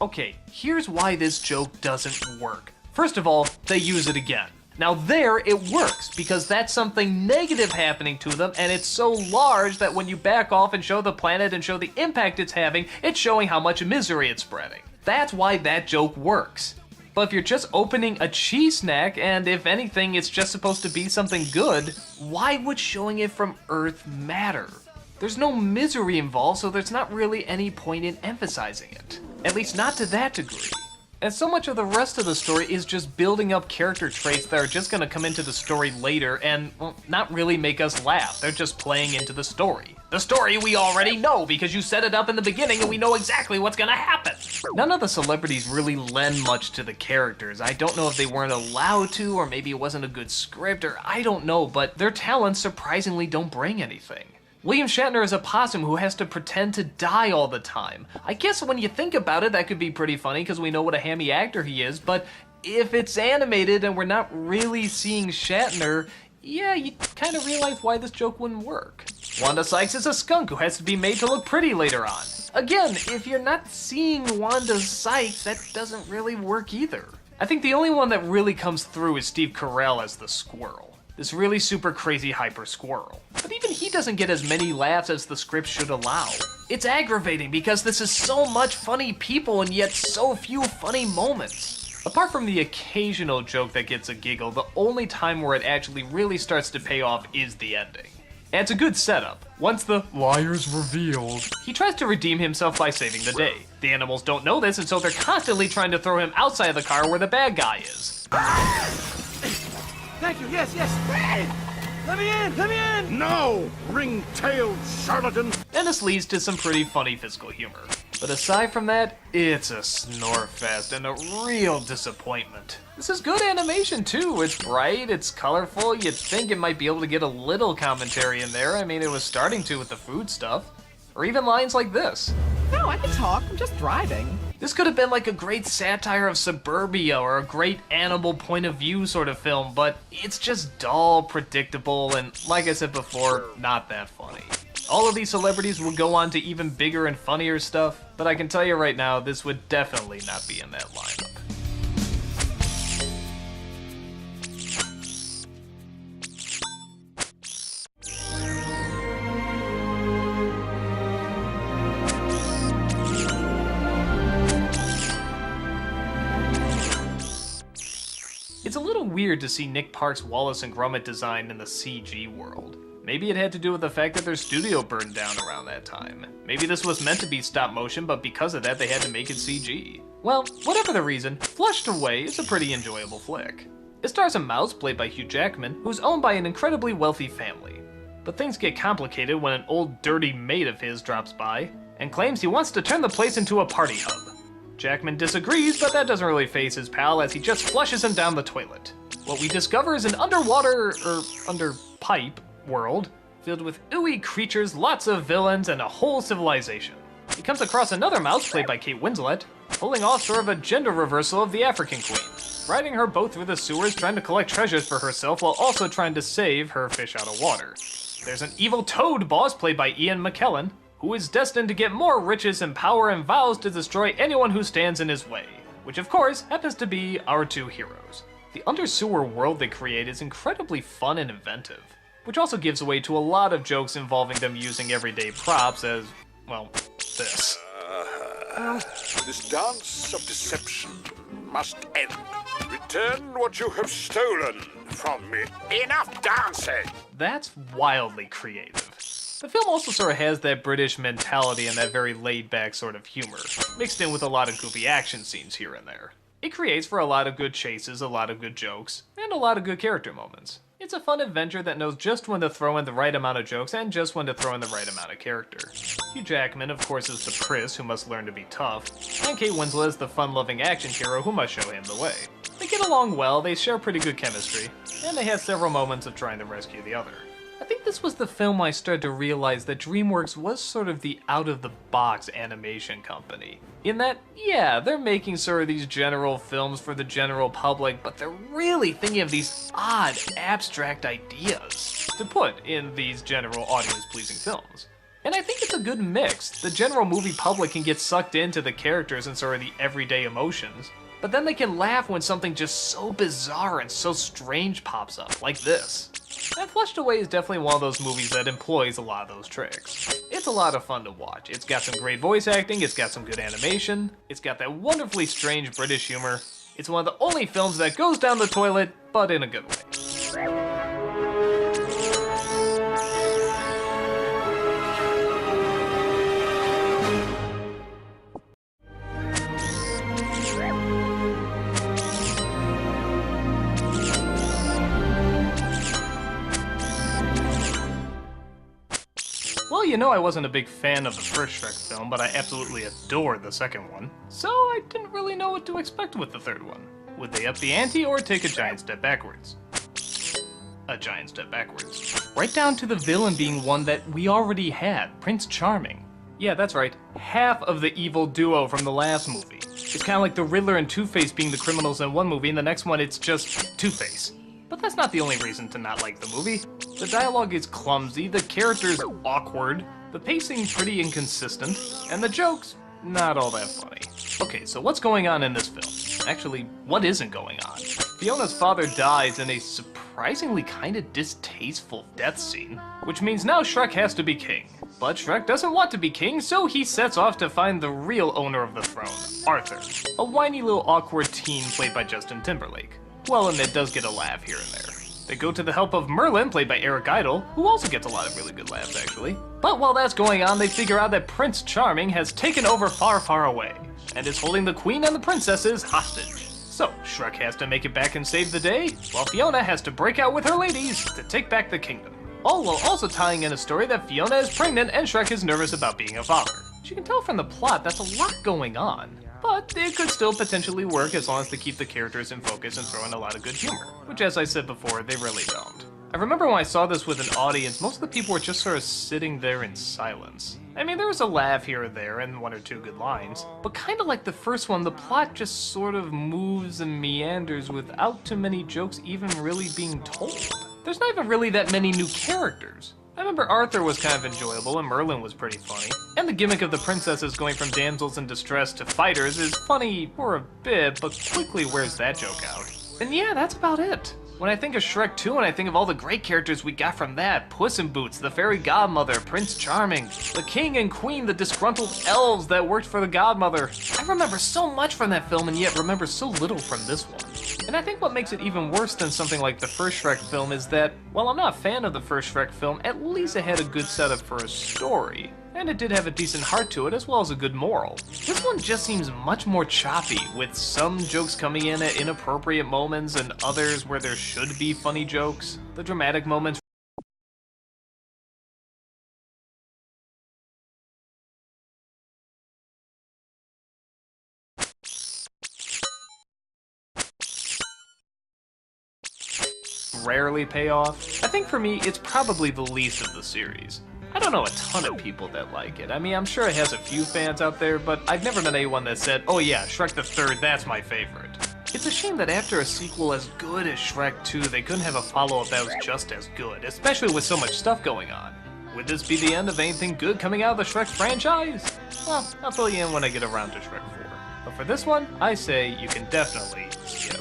Okay, here's why this joke doesn't work. First of all, they use it again. Now there, it works, because that's something negative happening to them, and it's so large that when you back off and show the planet and show the impact it's having, it's showing how much misery it's spreading. That's why that joke works. But if you're just opening a cheese snack, and if anything, it's just supposed to be something good, why would showing it from Earth matter? There's no misery involved, so there's not really any point in emphasizing it. At least not to that degree. And so much of the rest of the story is just building up character traits that are just gonna come into the story later and, well, not really make us laugh. They're just playing into the story. The story we already know because you set it up in the beginning and we know exactly what's gonna happen. None of the celebrities really lend much to the characters. I don't know if they weren't allowed to, or maybe it wasn't a good script, or I don't know, but their talents surprisingly don't bring anything. William Shatner is a possum who has to pretend to die all the time. I guess when you think about it, that could be pretty funny because we know what a hammy actor he is, but if it's animated and we're not really seeing Shatner, yeah, you kind of realize why this joke wouldn't work. Wanda Sykes is a skunk who has to be made to look pretty later on. Again, if you're not seeing Wanda Sykes, that doesn't really work either. I think the only one that really comes through is Steve Carell as the squirrel. This really super crazy hyper squirrel. But even he doesn't get as many laughs as the script should allow. It's aggravating because this is so much funny people and yet so few funny moments. Apart from the occasional joke that gets a giggle, the only time where it actually really starts to pay off is the ending. And it's a good setup. Once the liar's revealed, he tries to redeem himself by saving the day. The animals don't know this, and so they're constantly trying to throw him outside of the car where the bad guy is. Thank you, yes. Let me in! No! Ring-tailed charlatan! And this leads to some pretty funny physical humor. But aside from that, it's a snore fest and a real disappointment. This is good animation too. It's bright, it's colorful. You'd think it might be able to get a little commentary in there. I mean, it was starting to with the food stuff. Or even lines like this. No, I can talk. I'm just driving. This could have been like a great satire of suburbia or a great animal point of view sort of film, but it's just dull, predictable, and like I said before, not that funny. All of these celebrities would go on to even bigger and funnier stuff, but I can tell you right now, this would definitely not be in that lineup. It's a little weird to see Nick Park's Wallace and Gromit design in the CG world. Maybe it had to do with the fact that their studio burned down around that time. Maybe this was meant to be stop motion, but because of that they had to make it CG. Well, whatever the reason, Flushed Away is a pretty enjoyable flick. It stars a mouse played by Hugh Jackman, who's owned by an incredibly wealthy family. But things get complicated when an old dirty mate of his drops by and claims he wants to turn the place into a party hub. Jackman disagrees, but that doesn't really faze his pal as he just flushes him down the toilet. What we discover is an underwater, under pipe world filled with ooey creatures, lots of villains, and a whole civilization. He comes across another mouse played by Kate Winslet, pulling off sort of a gender reversal of the African queen. riding her boat through the sewers trying to collect treasures for herself while also trying to save her fish out of water. There's an evil toad boss played by Ian McKellen, who is destined to get more riches and power and vows to destroy anyone who stands in his way, which of course happens to be our two heroes. The under-sewer world they create is incredibly fun and inventive, which also gives way to a lot of jokes involving them using everyday props as, well, this. This dance of deception must end. Return what you have stolen from me. Enough dancing! That's wildly creative. The film also sort of has that British mentality and that very laid-back sort of humor, mixed in with a lot of goofy action scenes here and there. It creates for a lot of good chases, a lot of good jokes, and a lot of good character moments. It's a fun adventure that knows just when to throw in the right amount of jokes and just when to throw in the right amount of character. Hugh Jackman, of course, is the Pris, who must learn to be tough, and Kate Winslet is the fun-loving action hero who must show him the way. They get along well, they share pretty good chemistry, and they have several moments of trying to rescue the other. I think this was the film I started to realize that DreamWorks was sort of the out-of-the-box animation company. In that, yeah, they're making sort of these general films for the general public, but they're really thinking of these odd, abstract ideas to put in these general audience-pleasing films. And I think it's a good mix. The general movie public can get sucked into the characters and sort of the everyday emotions, but then they can laugh when something just so bizarre and so strange pops up, like this. And Flushed Away is definitely one of those movies that employs a lot of those tricks. It's a lot of fun to watch. It's got some great voice acting, it's got some good animation, it's got that wonderfully strange British humor. It's one of the only films that goes down the toilet, but in a good way. Well, you know I wasn't a big fan of the first Shrek film, but I absolutely adored the second one, so I didn't really know what to expect with the third one. Would they up the ante or take a giant step backwards? A giant step backwards. Right down to the villain being one that we already had, Prince Charming. Yeah, that's right, half of the evil duo from the last movie. It's kind of like the Riddler and Two-Face being the criminals in one movie, and the next one it's just Two-Face. But that's not the only reason to not like the movie. The dialogue is clumsy, the characters awkward, the pacing pretty inconsistent, and the jokes not all that funny. Okay, so what's going on in this film? Actually, what isn't going on? Fiona's father dies in a surprisingly kinda distasteful death scene, which means now Shrek has to be king. But Shrek doesn't want to be king, so he sets off to find the real owner of the throne, Arthur, a whiny little awkward teen played by Justin Timberlake. Well, and it does get a laugh here and there. They go to the help of Merlin, played by Eric Idle, who also gets a lot of really good laughs, actually. But while that's going on, they figure out that Prince Charming has taken over far, far away, and is holding the queen and the princesses hostage. So, Shrek has to make it back and save the day, while Fiona has to break out with her ladies to take back the kingdom. All while also tying in a story that Fiona is pregnant and Shrek is nervous about being a father. As you can tell from the plot, that's a lot going on. But it could still potentially work as long as they keep the characters in focus and throw in a lot of good humor, which, as I said before, they really don't. I remember when I saw this with an audience, most of the people were just sort of sitting there in silence. I mean, there was a laugh here or there and one or two good lines, but kind of like the first one, the plot just sort of moves and meanders without too many jokes even really being told. There's not even really that many new characters. I remember Arthur was kind of enjoyable and Merlin was pretty funny. And the gimmick of the princesses going from damsels in distress to fighters is funny for a bit, but quickly wears that joke out. And yeah, that's about it. When I think of Shrek 2 and I think of all the great characters we got from that, Puss in Boots, the fairy godmother, Prince Charming, the king and queen, the disgruntled elves that worked for the godmother. I remember so much from that film and yet remember so little from this one. And I think what makes it even worse than something like the first Shrek film is that, while I'm not a fan of the first Shrek film, at least it had a good setup for a story. And it did have a decent heart to it, as well as a good moral. This one just seems much more choppy, with some jokes coming in at inappropriate moments and others where there should be funny jokes. The dramatic moments rarely pay off. I think for me, it's probably the least of the series. I don't know a ton of people that like it. I mean, I'm sure it has a few fans out there, but I've never met anyone that said, oh yeah, Shrek the Third, that's my favorite. It's a shame that after a sequel as good as Shrek 2, they couldn't have a follow-up that was just as good, especially with so much stuff going on. Would this be the end of anything good coming out of the Shrek franchise? Well, I'll fill you in when I get around to Shrek 4. But for this one, I say you can definitely skip.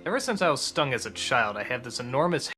Ever since I was stung as a child, I have this enormous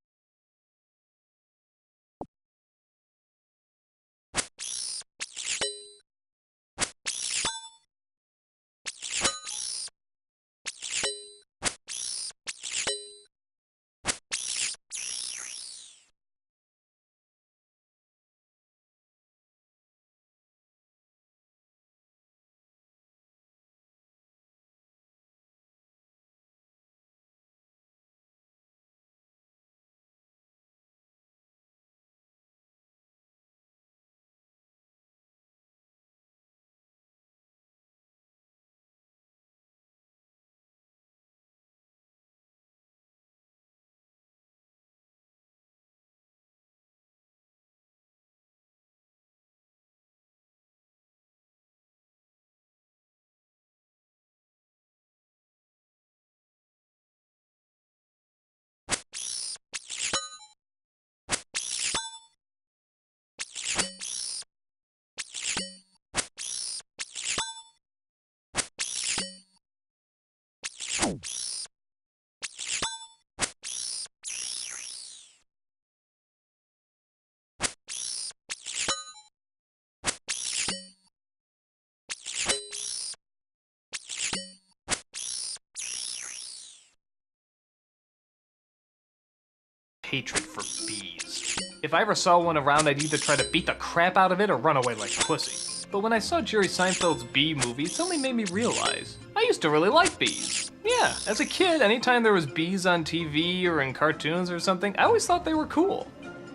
Hatred for bees. If I ever saw one around, I'd either try to beat the crap out of it or run away like a pussy. But when I saw Jerry Seinfeld's bee movie, it suddenly made me realize I used to really like bees. Yeah, as a kid, anytime there was bees on TV or in cartoons or something, I always thought they were cool.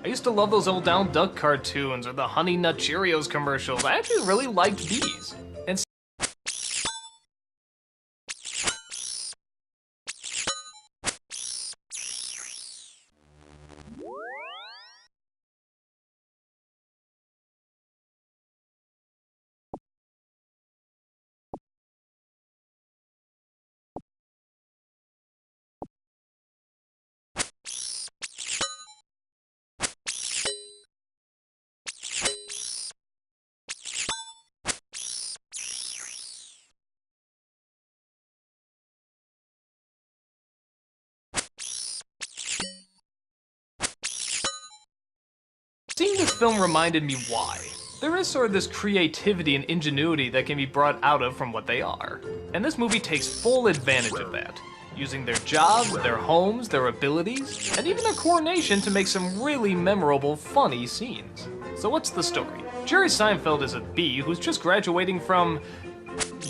I used to love those old Donald Duck cartoons or the Honey Nut Cheerios commercials. I actually really liked bees. And seeing this film reminded me why. There is sort of this creativity and ingenuity that can be brought out of from what they are. And this movie takes full advantage of that, using their jobs, their homes, their abilities, and even their coordination to make some really memorable, funny scenes. So what's the story? Jerry Seinfeld is a bee who's just graduating from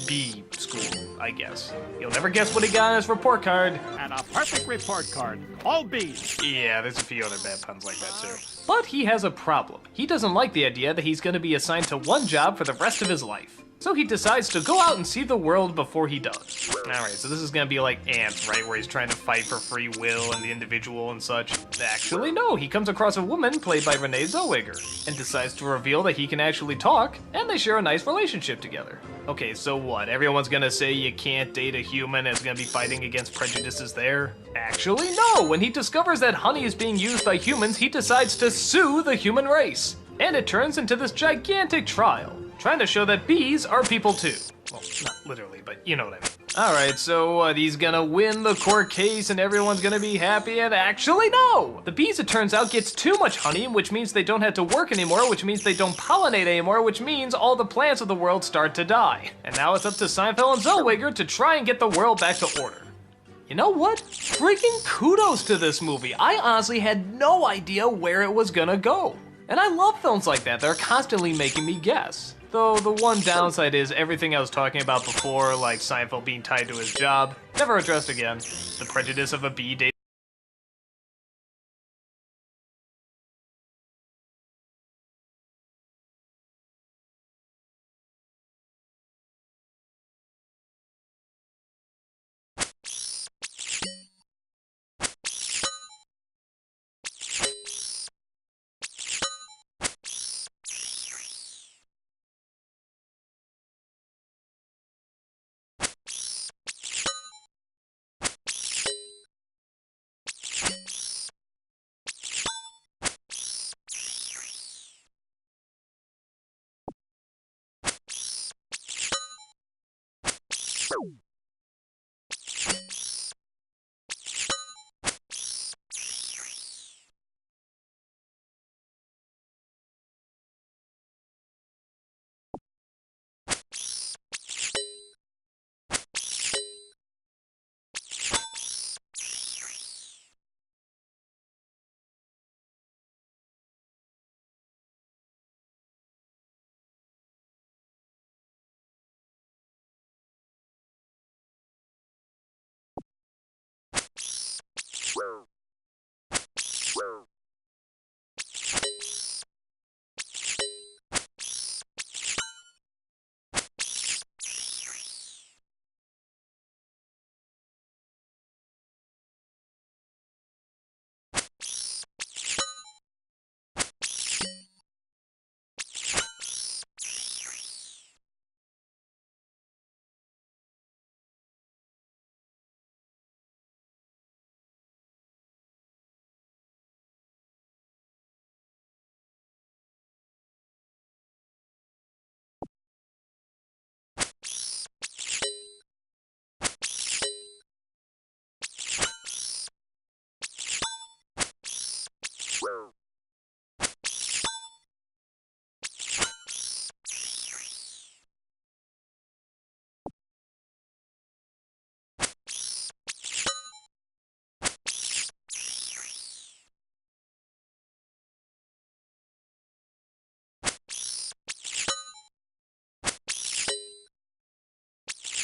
bee school, I guess. You'll never guess what he got on his report card. And a perfect report card. All bees. Yeah, there's a few other bad puns like that too. But he has a problem. He doesn't like the idea that he's going to be assigned to one job for the rest of his life. So he decides to go out and see the world before he does. Alright, so this is gonna be like Ants, right? Where he's trying to fight for free will and the individual and such. Actually, no, he comes across a woman played by Renee Zellweger and decides to reveal that he can actually talk, and they share a nice relationship together. Okay, so what? Everyone's gonna say you can't date a human and is gonna be fighting against prejudices there? Actually, no! When he discovers that honey is being used by humans, he decides to sue the human race. And it turns into this gigantic trial, trying to show that bees are people too. Well, not literally, but you know what I mean. Alright, so what, he's gonna win the court case and everyone's gonna be happy, and actually no! The bees, it turns out, gets too much honey, which means they don't have to work anymore, which means they don't pollinate anymore, which means all the plants of the world start to die. And now it's up to Seinfeld and Zellweger to try and get the world back to order. You know what? Freaking kudos to this movie. I honestly had no idea where it was gonna go. And I love films like that. They're constantly making me guess. Though the one downside is everything I was talking about before, like Seinfeld being tied to his job, never addressed again. The prejudice of a bee dating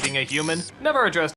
being a human, never addressed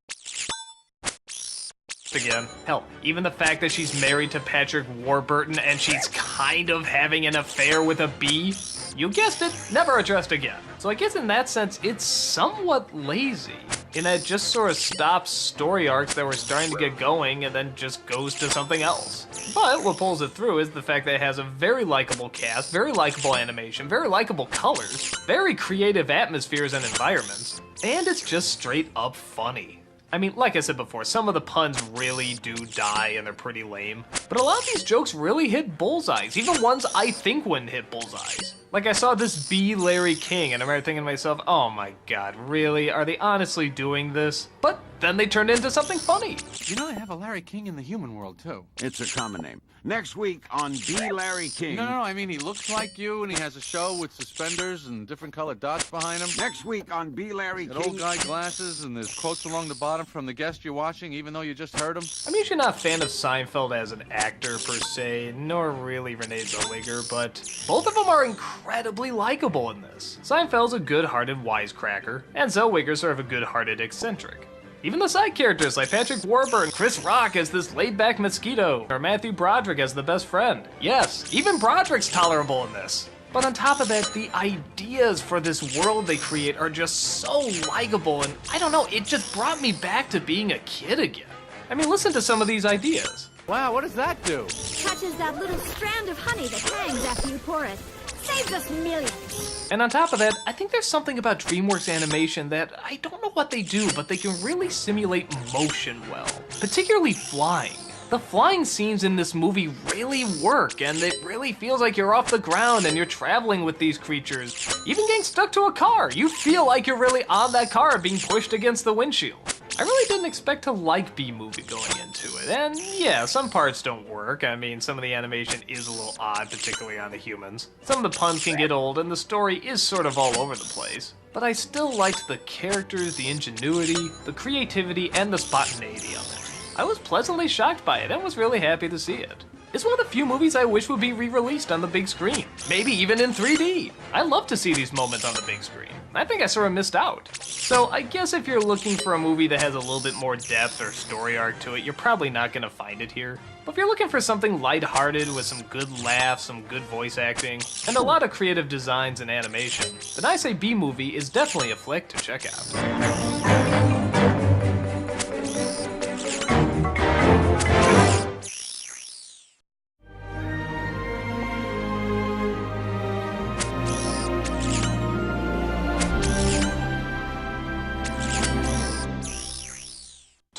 again. Hell, even the fact that she's married to Patrick Warburton and she's kind of having an affair with a bee, you guessed it, never addressed again. So I guess in that sense, it's somewhat lazy, in that it just sort of stops story arcs that were starting to get going and then just goes to something else. But what pulls it through is the fact that it has a very likable cast, very likable animation, very likable colors, very creative atmospheres and environments, and it's just straight up funny. I mean, like I said before, some of the puns really do die and they're pretty lame, but a lot of these jokes really hit bullseyes, even ones I think wouldn't hit bullseyes. Like I saw this B. Larry King and I remember thinking to myself, oh my god, really? Are they honestly doing this? But then they turned into something funny. You know they have a Larry King in the human world too. It's a common name. Next week on B. Larry King. No, I mean he looks like you and he has a show with suspenders and different colored dots behind him. Next week on B. Larry That King. old guy glasses and there's quotes along the bottom from the guest you're watching even though you just heard him. I'm usually not a fan of Seinfeld as an actor per se, nor really Renee Zellweger, but both of them are incredibly likable in this. Seinfeld's a good-hearted wisecracker, and Zellweger's sort of a good-hearted eccentric. Even the side characters like Patrick Warburton, Chris Rock as this laid-back mosquito, or Matthew Broderick as the best friend. Yes, even Broderick's tolerable in this. But on top of that, the ideas for this world they create are just so likable, and I don't know, it just brought me back to being a kid again. I mean, listen to some of these ideas. Wow, what does that do? Catches that little strand of honey that hangs after you pour it. Saves us millions. And on top of that, I think there's something about DreamWorks animation that I don't know what they do, but they can really simulate motion well, particularly flying. The flying scenes in this movie really work, and it really feels like you're off the ground and you're traveling with these creatures. Even getting stuck to a car, you feel like you're really on that car being pushed against the windshield. I really didn't expect to like B-Movie going into it, and yeah, some parts don't work. I mean, some of the animation is a little odd, particularly on the humans. Some of the puns can get old, and the story is sort of all over the place. But I still liked the characters, the ingenuity, the creativity, and the spontaneity of it. I was pleasantly shocked by it, and was really happy to see it. It's one of the few movies I wish would be re-released on the big screen, maybe even in 3D. I love to see these moments on the big screen. I think I sort of missed out. So I guess if you're looking for a movie that has a little bit more depth or story arc to it, you're probably not gonna find it here. But if you're looking for something lighthearted with some good laughs, some good voice acting, and a lot of creative designs and animation, then I say B-Movie is definitely a flick to check out.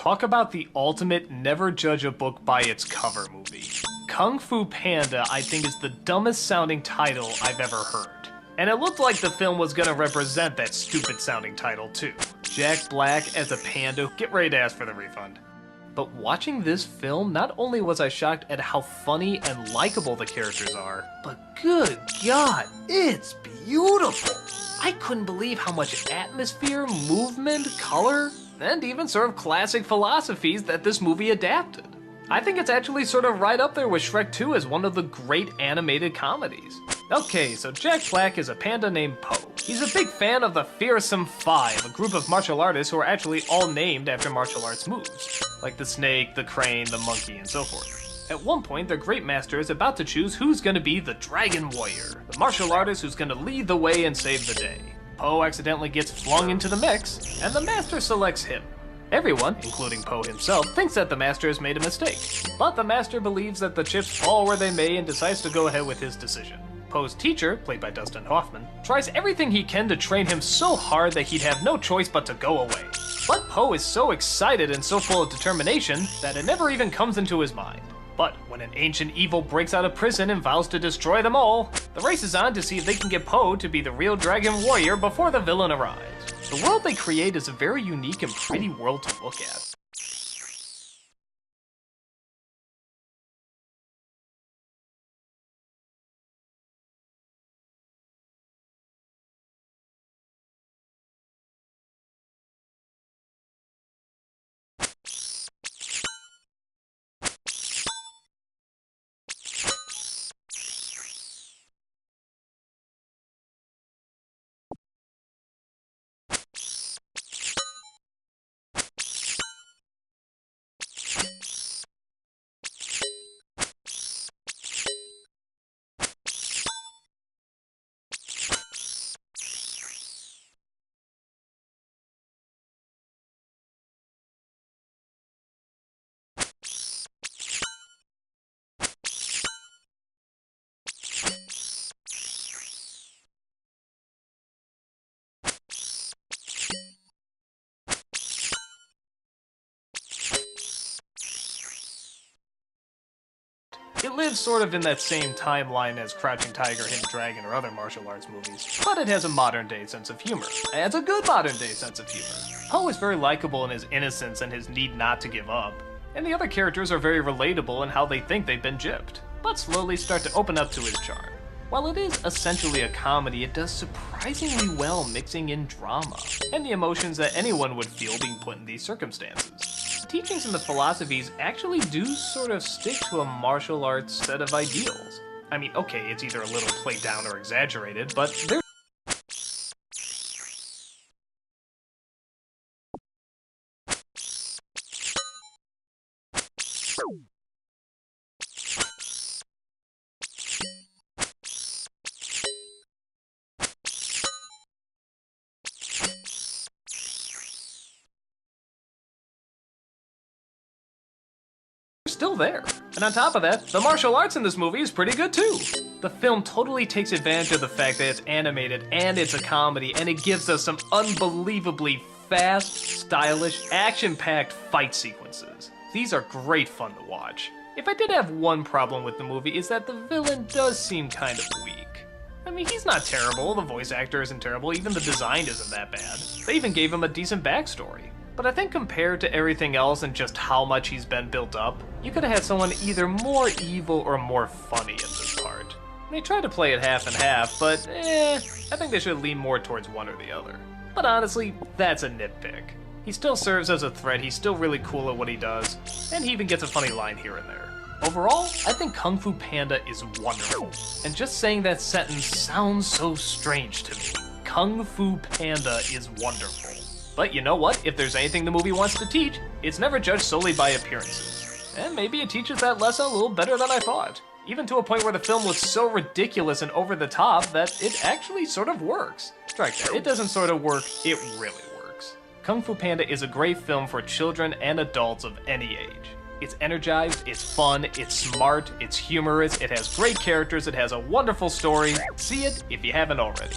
Talk about the ultimate never judge a book by its cover movie. Kung Fu Panda, I think, is the dumbest sounding title I've ever heard. And it looked like the film was gonna represent that stupid sounding title too. Jack Black as a panda, get ready to ask for the refund. But watching this film, not only was I shocked at how funny and likable the characters are, but good God, it's beautiful! I couldn't believe how much atmosphere, movement, color, and even sort of classic philosophies that this movie adapted. I think it's actually sort of right up there with Shrek 2 as one of the great animated comedies. Okay, so Jack Black is a panda named Po. He's a big fan of the Fearsome Five, a group of martial artists who are actually all named after martial arts moves, like the snake, the crane, the monkey, and so forth. At one point, their great master is about to choose who's gonna be the Dragon Warrior, the martial artist who's gonna lead the way and save the day. Po accidentally gets flung into the mix, and the master selects him. Everyone, including Po himself, thinks that the master has made a mistake, but the master believes that the chips fall where they may and decides to go ahead with his decision. Po's teacher, played by Dustin Hoffman, tries everything he can to train him so hard that he'd have no choice but to go away. But Po is so excited and so full of determination that it never even comes into his mind. But when an ancient evil breaks out of prison and vows to destroy them all, the race is on to see if they can get Po to be the real Dragon Warrior before the villain arrives. The world they create is a very unique and pretty world to look at. lives sort of in that same timeline as Crouching Tiger, Hidden Dragon, or other martial arts movies, but it has a modern-day sense of humor. And it's a good modern-day sense of humor. Poe is very likable in his innocence and his need not to give up, and the other characters are very relatable in how they think they've been gypped, but slowly start to open up to his charm. While it is essentially a comedy, it does surprisingly well mixing in drama, and the emotions that anyone would feel being put in these circumstances. The teachings and the philosophies actually do sort of stick to a martial arts set of ideals. I mean, okay, it's either a little played down or exaggerated, but they're still there. And on top of that, the martial arts in this movie is pretty good too. The film totally takes advantage of the fact that it's animated and it's a comedy, and it gives us some unbelievably fast, stylish, action-packed fight sequences. These are great fun to watch. If I did have one problem with the movie, is that the villain does seem kind of weak. I mean, he's not terrible, the voice actor isn't terrible, even the design isn't that bad. They even gave him a decent backstory. But I think compared to everything else and just how much he's been built up, you could have had someone either more evil or more funny in this part. They try to play it half and half, but I think they should lean more towards one or the other. But honestly, that's a nitpick. He still serves as a threat, he's still really cool at what he does, and he even gets a funny line here and there. Overall, I think Kung Fu Panda is wonderful. And just saying that sentence sounds so strange to me. Kung Fu Panda is wonderful. But you know what? If there's anything the movie wants to teach, it's never judged solely by appearances. And maybe it teaches that lesson a little better than I thought. Even to a point where the film looks so ridiculous and over the top that it actually sort of works. Strike that. It doesn't sort of work, it really works. Kung Fu Panda is a great film for children and adults of any age. It's energized, it's fun, it's smart, it's humorous, it has great characters, it has a wonderful story. See it if you haven't already.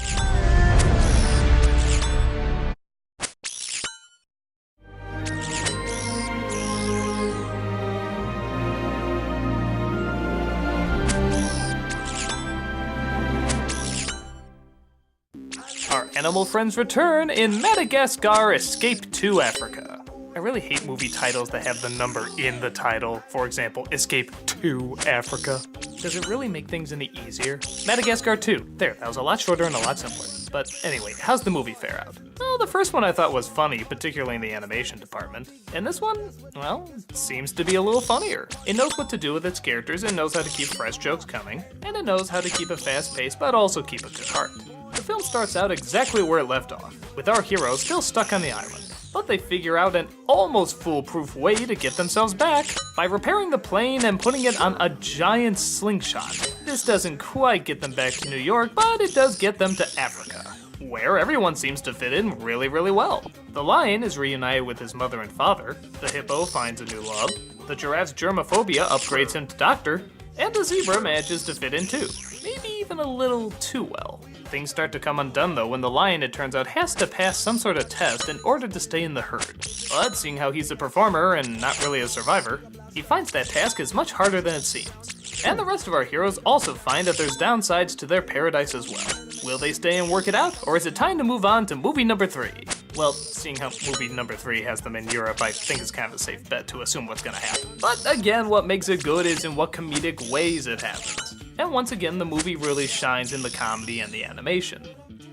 Our animal friends return in Madagascar Escape to Africa. I really hate movie titles that have the number in the title. For example, Escape to Africa. Does it really make things any easier? Madagascar 2. There, that was a lot shorter and a lot simpler. But anyway, how's the movie fare out? Well, the first one I thought was funny, particularly in the animation department. And this one, well, seems to be a little funnier. It knows what to do with its characters, and knows how to keep fresh jokes coming, and it knows how to keep a fast pace but also keep a good heart. The film starts out exactly where it left off, with our heroes still stuck on the island. But they figure out an almost foolproof way to get themselves back by repairing the plane and putting it on a giant slingshot. This doesn't quite get them back to New York, but it does get them to Africa, where everyone seems to fit in really, really well. The lion is reunited with his mother and father, the hippo finds a new love, the giraffe's germophobia upgrades him to doctor, and the zebra manages to fit in too. Maybe even a little too well. Things start to come undone though when the lion, it turns out, has to pass some sort of test in order to stay in the herd. But seeing how he's a performer and not really a survivor, he finds that task is much harder than it seems. And the rest of our heroes also find that there's downsides to their paradise as well. Will they stay and work it out, or is it time to move on to movie number 3? Well, seeing how movie number 3 has them in Europe, I think it's kind of a safe bet to assume what's gonna happen. But again, what makes it good is in what comedic ways it happens. And once again, the movie really shines in the comedy and the animation.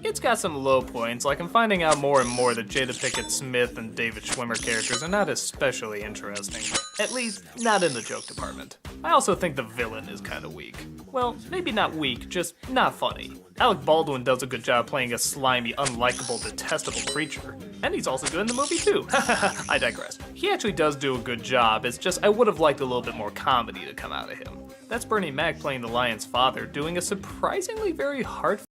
It's got some low points, like I'm finding out more and more that Jada Pinkett Smith and David Schwimmer characters are not especially interesting. At least, not in the joke department. I also think the villain is kinda weak. Well, maybe not weak, just not funny. Alec Baldwin does a good job playing a slimy, unlikable, detestable creature. And he's also good in the movie too. I digress. He actually does do a good job, it's just I would have liked a little bit more comedy to come out of him. That's Bernie Mac playing the lion's father, doing a surprisingly very heartfelt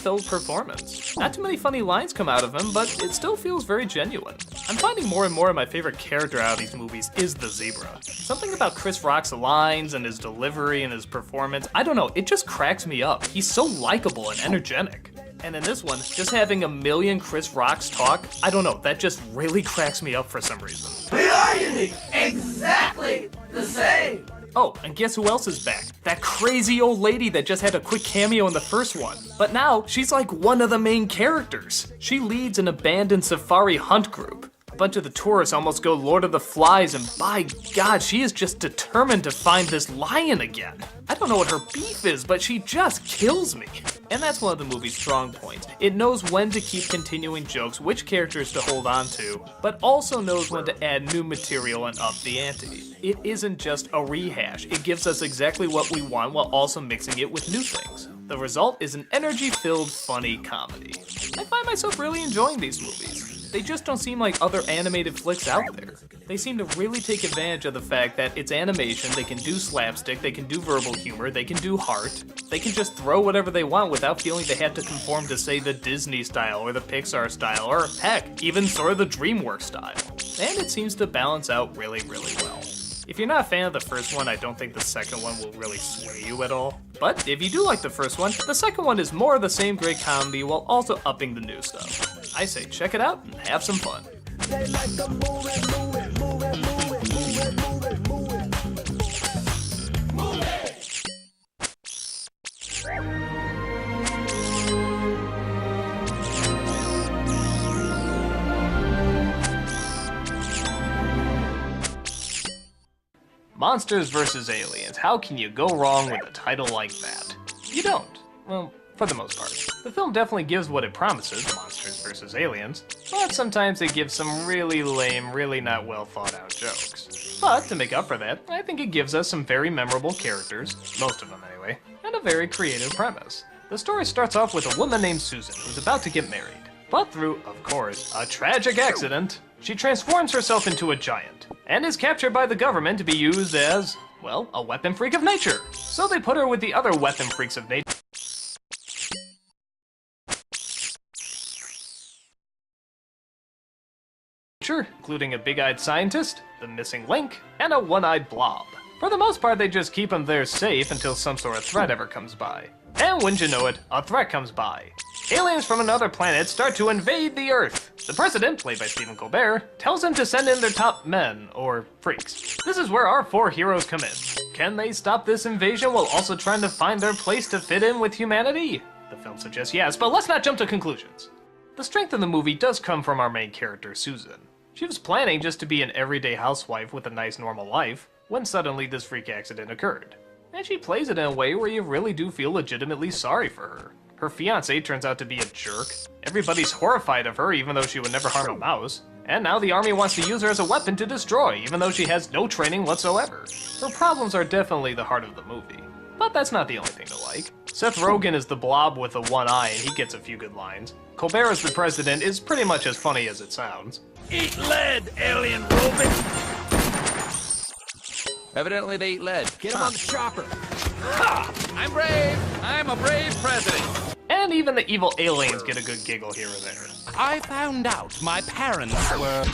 Filled performance. Not too many funny lines come out of him, but it still feels very genuine. I'm finding more and more my favorite character out of these movies is the zebra. Something about Chris Rock's lines and his delivery and his performance, I don't know, it just cracks me up. He's so likable and energetic. And in this one, just having a million Chris Rocks talk, I don't know, that just really cracks me up for some reason. The irony! Exactly the same! Oh, and guess who else is back? That crazy old lady that just had a quick cameo in the first one. But now, she's like one of the main characters. She leads an abandoned safari hunt group. A bunch of the tourists almost go Lord of the Flies, and by God, she is just determined to find this lion again. I don't know what her beef is, but she just kills me. And that's one of the movie's strong points. It knows when to keep continuing jokes, which characters to hold on to, but also knows when to add new material and up the ante. It isn't just a rehash, it gives us exactly what we want while also mixing it with new things. The result is an energy-filled, funny comedy. I find myself really enjoying these movies. They just don't seem like other animated flicks out there. They seem to really take advantage of the fact that it's animation, they can do slapstick, they can do verbal humor, they can do heart. They can just throw whatever they want without feeling they have to conform to, say, the Disney style or the Pixar style, or heck, even sort of the DreamWorks style. And it seems to balance out really, really well. If you're not a fan of the first one, I don't think the second one will really sway you at all. But if you do like the first one, the second one is more of the same great comedy while also upping the new stuff. I say check it out and have some fun. Monsters vs. Aliens. How can you go wrong with a title like that? You don't. Well, for the most part. The film definitely gives what it promises, Monsters vs. Aliens, but sometimes it gives some really lame, really not well thought out jokes. But to make up for that, I think it gives us some very memorable characters, most of them anyway, and a very creative premise. The story starts off with a woman named Susan who's about to get married. But through, of course, a tragic accident, she transforms herself into a giant, and is captured by the government to be used as, well, a weapon freak of nature. So they put her with the other weapon freaks of nature, including a big-eyed scientist, the missing link, and a one-eyed blob. For the most part, they just keep them there safe until some sort of threat ever comes by. And wouldn't you know it, a threat comes by. Aliens from another planet start to invade the Earth. The president, played by Stephen Colbert, tells them to send in their top men, or freaks. This is where our four heroes come in. Can they stop this invasion while also trying to find their place to fit in with humanity? The film suggests yes, but let's not jump to conclusions. The strength of the movie does come from our main character, Susan. She was planning just to be an everyday housewife with a nice normal life, when suddenly this freak accident occurred. And she plays it in a way where you really do feel legitimately sorry for her. Her fiancé turns out to be a jerk, everybody's horrified of her even though she would never harm a mouse, and now the army wants to use her as a weapon to destroy even though she has no training whatsoever. Her problems are definitely the heart of the movie. But that's not the only thing to like. Seth Rogen is the blob with the one eye and he gets a few good lines. Colbert as the president is pretty much as funny as it sounds. Eat lead, alien robot! Evidently they eat lead. Get him on the chopper! Ha! I'm brave! I'm a brave president! And even the evil aliens get a good giggle here or there. I found out my parents were...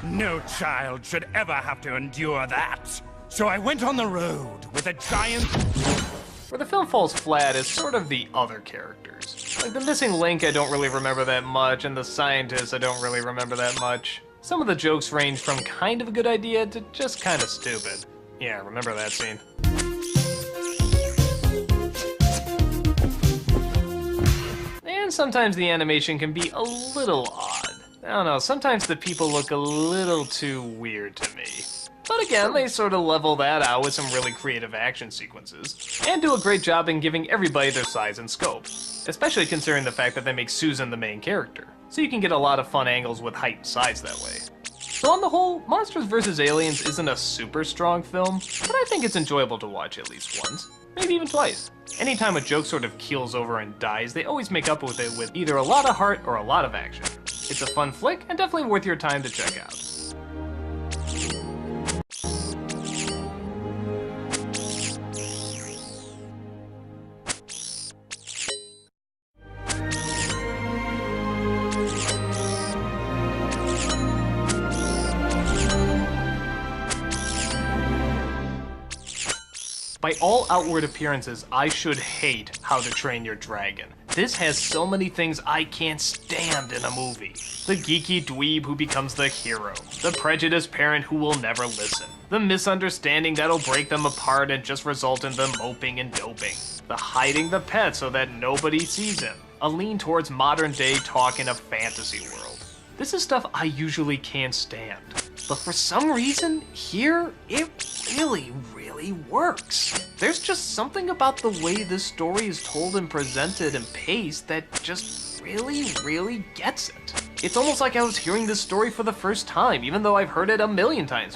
No child should ever have to endure that. So I went on the road with a giant... Where the film falls flat is sort of the other characters. Like the missing link I don't really remember that much, and the scientist I don't really remember that much. Some of the jokes range from kind of a good idea to just kind of stupid. Yeah, remember that scene. And sometimes the animation can be a little odd. I don't know, sometimes the people look a little too weird to me. But again, they sort of level that out with some really creative action sequences, and do a great job in giving everybody their size and scope, especially considering the fact that they make Susan the main character, so you can get a lot of fun angles with height and size that way. So on the whole, Monsters vs. Aliens isn't a super strong film, but I think it's enjoyable to watch at least once, maybe even twice. Anytime a joke sort of keels over and dies, they always make up with it with either a lot of heart or a lot of action. It's a fun flick, and definitely worth your time to check out. By all outward appearances, I should hate How to Train Your Dragon. This has so many things I can't stand in a movie. The geeky dweeb who becomes the hero, the prejudiced parent who will never listen, the misunderstanding that'll break them apart and just result in them moping and doping, the hiding the pet so that nobody sees him, a lean towards modern day talk in a fantasy world. This is stuff I usually can't stand, but for some reason, here, it really works. There's just something about the way this story is told and presented and paced that just really gets it. It's almost like I was hearing this story for the first time, even though I've heard it a million times.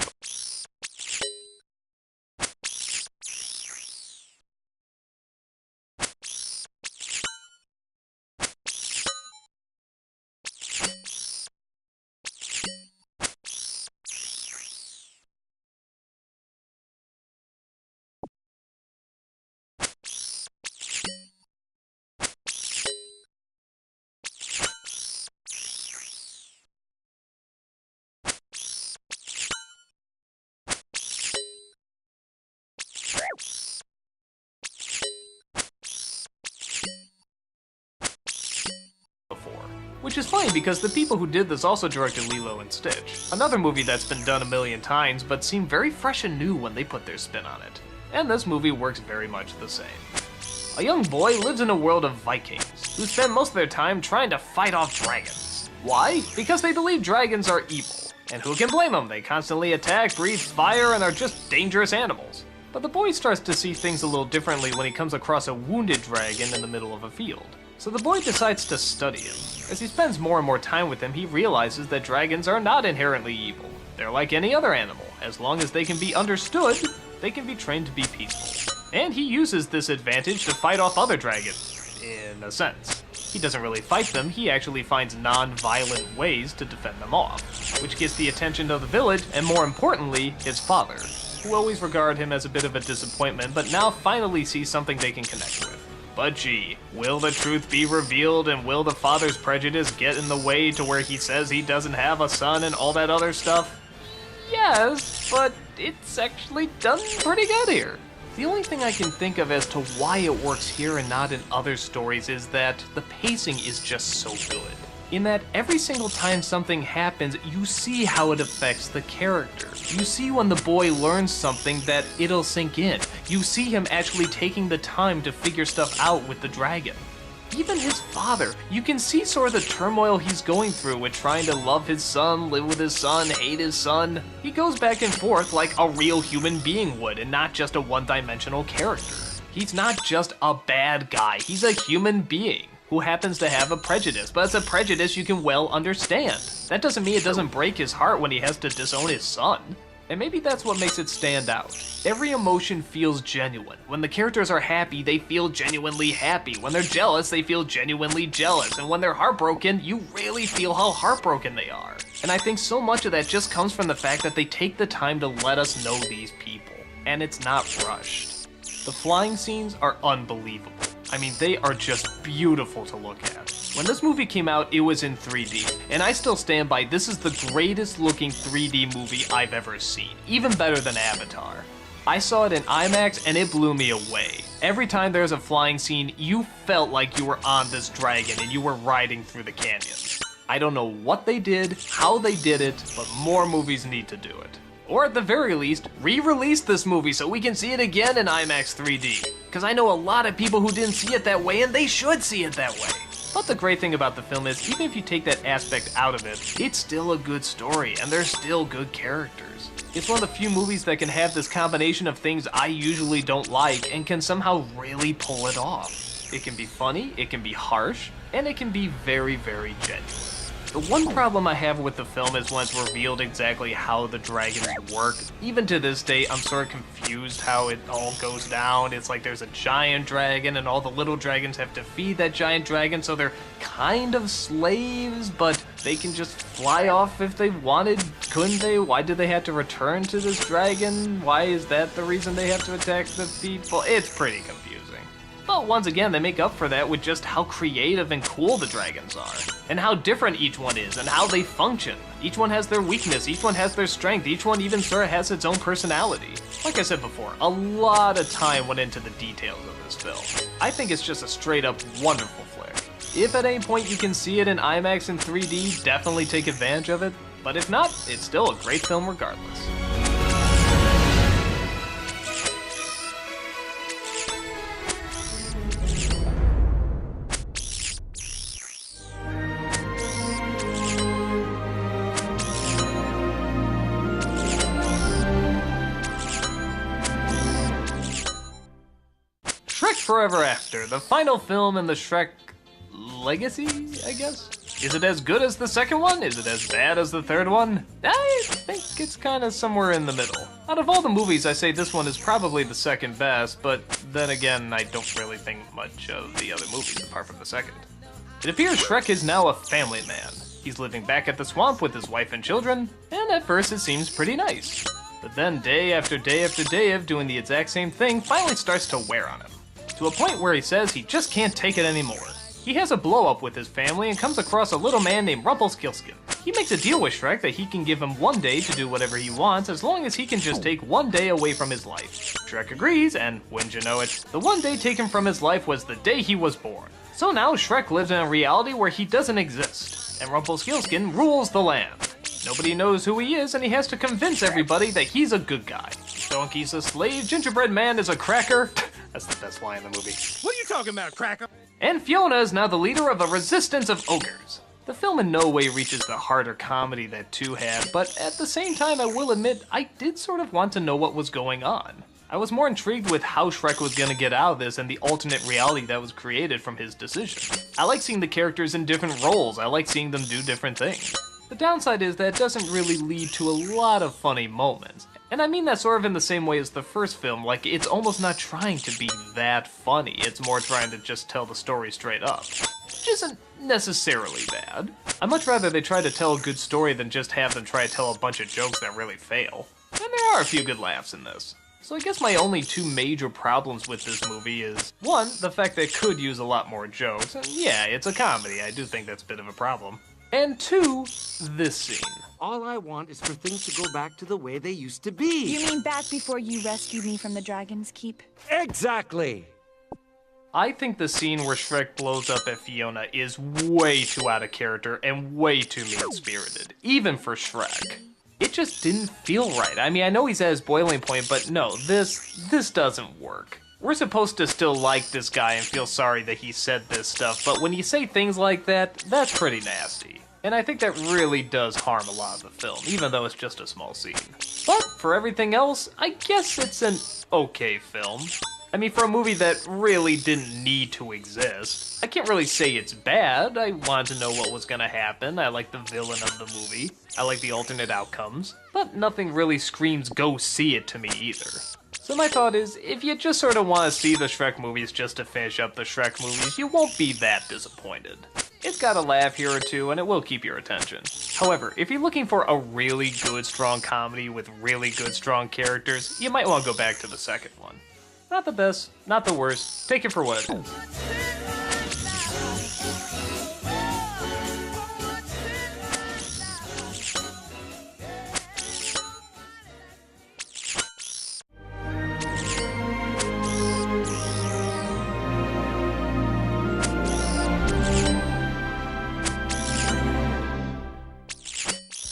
Which is funny because the people who did this also directed Lilo and Stitch, another movie that's been done a million times but seemed very fresh and new when they put their spin on it. And this movie works very much the same. A young boy lives in a world of Vikings, who spend most of their time trying to fight off dragons. Why? Because they believe dragons are evil. And who can blame them? They constantly attack, breathe fire, and are just dangerous animals. But the boy starts to see things a little differently when he comes across a wounded dragon in the middle of a field. So the boy decides to study him. As he spends more and more time with him, he realizes that dragons are not inherently evil. They're like any other animal. As long as they can be understood, they can be trained to be peaceful. And he uses this advantage to fight off other dragons, in a sense. He doesn't really fight them, he actually finds non-violent ways to defend them off, which gets the attention of the village, and more importantly, his father, who always regard him as a bit of a disappointment, but now finally see something they can connect with. But gee, will the truth be revealed, and will the father's prejudice get in the way to where he says he doesn't have a son and all that other stuff? Yes, but it's actually done pretty good here. The only thing I can think of as to why it works here and not in other stories is that the pacing is just so good. In that every single time something happens, you see how it affects the character. You see when the boy learns something that it'll sink in. You see him actually taking the time to figure stuff out with the dragon. Even his father, you can see sort of the turmoil he's going through with trying to love his son, live with his son, hate his son. He goes back and forth like a real human being would, and not just a one-dimensional character. He's not just a bad guy, he's a human being who happens to have a prejudice, but it's a prejudice you can well understand. That doesn't mean it doesn't break his heart when he has to disown his son. And maybe that's what makes it stand out. Every emotion feels genuine. When the characters are happy, they feel genuinely happy. When they're jealous, they feel genuinely jealous. And when they're heartbroken, you really feel how heartbroken they are. And I think so much of that just comes from the fact that they take the time to let us know these people. And it's not rushed. The flying scenes are unbelievable. I mean, they are just beautiful to look at. When this movie came out, it was in 3D, and I still stand by this is the greatest looking 3D movie I've ever seen, even better than Avatar. I saw it in IMAX and it blew me away. Every time there's a flying scene, you felt like you were on this dragon and you were riding through the canyons. I don't know what they did, how they did it, but more movies need to do it. Or at the very least, re-release this movie so we can see it again in IMAX 3D. Because I know a lot of people who didn't see it that way, and they should see it that way. But the great thing about the film is, even if you take that aspect out of it, it's still a good story, and there's still good characters. It's one of the few movies that can have this combination of things I usually don't like and can somehow really pull it off. It can be funny, it can be harsh, and it can be very, very genuine. The one problem I have with the film is when it's revealed exactly how the dragons work. Even to this day, I'm sort of confused how it all goes down. It's like there's a giant dragon and all the little dragons have to feed that giant dragon, so they're kind of slaves, but they can just fly off if they wanted, couldn't they? Why did they have to return to this dragon? Why is that the reason they have to attack the people? It's pretty confusing. But once again, they make up for that with just how creative and cool the dragons are, and how different each one is, and how they function. Each one has their weakness, each one has their strength, each one even sort of has its own personality. Like I said before, a lot of time went into the details of this film. I think it's just a straight up wonderful flair. If at any point you can see it in IMAX and 3D, definitely take advantage of it, but if not, it's still a great film regardless. Shrek Forever After, the final film in the Shrek legacy, I guess? Is it as good as the second one? Is it as bad as the third one? I think it's kind of somewhere in the middle. Out of all the movies, I say this one is probably the second best, but then again, I don't really think much of the other movies apart from the second. It appears Shrek is now a family man. He's living back at the swamp with his wife and children, and at first it seems pretty nice. But then day after day after day of doing the exact same thing finally starts to wear on him. To a point where he says he just can't take it anymore. He has a blow-up with his family and comes across a little man named Rumpelstiltskin. He makes a deal with Shrek that he can give him one day to do whatever he wants as long as he can just take one day away from his life. Shrek agrees, and wouldn't you know it, the one day taken from his life was the day he was born. So now Shrek lives in a reality where he doesn't exist, and Rumpelstiltskin rules the land. Nobody knows who he is, and he has to convince everybody that he's a good guy. Donkey's a slave, Gingerbread Man is a cracker. That's the best line in the movie. What are you talking about, cracker? And Fiona is now the leader of a resistance of ogres. The film in no way reaches the harder comedy that 2 had, but at the same time I will admit I did sort of want to know what was going on. I was more intrigued with how Shrek was going to get out of this and the alternate reality that was created from his decision. I like seeing the characters in different roles, I like seeing them do different things. The downside is that it doesn't really lead to a lot of funny moments. And I mean that sort of in the same way as the first film, like it's almost not trying to be that funny, it's more trying to just tell the story straight up. Which isn't necessarily bad. I'd much rather they try to tell a good story than just have them try to tell a bunch of jokes that really fail. And there are a few good laughs in this. So I guess my only 2 major problems with this movie is, 1, the fact that it could use a lot more jokes, and yeah, it's a comedy, I do think that's a bit of a problem. And 2, this scene. All I want is for things to go back to the way they used to be. You mean back before you rescued me from the Dragon's Keep? Exactly! I think the scene where Shrek blows up at Fiona is way too out of character and way too mean-spirited, even for Shrek. It just didn't feel right. I mean, I know he's at his boiling point, but no, this doesn't work. We're supposed to still like this guy and feel sorry that he said this stuff, but when you say things like that, that's pretty nasty. And I think that really does harm a lot of the film, even though it's just a small scene. But for everything else, I guess it's an okay film. I mean, for a movie that really didn't need to exist, I can't really say it's bad. I wanted to know what was gonna happen. I like the villain of the movie. I like the alternate outcomes. But nothing really screams go see it to me either. So my thought is, if you just sort of want to see the Shrek movies just to finish up the Shrek movies, you won't be that disappointed. It's got a laugh here or two, and it will keep your attention. However, if you're looking for a really good, strong comedy with really good, strong characters, you might want to go back to the second one. Not the best, not the worst, take it for what it is.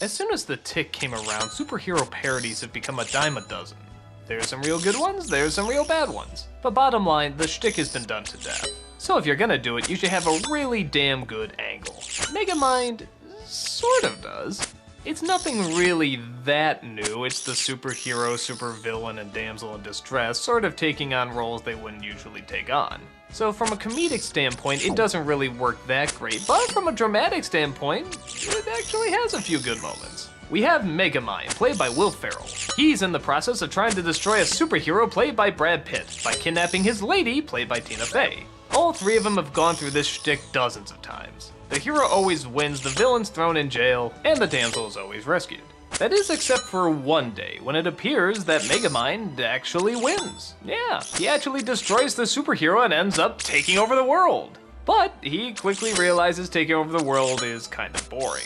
As soon as The Tick came around, superhero parodies have become a dime a dozen. There's some real good ones, there's some real bad ones. But bottom line, the shtick has been done to death. So if you're gonna do it, you should have a really damn good angle. Megamind sort of does. It's nothing really that new. It's the superhero, supervillain, and damsel in distress sort of taking on roles they wouldn't usually take on. So from a comedic standpoint, it doesn't really work that great, but from a dramatic standpoint, it actually has a few good moments. We have Megamind, played by Will Ferrell. He's in the process of trying to destroy a superhero played by Brad Pitt, by kidnapping his lady, played by Tina Fey. All three of them have gone through this shtick dozens of times. The hero always wins, the villain's thrown in jail, and the damsel is always rescued. That is except for one day, when it appears that Megamind actually wins. Yeah, he actually destroys the superhero and ends up taking over the world. But he quickly realizes taking over the world is kind of boring.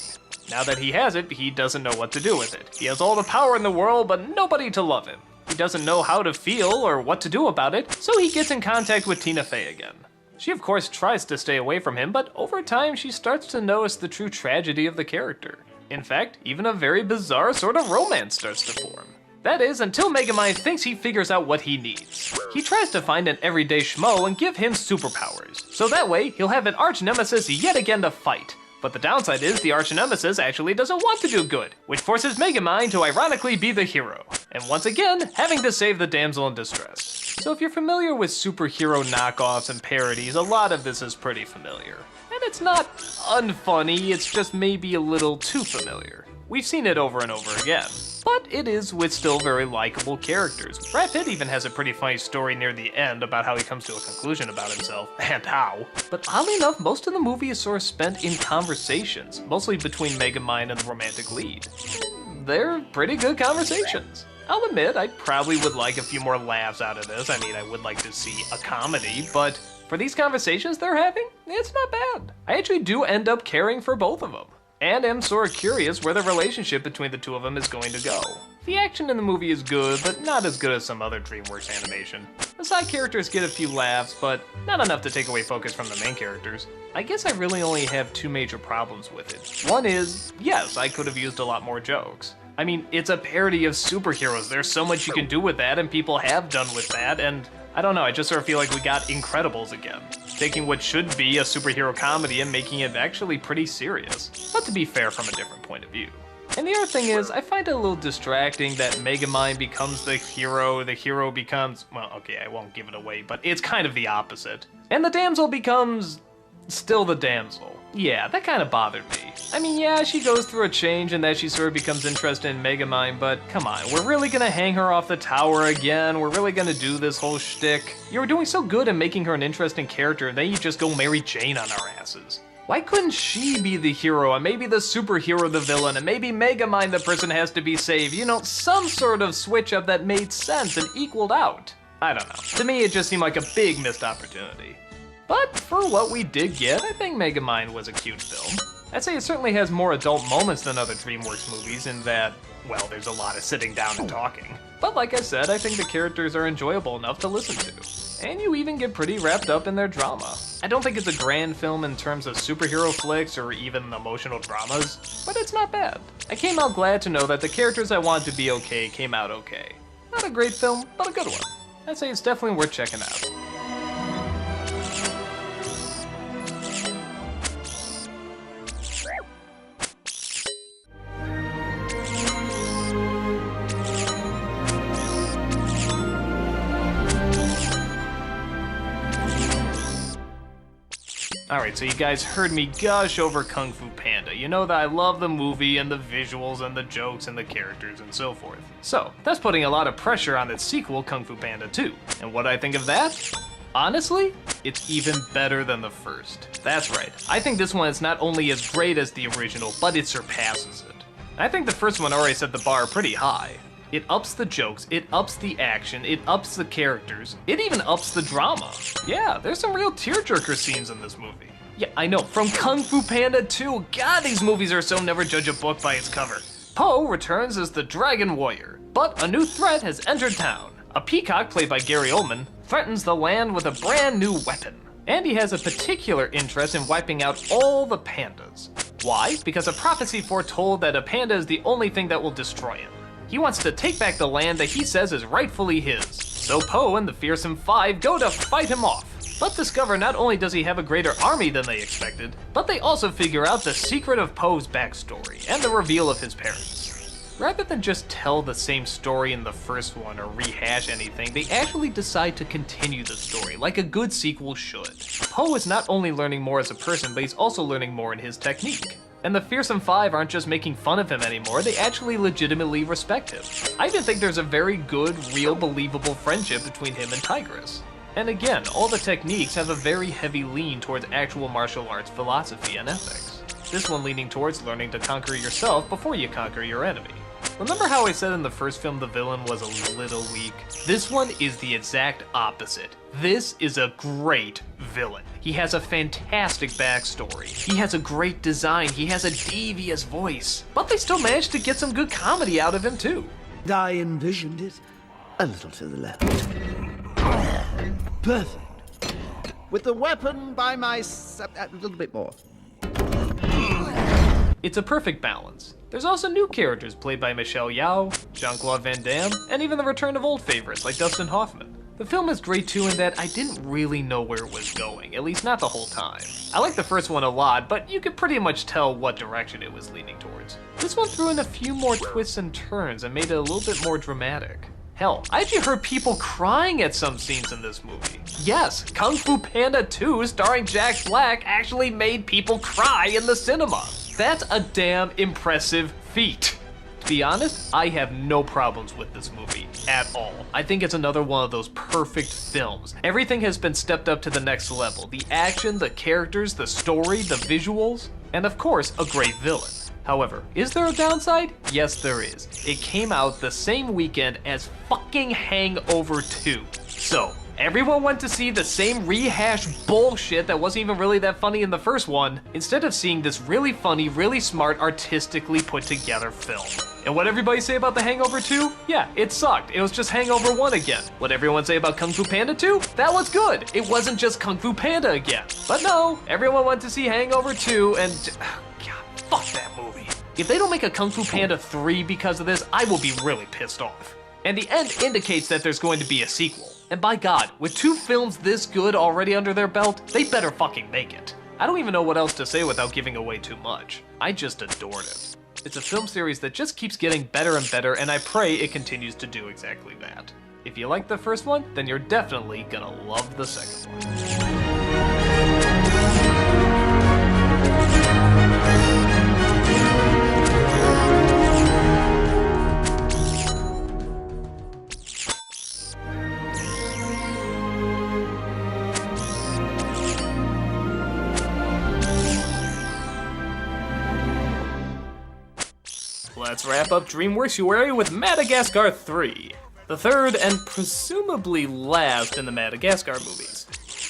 Now that he has it, he doesn't know what to do with it. He has all the power in the world, but nobody to love him. He doesn't know how to feel or what to do about it, so he gets in contact with Tina Fey again. She of course tries to stay away from him, but over time she starts to notice the true tragedy of the character. In fact, even a very bizarre sort of romance starts to form. That is, until Megamind thinks he figures out what he needs. He tries to find an everyday schmo and give him superpowers, so that way he'll have an arch-nemesis yet again to fight. But the downside is the arch-nemesis actually doesn't want to do good, which forces Megamind to ironically be the hero, and once again, having to save the damsel in distress. So if you're familiar with superhero knockoffs and parodies, a lot of this is pretty familiar. And it's not unfunny, it's just maybe a little too familiar. We've seen it over and over again. But it is with still very likable characters. Brad Pitt even has a pretty funny story near the end about how he comes to a conclusion about himself, and how. But oddly enough, most of the movie is sort of spent in conversations, mostly between Megamind and the romantic lead. They're pretty good conversations. I'll admit, I probably would like a few more laughs out of this. I mean, I would like to see a comedy, but for these conversations they're having, it's not bad. I actually do end up caring for both of them. And am sort of curious where the relationship between the two of them is going to go. The action in the movie is good, but not as good as some other DreamWorks animation. The side characters get a few laughs, but not enough to take away focus from the main characters. I guess I really only have two major problems with it. One is, yes, I could have used a lot more jokes. I mean, it's a parody of superheroes. There's so much you can do with that, and people have done with that, and I don't know, I just sort of feel like we got Incredibles again. Taking what should be a superhero comedy and making it actually pretty serious. But to be fair, from a different point of view. And the other thing is, I find it a little distracting that Megamind becomes the hero becomes, well, okay, I won't give it away, but it's kind of the opposite. And the damsel becomes still the damsel. Yeah, that kind of bothered me. I mean, yeah, she goes through a change in that she sort of becomes interested in Megamind, but come on, we're really gonna hang her off the tower again? We're really gonna do this whole shtick? You were doing so good in making her an interesting character, and then you just go Mary Jane on our asses. Why couldn't she be the hero, and maybe the superhero the villain, and maybe Megamind the person has to be saved? You know, some sort of switch up that made sense and equaled out. I don't know. To me, it just seemed like a big missed opportunity. But for what we did get, I think Megamind was a cute film. I'd say it certainly has more adult moments than other DreamWorks movies in that, well, there's a lot of sitting down and talking. But like I said, I think the characters are enjoyable enough to listen to. And you even get pretty wrapped up in their drama. I don't think it's a grand film in terms of superhero flicks or even emotional dramas, but it's not bad. I came out glad to know that the characters I wanted to be okay came out okay. Not a great film, but a good one. I'd say it's definitely worth checking out. Alright, so you guys heard me gush over Kung Fu Panda. You know that I love the movie and the visuals and the jokes and the characters and so forth. So, that's putting a lot of pressure on its sequel, Kung Fu Panda 2. And what I think of that? Honestly, it's even better than the first. That's right, I think this one is not only as great as the original, but it surpasses it. I think the first one already set the bar pretty high. It ups the jokes, it ups the action, it ups the characters, it even ups the drama. Yeah, there's some real tearjerker scenes in this movie. Yeah, I know, from Kung Fu Panda 2, God, these movies are so never judge a book by its cover. Po returns as the Dragon Warrior, but a new threat has entered town. A peacock, played by Gary Oldman, threatens the land with a brand new weapon. And he has a particular interest in wiping out all the pandas. Why? Because a prophecy foretold that a panda is the only thing that will destroy him. He wants to take back the land that he says is rightfully his. So Po and the fearsome five go to fight him off. but discover not only does he have a greater army than they expected, but they also figure out the secret of Poe's backstory and the reveal of his parents. Rather than just tell the same story in the first one or rehash anything, they actually decide to continue the story like a good sequel should. Poe is not only learning more as a person, but he's also learning more in his technique. And the Fearsome Five aren't just making fun of him anymore, they actually legitimately respect him. I even think there's a very good, real, believable friendship between him and Tigress. And again, all the techniques have a very heavy lean towards actual martial arts philosophy and ethics. This one leaning towards learning to conquer yourself before you conquer your enemy. Remember how I said in the first film the villain was a little weak? This one is the exact opposite. This is a great villain. He has a fantastic backstory. He has a great design. He has a devious voice. But they still managed to get some good comedy out of him too. I envisioned it a little to the left. Perfect. With the weapon by my a little bit more. It's a perfect balance. There's also new characters played by Michelle Yeoh, Jean-Claude Van Damme, and even the return of old favorites like Dustin Hoffman. The film is great too in that I didn't really know where it was going, at least not the whole time. I like the first one a lot, but you could pretty much tell what direction it was leaning towards. This one threw in a few more twists and turns and made it a little bit more dramatic. Hell, I actually heard people crying at some scenes in this movie. Yes, Kung Fu Panda 2 starring Jack Black actually made people cry in the cinema. That's a damn impressive feat. To be honest, I have no problems with this movie at all. I think it's another one of those perfect films. Everything has been stepped up to the next level. The action, the characters, the story, the visuals, and of course, a great villain. However, is there a downside? Yes, there is. It came out the same weekend as fucking Hangover 2. So, everyone went to see the same rehashed bullshit that wasn't even really that funny in the first one, instead of seeing this really funny, really smart, artistically put together film. And what everybody say about the Hangover 2? Yeah, it sucked. It was just Hangover 1 again. What everyone say about Kung Fu Panda 2? That was good. It wasn't just Kung Fu Panda again. But no, everyone went to see Hangover 2 and... God, fuck that movie. If they don't make a Kung Fu Panda 3 because of this, I will be really pissed off. And the end indicates that there's going to be a sequel. And by God, with 2 films this good already under their belt, they better fucking make it. I don't even know what else to say without giving away too much. I just adored it. It's a film series that just keeps getting better and better, and I pray it continues to do exactly that. If you like the first one, then you're definitely gonna love the second one. Let's wrap up DreamWorks Ueri with Madagascar 3, the third and presumably last in the Madagascar movies.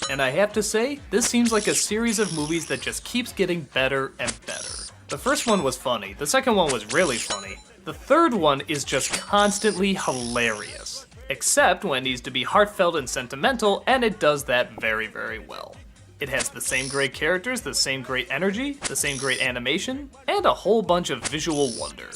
And I have to say, this seems like a series of movies that just keeps getting better and better. The first one was funny, the second one was really funny, the third one is just constantly hilarious. Except when it needs to be heartfelt and sentimental, and it does that very, very well. It has the same great characters, the same great energy, the same great animation, and a whole bunch of visual wonder.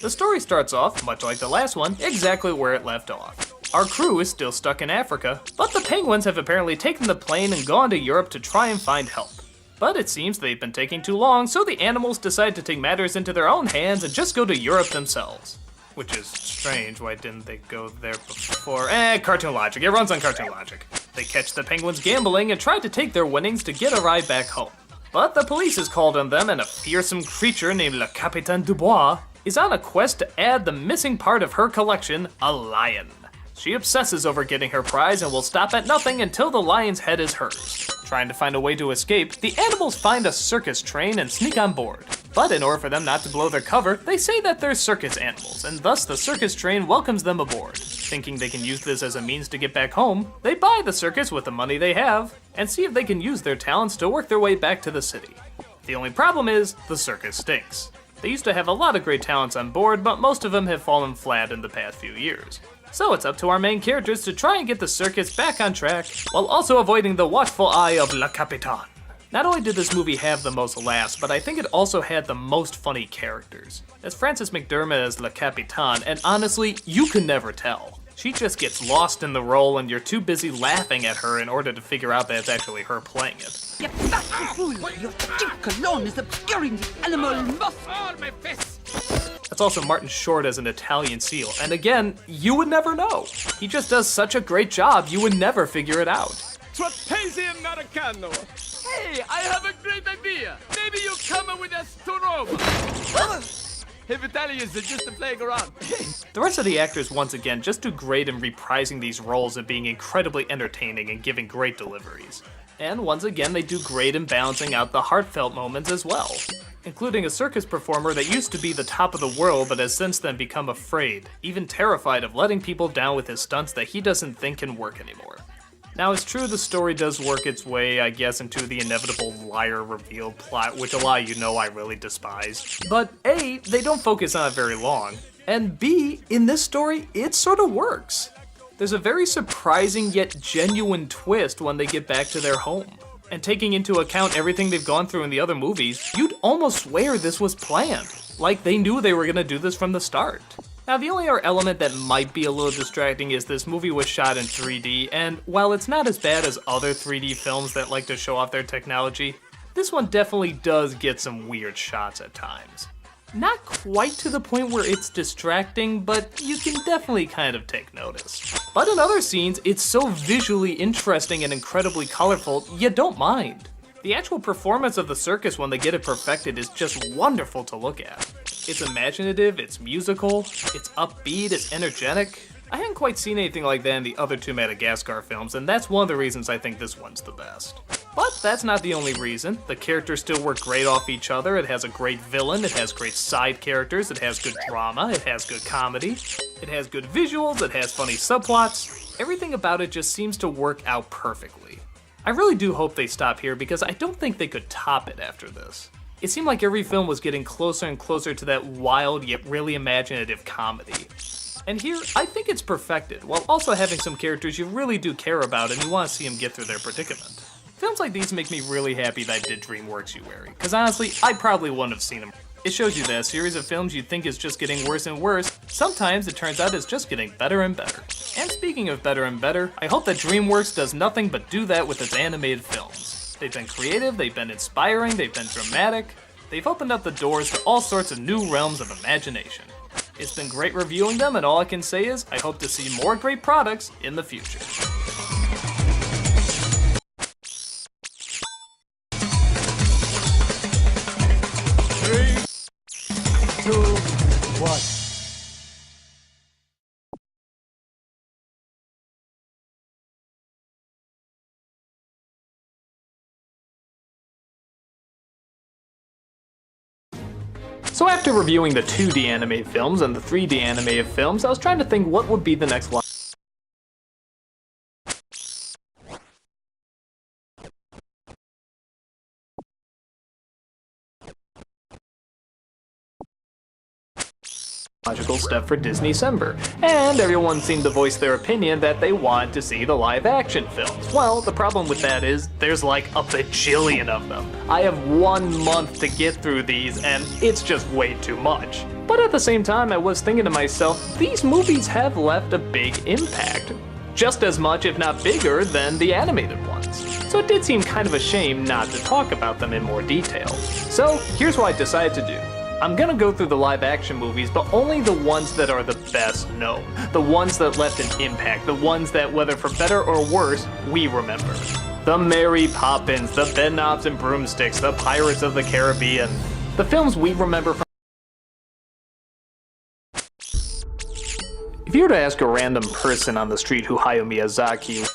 The story starts off, much like the last one, exactly where it left off. Our crew is still stuck in Africa, but the penguins have apparently taken the plane and gone to Europe to try and find help. But it seems they've been taking too long, so the animals decide to take matters into their own hands and just go to Europe themselves. Which is strange, why didn't they go there before? Cartoon logic, it runs on cartoon logic. They catch the penguins gambling and try to take their winnings to get a ride back home. But the police is called on them and a fearsome creature named Le Capitaine Dubois is on a quest to add the missing part of her collection, a lion. She obsesses over getting her prize and will stop at nothing until the lion's head is hers. Trying to find a way to escape, the animals find a circus train and sneak on board. But in order for them not to blow their cover, they say that they're circus animals, and thus the circus train welcomes them aboard. Thinking they can use this as a means to get back home, they buy the circus with the money they have, and see if they can use their talents to work their way back to the city. The only problem is, the circus stinks. They used to have a lot of great talents on board, but most of them have fallen flat in the past few years. So it's up to our main characters to try and get the circus back on track, while also avoiding the watchful eye of Le Capitaine. Not only did this movie have the most laughs, but I think it also had the most funny characters. As Frances McDermott as Le Capitaine, and honestly, you could never tell. She just gets lost in the role and you're too busy laughing at her in order to figure out that it's actually her playing it. You bastard fool! Your cheap cologne is obscuring the animal muscle! Oh, my fist! That's also Martin Short as an Italian seal, and again, you would never know. He just does such a great job, you would never figure it out. Trapeze Americano! Hey, I have a great idea! Maybe you come with us to Rome! Hey, Italians are just playing around. The rest of the actors, once again, just do great in reprising these roles and being incredibly entertaining and giving great deliveries. And once again, they do great in balancing out the heartfelt moments as well, including a circus performer that used to be the top of the world but has since then become afraid, even terrified of letting people down with his stunts that he doesn't think can work anymore. Now, it's true the story does work its way, I guess, into the inevitable liar reveal plot, which a lot of you know I really despise. But A, they don't focus on it very long, and B, in this story, it sort of works. There's a very surprising yet genuine twist when they get back to their home. And taking into account everything they've gone through in the other movies, you'd almost swear this was planned. Like they knew they were gonna do this from the start. Now, the only other element that might be a little distracting is this movie was shot in 3D, and while it's not as bad as other 3D films that like to show off their technology, this one definitely does get some weird shots at times. Not quite to the point where it's distracting, but you can definitely kind of take notice. But in other scenes, it's so visually interesting and incredibly colorful, you don't mind. The actual performance of the circus when they get it perfected is just wonderful to look at. It's imaginative, it's musical, it's upbeat, it's energetic. I hadn't quite seen anything like that in the other two Madagascar films, and that's one of the reasons I think this one's the best. But that's not the only reason. The characters still work great off each other, it has a great villain, it has great side characters, it has good drama, it has good comedy, it has good visuals, it has funny subplots. Everything about it just seems to work out perfectly. I really do hope they stop here because I don't think they could top it after this. It seemed like every film was getting closer and closer to that wild yet really imaginative comedy. And here, I think it's perfected, while also having some characters you really do care about and you want to see them get through their predicament. Films like these make me really happy that I did DreamWorks Uwary, because honestly, I probably wouldn't have seen them. It shows you that a series of films you think is just getting worse and worse, sometimes it turns out it's just getting better and better. And speaking of better and better, I hope that DreamWorks does nothing but do that with its animated films. They've been creative, they've been inspiring, they've been dramatic, they've opened up the doors to all sorts of new realms of imagination. It's been great reviewing them, and all I can say is, I hope to see more great products in the future. 2, 1. So after reviewing the 2D animated films and the 3D animated films, I was trying to think what would be the next one. Logical step for Disney-cember, and everyone seemed to voice their opinion that they want to see the live-action films. Well, the problem with that is there's like a bajillion of them. I have 1 month to get through these, and it's just way too much. But at the same time, I was thinking to myself, these movies have left a big impact. Just as much, if not bigger, than the animated ones. So it did seem kind of a shame not to talk about them in more detail. So here's what I decided to do. I'm gonna go through the live-action movies, but only the ones that are the best known. The ones that left an impact, the ones that, whether for better or worse, we remember. The Mary Poppins, the Bedknobs and Broomsticks, the Pirates of the Caribbean. The films we remember from... If you were to ask a random person on the street who Hayao Miyazaki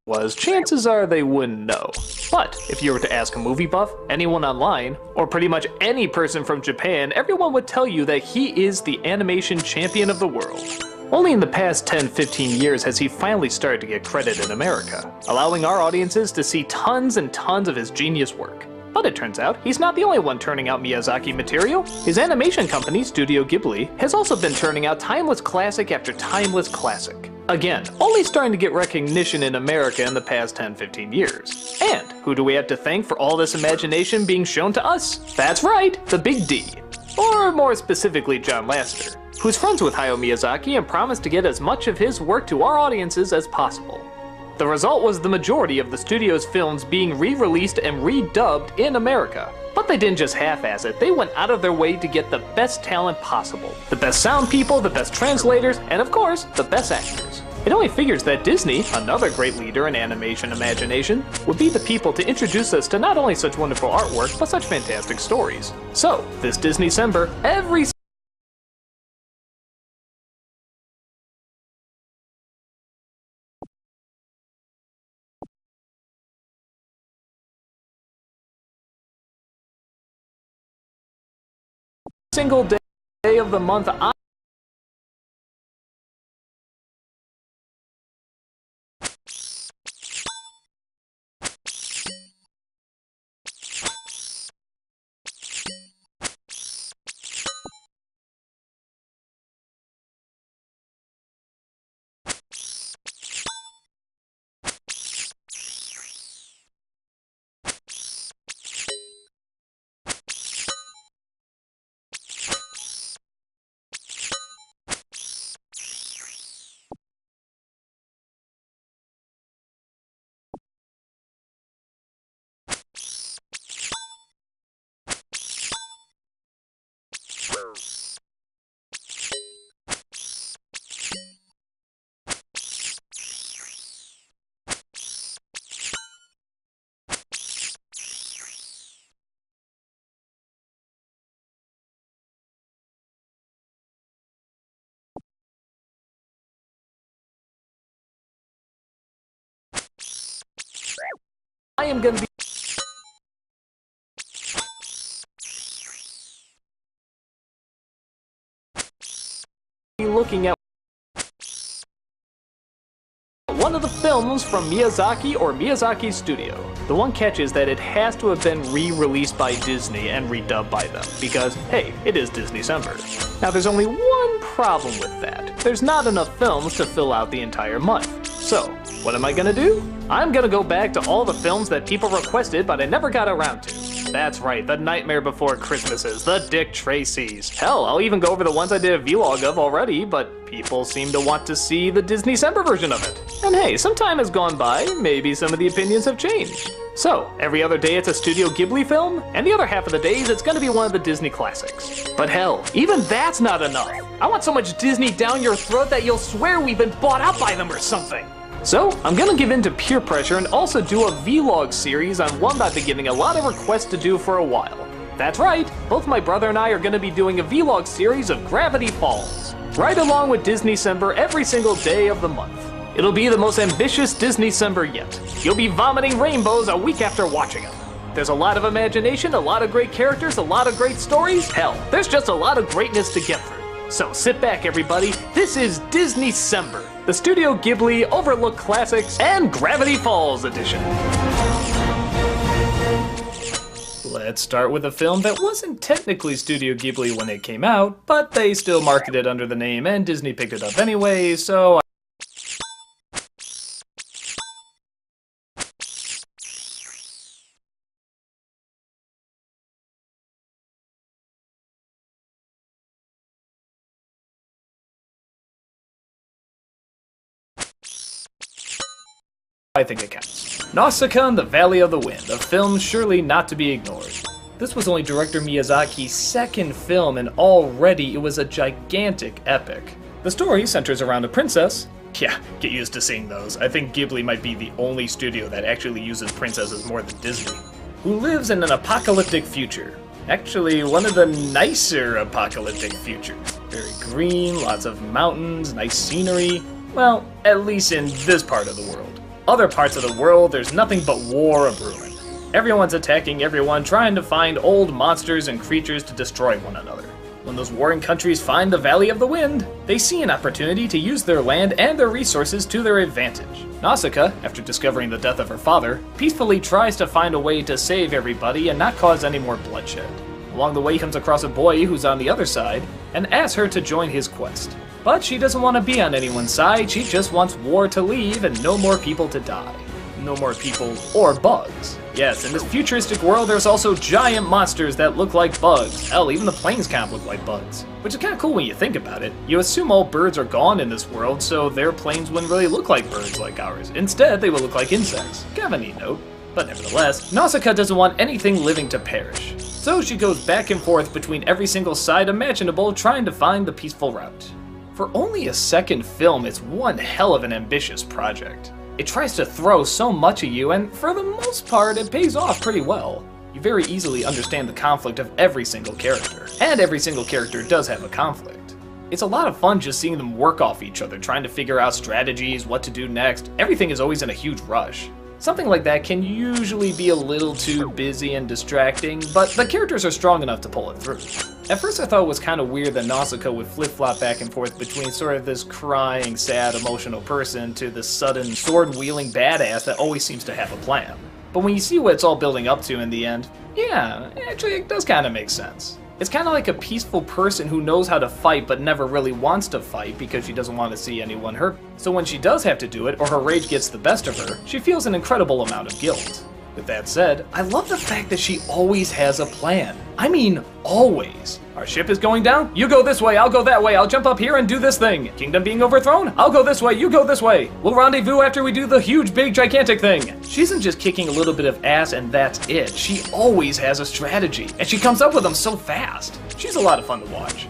was, chances are they wouldn't know. But if you were to ask a movie buff, anyone online, or pretty much any person from Japan, everyone would tell you that he is the animation champion of the world. Only in the past 10-15 years has he finally started to get credit in America, allowing our audiences to see tons and tons of his genius work. But it turns out, he's not the only one turning out Miyazaki material. His animation company, Studio Ghibli, has also been turning out timeless classic after timeless classic. Again, only starting to get recognition in America in the past 10-15 years. And who do we have to thank for all this imagination being shown to us? That's right, the Big D. or more specifically John Lasseter, who's friends with Hayao Miyazaki and promised to get as much of his work to our audiences as possible. The result was the majority of the studio's films being re-released and redubbed in America. But they didn't just half-ass it, they went out of their way to get the best talent possible. The best sound people, the best translators, and of course, the best actors. It only figures that Disney, another great leader in animation imagination, would be the people to introduce us to not only such wonderful artwork, but such fantastic stories. So, this Disney-cember, every single day of the month, I am gonna be looking at one of the films from Miyazaki or Miyazaki's studio. The one catch is that it has to have been re-released by Disney and redubbed by them, because, hey, it is Disney-cember. Now there's only one problem with that. There's not enough films to fill out the entire month. So, what am I gonna do? I'm gonna go back to all the films that people requested but I never got around to. That's right, the Nightmare Before Christmases, the Dick Tracys. Hell, I'll even go over the ones I did a vlog of already, but people seem to want to see the Disney-cember version of it. And hey, some time has gone by, maybe some of the opinions have changed. So, every other day it's a Studio Ghibli film, and the other half of the days it's gonna be one of the Disney classics. But hell, even that's not enough. I want so much Disney down your throat that you'll swear we've been bought out by them or something. So, I'm gonna give in to peer pressure and also do a vlog series on one that I've been getting a lot of requests to do for a while. That's right, both my brother and I are gonna be doing a vlog series of Gravity Falls, right along with Disney-cember every single day of the month. It'll be the most ambitious Disney-cember yet. You'll be vomiting rainbows a week after watching them. There's a lot of imagination, a lot of great characters, a lot of great stories. Hell, there's just a lot of greatness to get through. So sit back, everybody. This is Disney-cember, the Studio Ghibli Overlooked Classics and Gravity Falls edition. Let's start with a film that wasn't technically Studio Ghibli when it came out, but they still marketed it under the name and Disney picked it up anyway, so I think it counts. Nausicaa and the Valley of the Wind, a film surely not to be ignored. This was only director Miyazaki's second film and already it was a gigantic epic. The story centers around a princess. Yeah, get used to seeing those. I think Ghibli might be the only studio that actually uses princesses more than Disney. Who lives in an apocalyptic future. Actually, one of the nicer apocalyptic futures. Very green, lots of mountains, nice scenery. Well, at least in this part of the world. Other parts of the world, there's nothing but war and ruin. Everyone's attacking everyone, trying to find old monsters and creatures to destroy one another. When those warring countries find the Valley of the Wind, they see an opportunity to use their land and their resources to their advantage. Nausicaa, after discovering the death of her father, peacefully tries to find a way to save everybody and not cause any more bloodshed. Along the way, he comes across a boy who's on the other side and asks her to join his quest. But she doesn't want to be on anyone's side, she just wants war to leave and no more people to die. no more people or bugs. Yes, in this futuristic world, there's also giant monsters that look like bugs. Hell, even the planes kind of look like bugs. Which is kind of cool when you think about it. You assume all birds are gone in this world, so their planes wouldn't really look like birds like ours. Instead, they would look like insects. Kind of a neat note. But nevertheless, Nausicaa doesn't want anything living to perish. So she goes back and forth between every single side imaginable, trying to find the peaceful route. For only a second film, it's one hell of an ambitious project. It tries to throw so much at you, and for the most part, it pays off pretty well. You very easily understand the conflict of every single character, and every single character does have a conflict. It's a lot of fun just seeing them work off each other, trying to figure out strategies, what to do next. Everything is always in a huge rush. Something like that can usually be a little too busy and distracting, but the characters are strong enough to pull it through. At first I thought it was kind of weird that Nausicaa would flip-flop back and forth between sort of this crying, sad, emotional person to this sudden, sword-wielding badass that always seems to have a plan. But when you see what it's all building up to in the end, yeah, actually it does kind of make sense. It's kind of like a peaceful person who knows how to fight but never really wants to fight because she doesn't want to see anyone hurt. So when she does have to do it, or her rage gets the best of her, she feels an incredible amount of guilt. With that said, I love the fact that she always has a plan. I mean, always. Our ship is going down? You go this way, I'll go that way, I'll jump up here and do this thing. Kingdom being overthrown? I'll go this way, you go this way. We'll rendezvous after we do the huge, big, gigantic thing. She isn't just kicking a little bit of ass and that's it. She always has a strategy, and she comes up with them so fast. She's a lot of fun to watch.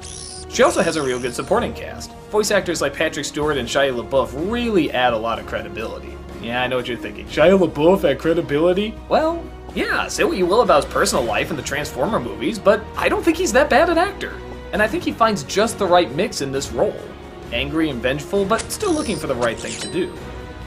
She also has a real good supporting cast. Voice actors like Patrick Stewart and Shia LaBeouf really add a lot of credibility. Yeah, I know what you're thinking. Shia LaBeouf at credibility? Well, yeah, say what you will about his personal life in the Transformer movies, but I don't think he's that bad an actor. And I think he finds just the right mix in this role. Angry and vengeful, but still looking for the right thing to do.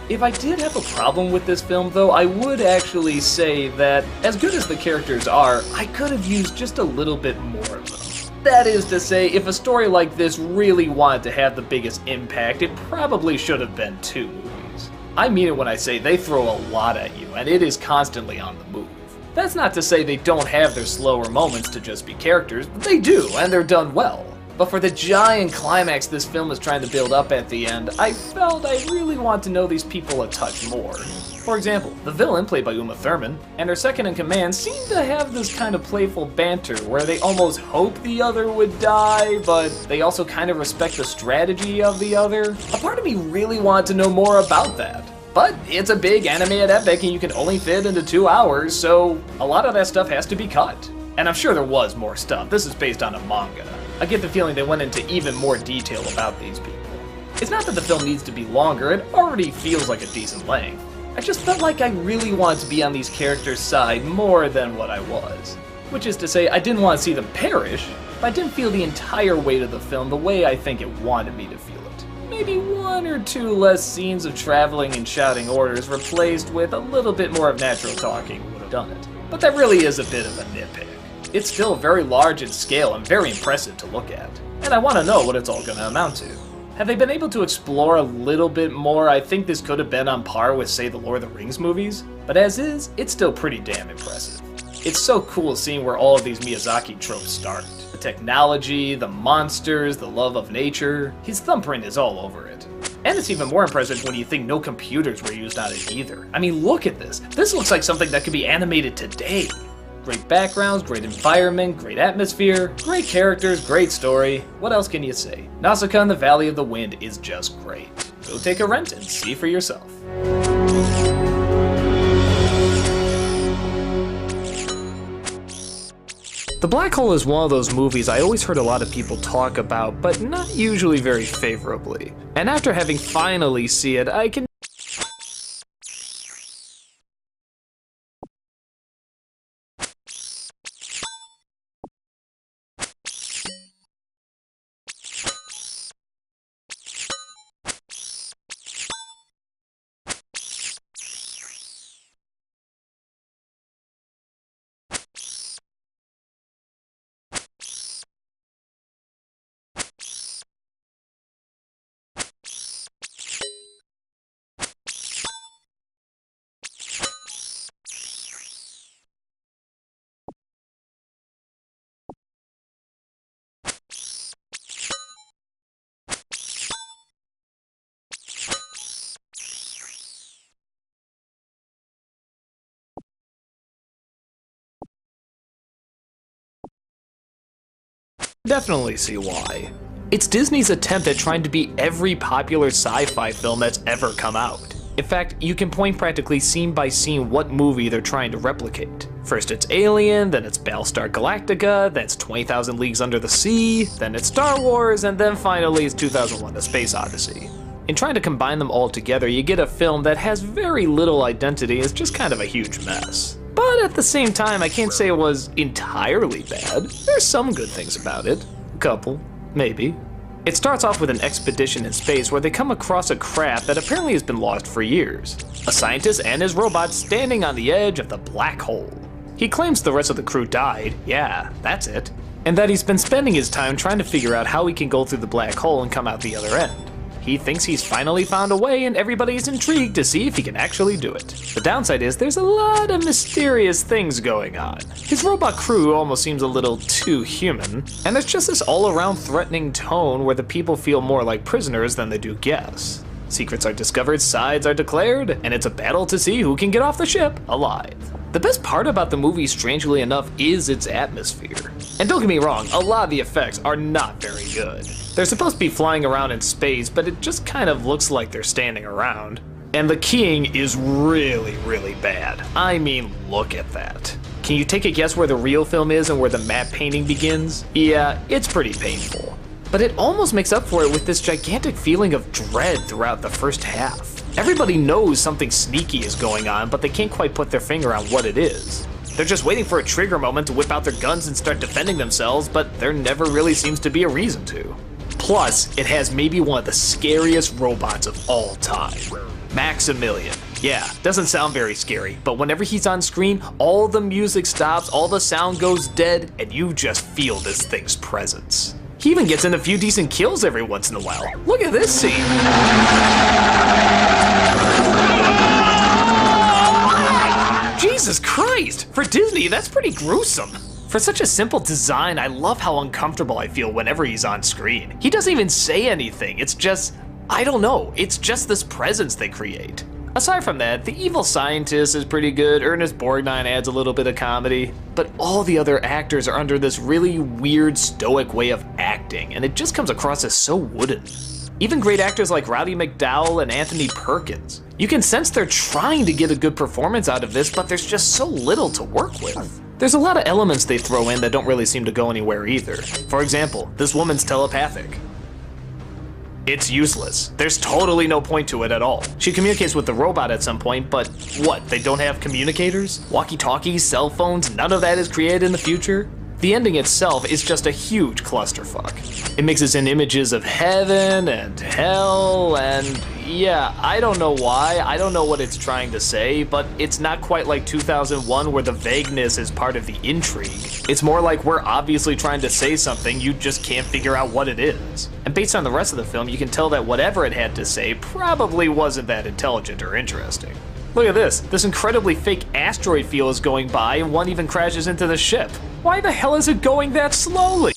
If I did have a problem with this film, though, I would actually say that, as good as the characters are, I could have used just a little bit more of them. That is to say, if a story like this really wanted to have the biggest impact, it probably should have been 2 movies. I mean it when I say they throw a lot at you, and it is constantly on the move. That's not to say they don't have their slower moments to just be characters, but they do, and they're done well. But for the giant climax this film is trying to build up at the end, I felt I really want to know these people a touch more. For example, the villain, played by Uma Thurman, and her second-in-command seem to have this kind of playful banter where they almost hope the other would die, but they also kind of respect the strategy of the other. A part of me really wanted to know more about that. But it's a big animated epic and you can only fit into 2 hours, so a lot of that stuff has to be cut. And I'm sure there was more stuff. This is based on a manga. I get the feeling they went into even more detail about these people. It's not that the film needs to be longer, it already feels like a decent length. I just felt like I really wanted to be on these characters' side more than what I was. Which is to say, I didn't want to see them perish, but I didn't feel the entire weight of the film the way I think it wanted me to feel it. Maybe 1 or 2 less scenes of traveling and shouting orders replaced with a little bit more of natural talking would have done it. But that really is a bit of a nitpick. It's still very large in scale and very impressive to look at, and I want to know what it's all going to amount to. Had they been able to explore a little bit more, I think this could have been on par with, say, the Lord of the Rings movies, but as is, it's still pretty damn impressive. It's so cool seeing where all of these Miyazaki tropes start. The technology, the monsters, the love of nature, his thumbprint is all over it. And it's even more impressive when you think no computers were used on it either. I mean, look at this. This looks like something that could be animated today. Great backgrounds, great environment, great atmosphere, great characters, great story. What else can you say? Nausicaa in the Valley of the Wind is just great. Go take a rent and see for yourself. The Black Hole is one of those movies I always heard a lot of people talk about, but not usually very favorably. And after having finally seen it, I can definitely see why. It's Disney's attempt at trying to beat every popular sci-fi film that's ever come out. In fact, you can point practically scene by scene what movie they're trying to replicate. First it's Alien, then it's Battlestar Galactica, then it's 20,000 Leagues Under the Sea, then it's Star Wars, and then finally it's 2001: A Space Odyssey. In trying to combine them all together, you get a film that has very little identity. It's just kind of a huge mess. But at the same time, I can't say it was entirely bad. There's some good things about it. A couple, maybe. It starts off with an expedition in space where they come across a craft that apparently has been lost for years. A scientist and his robot standing on the edge of the black hole. He claims the rest of the crew died, yeah, that's it, and that he's been spending his time trying to figure out how he can go through the black hole and come out the other end. He thinks he's finally found a way and everybody's intrigued to see if he can actually do it. The downside is there's a lot of mysterious things going on. His robot crew almost seems a little too human, and there's just this all-around threatening tone where the people feel more like prisoners than they do guests. Secrets are discovered, sides are declared, and it's a battle to see who can get off the ship alive. The best part about the movie, strangely enough, is its atmosphere. And don't get me wrong, a lot of the effects are not very good. They're supposed to be flying around in space, but it just kind of looks like they're standing around. And the keying is really, really bad. I mean, look at that. Can you take a guess where the real film is and where the matte painting begins? Yeah, it's pretty painful. But it almost makes up for it with this gigantic feeling of dread throughout the first half. Everybody knows something sneaky is going on, but they can't quite put their finger on what it is. They're just waiting for a trigger moment to whip out their guns and start defending themselves, but there never really seems to be a reason to. Plus, it has maybe one of the scariest robots of all time. Maximilian. Yeah, doesn't sound very scary, but whenever he's on screen, all the music stops, all the sound goes dead, and you just feel this thing's presence. He even gets in a few decent kills every once in a while. Look at this scene. Jesus Christ! For Disney, that's pretty gruesome. For such a simple design, I love how uncomfortable I feel whenever he's on screen. He doesn't even say anything, it's just, I don't know, it's just this presence they create. Aside from that, the evil scientist is pretty good, Ernest Borgnine adds a little bit of comedy, but all the other actors are under this really weird stoic way of acting, and it just comes across as so wooden. Even great actors like Roddy McDowall and Anthony Perkins. You can sense they're trying to get a good performance out of this, but there's just so little to work with. There's a lot of elements they throw in that don't really seem to go anywhere either. For example, this woman's telepathic. It's useless. There's totally no point to it at all. She communicates with the robot at some point, but what, they don't have communicators? Walkie-talkies, cell phones, none of that is created in the future? The ending itself is just a huge clusterfuck. It mixes in images of heaven and hell and yeah, I don't know why, I don't know what it's trying to say, but it's not quite like 2001 where the vagueness is part of the intrigue. It's more like we're obviously trying to say something, you just can't figure out what it is. And based on the rest of the film, you can tell that whatever it had to say probably wasn't that intelligent or interesting. Look at this incredibly fake asteroid field is going by and one even crashes into the ship. Why the hell is it going that slowly?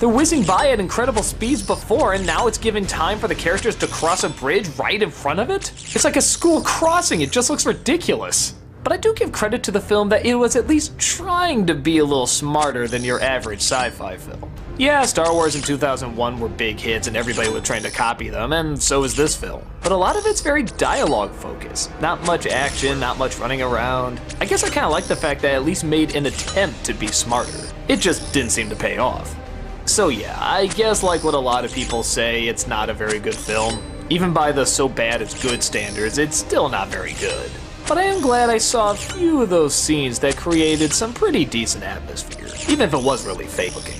They're whizzing by at incredible speeds before, and now it's giving time for the characters to cross a bridge right in front of it? It's like a school crossing, it just looks ridiculous. But I do give credit to the film that it was at least trying to be a little smarter than your average sci-fi film. Yeah, Star Wars and 2001 were big hits and everybody was trying to copy them, and so is this film. But a lot of it's very dialogue focused. Not much action, not much running around. I guess I kinda like the fact that it at least made an attempt to be smarter. It just didn't seem to pay off. So yeah, I guess like what a lot of people say, it's not a very good film. Even by the so bad it's good standards, it's still not very good. But I am glad I saw a few of those scenes that created some pretty decent atmosphere, even if it was really fake looking.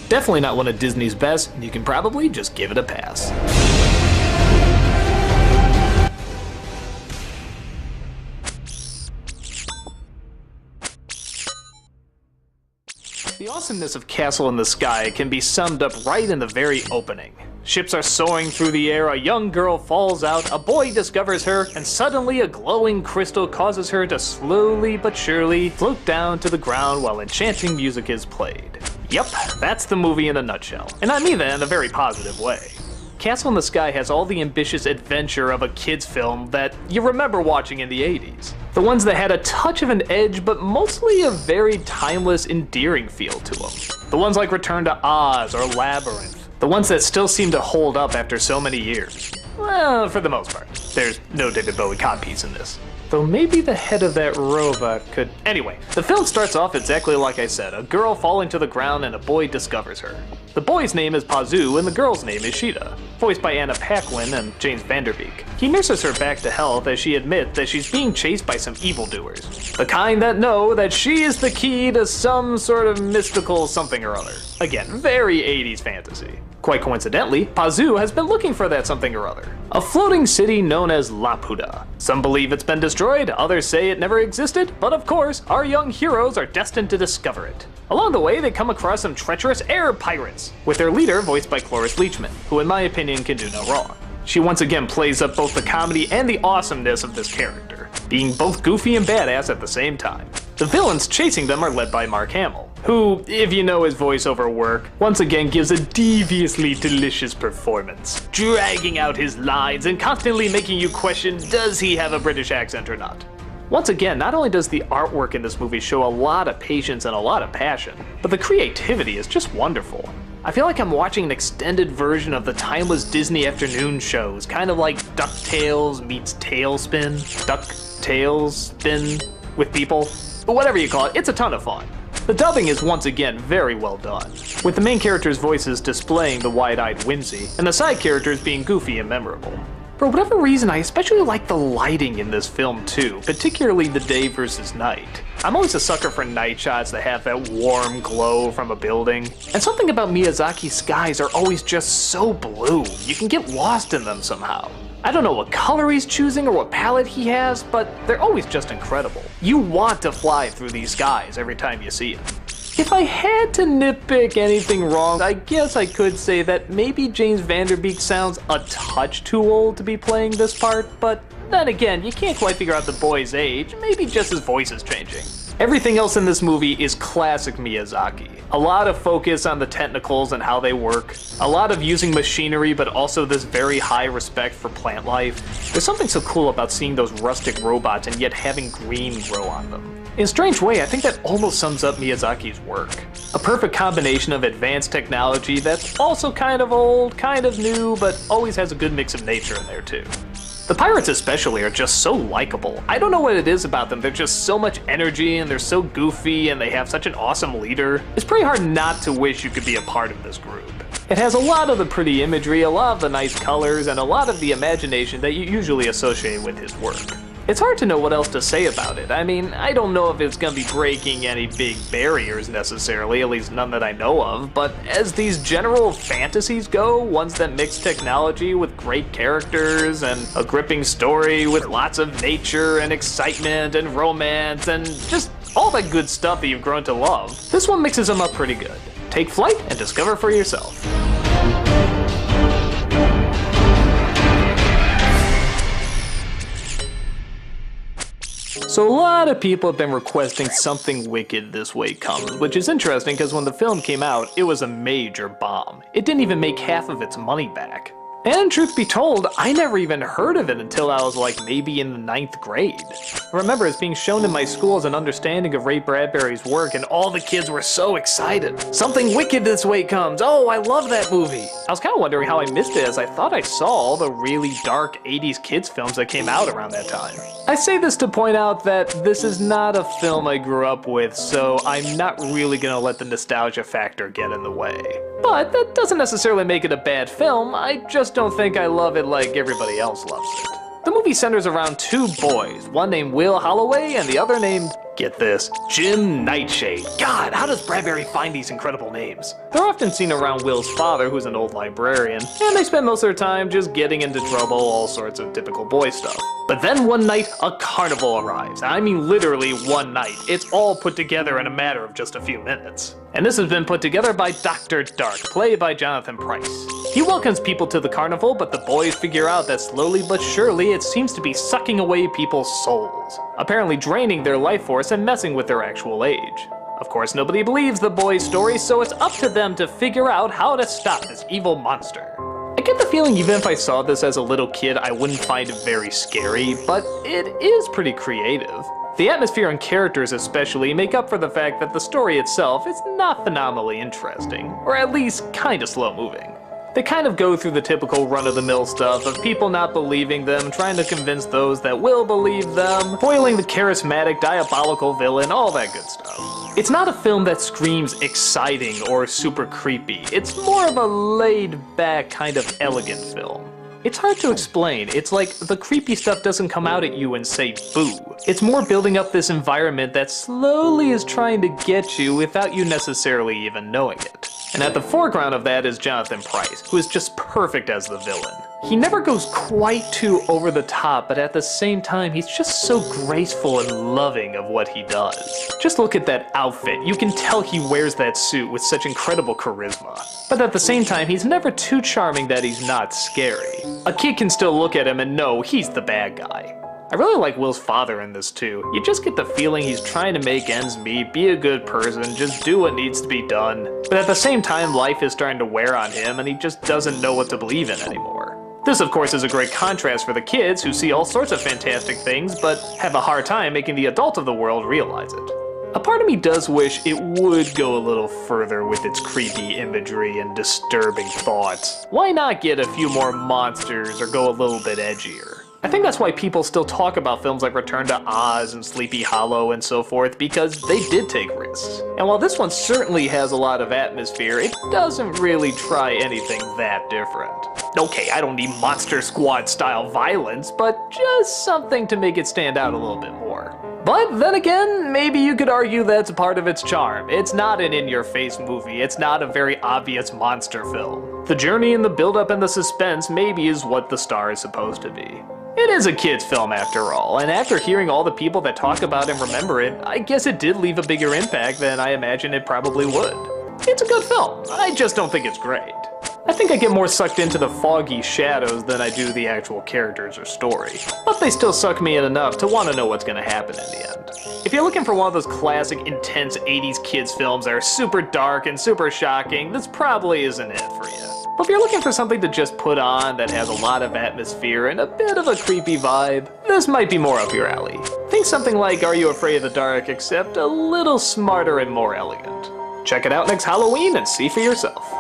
Definitely not one of Disney's best, and you can probably just give it a pass. The awesomeness of Castle in the Sky can be summed up right in the very opening. Ships are soaring through the air, a young girl falls out, a boy discovers her, and suddenly a glowing crystal causes her to slowly but surely float down to the ground while enchanting music is played. Yep, that's the movie in a nutshell, and I mean that in a very positive way. Castle in the Sky has all the ambitious adventure of a kid's film that you remember watching in the 80s. The ones that had a touch of an edge, but mostly a very timeless, endearing feel to them. The ones like Return to Oz or Labyrinth. The ones that still seem to hold up after so many years. Well, for the most part. There's no David Bowie codpiece in this. Though maybe the head of that robot could... Anyway, the film starts off exactly like I said, a girl falling to the ground and a boy discovers her. The boy's name is Pazu and the girl's name is Sheeta, voiced by Anna Paquin and James Van Der Beek. He nurses her back to health as she admits that she's being chased by some evildoers. The kind that know that she is the key to some sort of mystical something or other. Again, very 80s fantasy. Quite coincidentally, Pazu has been looking for that something or other. A floating city known as Laputa. Some believe it's been destroyed, others say it never existed, but of course, our young heroes are destined to discover it. Along the way, they come across some treacherous air pirates, with their leader voiced by Cloris Leachman, who in my opinion can do no wrong. She once again plays up both the comedy and the awesomeness of this character, being both goofy and badass at the same time. The villains chasing them are led by Mark Hamill, who, if you know his voiceover work, once again gives a deviously delicious performance, dragging out his lines and constantly making you question, does he have a British accent or not? Once again, not only does the artwork in this movie show a lot of patience and a lot of passion, but the creativity is just wonderful. I feel like I'm watching an extended version of the timeless Disney afternoon shows, kind of like DuckTales meets Tailspin, DuckTales with people, whatever you call it, it's a ton of fun. The dubbing is once again very well done, with the main characters' voices displaying the wide-eyed whimsy, and the side characters being goofy and memorable. For whatever reason, I especially like the lighting in this film too, particularly the day versus night. I'm always a sucker for night shots that have that warm glow from a building, and something about Miyazaki's skies are always just so blue, you can get lost in them somehow. I don't know what color he's choosing or what palette he has, but they're always just incredible. You want to fly through these skies every time you see them. If I had to nitpick anything wrong, I guess I could say that maybe James Van Der Beek sounds a touch too old to be playing this part, but then again, you can't quite figure out the boy's age, maybe just his voice is changing. Everything else in this movie is classic Miyazaki. A lot of focus on the technicals and how they work, a lot of using machinery but also this very high respect for plant life. There's something so cool about seeing those rustic robots and yet having green grow on them. In a strange way, I think that almost sums up Miyazaki's work. A perfect combination of advanced technology that's also kind of old, kind of new, but always has a good mix of nature in there too. The pirates especially are just so likable. I don't know what it is about them, they're just so much energy and they're so goofy and they have such an awesome leader. It's pretty hard not to wish you could be a part of this group. It has a lot of the pretty imagery, a lot of the nice colors, and a lot of the imagination that you usually associate with his work. It's hard to know what else to say about it. I mean, I don't know if it's gonna be breaking any big barriers necessarily, at least none that I know of, but as these general fantasies go, ones that mix technology with great characters and a gripping story with lots of nature and excitement and romance and just all that good stuff that you've grown to love, this one mixes them up pretty good. Take flight and discover for yourself. So a lot of people have been requesting something wicked this way comes, which is interesting because when the film came out, it was a major bomb. It didn't even make half of its money back. And truth be told, I never even heard of it until I was like maybe in the 9th grade. I remember it's being shown in my school as an understanding of Ray Bradbury's work, and all the kids were so excited. Something wicked this way comes. Oh, I love that movie. I was kind of wondering how I missed it, as I thought I saw all the really dark 80s kids films that came out around that time. I say this to point out that this is not a film I grew up with, so I'm not really gonna let the nostalgia factor get in the way. But that doesn't necessarily make it a bad film, I just don't think I love it like everybody else loves it. The movie centers around two boys, one named Will Holloway and the other named, get this, Jim Nightshade. God, how does Bradbury find these incredible names? They're often seen around Will's father, who's an old librarian, and they spend most of their time just getting into trouble, all sorts of typical boy stuff. But then one night, a carnival arrives. I mean literally one night. It's all put together in a matter of just a few minutes. And this has been put together by Dr. Dark, played by Jonathan Pryce. He welcomes people to the carnival, but the boys figure out that slowly but surely it seems to be sucking away people's souls, apparently draining their life force and messing with their actual age. Of course, nobody believes the boys' story, so it's up to them to figure out how to stop this evil monster. I get the feeling even if I saw this as a little kid, I wouldn't find it very scary, but it is pretty creative. The atmosphere and characters especially make up for the fact that the story itself is not phenomenally interesting, or at least kinda slow moving. They kind of go through the typical run-of-the-mill stuff of people not believing them, trying to convince those that will believe them, foiling the charismatic, diabolical villain, all that good stuff. It's not a film that screams exciting or super creepy. It's more of a laid-back, kind of elegant film. It's hard to explain. It's like the creepy stuff doesn't come out at you and say boo. It's more building up this environment that slowly is trying to get you without you necessarily even knowing it. And at the foreground of that is Jonathan Pryce, who is just perfect as the villain. He never goes quite too over the top, but at the same time, he's just so graceful and loving of what he does. Just look at that outfit. You can tell he wears that suit with such incredible charisma. But at the same time, he's never too charming that he's not scary. A kid can still look at him and know he's the bad guy. I really like Will's father in this too. You just get the feeling he's trying to make ends meet, be a good person, just do what needs to be done. But at the same time, life is starting to wear on him and he just doesn't know what to believe in anymore. This of course is a great contrast for the kids who see all sorts of fantastic things but have a hard time making the adult of the world realize it. A part of me does wish it would go a little further with its creepy imagery and disturbing thoughts. Why not get a few more monsters or go a little bit edgier? I think that's why people still talk about films like Return to Oz and Sleepy Hollow and so forth, because they did take risks. And while this one certainly has a lot of atmosphere, it doesn't really try anything that different. Okay, I don't need Monster Squad style violence, but just something to make it stand out a little bit more. But then again, maybe you could argue that's part of its charm. It's not an in-your-face movie, it's not a very obvious monster film. The journey and the build-up and the suspense maybe is what the star is supposed to be. It is a kid's film after all, and after hearing all the people that talk about and remember it, I guess it did leave a bigger impact than I imagine it probably would. It's a good film, I just don't think it's great. I think I get more sucked into the foggy shadows than I do the actual characters or story, but they still suck me in enough to want to know what's going to happen in the end. If you're looking for one of those classic, intense 80s kids films that are super dark and super shocking, this probably isn't it for you. But if you're looking for something to just put on that has a lot of atmosphere and a bit of a creepy vibe, this might be more up your alley. Think something like Are You Afraid of the Dark, except a little smarter and more elegant. Check it out next Halloween and see for yourself.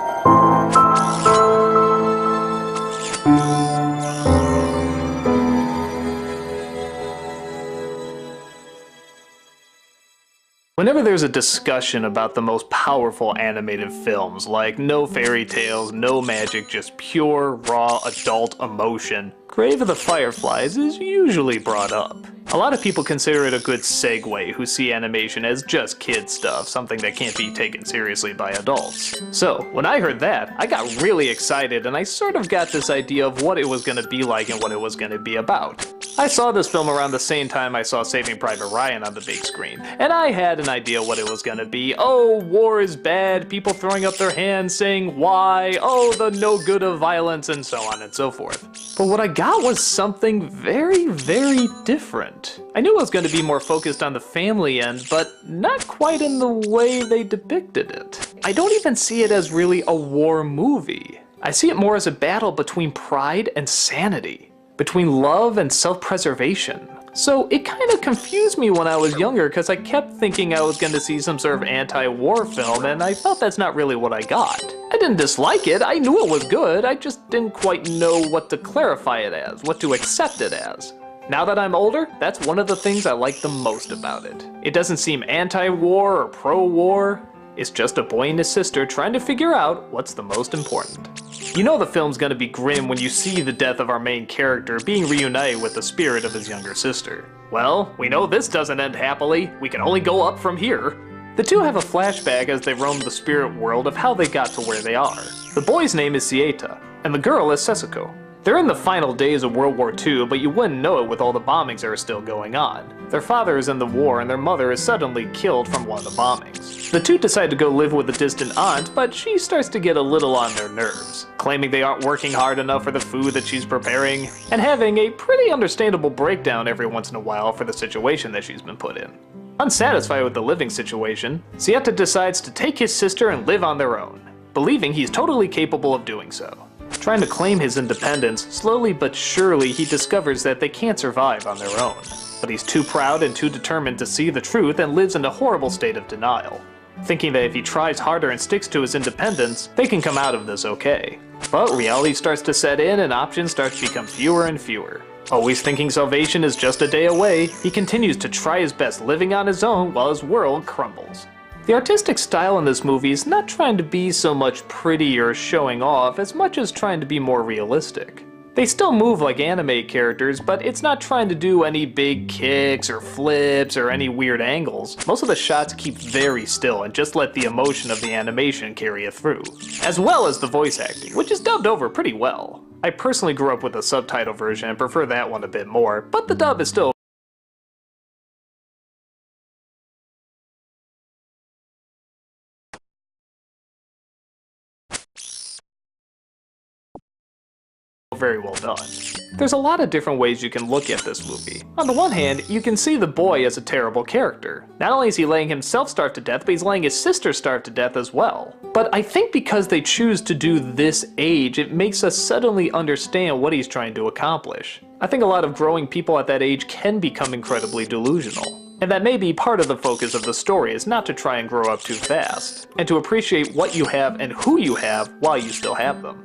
Whenever there's a discussion about the most powerful animated films, like no fairy tales, no magic, just pure, raw, adult emotion, Grave of the Fireflies is usually brought up. A lot of people consider it a good segue who see animation as just kid stuff, something that can't be taken seriously by adults. So, when I heard that, I got really excited and I sort of got this idea of what it was going to be like and what it was going to be about. I saw this film around the same time I saw Saving Private Ryan on the big screen, and I had an idea what it was going to be. Oh, war is bad, people throwing up their hands saying why, oh, the no good of violence, and so on and so forth. But what I got was something very, very different. out. I knew it was going to be more focused on the family end, but not quite in the way they depicted it. I don't even see it as really a war movie. I see it more as a battle between pride and sanity, between love and self-preservation. So it kind of confused me when I was younger because I kept thinking I was going to see some sort of anti-war film, and I felt that's not really what I got. I didn't dislike it, I knew it was good, I just didn't quite know what to clarify it as, what to accept it as. Now that I'm older, that's one of the things I like the most about it. It doesn't seem anti-war or pro-war. It's just a boy and his sister trying to figure out what's the most important. You know the film's gonna be grim when you see the death of our main character being reunited with the spirit of his younger sister. Well, we know this doesn't end happily. We can only go up from here. The two have a flashback as they roam the spirit world of how they got to where they are. The boy's name is Sieta, and the girl is Setsuko. They're in the final days of World War II, but you wouldn't know it with all the bombings that are still going on. Their father is in the war and their mother is suddenly killed from one of the bombings. The two decide to go live with a distant aunt, but she starts to get a little on their nerves, claiming they aren't working hard enough for the food that she's preparing, and having a pretty understandable breakdown every once in a while for the situation that she's been put in. Unsatisfied with the living situation, Sieta decides to take his sister and live on their own, believing he's totally capable of doing so. Trying to claim his independence, slowly but surely he discovers that they can't survive on their own. But he's too proud and too determined to see the truth and lives in a horrible state of denial, thinking that if he tries harder and sticks to his independence, they can come out of this okay. But reality starts to set in and options start to become fewer and fewer. Always thinking salvation is just a day away, he continues to try his best living on his own while his world crumbles. The artistic style in this movie is not trying to be so much pretty or showing off as much as trying to be more realistic. They still move like anime characters, but it's not trying to do any big kicks or flips or any weird angles. Most of the shots keep very still and just let the emotion of the animation carry it through, as well as the voice acting, which is dubbed over pretty well. I personally grew up with the subtitle version and prefer that one a bit more, but the dub is still very well done. There's a lot of different ways you can look at this movie. On the one hand, you can see the boy as a terrible character. Not only is he letting himself starve to death, but he's letting his sister starve to death as well. But I think because they choose to do this age, it makes us suddenly understand what he's trying to accomplish. I think a lot of growing people at that age can become incredibly delusional. And that may be part of the focus of the story, is not to try and grow up too fast, and to appreciate what you have and who you have while you still have them.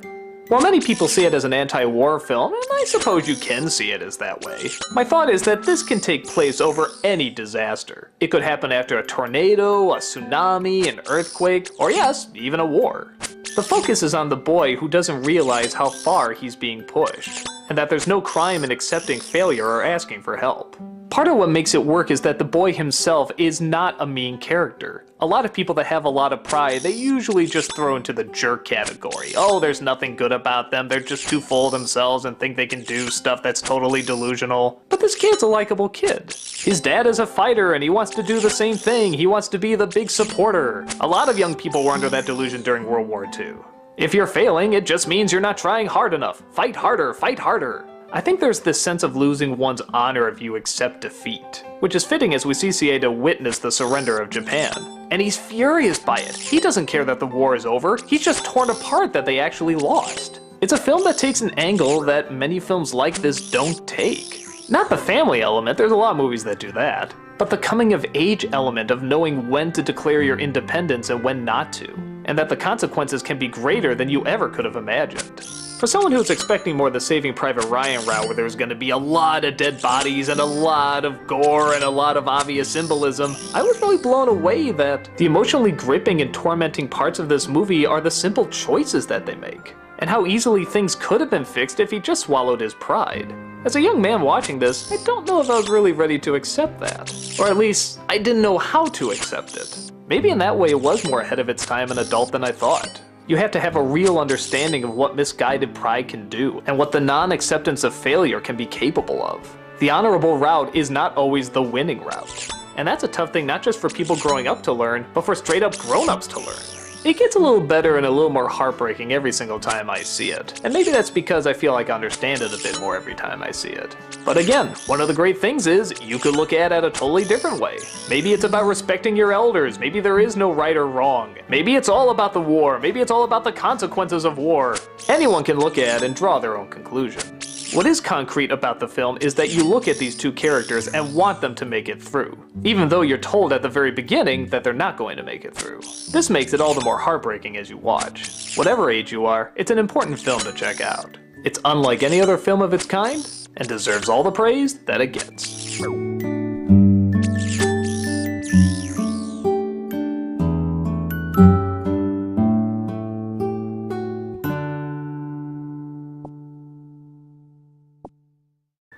While many people see it as an anti-war film, and I suppose you can see it as that way, my thought is that this can take place over any disaster. It could happen after a tornado, a tsunami, an earthquake, or yes, even a war. The focus is on the boy who doesn't realize how far he's being pushed, and that there's no crime in accepting failure or asking for help. Part of what makes it work is that the boy himself is not a mean character. A lot of people that have a lot of pride, they usually just throw into the jerk category. Oh, there's nothing good about them, they're just too full of themselves and think they can do stuff that's totally delusional. But this kid's a likable kid. His dad is a fighter and he wants to do the same thing. He wants to be the big supporter. A lot of young people were under that delusion during World War II. If you're failing, it just means you're not trying hard enough. Fight harder, fight harder. I think there's this sense of losing one's honor if you accept defeat, which is fitting as we see Sieta witness the surrender of Japan. And he's furious by it. He doesn't care that the war is over, he's just torn apart that they actually lost. It's a film that takes an angle that many films like this don't take. Not the family element, there's a lot of movies that do that, but the coming of age element of knowing when to declare your independence and when not to, and that the consequences can be greater than you ever could have imagined. For someone who's expecting more the Saving Private Ryan route where there's going to be a lot of dead bodies and a lot of gore and a lot of obvious symbolism, I was really blown away that the emotionally gripping and tormenting parts of this movie are the simple choices that they make, and how easily things could have been fixed if he just swallowed his pride. As a young man watching this, I don't know if I was really ready to accept that, or at least I didn't know how to accept it. Maybe in that way it was more ahead of its time and adult than I thought. You have to have a real understanding of what misguided pride can do, and what the non-acceptance of failure can be capable of. The honorable route is not always the winning route. And that's a tough thing not just for people growing up to learn, but for straight up grown-ups to learn. It gets a little better and a little more heartbreaking every single time I see it. And maybe that's because I feel like I understand it a bit more every time I see it. But again, one of the great things is you could look at it a totally different way. Maybe it's about respecting your elders, maybe there is no right or wrong. Maybe it's all about the war, maybe it's all about the consequences of war. Anyone can look at and draw their own conclusion. What is concrete about the film is that you look at these two characters and want them to make it through, even though you're told at the very beginning that they're not going to make it through. This makes it all the more heartbreaking as you watch. Whatever age you are, it's an important film to check out. It's unlike any other film of its kind, and deserves all the praise that it gets.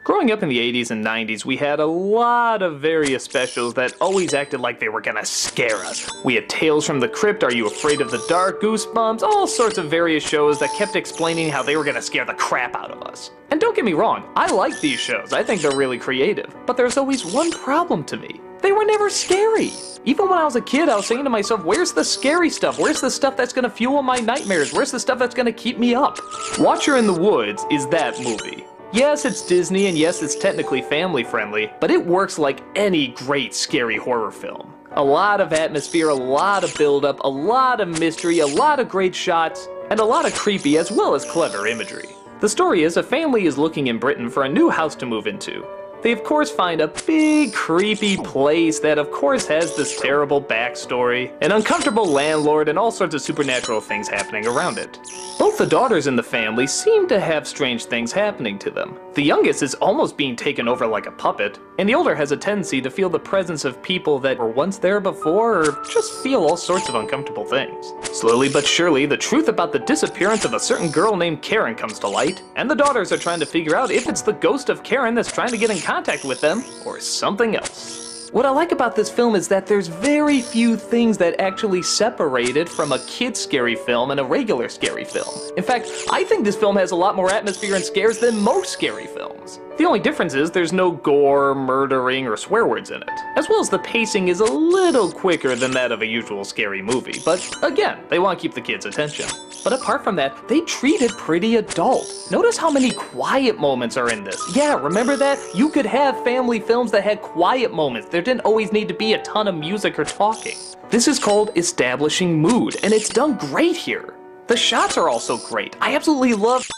Growing up in the 80s and 90s, we had a lot of various specials that always acted like they were gonna scare us. We had Tales from the Crypt, Are You Afraid of the Dark, Goosebumps, all sorts of various shows that kept explaining how they were gonna scare the crap out of us. And don't get me wrong, I like these shows, I think they're really creative, but there's always one problem to me. They were never scary. Even when I was a kid, I was saying to myself, where's the scary stuff? Where's the stuff that's gonna fuel my nightmares? Where's the stuff that's gonna keep me up? Watcher in the Woods is that movie. Yes, it's Disney, and yes, it's technically family-friendly, but it works like any great scary horror film. A lot of atmosphere, a lot of build-up, a lot of mystery, a lot of great shots, and a lot of creepy as well as clever imagery. The story is a family is looking in Britain for a new house to move into. They of course find a big creepy place that of course has this terrible backstory, an uncomfortable landlord, and all sorts of supernatural things happening around it. Both the daughters in the family seem to have strange things happening to them. The youngest is almost being taken over like a puppet, and the older has a tendency to feel the presence of people that were once there before or just feel all sorts of uncomfortable things. Slowly but surely, the truth about the disappearance of a certain girl named Karen comes to light, and the daughters are trying to figure out if it's the ghost of Karen that's trying to get in contact with them, or something else. What I like about this film is that there's very few things that actually separate it from a kid's scary film and a regular scary film. In fact, I think this film has a lot more atmosphere and scares than most scary films. The only difference is there's no gore, murdering, or swear words in it. As well as the pacing is a little quicker than that of a usual scary movie, but again, they want to keep the kids' attention. But apart from that, they treat it pretty adult. Notice how many quiet moments are in this. Yeah, remember that? You could have family films that had quiet moments. There didn't always need to be a ton of music or talking. This is called establishing mood, and it's done great here. The shots are also great. I absolutely love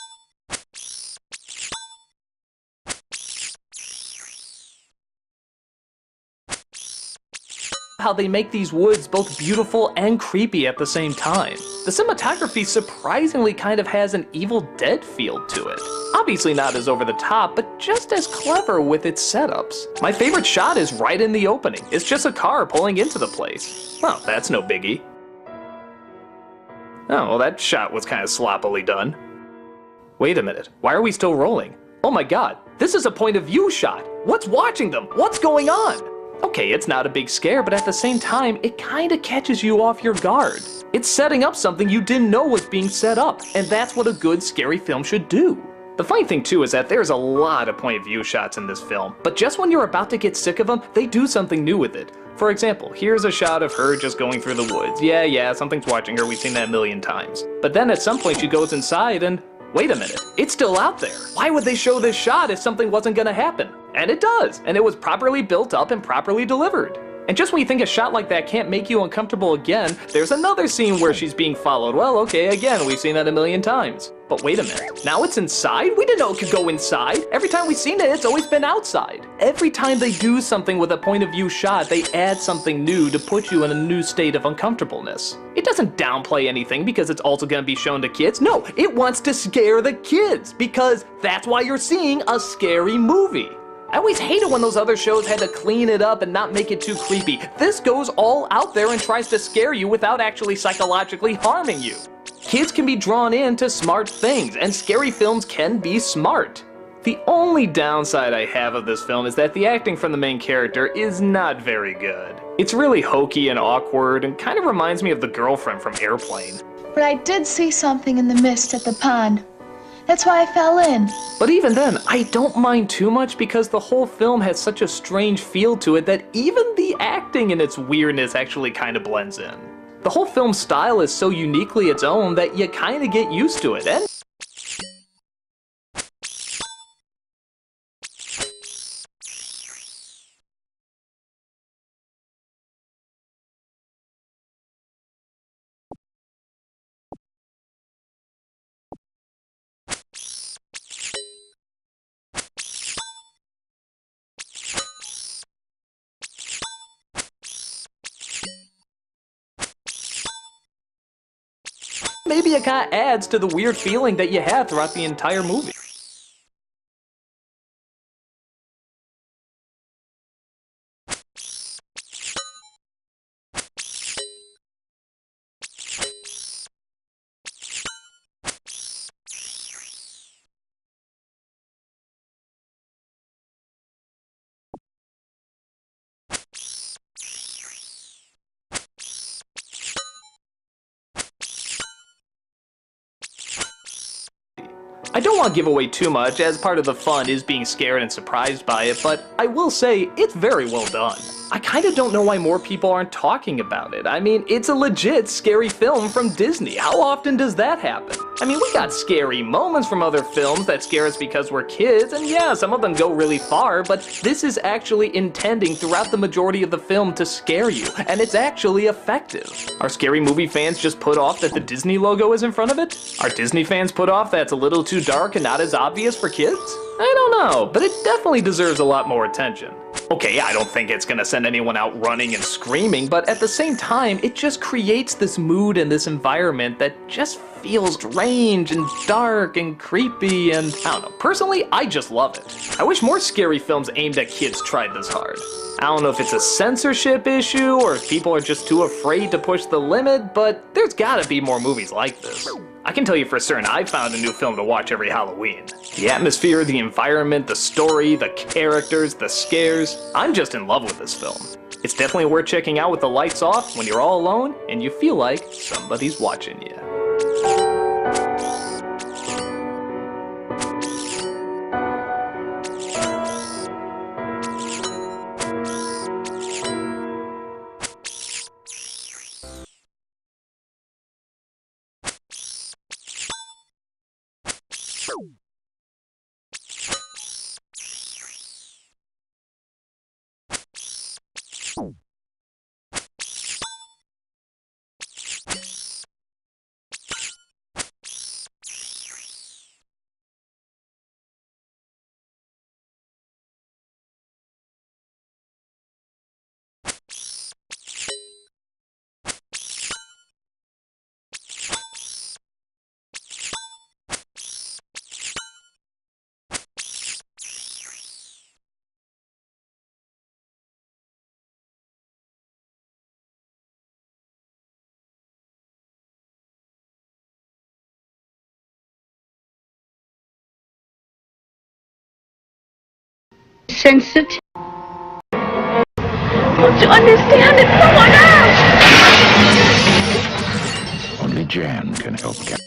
how they make these woods both beautiful and creepy at the same time. The cinematography surprisingly kind of has an Evil Dead feel to it. Obviously not as over the top, but just as clever with its setups. My favorite shot is right in the opening. It's just a car pulling into the place. Well, that's no biggie. Oh, well, that shot was kind of sloppily done. Wait a minute, why are we still rolling? Oh my god, this is a point of view shot. What's watching them? What's going on? Okay, it's not a big scare, but at the same time, it kinda catches you off your guard. It's setting up something you didn't know was being set up, and that's what a good scary film should do. The funny thing too is that there's a lot of point of view shots in this film, but just when you're about to get sick of them, they do something new with it. For example, here's a shot of her just going through the woods. Yeah, something's watching her, we've seen that a million times. But then at some point she goes inside and, wait a minute, it's still out there. Why would they show this shot if something wasn't gonna happen? And it does, and it was properly built up and properly delivered. And just when you think a shot like that can't make you uncomfortable again, there's another scene where she's being followed. Well, okay, again, we've seen that a million times. But wait a minute, now it's inside? We didn't know it could go inside. Every time we've seen it, it's always been outside. Every time they do something with a point of view shot, they add something new to put you in a new state of uncomfortableness. It doesn't downplay anything because it's also gonna be shown to kids. No, it wants to scare the kids because that's why you're seeing a scary movie. I always hated when those other shows had to clean it up and not make it too creepy. This goes all out there and tries to scare you without actually psychologically harming you. Kids can be drawn into smart things, and scary films can be smart. The only downside I have of this film is that the acting from the main character is not very good. It's really hokey and awkward and kind of reminds me of the girlfriend from Airplane. But I did see something in the mist at the pond. That's why I fell in. But even then, I don't mind too much because the whole film has such a strange feel to it that even the acting in its weirdness actually kind of blends in. The whole film's style is so uniquely its own that you kinda get used to it, and maybe it kinda adds to the weird feeling that you have throughout the entire movie. I don't want to give away too much, as part of the fun is being scared and surprised by it, but I will say it's very well done. I kinda don't know why more people aren't talking about it. I mean, it's a legit scary film from Disney. How often does that happen? I mean, we got scary moments from other films that scare us because we're kids, and yeah, some of them go really far, but this is actually intending throughout the majority of the film to scare you, and it's actually effective. Are scary movie fans just put off that the Disney logo is in front of it? Are Disney fans put off that it's a little too dark and not as obvious for kids? I don't know, but it definitely deserves a lot more attention. Okay, I don't think it's gonna send anyone out running and screaming, but at the same time, it just creates this mood and this environment that just feels strange and dark and creepy and I don't know. Personally, I just love it. I wish more scary films aimed at kids tried this hard. I don't know if it's a censorship issue or if people are just too afraid to push the limit, but there's gotta be more movies like this. I can tell you for certain I found a new film to watch every Halloween. The atmosphere, the environment, the story, the characters, the scares. I'm just in love with this film. It's definitely worth checking out with the lights off when you're all alone and you feel like somebody's watching you. Sensitive. Don't you understand? It's someone else! Only Jan can help Cap.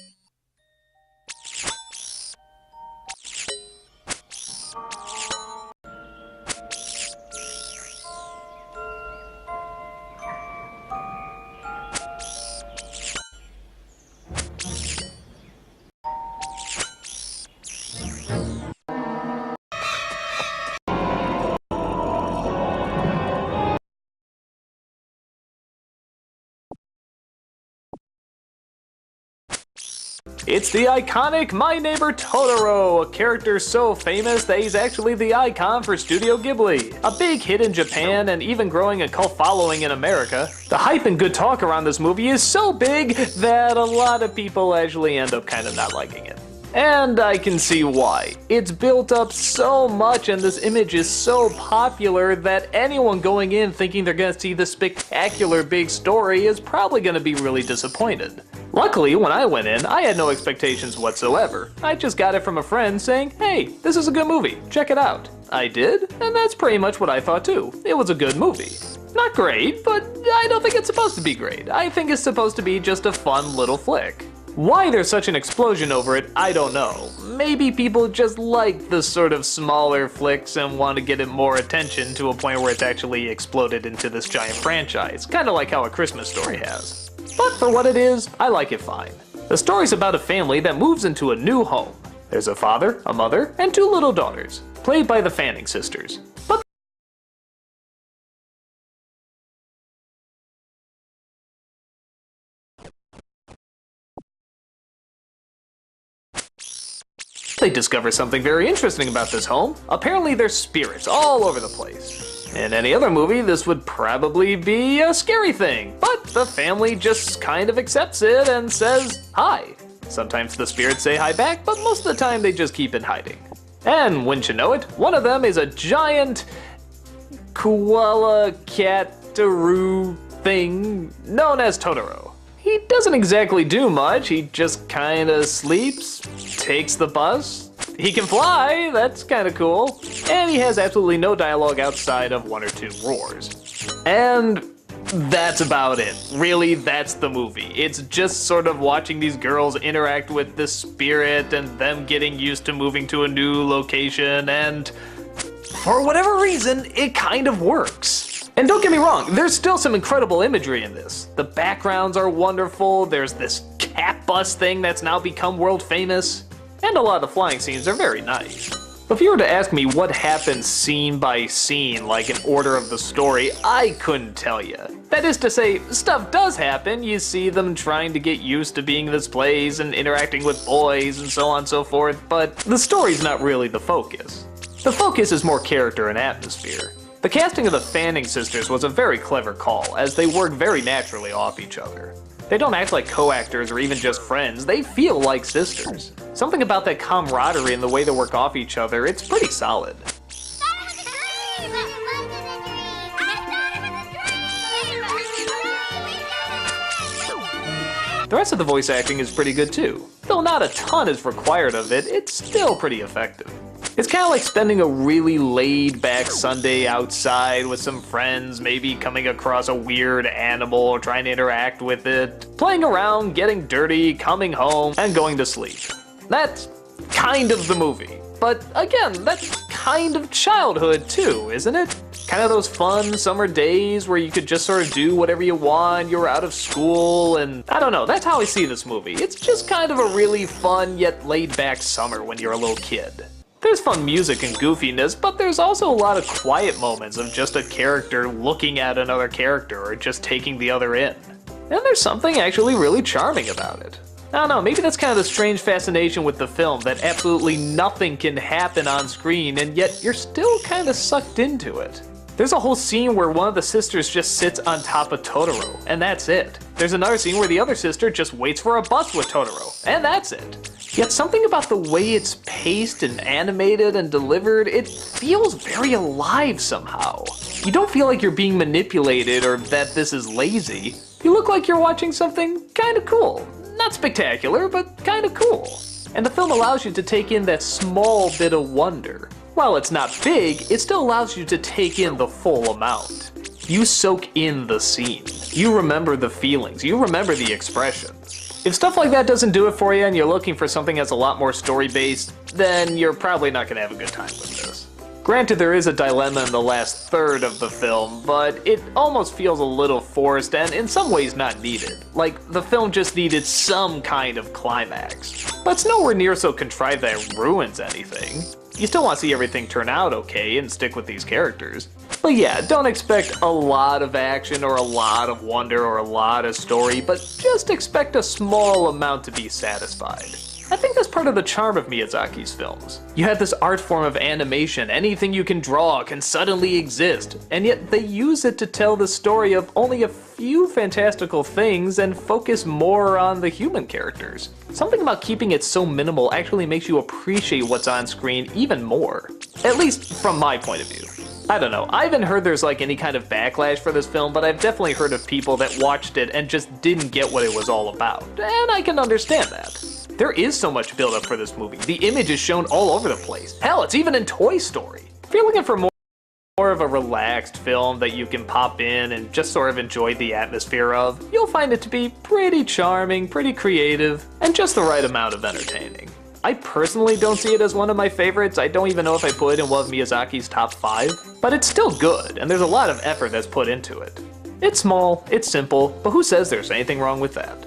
It's the iconic My Neighbor Totoro, a character so famous that he's actually the icon for Studio Ghibli. A big hit in Japan and even growing a cult following in America. The hype and good talk around this movie is so big that a lot of people actually end up kind of not liking it. And I can see why. It's built up so much and this image is so popular that anyone going in thinking they're gonna see this spectacular big story is probably gonna be really disappointed. Luckily, when I went in, I had no expectations whatsoever. I just got it from a friend saying, hey, this is a good movie, check it out. I did, and that's pretty much what I thought too. It was a good movie. Not great, but I don't think it's supposed to be great. I think it's supposed to be just a fun little flick. Why there's such an explosion over it, I don't know. Maybe people just like the sort of smaller flicks and want to get it more attention to a point where it's actually exploded into this giant franchise, kind of like how A Christmas Story has. but for what it is, I like it fine. The story's about a family that moves into a new home. There's a father, a mother, and 2 little daughters, played by the Fanning sisters. But they discover something very interesting about this home. Apparently there's spirits all over the place. In any other movie, this would probably be a scary thing, but the family just kind of accepts it and says hi. Sometimes the spirits say hi back, but most of the time they just keep in hiding. And wouldn't you know it, one of them is a giant koala cat-aroo thing known as Totoro. He doesn't exactly do much, he just kinda sleeps, takes the bus. He can fly, that's kinda cool. And he has absolutely no dialogue outside of 1 or 2 roars. And that's about it. Really, that's the movie. It's just sort of watching these girls interact with the spirit and them getting used to moving to a new location, and for whatever reason, it kind of works. And don't get me wrong, there's still some incredible imagery in this. The backgrounds are wonderful, there's this cat bus thing that's now become world famous, and a lot of the flying scenes are very nice. If you were to ask me what happens scene by scene, like in order of the story, I couldn't tell you. That is to say, stuff does happen. You see them trying to get used to being in this place and interacting with boys and so on and so forth, but the story's not really the focus. The focus is more character and atmosphere. The casting of the Fanning sisters was a very clever call, as they work very naturally off each other. They don't act like co-actors or even just friends, they feel like sisters. Something about that camaraderie and the way they work off each other, it's pretty solid. The rest of the voice acting is pretty good too. Though not a ton is required of it, it's still pretty effective. It's kind of like spending a really laid-back Sunday outside with some friends, maybe coming across a weird animal, trying to interact with it, playing around, getting dirty, coming home, and going to sleep. That's kind of the movie. But again, that's kind of childhood too, isn't it? Kind of those fun summer days where you could just sort of do whatever you want, you were out of school, and I don't know, that's how I see this movie. It's just kind of a really fun yet laid-back summer when you're a little kid. There's fun music and goofiness, but there's also a lot of quiet moments of just a character looking at another character or just taking the other in. And there's something actually really charming about it. I don't know, maybe that's kind of the strange fascination with the film, that absolutely nothing can happen on screen and yet you're still kind of sucked into it. There's a whole scene where one of the sisters just sits on top of Totoro, and that's it. There's another scene where the other sister just waits for a bus with Totoro, and that's it. Yet something about the way it's paced and animated and delivered, it feels very alive somehow. You don't feel like you're being manipulated or that this is lazy. You look like you're watching something kinda cool. Not spectacular, but kinda cool. And the film allows you to take in that small bit of wonder. While it's not big, it still allows you to take in the full amount. You soak in the scene. You remember the feelings. You remember the expressions. If stuff like that doesn't do it for you and you're looking for something that's a lot more story-based, then you're probably not going to have a good time with this. Granted, there is a dilemma in the last third of the film, but it almost feels a little forced and in some ways not needed. Like, the film just needed some kind of climax. But it's nowhere near so contrived that it ruins anything. You still want to see everything turn out okay and stick with these characters. But yeah, don't expect a lot of action or a lot of wonder or a lot of story, but just expect a small amount to be satisfied. I think that's part of the charm of Miyazaki's films. You have this art form of animation, anything you can draw can suddenly exist, and yet they use it to tell the story of only a few fantastical things and focus more on the human characters. Something about keeping it so minimal actually makes you appreciate what's on screen even more. At least from my point of view. I don't know, I haven't heard there's like any kind of backlash for this film, but I've definitely heard of people that watched it and just didn't get what it was all about, and I can understand that. There is so much build-up for this movie. The image is shown all over the place. Hell, it's even in Toy Story. If you're looking for more of a relaxed film that you can pop in and just sort of enjoy the atmosphere of, you'll find it to be pretty charming, pretty creative, and just the right amount of entertaining. I personally don't see it as one of my favorites. I don't even know if I put it in one of Miyazaki's top 5, but it's still good, and there's a lot of effort that's put into it. It's small, it's simple, but who says there's anything wrong with that?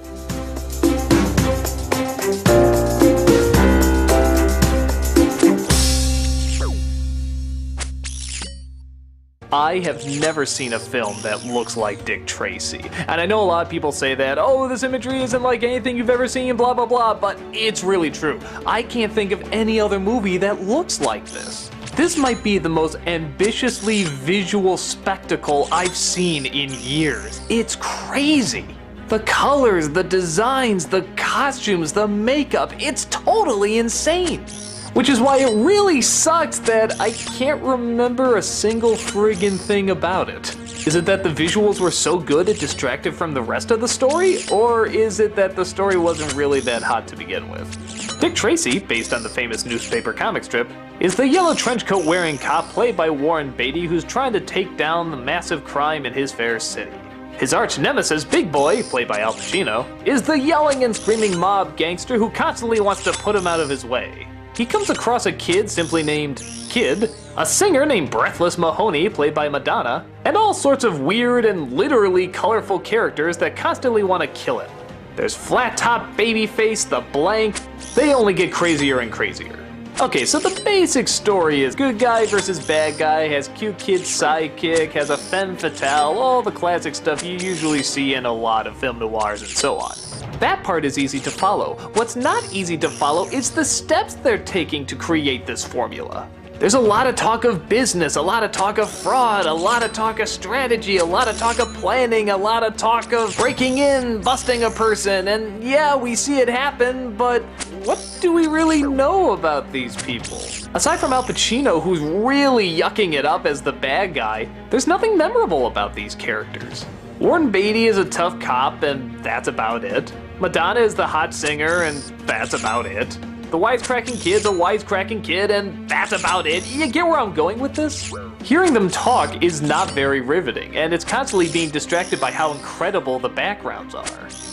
I have never seen a film that looks like Dick Tracy. And I know a lot of people say that, oh, this imagery isn't like anything you've ever seen, blah blah blah, but it's really true. I can't think of any other movie that looks like this. This might be the most ambitiously visual spectacle I've seen in years. It's crazy. The colors, the designs, the costumes, the makeup, it's totally insane. Which is why it really sucks that I can't remember a single friggin' thing about it. Is it that the visuals were so good it distracted from the rest of the story? Or is it that the story wasn't really that hot to begin with? Dick Tracy, based on the famous newspaper comic strip, is the yellow trench coat wearing cop played by Warren Beatty who's trying to take down the massive crime in his fair city. His arch nemesis, Big Boy, played by Al Pacino, is the yelling and screaming mob gangster who constantly wants to put him out of his way. He comes across a kid simply named Kid, a singer named Breathless Mahoney played by Madonna, and all sorts of weird and literally colorful characters that constantly want to kill him. There's Flat Top Babyface, the Blank, they only get crazier and crazier. Okay, so the basic story is good guy versus bad guy, has cute kid sidekick, has a femme fatale, all the classic stuff you usually see in a lot of film noirs and so on. That part is easy to follow. What's not easy to follow is the steps they're taking to create this formula. There's a lot of talk of business, a lot of talk of fraud, a lot of talk of strategy, a lot of talk of planning, a lot of talk of breaking in, busting a person, and yeah, we see it happen, but what do we really know about these people? Aside from Al Pacino, who's really yucking it up as the bad guy, there's nothing memorable about these characters. Warren Beatty is a tough cop, and that's about it. Madonna is the hot singer, and that's about it. The wisecracking kid's a wisecracking kid, and that's about it. You get where I'm going with this? Hearing them talk is not very riveting, and it's constantly being distracted by how incredible the backgrounds are.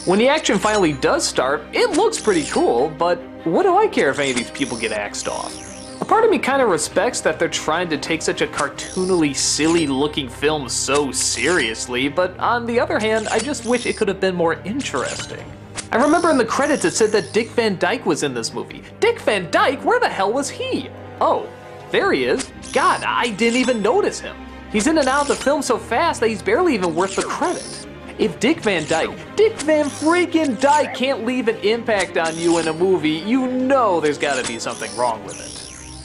When the action finally does start, it looks pretty cool, but what do I care if any of these people get axed off? A part of me kind of respects that they're trying to take such a cartoonily silly looking film so seriously, but on the other hand, I just wish it could have been more interesting. I remember in the credits it said that Dick Van Dyke was in this movie. Dick Van Dyke? Where the hell was he? Oh, there he is. God, I didn't even notice him. He's in and out of the film so fast that he's barely even worth the credit. If Dick Van freaking Dyke can't leave an impact on you in a movie, you know there's gotta be something wrong with it.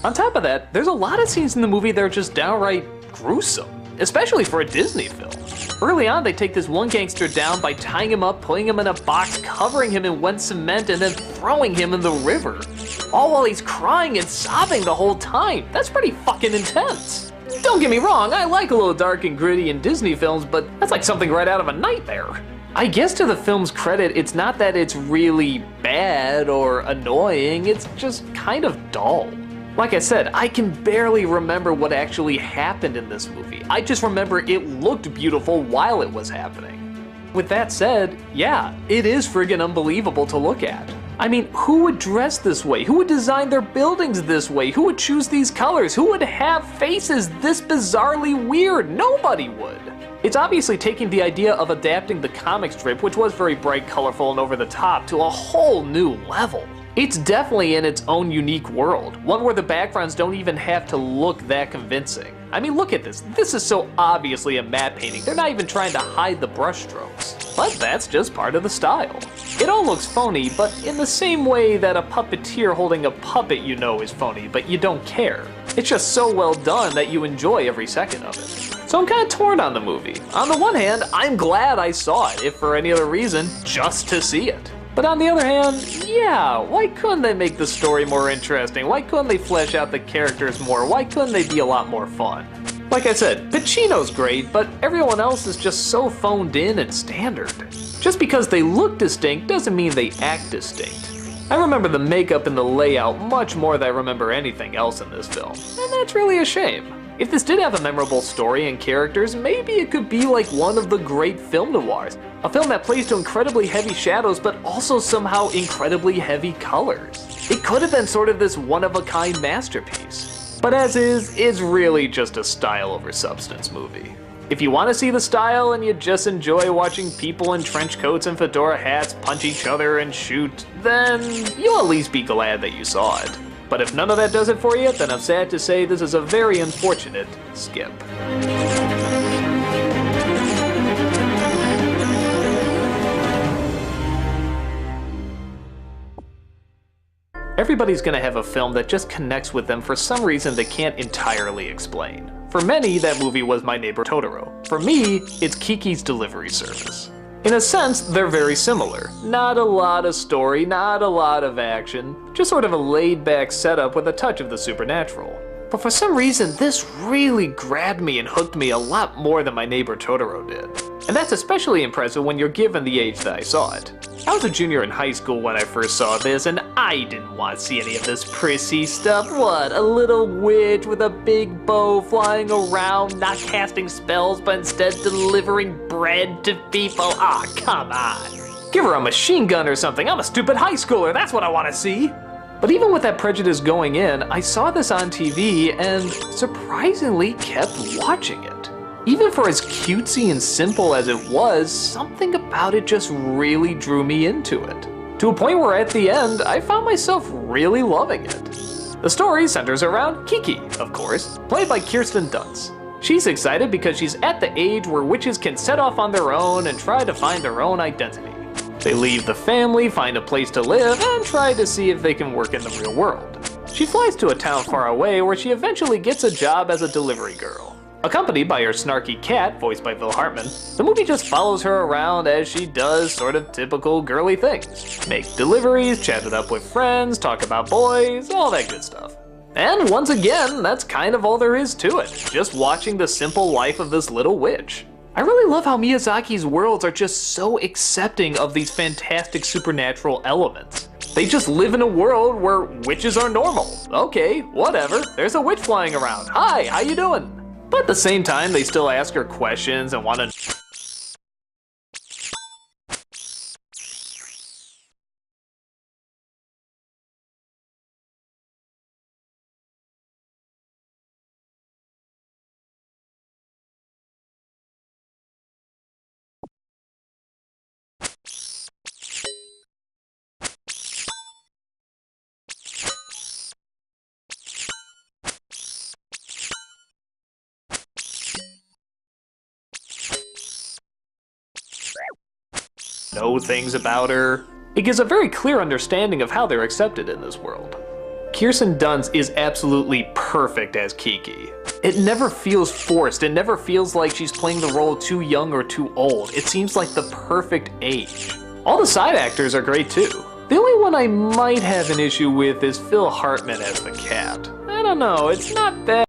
On top of that, there's a lot of scenes in the movie that are just downright gruesome, especially for a Disney film. Early on, they take this one gangster down by tying him up, putting him in a box, covering him in wet cement, and then throwing him in the river. All while he's crying and sobbing the whole time. That's pretty fucking intense. Don't get me wrong, I like a little dark and gritty in Disney films, but that's like something right out of a nightmare. I guess to the film's credit, it's not that it's really bad or annoying, it's just kind of dull. Like I said, I can barely remember what actually happened in this movie. I just remember it looked beautiful while it was happening. With that said, yeah, it is friggin' unbelievable to look at. I mean, who would dress this way? Who would design their buildings this way? Who would choose these colors? Who would have faces this bizarrely weird? Nobody would. It's obviously taking the idea of adapting the comic strip, which was very bright, colorful, and over the top, to a whole new level. It's definitely in its own unique world, one where the backgrounds don't even have to look that convincing. I mean, look at this. This is so obviously a matte painting. They're not even trying to hide the brushstrokes. But that's just part of the style. It all looks phony, but in the same way that a puppeteer holding a puppet you know is phony, but you don't care. It's just so well done that you enjoy every second of it. So I'm kind of torn on the movie. On the one hand, I'm glad I saw it, if for any other reason, just to see it. But on the other hand, yeah, why couldn't they make the story more interesting? Why couldn't they flesh out the characters more? Why couldn't they be a lot more fun? Like I said, Pacino's great, but everyone else is just so phoned in and standard. Just because they look distinct doesn't mean they act distinct. I remember the makeup and the layout much more than I remember anything else in this film, and that's really a shame. If this did have a memorable story and characters, maybe it could be like one of the great film noirs. A film that plays to incredibly heavy shadows, but also somehow incredibly heavy colors. It could have been sort of this one-of-a-kind masterpiece. But as is, it's really just a style over substance movie. If you want to see the style and you just enjoy watching people in trench coats and fedora hats punch each other and shoot, then you'll at least be glad that you saw it. But if none of that does it for you, then I'm sad to say this is a very unfortunate skip. Everybody's gonna have a film that just connects with them for some reason they can't entirely explain. For many, that movie was My Neighbor Totoro. For me, it's Kiki's Delivery Service. In a sense, they're very similar. Not a lot of story, not a lot of action, just sort of a laid-back setup with a touch of the supernatural. But for some reason, this really grabbed me and hooked me a lot more than My Neighbor Totoro did. And that's especially impressive when you're given the age that I saw it. I was a junior in high school when I first saw this, and I didn't want to see any of this prissy stuff. What, a little witch with a big bow flying around, not casting spells, but instead delivering bread to people? Ah, come on. Give her a machine gun or something. I'm a stupid high schooler, that's what I want to see. But even with that prejudice going in, I saw this on TV and surprisingly kept watching it. Even for as cutesy and simple as it was, something about it just really drew me into it. To a point where at the end, I found myself really loving it. The story centers around Kiki, of course, played by Kirsten Dunst. She's excited because she's at the age where witches can set off on their own and try to find their own identity. They leave the family, find a place to live, and try to see if they can work in the real world. She flies to a town far away where she eventually gets a job as a delivery girl. Accompanied by her snarky cat, voiced by Phil Hartman, the movie just follows her around as she does sort of typical girly things. Make deliveries, chat it up with friends, talk about boys, all that good stuff. And once again, that's kind of all there is to it, just watching the simple life of this little witch. I really love how Miyazaki's worlds are just so accepting of these fantastic supernatural elements. They just live in a world where witches are normal. Okay, whatever, there's a witch flying around. Hi, how you doing? But at the same time, they still ask her questions and want to know things about her. It gives a very clear understanding of how they're accepted in this world. Kirsten Dunst is absolutely perfect as Kiki. It never feels forced, it never feels like she's playing the role too young or too old. It seems like the perfect age. All the side actors are great too. The only one I might have an issue with is Phil Hartman as the cat. I don't know, it's not bad.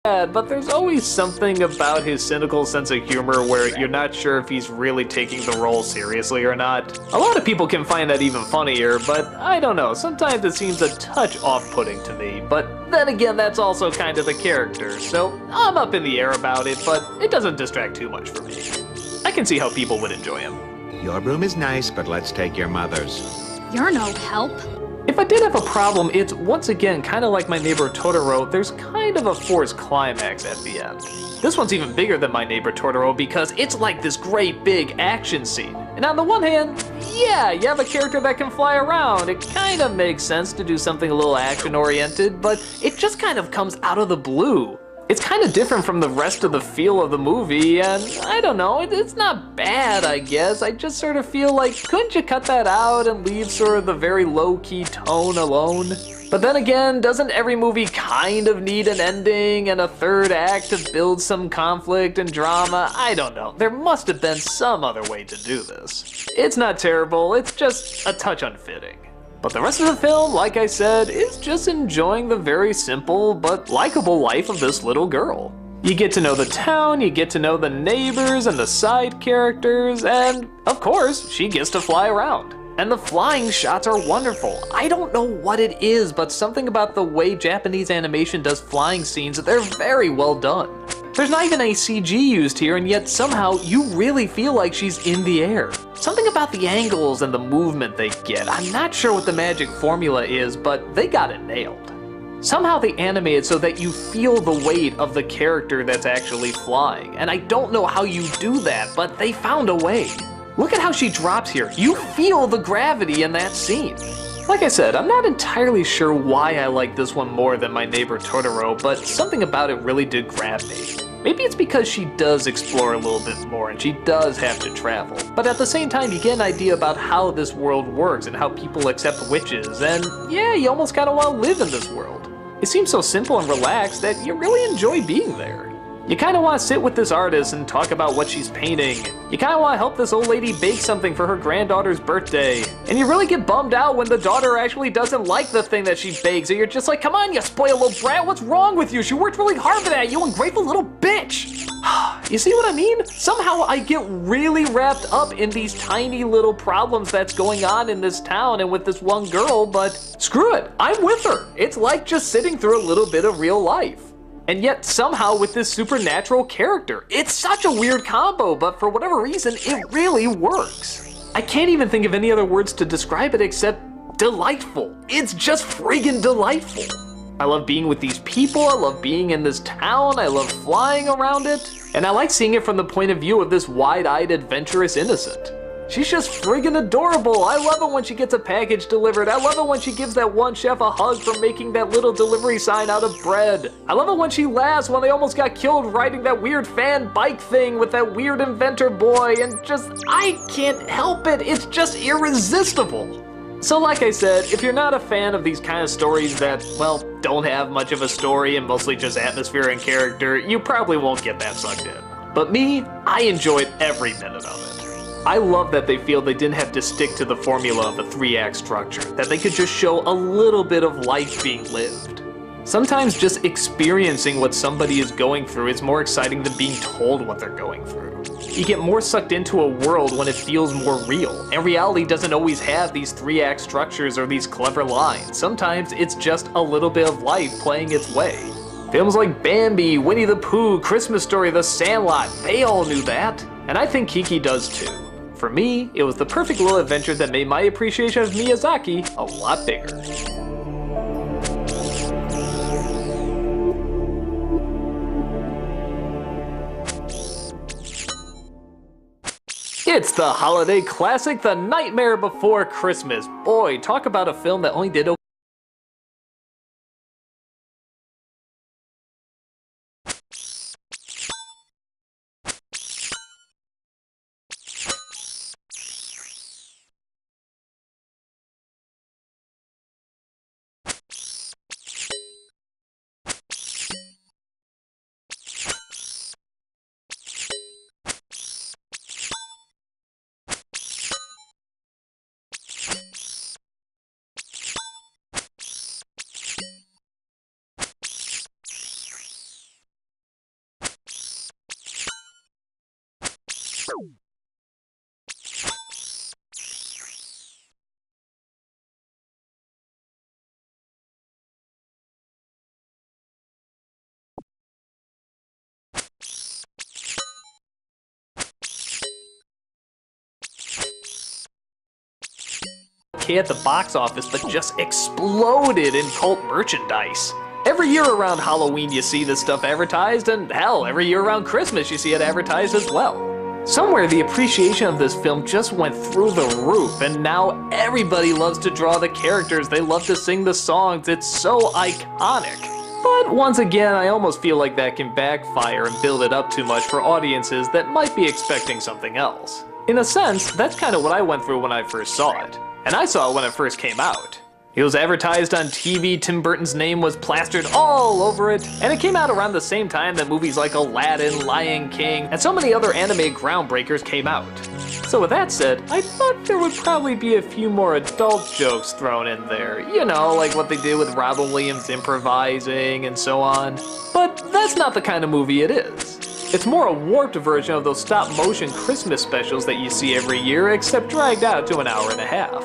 bad, but there's always something about his cynical sense of humor where you're not sure if he's really taking the role seriously or not. A lot of people can find that even funnier, but I don't know, sometimes it seems a touch off-putting to me, but then again, that's also kind of the character, so I'm up in the air about it, but it doesn't distract too much for me. I can see how people would enjoy him. Your room is nice, but let's take your mother's. You're no help. If I did have a problem, it's once again kind of like My Neighbor Totoro, there's kind of a forced climax at the end. This one's even bigger than My Neighbor Totoro because it's like this great big action scene. And on the one hand, yeah, you have a character that can fly around. It kind of makes sense to do something a little action oriented, but it just kind of comes out of the blue. It's kind of different from the rest of the feel of the movie, and I don't know, it's not bad, I guess. I just sort of feel like, couldn't you cut that out and leave sort of the very low-key tone alone? But then again, doesn't every movie kind of need an ending and a third act to build some conflict and drama? I don't know. There must have been some other way to do this. It's not terrible, it's just a touch unfitting. But the rest of the film, like I said, is just enjoying the very simple but likable life of this little girl. You get to know the town, you get to know the neighbors and the side characters, and of course, she gets to fly around. And the flying shots are wonderful. I don't know what it is, but something about the way Japanese animation does flying scenes, they're very well done. There's not even any CG used here, and yet somehow you really feel like she's in the air. Something about the angles and the movement they get. I'm not sure what the magic formula is, but they got it nailed. Somehow they animate it so that you feel the weight of the character that's actually flying, and I don't know how you do that, but they found a way. Look at how she drops here. You feel the gravity in that scene. Like I said, I'm not entirely sure why I like this one more than My Neighbor Totoro, but something about it really did grab me. Maybe it's because she does explore a little bit more and she does have to travel. But at the same time, you get an idea about how this world works and how people accept witches, and yeah, you almost kind of want to live in this world. It seems so simple and relaxed that you really enjoy being there. You kind of want to sit with this artist and talk about what she's painting. You kind of want to help this old lady bake something for her granddaughter's birthday. And you really get bummed out when the daughter actually doesn't like the thing that she bakes, and you're just like, come on, you spoiled little brat, what's wrong with you? She worked really hard for that, you ungrateful little bitch. You see what I mean? Somehow I get really wrapped up in these tiny little problems that's going on in this town and with this one girl, but screw it, I'm with her. It's like just sitting through a little bit of real life. And yet somehow with this supernatural character. It's such a weird combo, but for whatever reason, it really works. I can't even think of any other words to describe it except delightful. It's just friggin' delightful. I love being with these people, I love being in this town, I love flying around it, and I like seeing it from the point of view of this wide-eyed, adventurous innocent. She's just friggin' adorable. I love it when she gets a package delivered. I love it when she gives that one chef a hug for making that little delivery sign out of bread. I love it when she laughs when they almost got killed riding that weird fan bike thing with that weird inventor boy, and just, I can't help it. It's just irresistible. So like I said, if you're not a fan of these kind of stories that, well, don't have much of a story and mostly just atmosphere and character, you probably won't get that sucked in. But me, I enjoyed every minute of it. I love that they feel they didn't have to stick to the formula of a 3-act structure, that they could just show a little bit of life being lived. Sometimes just experiencing what somebody is going through is more exciting than being told what they're going through. You get more sucked into a world when it feels more real, and reality doesn't always have these 3-act structures or these clever lines. Sometimes it's just a little bit of life playing its way. Films like Bambi, Winnie the Pooh, Christmas Story, The Sandlot, they all knew that, and I think Kiki does too. For me, it was the perfect little adventure that made my appreciation of Miyazaki a lot bigger. It's the holiday classic, The Nightmare Before Christmas. Boy, talk about a film that only did okay. okay at the box office, but just exploded in cult merchandise. Every year around Halloween you see this stuff advertised, and hell, every year around Christmas you see it advertised as well. Somewhere the appreciation of this film just went through the roof, and now everybody loves to draw the characters, they love to sing the songs, it's so iconic. But once again, I almost feel like that can backfire and build it up too much for audiences that might be expecting something else. In a sense, that's kind of what I went through when I first saw it. And I saw it when it first came out. It was advertised on TV, Tim Burton's name was plastered all over it, and it came out around the same time that movies like Aladdin, Lion King, and so many other anime groundbreakers came out. So with that said, I thought there would probably be a few more adult jokes thrown in there, you know, like what they did with Robin Williams improvising and so on. But that's not the kind of movie it is. It's more a warped version of those stop-motion Christmas specials that you see every year, except dragged out to an hour and a half.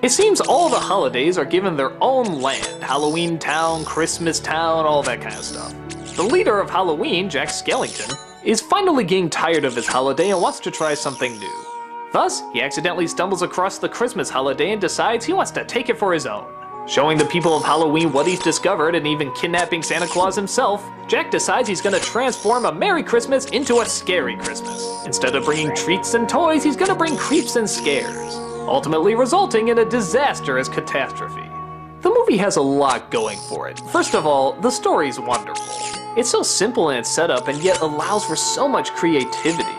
It seems all the holidays are given their own land, Halloween Town, Christmas Town, all that kind of stuff. The leader of Halloween, Jack Skellington, is finally getting tired of his holiday and wants to try something new. Thus, he accidentally stumbles across the Christmas holiday and decides he wants to take it for his own. Showing the people of Halloween what he's discovered and even kidnapping Santa Claus himself, Jack decides he's gonna transform a Merry Christmas into a Scary Christmas. Instead of bringing treats and toys, he's gonna bring creeps and scares, ultimately resulting in a disastrous catastrophe. The movie has a lot going for it. First of all, the story's wonderful. It's so simple in its setup and yet allows for so much creativity.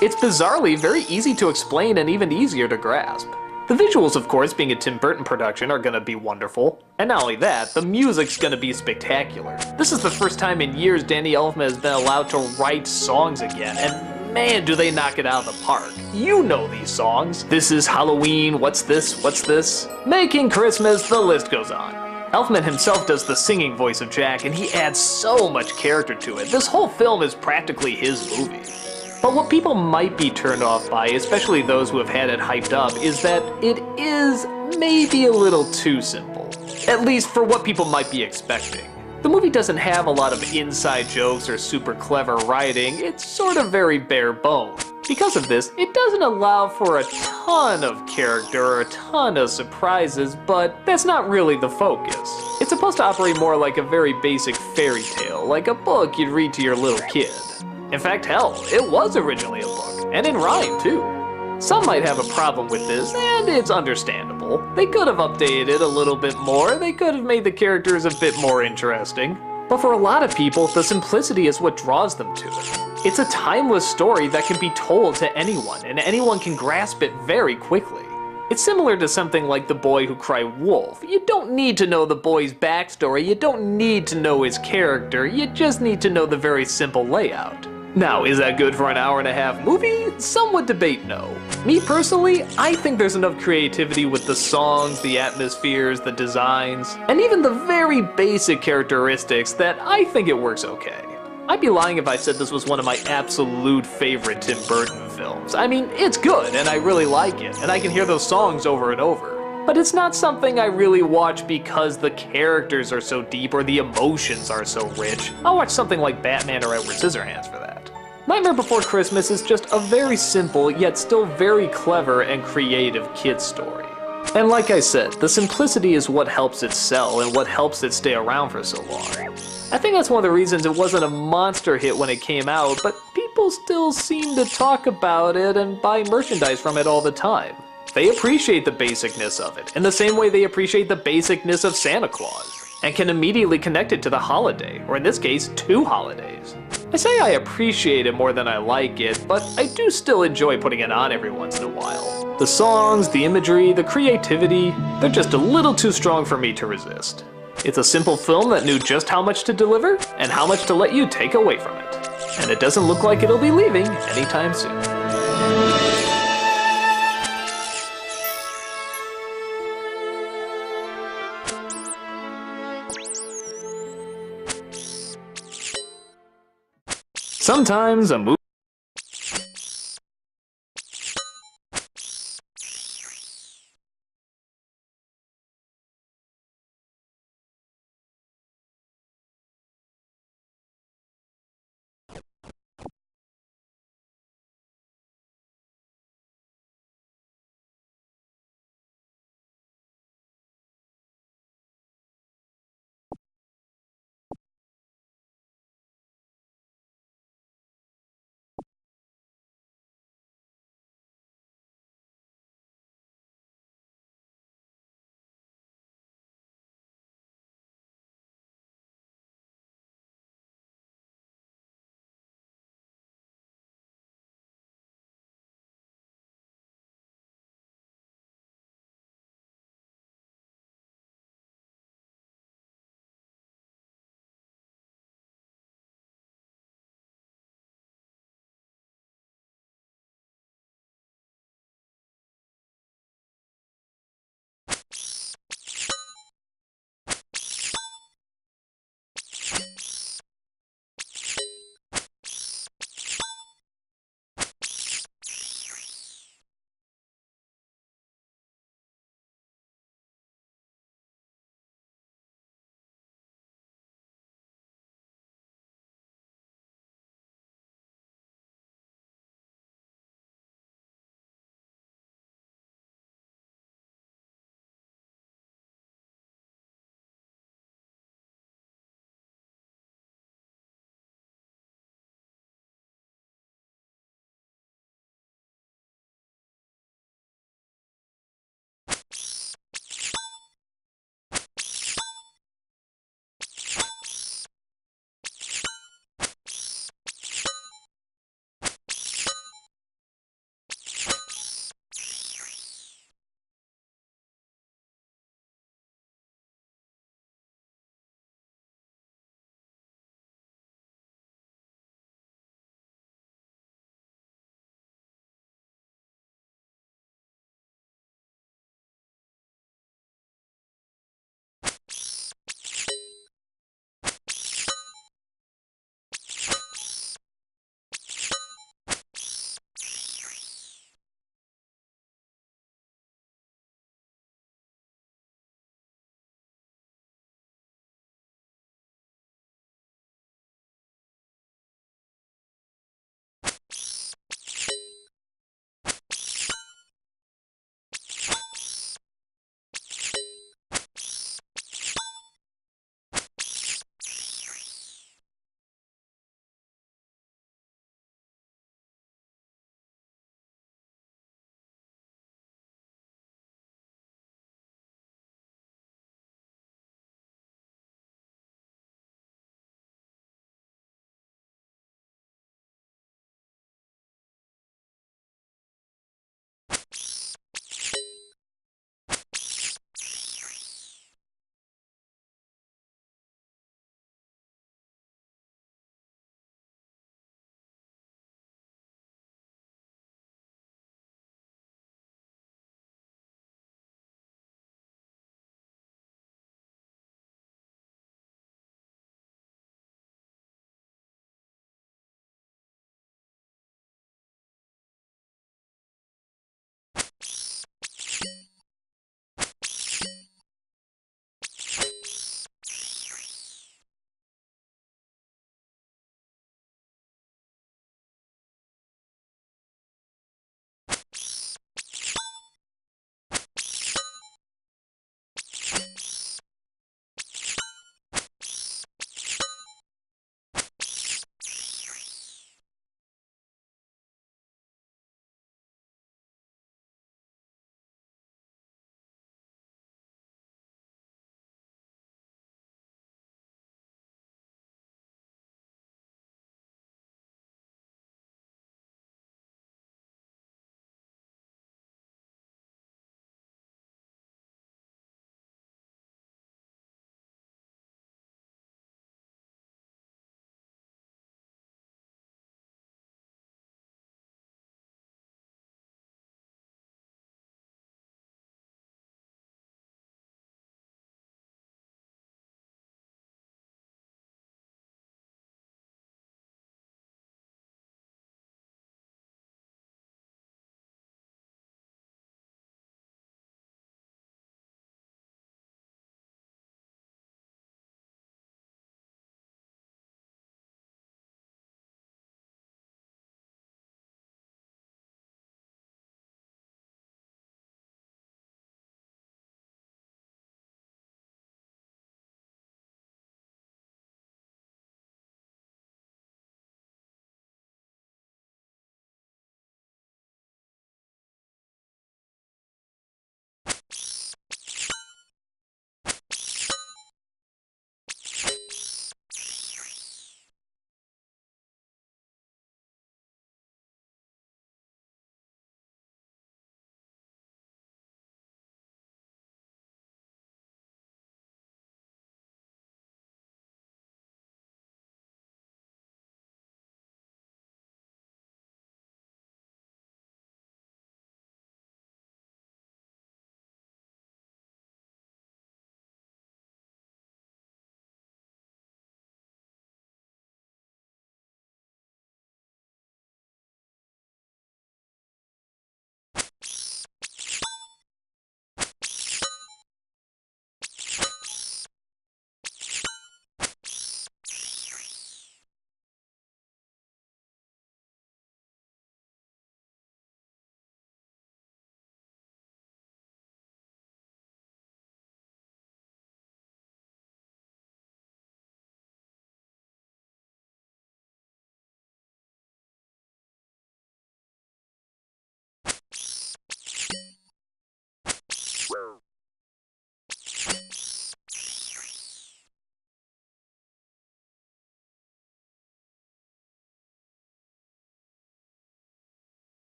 It's bizarrely very easy to explain and even easier to grasp. The visuals, of course, being a Tim Burton production, are gonna be wonderful. And not only that, the music's gonna be spectacular. This is the first time in years Danny Elfman has been allowed to write songs again, and man, do they knock it out of the park. You know these songs. This is Halloween, what's this, what's this? Making Christmas, the list goes on. Elfman himself does the singing voice of Jack, and he adds so much character to it. This whole film is practically his movie. But what people might be turned off by, especially those who have had it hyped up, is that it is maybe a little too simple. At least for what people might be expecting. The movie doesn't have a lot of inside jokes or super clever writing, it's sort of very bare bones. Because of this, it doesn't allow for a ton of character or a ton of surprises, but that's not really the focus. It's supposed to operate more like a very basic fairy tale, like a book you'd read to your little kid. In fact, hell, it was originally a book, and in rhyme too. Some might have a problem with this, and it's understandable. They could have updated it a little bit more, they could have made the characters a bit more interesting. But for a lot of people, the simplicity is what draws them to it. It's a timeless story that can be told to anyone, and anyone can grasp it very quickly. It's similar to something like The Boy Who Cried Wolf. You don't need to know the boy's backstory, you don't need to know his character, you just need to know the very simple layout. Now, is that good for an hour and a half movie? Some would debate no. Me personally, I think there's enough creativity with the songs, the atmospheres, the designs, and even the very basic characteristics that I think it works okay. I'd be lying if I said this was one of my absolute favorite Tim Burton films. I mean, it's good and I really like it, and I can hear those songs over and over. But it's not something I really watch because the characters are so deep or the emotions are so rich. I'll watch something like Batman or Edward Scissorhands for that. Nightmare Before Christmas is just a very simple yet still very clever and creative kid's story. And like I said, the simplicity is what helps it sell and what helps it stay around for so long. I think that's one of the reasons it wasn't a monster hit when it came out, but people still seem to talk about it and buy merchandise from it all the time. They appreciate the basicness of it, in the same way they appreciate the basicness of Santa Claus, and can immediately connect it to the holiday, or in this case, 2 holidays. I say I appreciate it more than I like it, but I do still enjoy putting it on every once in a while. The songs, the imagery, the creativity, they're just a little too strong for me to resist. It's a simple film that knew just how much to deliver, and how much to let you take away from it. And it doesn't look like it'll be leaving anytime soon. Sometimes a movie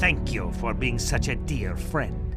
Thank you for being such a dear friend.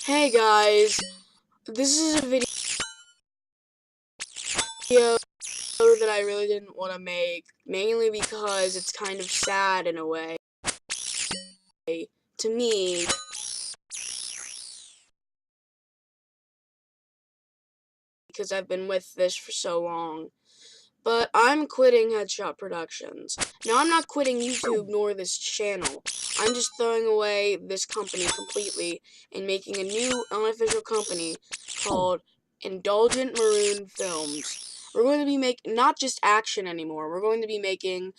Hey guys, this is a video that I really didn't want to make, mainly because it's kind of sad in a way to me. Because I've been with this for so long. But I'm quitting Headshot Productions. Now, I'm not quitting YouTube nor this channel. I'm just throwing away this company completely and making a new unofficial company called Indulgent Maroon Films. We're going to be making not just action anymore. We're going to be making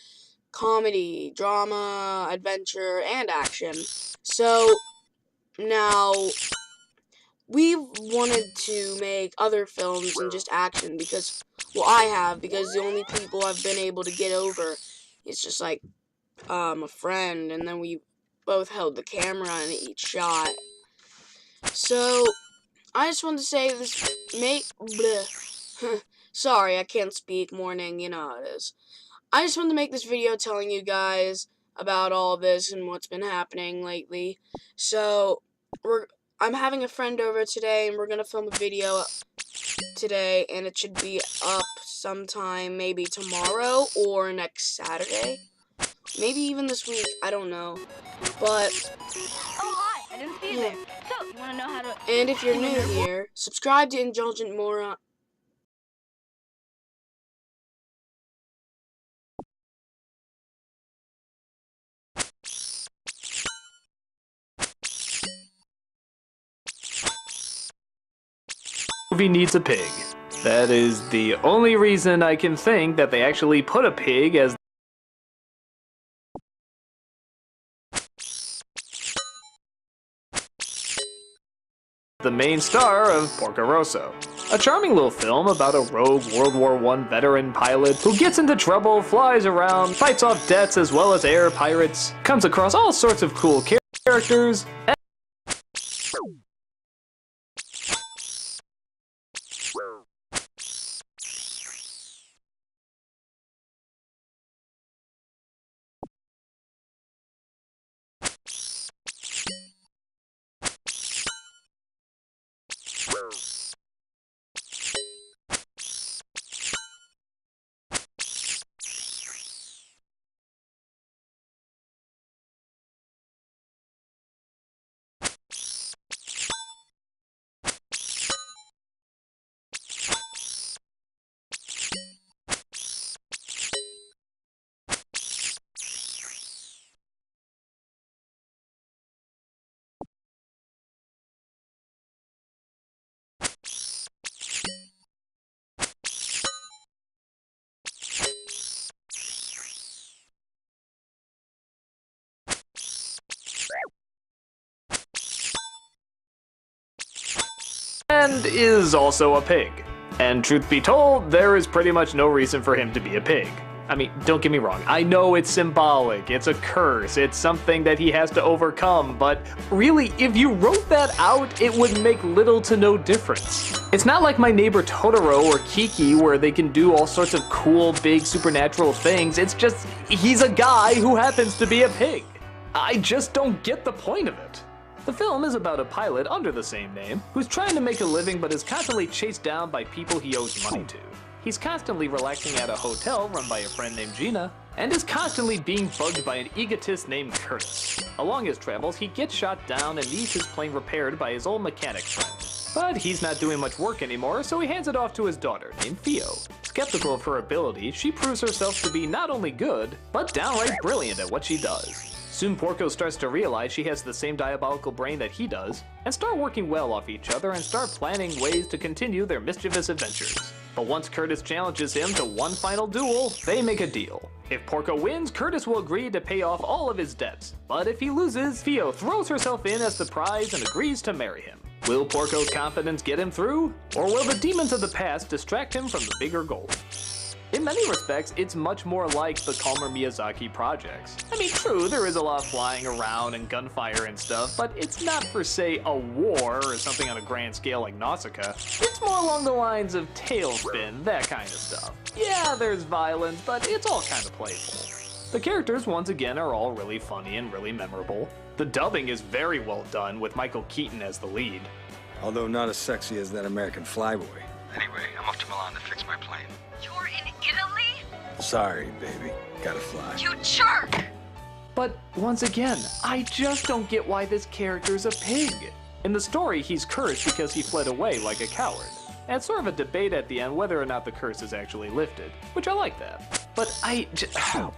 comedy, drama, adventure, and action. So, now, we've wanted to make other films than just action because, well, I have, because the only people I've been able to get over is just like a friend, and then we both held the camera in each shot. So I just wanted to say this sorry, I can't speak. Morning, you know how it is. I just wanted to make this video telling you guys about all this and what's been happening lately. So I'm having a friend over today, and we're gonna film a video today, and it should be up sometime maybe tomorrow or next Saturday. Maybe even this week, I don't know. But Oh, hi, I didn't see you there. So, you want to know how to... And if you're new here, subscribe to Indulgent Moron. Movie needs a pig. That is the only reason I can think that they actually put a pig as the main star of Porco Rosso. A charming little film about a rogue World War I veteran pilot who gets into trouble, flies around, fights off debts as well as air pirates, comes across all sorts of cool characters, and is also a pig. And truth be told, there is pretty much no reason for him to be a pig. I mean, don't get me wrong, I know it's symbolic, it's a curse, it's something that he has to overcome, but really, if you wrote that out, it would make little to no difference. It's not like My Neighbor Totoro or Kiki where they can do all sorts of cool, big, supernatural things, it's just, he's a guy who happens to be a pig. I just don't get the point of it. The film is about a pilot under the same name, who's trying to make a living but is constantly chased down by people he owes money to. He's constantly relaxing at a hotel run by a friend named Gina, and is constantly being bugged by an egotist named Curtis. Along his travels, he gets shot down and needs his plane repaired by his old mechanic friend. But he's not doing much work anymore, so he hands it off to his daughter, named Theo. Skeptical of her ability, she proves herself to be not only good, but downright brilliant at what she does. Soon Porco starts to realize she has the same diabolical brain that he does, and start working well off each other and start planning ways to continue their mischievous adventures. But once Curtis challenges him to one final duel, they make a deal. If Porco wins, Curtis will agree to pay off all of his debts. But if he loses, Theo throws herself in as the prize and agrees to marry him. Will Porco's confidence get him through? Or will the demons of the past distract him from the bigger goal? In many respects, it's much more like the calmer Miyazaki projects. I mean, true, there is a lot of flying around and gunfire and stuff, but it's not per se a war or something on a grand scale like Nausicaa. It's more along the lines of Tailspin, that kind of stuff. Yeah, there's violence, but it's all kind of playful. The characters, once again, are all really funny and really memorable. The dubbing is very well done, with Michael Keaton as the lead. Although not as sexy as that American flyboy. Anyway, I'm off to Milan to fix my plane. You're in Italy? Sorry, baby. Gotta fly. You jerk! But once again, I just don't get why this character's a pig. In the story, he's cursed because he fled away like a coward. And it's sort of a debate at the end whether or not the curse is actually lifted, which I like that. But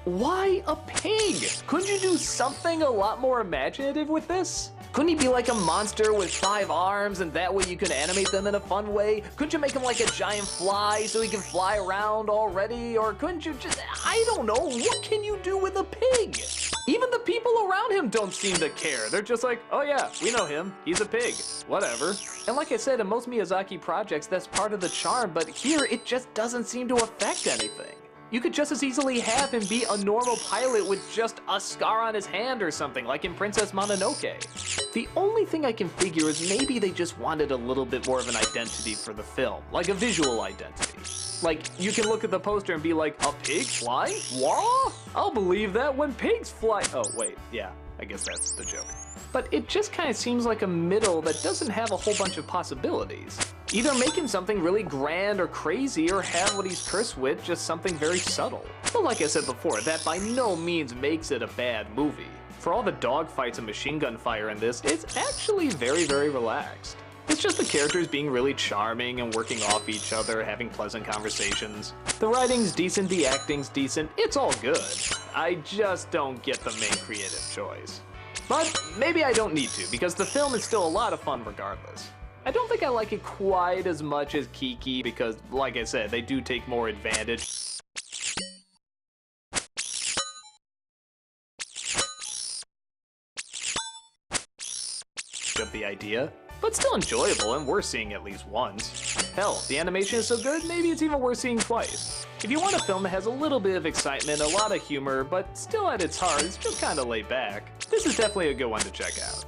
why a pig? Couldn't you do something a lot more imaginative with this? Couldn't he be like a monster with 5 arms and that way you could animate them in a fun way? Couldn't you make him like a giant fly so he can fly around already? Or couldn't you just, I don't know, what can you do with a pig? Even the people around him don't seem to care. They're just like, oh yeah, we know him. He's a pig. Whatever. And like I said, in most Miyazaki projects, that's part of the charm, but here it just doesn't seem to affect anything. You could just as easily have him be a normal pilot with just a scar on his hand or something, like in Princess Mononoke. The only thing I can figure is maybe they just wanted a little bit more of an identity for the film, like a visual identity. Like, you can look at the poster and be like, a pig flying? What? I'll believe that when pigs fly. Oh, wait, yeah, I guess that's the joke. But it just kind of seems like a middle that doesn't have a whole bunch of possibilities. Either make him something really grand or crazy, or have what he's cursed with just something very subtle. But like I said before, that by no means makes it a bad movie. For all the dogfights and machine gun fire in this, it's actually very, very relaxed. It's just the characters being really charming and working off each other, having pleasant conversations. The writing's decent, the acting's decent, it's all good. I just don't get the main creative choice. But maybe I don't need to, because the film is still a lot of fun regardless. I don't think I like it quite as much as Kiki, because, like I said, they do take more advantage of the idea, but still enjoyable and worth seeing at least once. Hell, the animation is so good, maybe it's even worth seeing twice. If you want a film that has a little bit of excitement, a lot of humor, but still at its heart is just kind of laid back, this is definitely a good one to check out.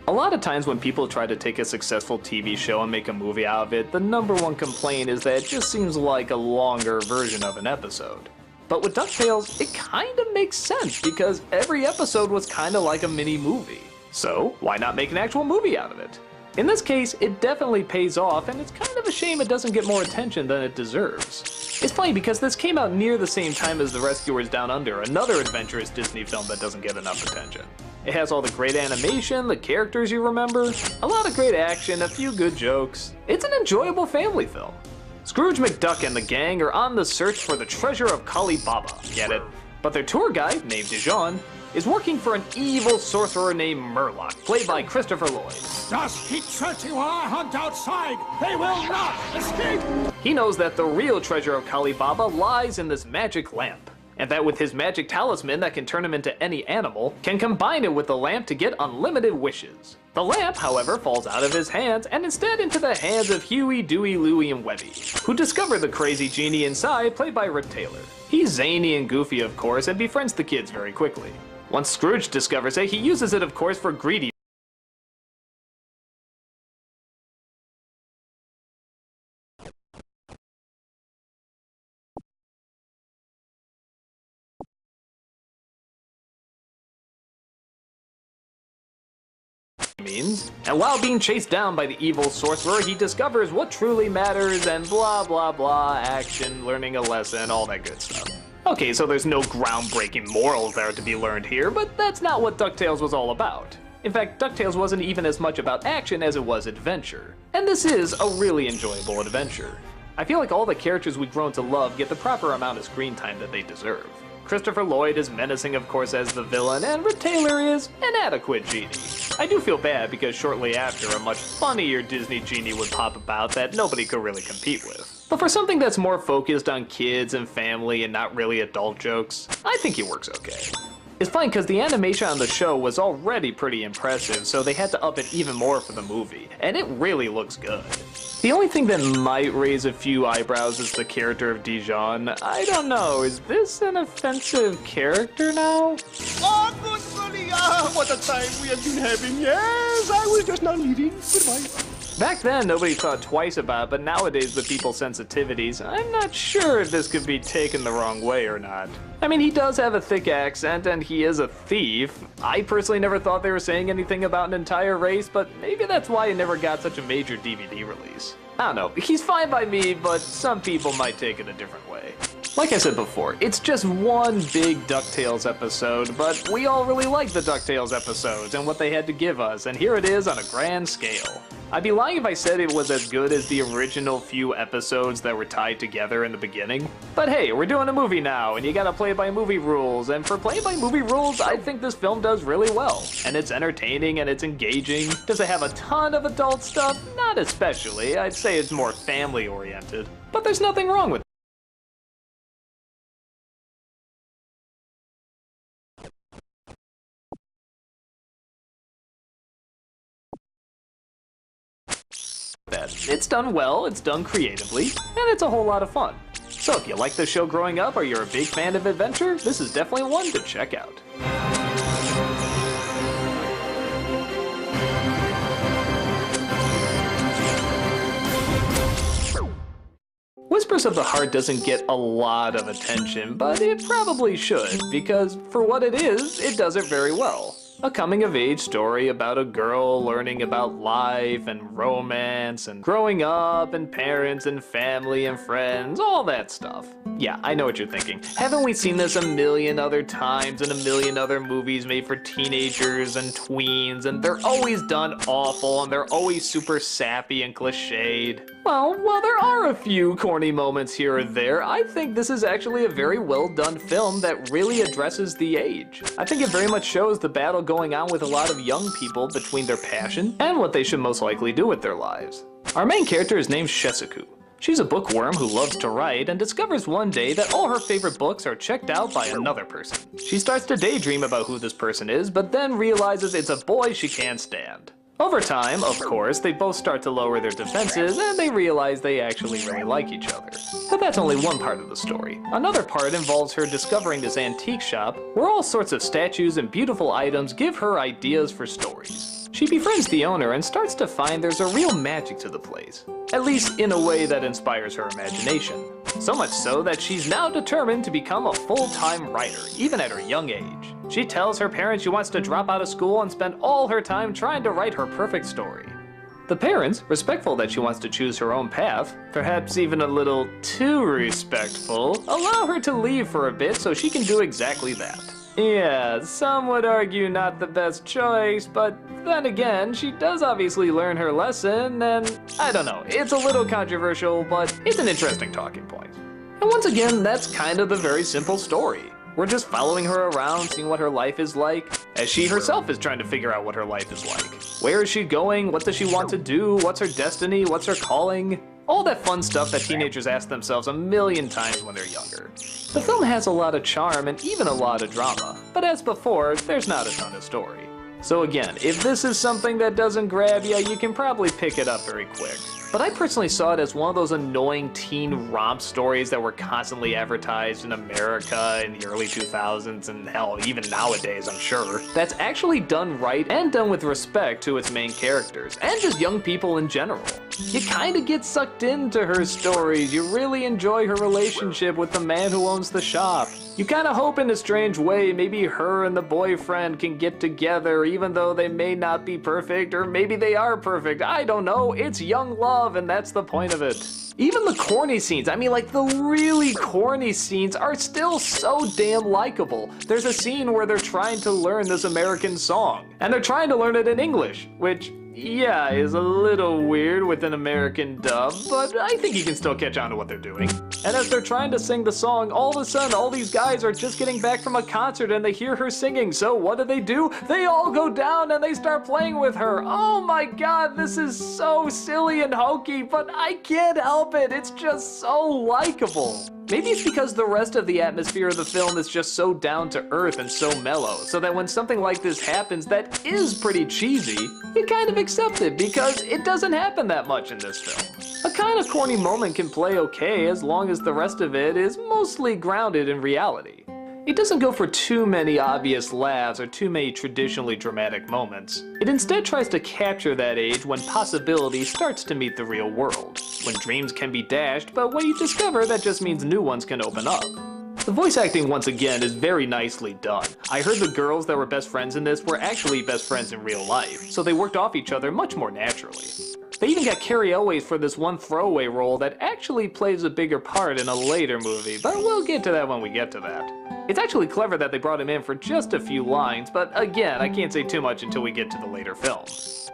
A lot of times when people try to take a successful TV show and make a movie out of it, the #1 complaint is that it just seems like a longer version of an episode. But with DuckTales, it kind of makes sense because every episode was kind of like a mini movie. So why not make an actual movie out of it? In this case, it definitely pays off, and it's kind of a shame it doesn't get more attention than it deserves. It's funny because this came out near the same time as The Rescuers Down Under, another adventurous Disney film that doesn't get enough attention. It has all the great animation, the characters you remember, a lot of great action, a few good jokes. It's an enjoyable family film. Scrooge McDuck and the gang are on the search for the treasure of Kali Baba, get it? But their tour guide, named Dijon, is working for an evil sorcerer named Murloc, played by Christopher Lloyd. Just keep searching while I hunt outside. They will not escape. He knows that the real treasure of Kali Baba lies in this magic lamp, and that with his magic talisman that can turn him into any animal, can combine it with the lamp to get unlimited wishes. The lamp, however, falls out of his hands and instead into the hands of Huey, Dewey, Louie, and Webby, who discover the crazy genie inside, played by Rick Taylor. He's zany and goofy, of course, and befriends the kids very quickly. Once Scrooge discovers it, he uses it, of course, for greedy means, and while being chased down by the evil sorcerer, he discovers what truly matters and blah blah blah, action, learning a lesson, all that good stuff. Okay, so there's no groundbreaking morals there to be learned here, but that's not what DuckTales was all about. In fact, DuckTales wasn't even as much about action as it was adventure. And this is a really enjoyable adventure. I feel like all the characters we've grown to love get the proper amount of screen time that they deserve. Christopher Lloyd is menacing, of course, as the villain, and Rick Taylor is an adequate genie. I do feel bad because shortly after, a much funnier Disney genie would pop about that nobody could really compete with. But for something that's more focused on kids and family and not really adult jokes, I think he works okay. It's fine because the animation on the show was already pretty impressive, so they had to up it even more for the movie, and it really looks good. The only thing that might raise a few eyebrows is the character of Dijon. I don't know, is this an offensive character now? Oh, good golly, what a time we have been having. Yes, I was just not leaving. Goodbye. Back then, nobody thought twice about it, but nowadays with people's sensitivities, I'm not sure if this could be taken the wrong way or not. I mean, he does have a thick accent, and he is a thief. I personally never thought they were saying anything about an entire race, but maybe that's why it never got such a major DVD release. I don't know, he's fine by me, but some people might take it a different way. Like I said before, it's just one big DuckTales episode, but we all really like the DuckTales episodes and what they had to give us, and here it is on a grand scale. I'd be lying if I said it was as good as the original few episodes that were tied together in the beginning. But hey, we're doing a movie now, and you gotta play by movie rules, and for play by movie rules, I think this film does really well. And it's entertaining and it's engaging. Does it have a ton of adult stuff? Not especially. I'd say it's more family oriented. But there's nothing wrong with it. It's done well, it's done creatively, and it's a whole lot of fun. So if you like the show growing up or you're a big fan of adventure, this is definitely one to check out. Whispers of the Heart doesn't get a lot of attention, but it probably should, because for what it is, it does it very well. A coming-of-age story about a girl learning about life and romance and growing up and parents and family and friends, all that stuff. Yeah, I know what you're thinking. Haven't we seen this a million other times in a million other movies made for teenagers and tweens, and they're always done awful and they're always super sappy and cliched? Well, while there are a few corny moments here or there, I think this is actually a very well done film that really addresses the age. I think it very much shows the battle going on with a lot of young people between their passion and what they should most likely do with their lives. Our main character is named Shizuku. She's a bookworm who loves to write and discovers one day that all her favorite books are checked out by another person. She starts to daydream about who this person is, but then realizes it's a boy she can't stand. Over time, of course, they both start to lower their defenses and they realize they actually really like each other. But that's only one part of the story. Another part involves her discovering this antique shop where all sorts of statues and beautiful items give her ideas for stories. She befriends the owner and starts to find there's a real magic to the place. At least in a way that inspires her imagination. So much so that she's now determined to become a full-time writer, even at her young age. She tells her parents she wants to drop out of school and spend all her time trying to write her perfect story. The parents, respectful that she wants to choose her own path, perhaps even a little too respectful, allow her to leave for a bit so she can do exactly that. Yeah, some would argue not the best choice, but then again, she does obviously learn her lesson, and I don't know, it's a little controversial, but it's an interesting talking point. And once again, that's kind of the very simple story. We're just following her around, seeing what her life is like, as she herself is trying to figure out what her life is like. Where is she going? What does she want to do? What's her destiny? What's her calling? All that fun stuff that teenagers ask themselves a million times when they're younger. The film has a lot of charm and even a lot of drama, but as before, there's not a ton of story. So again, if this is something that doesn't grab you, you can probably pick it up very quick. But I personally saw it as one of those annoying teen romp stories that were constantly advertised in America in the early 2000s, and hell, even nowadays, I'm sure. That's actually done right and done with respect to its main characters, and just young people in general. You kinda get sucked into her stories, you really enjoy her relationship with the man who owns the shop. You kinda hope in a strange way maybe her and the boyfriend can get together even though they may not be perfect, or maybe they are perfect, I don't know, it's young love and that's the point of it. Even the corny scenes, I mean like the really corny scenes are still so damn likable. There's a scene where they're trying to learn this American song, and they're trying to learn it in English, which yeah, is a little weird with an American dub, but I think you can still catch on to what they're doing. And as they're trying to sing the song, all of a sudden all these guys are just getting back from a concert and they hear her singing, so what do? They all go down and they start playing with her. Oh my god, this is so silly and hokey, but I can't help it, it's just so likable. Maybe it's because the rest of the atmosphere of the film is just so down to earth and so mellow, so that when something like this happens that is pretty cheesy, you kind of accept it because it doesn't happen that much in this film. A kind of corny moment can play okay as long as the rest of it is mostly grounded in reality. It doesn't go for too many obvious laughs or too many traditionally dramatic moments. It instead tries to capture that age when possibility starts to meet the real world. When dreams can be dashed, but when you discover that just means new ones can open up. The voice acting once again is very nicely done. I heard the girls that were best friends in this were actually best friends in real life, so they worked off each other much more naturally. They even got Carrie Elways for this one throwaway role that actually plays a bigger part in a later movie, but we'll get to that when we get to that. It's actually clever that they brought him in for just a few lines, but again, I can't say too much until we get to the later film.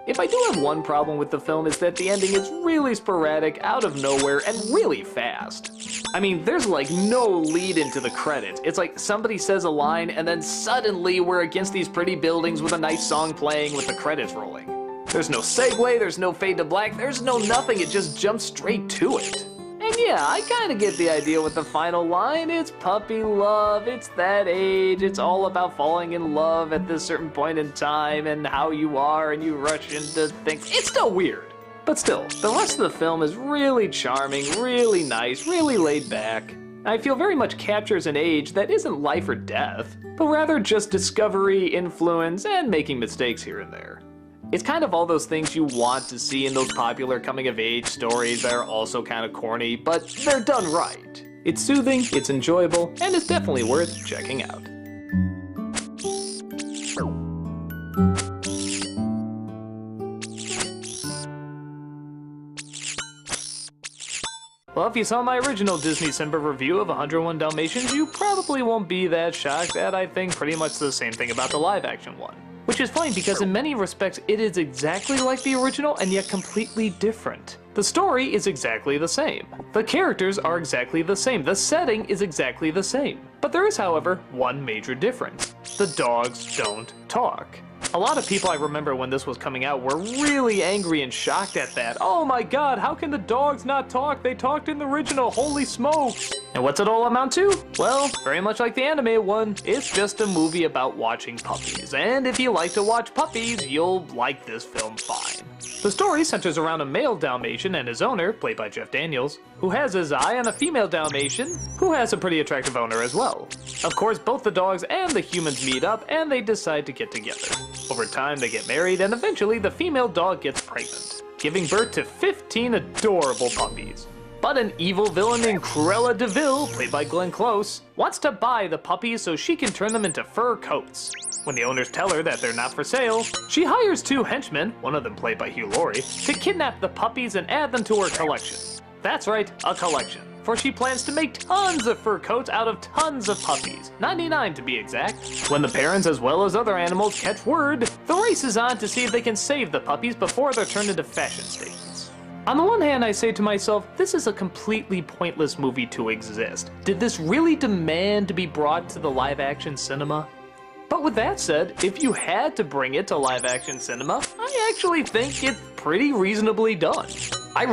If I do have one problem with the film is that the ending is really sporadic, out of nowhere, and really fast. I mean, there's like no lead into the credits. It's like somebody says a line and then suddenly we're against these pretty buildings with a nice song playing with the credits rolling. There's no segue, there's no fade to black, there's no nothing, it just jumps straight to it. And yeah, I kinda get the idea with the final line. It's puppy love, it's that age, it's all about falling in love at this certain point in time and how you are and you rush into things. It's still weird. But still, the rest of the film is really charming, really nice, really laid back. I feel very much captures an age that isn't life or death, but rather just discovery, influence, and making mistakes here and there. It's kind of all those things you want to see in those popular coming-of-age stories that are also kind of corny, but they're done right. It's soothing, it's enjoyable, and it's definitely worth checking out. Well, if you saw my original Disney Simba review of 101 Dalmatians, you probably won't be that shocked that I think pretty much the same thing about the live-action one. Which is funny because in many respects it is exactly like the original and yet completely different. The story is exactly the same. The characters are exactly the same. The setting is exactly the same. But there is, however, one major difference. The dogs don't talk. A lot of people I remember when this was coming out were really angry and shocked at that. Oh my god, how can the dogs not talk? They talked in the original, holy smokes! And what's it all amount to? Well, very much like the animated one, it's just a movie about watching puppies. And if you like to watch puppies, you'll like this film fine. The story centers around a male Dalmatian and his owner, played by Jeff Daniels, who has his eye on a female Dalmatian, who has a pretty attractive owner as well. Of course, both the dogs and the humans meet up, and they decide to get together. Over time, they get married, and eventually the female dog gets pregnant, giving birth to 15 adorable puppies. But an evil villain named Cruella de Vil, played by Glenn Close, wants to buy the puppies so she can turn them into fur coats. When the owners tell her that they're not for sale, she hires 2 henchmen, one of them played by Hugh Laurie, to kidnap the puppies and add them to her collection. That's right, a collection. For she plans to make tons of fur coats out of tons of puppies, 99 to be exact. When the parents as well as other animals catch word, the race is on to see if they can save the puppies before they're turned into fashion statements. On the one hand, I say to myself, this is a completely pointless movie to exist. Did this really demand to be brought to the live-action cinema? But with that said, if you had to bring it to live-action cinema, I actually think it's pretty reasonably done. I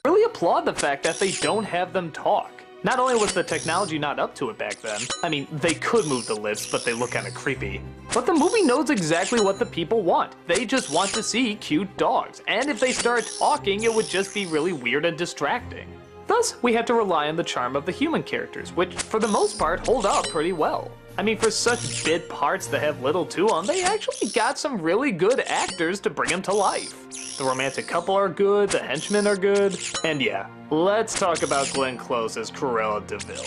really applaud the fact that they don't have them talk. Not only was the technology not up to it back then, I mean, they could move the lips, but they look kinda creepy. But the movie knows exactly what the people want. They just want to see cute dogs, and if they start talking, it would just be really weird and distracting. Thus, we had to rely on the charm of the human characters, which, for the most part, hold up pretty well. I mean, for such bit parts that have little to them, they actually got some really good actors to bring them to life. The romantic couple are good, the henchmen are good, and yeah, let's talk about Glenn Close as Cruella de Vil.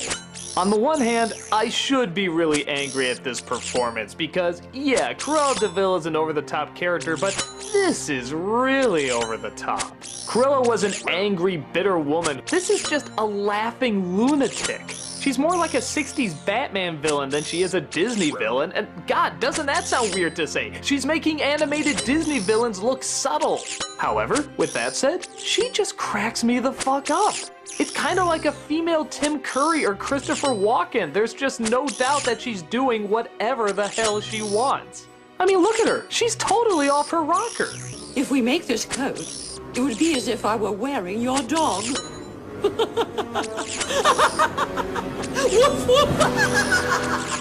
On the one hand, I should be really angry at this performance because, yeah, Cruella de Vil is an over-the-top character, but this is really over the top. Cruella was an angry, bitter woman. This is just a laughing lunatic. She's more like a 60s Batman villain than she is a Disney villain, and god, doesn't that sound weird to say? She's making animated Disney villains look subtle. However, with that said, she just cracks me the fuck up. It's kind of like a female Tim Curry or Christopher Walken. There's just no doubt that she's doing whatever the hell she wants. I mean, look at her. She's totally off her rocker. If we make this coat, it would be as if I were wearing your dog.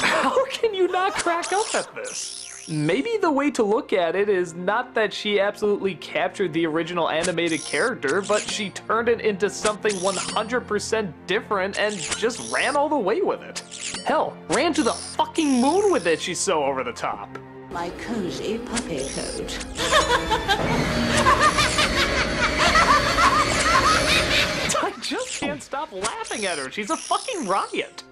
How can you not crack up at this? Maybe the way to look at it is not that she absolutely captured the original animated character, but she turned it into something 100% different and just ran all the way with it. Hell, ran to the fucking moon with it, she's so over the top. My cozy puppy coat. I just can't stop laughing at her. She's a fucking riot.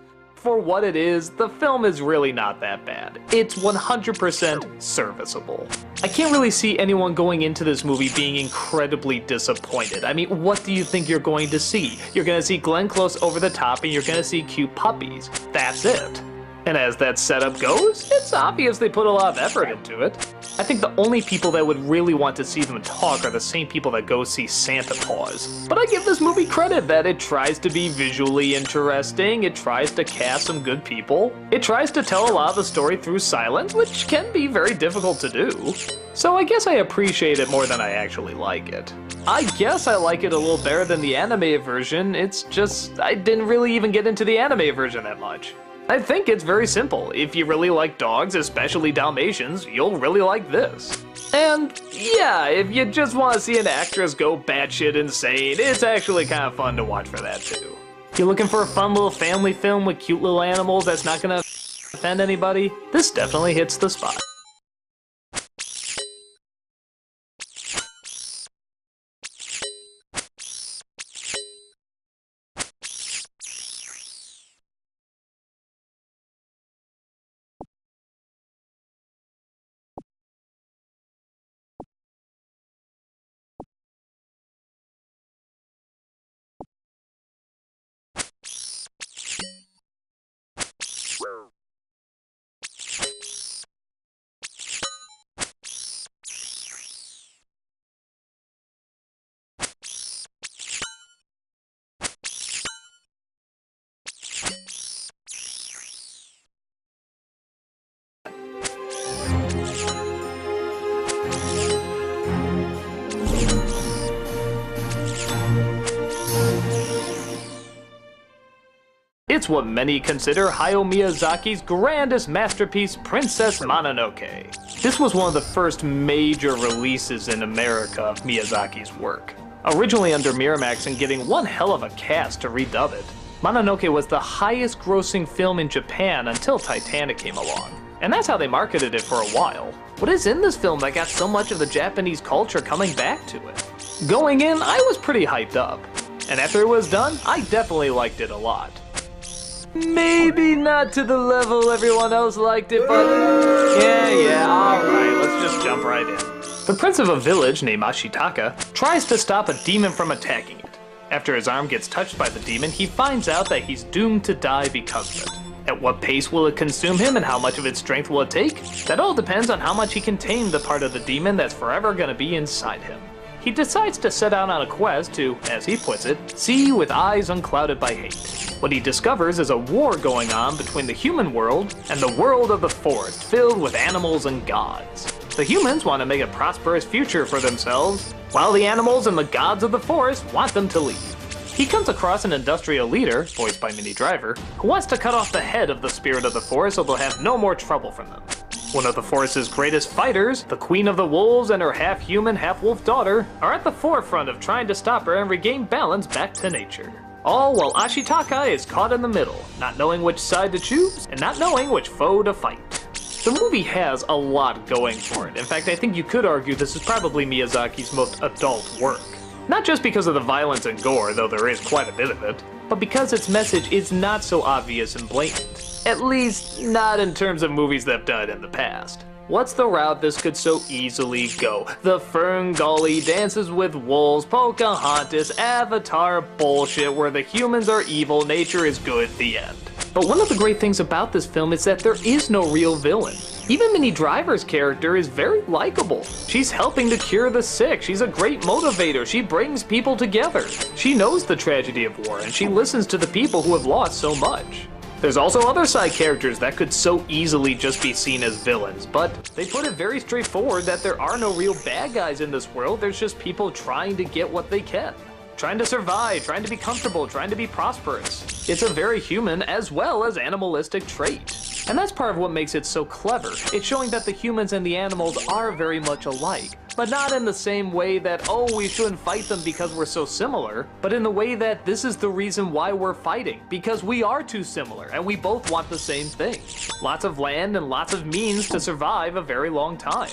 for what it is, the film is really not that bad. It's 100% serviceable. I can't really see anyone going into this movie being incredibly disappointed. I mean, what do you think you're going to see? You're gonna see Glenn Close over the top and you're gonna see cute puppies. That's it. And as that setup goes, it's obvious they put a lot of effort into it. I think the only people that would really want to see them talk are the same people that go see Santa Paws. But I give this movie credit that it tries to be visually interesting, it tries to cast some good people, it tries to tell a lot of the story through silence, which can be very difficult to do. So I guess I appreciate it more than I actually like it. I guess I like it a little better than the anime version, it's just I didn't really even get into the anime version that much. I think it's very simple. If you really like dogs, especially Dalmatians, you'll really like this. And yeah, if you just want to see an actress go batshit insane, it's actually kind of fun to watch for that too. If you're looking for a fun little family film with cute little animals that's not gonna offend anybody, this definitely hits the spot. It's what many consider Hayao Miyazaki's grandest masterpiece, Princess Mononoke. This was one of the first major releases in America of Miyazaki's work. Originally under Miramax and getting one hell of a cast to redub it, Mononoke was the highest grossing film in Japan until Titanic came along. And that's how they marketed it for a while. What is in this film that got so much of the Japanese culture coming back to it? Going in, I was pretty hyped up. And after it was done, I definitely liked it a lot. Maybe not to the level everyone else liked it, but yeah, alright, let's just jump right in. The prince of a village named Ashitaka tries to stop a demon from attacking it. After his arm gets touched by the demon, he finds out that he's doomed to die because of it. At what pace will it consume him and how much of its strength will it take? That all depends on how much he can tame the part of the demon that's forever gonna be inside him. He decides to set out on a quest to, as he puts it, see with eyes unclouded by hate. What he discovers is a war going on between the human world and the world of the forest, filled with animals and gods. The humans want to make a prosperous future for themselves, while the animals and the gods of the forest want them to leave. He comes across an industrial leader, voiced by Minnie Driver, who wants to cut off the head of the spirit of the forest so they'll have no more trouble from them. One of the forest's greatest fighters, the Queen of the Wolves and her half-human, half-wolf daughter, are at the forefront of trying to stop her and regain balance back to nature. All while Ashitaka is caught in the middle, not knowing which side to choose and not knowing which foe to fight. The movie has a lot going for it. In fact, I think you could argue this is probably Miyazaki's most adult work. Not just because of the violence and gore, though there is quite a bit of it, but because its message is not so obvious and blatant. At least, not in terms of movies that have done it in the past. What's the route this could so easily go? The Ferngully, Dances with Wolves, Pocahontas, Avatar bullshit where the humans are evil, nature is good, the end. But one of the great things about this film is that there is no real villain. Even Minnie Driver's character is very likable. She's helping to cure the sick, she's a great motivator, she brings people together. She knows the tragedy of war and she listens to the people who have lost so much. There's also other side characters that could so easily just be seen as villains, but they put it very straightforward that there are no real bad guys in this world, there's just people trying to get what they can. Trying to survive, trying to be comfortable, trying to be prosperous. It's a very human as well as animalistic trait. And that's part of what makes it so clever. It's showing that the humans and the animals are very much alike. But not in the same way that, oh, we shouldn't fight them because we're so similar, but in the way that this is the reason why we're fighting, because we are too similar and we both want the same thing. Lots of land and lots of means to survive a very long time.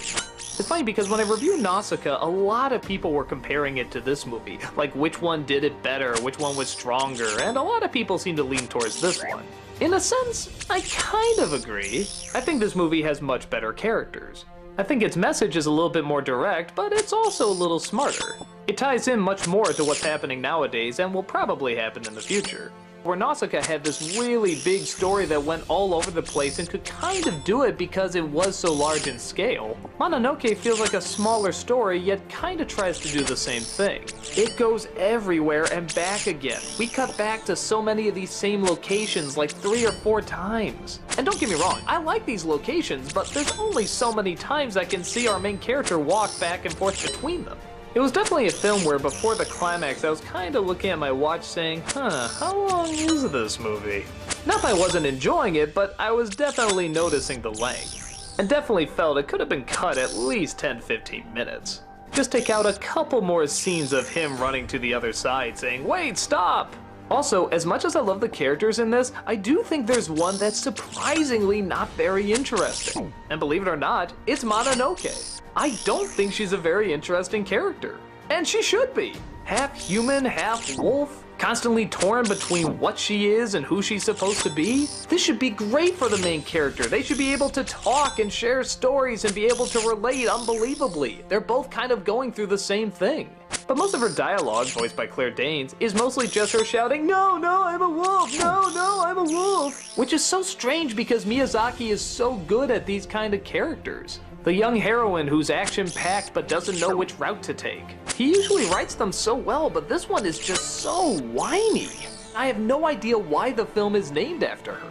It's funny because when I reviewed Nausicaa, a lot of people were comparing it to this movie, like which one did it better, which one was stronger, and a lot of people seem to lean towards this one. In a sense, I kind of agree. I think this movie has much better characters. I think its message is a little bit more direct, but it's also a little smarter. It ties in much more to what's happening nowadays and will probably happen in the future. Where Nausicaa had this really big story that went all over the place and could kind of do it because it was so large in scale, Mononoke feels like a smaller story yet kind of tries to do the same thing. It goes everywhere and back again. We cut back to so many of these same locations like 3 or 4 times. And don't get me wrong, I like these locations, but there's only so many times I can see our main character walk back and forth between them. It was definitely a film where before the climax I was kind of looking at my watch saying, how long is this movie? Not that I wasn't enjoying it, but I was definitely noticing the length. And definitely felt it could have been cut at least 10-15 minutes. Just take out a couple more scenes of him running to the other side saying, wait, stop! Also, as much as I love the characters in this, I do think there's one that's surprisingly not very interesting. And believe it or not, it's Mononoke. I don't think she's a very interesting character. And she should be. Half human, half wolf, constantly torn between what she is and who she's supposed to be. This should be great for the main character. They should be able to talk and share stories and be able to relate unbelievably. They're both kind of going through the same thing. But most of her dialogue, voiced by Claire Danes, is mostly just her shouting, no, no, I'm a wolf, no, no, I'm a wolf. Which is so strange because Miyazaki is so good at these kind of characters. The young heroine who's action-packed but doesn't know which route to take. He usually writes them so well, but this one is just so whiny. I have no idea why the film is named after her.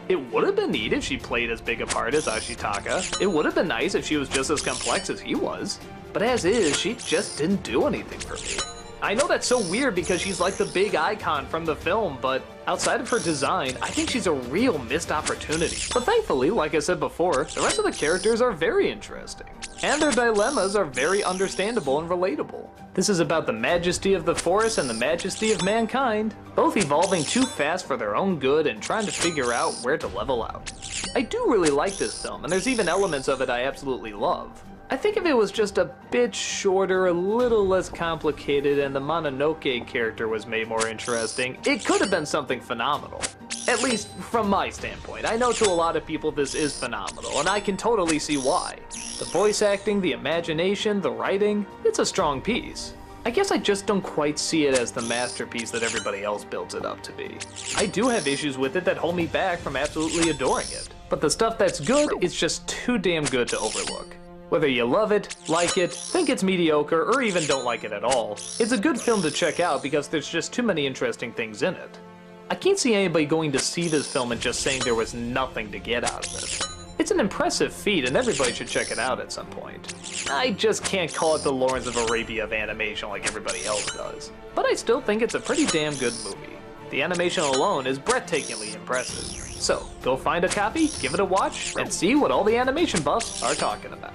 It would have been neat if she played as big a part as Ashitaka. It would have been nice if she was just as complex as he was. But as is, she just didn't do anything for me. I know that's so weird because she's like the big icon from the film, but outside of her design, I think she's a real missed opportunity. But thankfully, like I said before, the rest of the characters are very interesting. And their dilemmas are very understandable and relatable. This is about the majesty of the forest and the majesty of mankind, both evolving too fast for their own good and trying to figure out where to level out. I do really like this film, and there's even elements of it I absolutely love. I think if it was just a bit shorter, a little less complicated, and the Mononoke character was made more interesting, it could have been something phenomenal. At least from my standpoint. I know to a lot of people this is phenomenal, and I can totally see why. The voice acting, the imagination, the writing, it's a strong piece. I guess I just don't quite see it as the masterpiece that everybody else builds it up to be. I do have issues with it that hold me back from absolutely adoring it, but the stuff that's good is just too damn good to overlook. Whether you love it, like it, think it's mediocre, or even don't like it at all, it's a good film to check out because there's just too many interesting things in it. I can't see anybody going to see this film and just saying there was nothing to get out of it. It's an impressive feat and everybody should check it out at some point. I just can't call it the Lawrence of Arabia of animation like everybody else does. But I still think it's a pretty damn good movie. The animation alone is breathtakingly impressive. So, go find a copy, give it a watch, and see what all the animation buffs are talking about.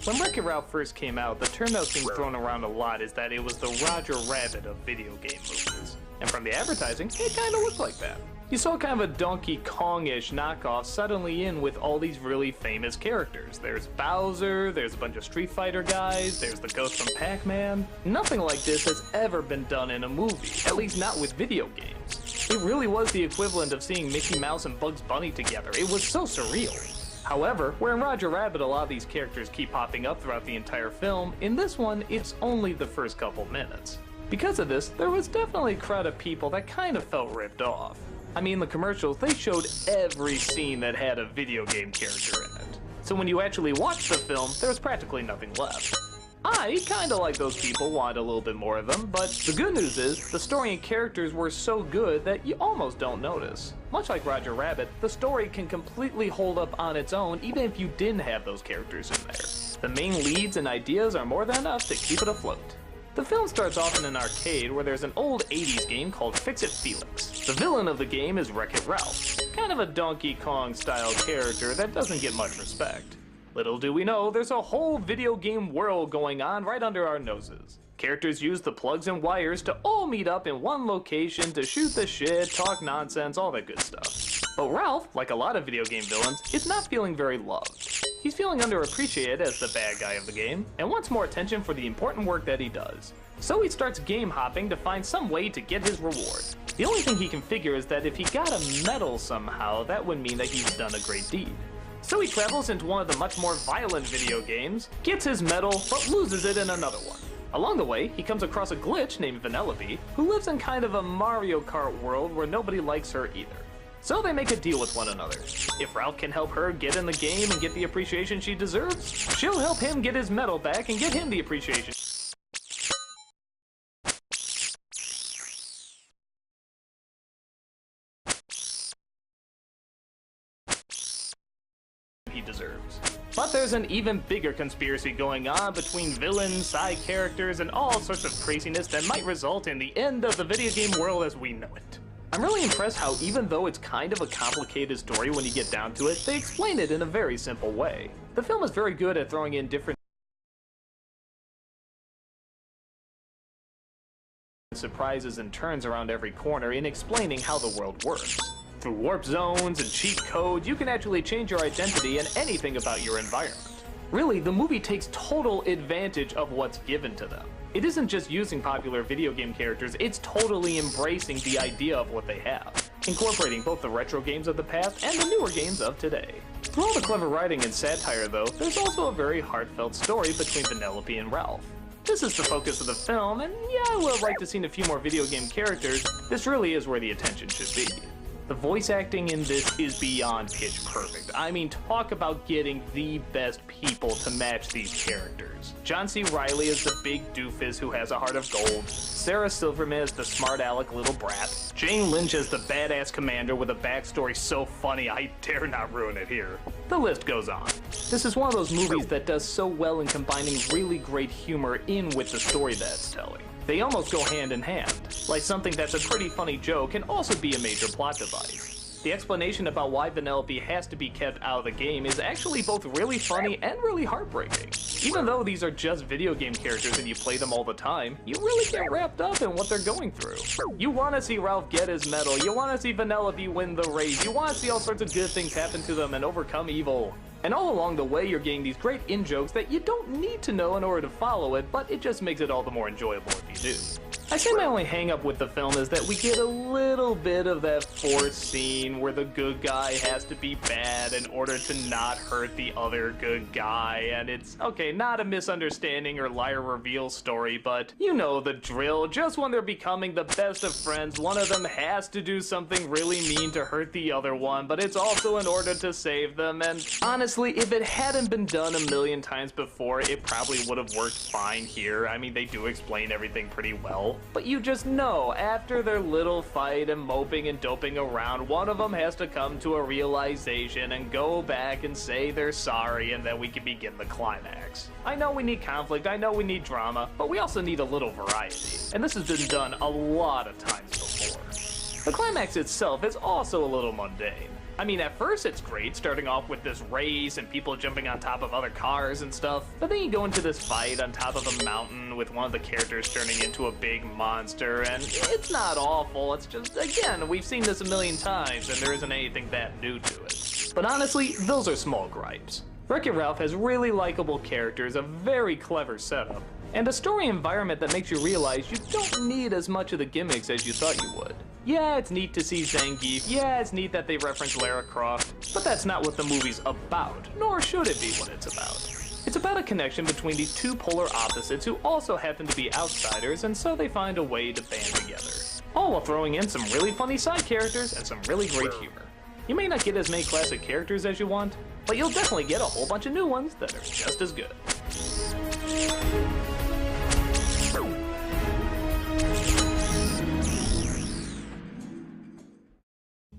When Wreck-It Ralph first came out, the term that was being thrown around a lot is that it was the Roger Rabbit of video game movies. And from the advertising, it kinda looked like that. You saw kind of a Donkey Kong-ish knockoff suddenly in with all these really famous characters. There's Bowser, there's a bunch of Street Fighter guys, there's the ghost from Pac-Man. Nothing like this has ever been done in a movie, at least not with video games. It really was the equivalent of seeing Mickey Mouse and Bugs Bunny together. It was so surreal. However, where in Roger Rabbit a lot of these characters keep popping up throughout the entire film, in this one, it's only the first couple minutes. Because of this, there was definitely a crowd of people that kind of felt ripped off. I mean, the commercials, they showed every scene that had a video game character in it. So when you actually watched the film, there was practically nothing left. I kinda like those people, wanted a little bit more of them, but the good news is, the story and characters were so good that you almost don't notice. Much like Roger Rabbit, the story can completely hold up on its own even if you didn't have those characters in there. The main leads and ideas are more than enough to keep it afloat. The film starts off in an arcade where there's an old 80s game called Fix-It Felix. The villain of the game is Wreck-It Ralph, kind of a Donkey Kong style character that doesn't get much respect. Little do we know, there's a whole video game world going on right under our noses. Characters use the plugs and wires to all meet up in one location to shoot the shit, talk nonsense, all that good stuff. But Ralph, like a lot of video game villains, is not feeling very loved. He's feeling underappreciated as the bad guy of the game, and wants more attention for the important work that he does. So he starts game hopping to find some way to get his reward. The only thing he can figure is that if he got a medal somehow, that would mean that he's done a great deed. So he travels into one of the much more violent video games, gets his medal, but loses it in another one. Along the way, he comes across a glitch named Vanellope, who lives in kind of a Mario Kart world where nobody likes her either. So they make a deal with one another. If Ralph can help her get in the game and get the appreciation she deserves, she'll help him get his medal back and get him the appreciation he deserves. But there's an even bigger conspiracy going on between villains, side characters, and all sorts of craziness that might result in the end of the video game world as we know it. I'm really impressed how even though it's kind of a complicated story when you get down to it, they explain it in a very simple way. The film is very good at throwing in different surprises and turns around every corner in explaining how the world works. Through warp zones and cheat code, you can actually change your identity and anything about your environment. Really, the movie takes total advantage of what's given to them. It isn't just using popular video game characters, it's totally embracing the idea of what they have, incorporating both the retro games of the past and the newer games of today. Through all the clever writing and satire though, there's also a very heartfelt story between Vanellope and Ralph. This is the focus of the film, and yeah, I would have liked to see a few more video game characters. This really is where the attention should be. The voice acting in this is beyond pitch perfect. I mean, talk about getting the best people to match these characters. John C. Reilly is the big doofus who has a heart of gold. Sarah Silverman is the smart aleck little brat. Jane Lynch is the badass commander with a backstory so funny I dare not ruin it here. The list goes on. This is one of those movies that does so well in combining really great humor in with the story that it's telling. They almost go hand in hand, like something that's a pretty funny joke can also be a major plot device. The explanation about why Vanellope has to be kept out of the game is actually both really funny and really heartbreaking. Even though these are just video game characters and you play them all the time, you really get wrapped up in what they're going through. You want to see Ralph get his medal, you want to see Vanellope win the race, you want to see all sorts of good things happen to them and overcome evil. And all along the way, you're getting these great in-jokes that you don't need to know in order to follow it, but it just makes it all the more enjoyable if you do. I say my only hang-up with the film is that we get a little bit of that forced scene where the good guy has to be bad in order to not hurt the other good guy, and it's, okay, not a misunderstanding or liar reveal story, but you know the drill. Just when they're becoming the best of friends, one of them has to do something really mean to hurt the other one, but it's also in order to save them, and honestly, if it hadn't been done a million times before, it probably would have worked fine here. I mean, they do explain everything pretty well. But you just know, after their little fight and moping and doping around, one of them has to come to a realization and go back and say they're sorry, and then we can begin the climax. I know we need conflict, I know we need drama, but we also need a little variety. And this has been done a lot of times before. The climax itself is also a little mundane. I mean, at first it's great, starting off with this race and people jumping on top of other cars and stuff, but then you go into this fight on top of a mountain with one of the characters turning into a big monster, and it's not awful, it's just, again, we've seen this a million times and there isn't anything that new to it. But honestly, those are small gripes. Wreck-It Ralph has really likable characters, a very clever setup, and a story environment that makes you realize you don't need as much of the gimmicks as you thought you would. Yeah, it's neat to see Zangief, yeah, it's neat that they reference Lara Croft, but that's not what the movie's about, nor should it be what it's about. It's It's about a connection between these two polar opposites who also happen to be outsiders, and so they find a way to band together. All while throwing in some really funny side characters and some really great humor. You may not get as many classic characters as you want, but you'll definitely get a whole bunch of new ones that are just as good.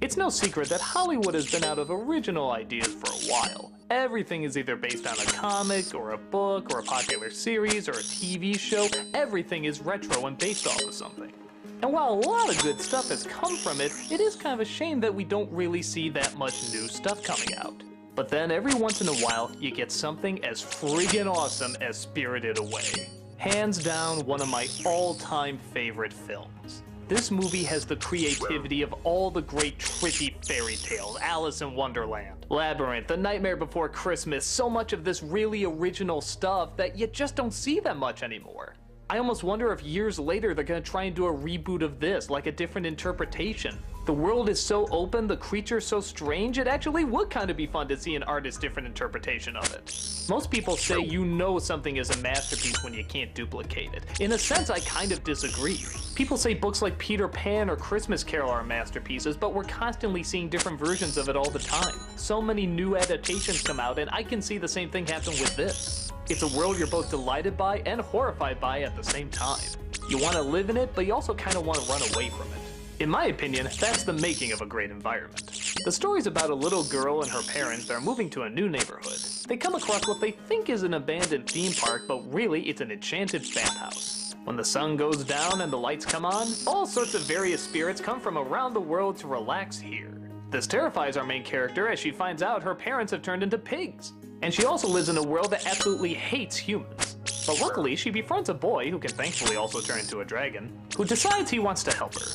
It's no secret that Hollywood has been out of original ideas for a while. Everything is either based on a comic, or a book, or a popular series, or a TV show. Everything is retro and based off of something. And while a lot of good stuff has come from it, it is kind of a shame that we don't really see that much new stuff coming out. But then every once in a while, you get something as friggin' awesome as Spirited Away. Hands down, one of my all-time favorite films. This movie has the creativity of all the great trippy fairy tales, Alice in Wonderland, Labyrinth, The Nightmare Before Christmas, so much of this really original stuff that you just don't see that much anymore. I almost wonder if years later they're gonna try and do a reboot of this, like a different interpretation. The world is so open, the creature's so strange, it actually would kind of be fun to see an artist's different interpretation of it. Most people say you know something is a masterpiece when you can't duplicate it. In a sense, I kind of disagree. People say books like Peter Pan or Christmas Carol are masterpieces, but we're constantly seeing different versions of it all the time. So many new adaptations come out, and I can see the same thing happen with this. It's a world you're both delighted by and horrified by at the same time. You want to live in it, but you also kind of want to run away from it. In my opinion, that's the making of a great environment. The story's about a little girl and her parents that are moving to a new neighborhood. They come across what they think is an abandoned theme park, but really it's an enchanted bathhouse. When the sun goes down and the lights come on, all sorts of various spirits come from around the world to relax here. This terrifies our main character as she finds out her parents have turned into pigs. And she also lives in a world that absolutely hates humans. But luckily, she befriends a boy, who can thankfully also turn into a dragon, who decides he wants to help her.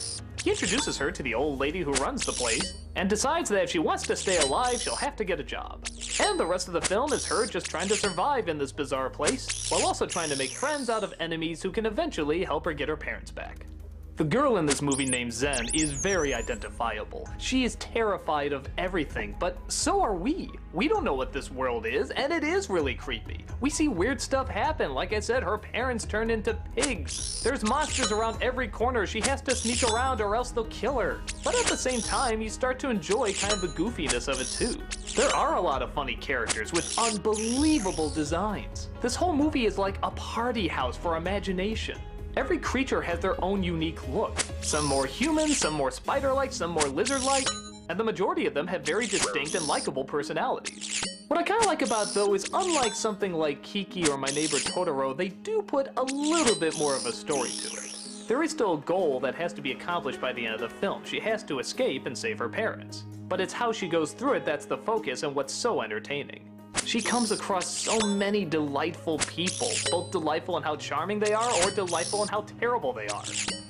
He introduces her to the old lady who runs the place, and decides that if she wants to stay alive, she'll have to get a job. And the rest of the film is her just trying to survive in this bizarre place, while also trying to make friends out of enemies who can eventually help her get her parents back. The girl in this movie named Zen is very identifiable. She is terrified of everything, but so are we. We don't know what this world is, and it is really creepy. We see weird stuff happen. Like I said, her parents turn into pigs. There's monsters around every corner. She has to sneak around or else they'll kill her. But at the same time, you start to enjoy kind of the goofiness of it too. There are a lot of funny characters with unbelievable designs. This whole movie is like a party house for imagination. Every creature has their own unique look. Some more human, some more spider-like, some more lizard-like, and the majority of them have very distinct and likable personalities. What I kind of like about though is unlike something like Kiki or My Neighbor Totoro, they do put a little bit more of a story to it. There is still a goal that has to be accomplished by the end of the film. She has to escape and save her parents. But it's how she goes through it that's the focus and what's so entertaining. She comes across so many delightful people, both delightful in how charming they are or delightful in how terrible they are.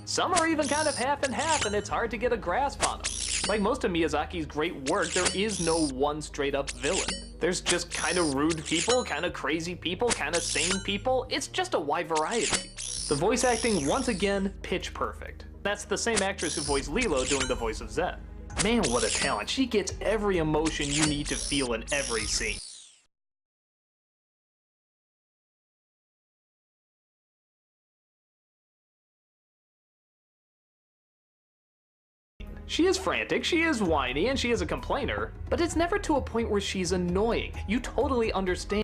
Some are even kind of half and half, and it's hard to get a grasp on them. Like most of Miyazaki's great work, there is no one straight up villain. There's just kind of rude people, kind of crazy people, kind of sane people. It's just a wide variety. The voice acting, once again, pitch perfect. That's the same actress who voiced Lilo doing the voice of Zen. Man, what a talent. She gets every emotion you need to feel in every scene. She is frantic, she is whiny, and she is a complainer, but it's never to a point where she's annoying. You totally understand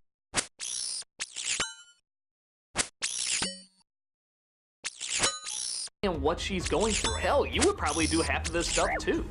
what she's going through. Hell, you would probably do half of this stuff too.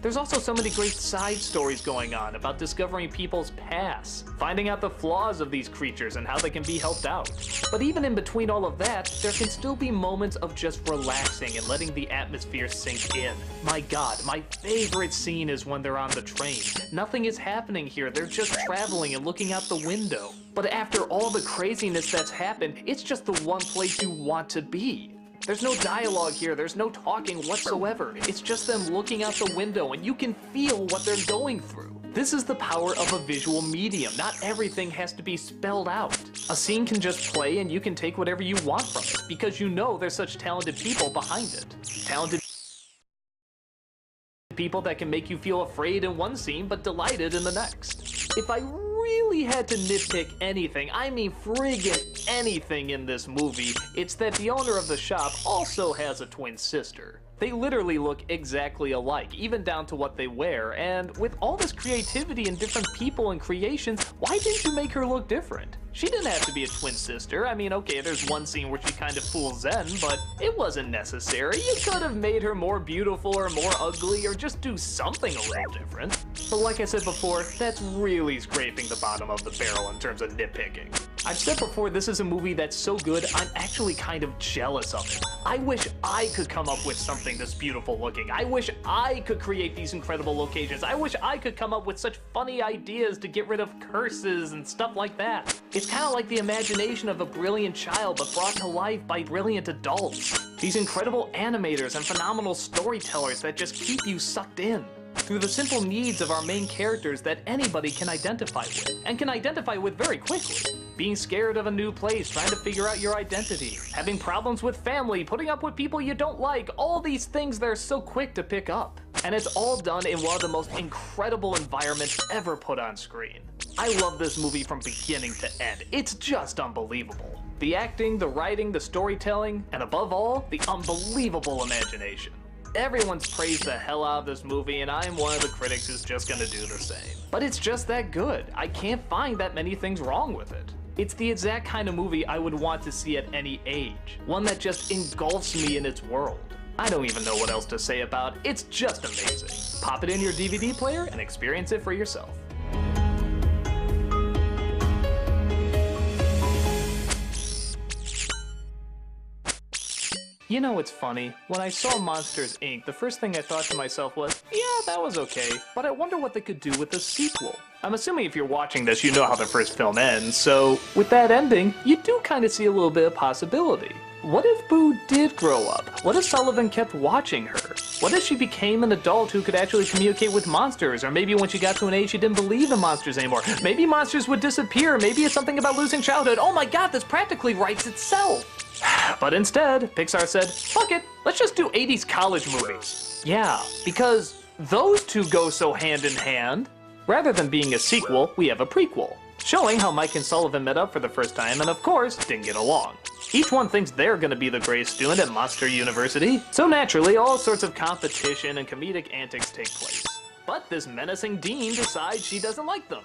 There's also so many great side stories going on about discovering people's pasts, finding out the flaws of these creatures and how they can be helped out. But even in between all of that, there can still be moments of just relaxing and letting the atmosphere sink in. My God, my favorite scene is when they're on the train. Nothing is happening here, they're just traveling and looking out the window. But after all the craziness that's happened, it's just the one place you want to be. There's no dialogue here, there's no talking whatsoever. It's just them looking out the window and you can feel what they're going through. This is the power of a visual medium. Not everything has to be spelled out. A scene can just play and you can take whatever you want from it because you know there's such talented people behind it. Talented people that can make you feel afraid in one scene but delighted in the next. If I really had to nitpick anything, I mean friggin' anything in this movie, it's that the owner of the shop also has a twin sister. They literally look exactly alike, even down to what they wear, and with all this creativity and different people and creations, why didn't you make her look different? She didn't have to be a twin sister. I mean, okay, there's one scene where she kind of fools Zen, but it wasn't necessary. You could have made her more beautiful or more ugly or just do something a little different. But like I said before, that's really scraping the bottom of the barrel in terms of nitpicking. I've said before, this is a movie that's so good, I'm actually kind of jealous of it. I wish I could come up with something this beautiful looking. I wish I could create these incredible locations. I wish I could come up with such funny ideas to get rid of curses and stuff like that. It's kind of like the imagination of a brilliant child, but brought to life by brilliant adults. These incredible animators and phenomenal storytellers that just keep you sucked in. Through the simple needs of our main characters that anybody can identify with, and can identify with very quickly. Being scared of a new place, trying to figure out your identity, having problems with family, putting up with people you don't like, all these things they're so quick to pick up. And it's all done in one of the most incredible environments ever put on screen. I love this movie from beginning to end. It's just unbelievable. The acting, the writing, the storytelling, and above all, the unbelievable imagination. Everyone's praised the hell out of this movie, and I'm one of the critics who's just gonna do the same. But it's just that good. I can't find that many things wrong with it. It's the exact kind of movie I would want to see at any age. One that just engulfs me in its world. I don't even know what else to say about it. It's just amazing. Pop it in your DVD player and experience it for yourself. You know, it's funny. When I saw Monsters, Inc., the first thing I thought to myself was, yeah, that was okay, but I wonder what they could do with a sequel. I'm assuming if you're watching this, you know how the first film ends, so with that ending, you do kind of see a little bit of possibility. What if Boo did grow up? What if Sullivan kept watching her? What if she became an adult who could actually communicate with monsters? Or maybe when she got to an age she didn't believe in monsters anymore. Maybe monsters would disappear. Maybe it's something about losing childhood. Oh my god, this practically writes itself. But instead, Pixar said, fuck it, let's just do 80s college movies. Yeah, because those two go so hand in hand. Rather than being a sequel, we have a prequel, showing how Mike and Sullivan met up for the first time and of course, didn't get along. Each one thinks they're gonna be the greatest student at Monster University, so naturally all sorts of competition and comedic antics take place. But this menacing dean decides she doesn't like them.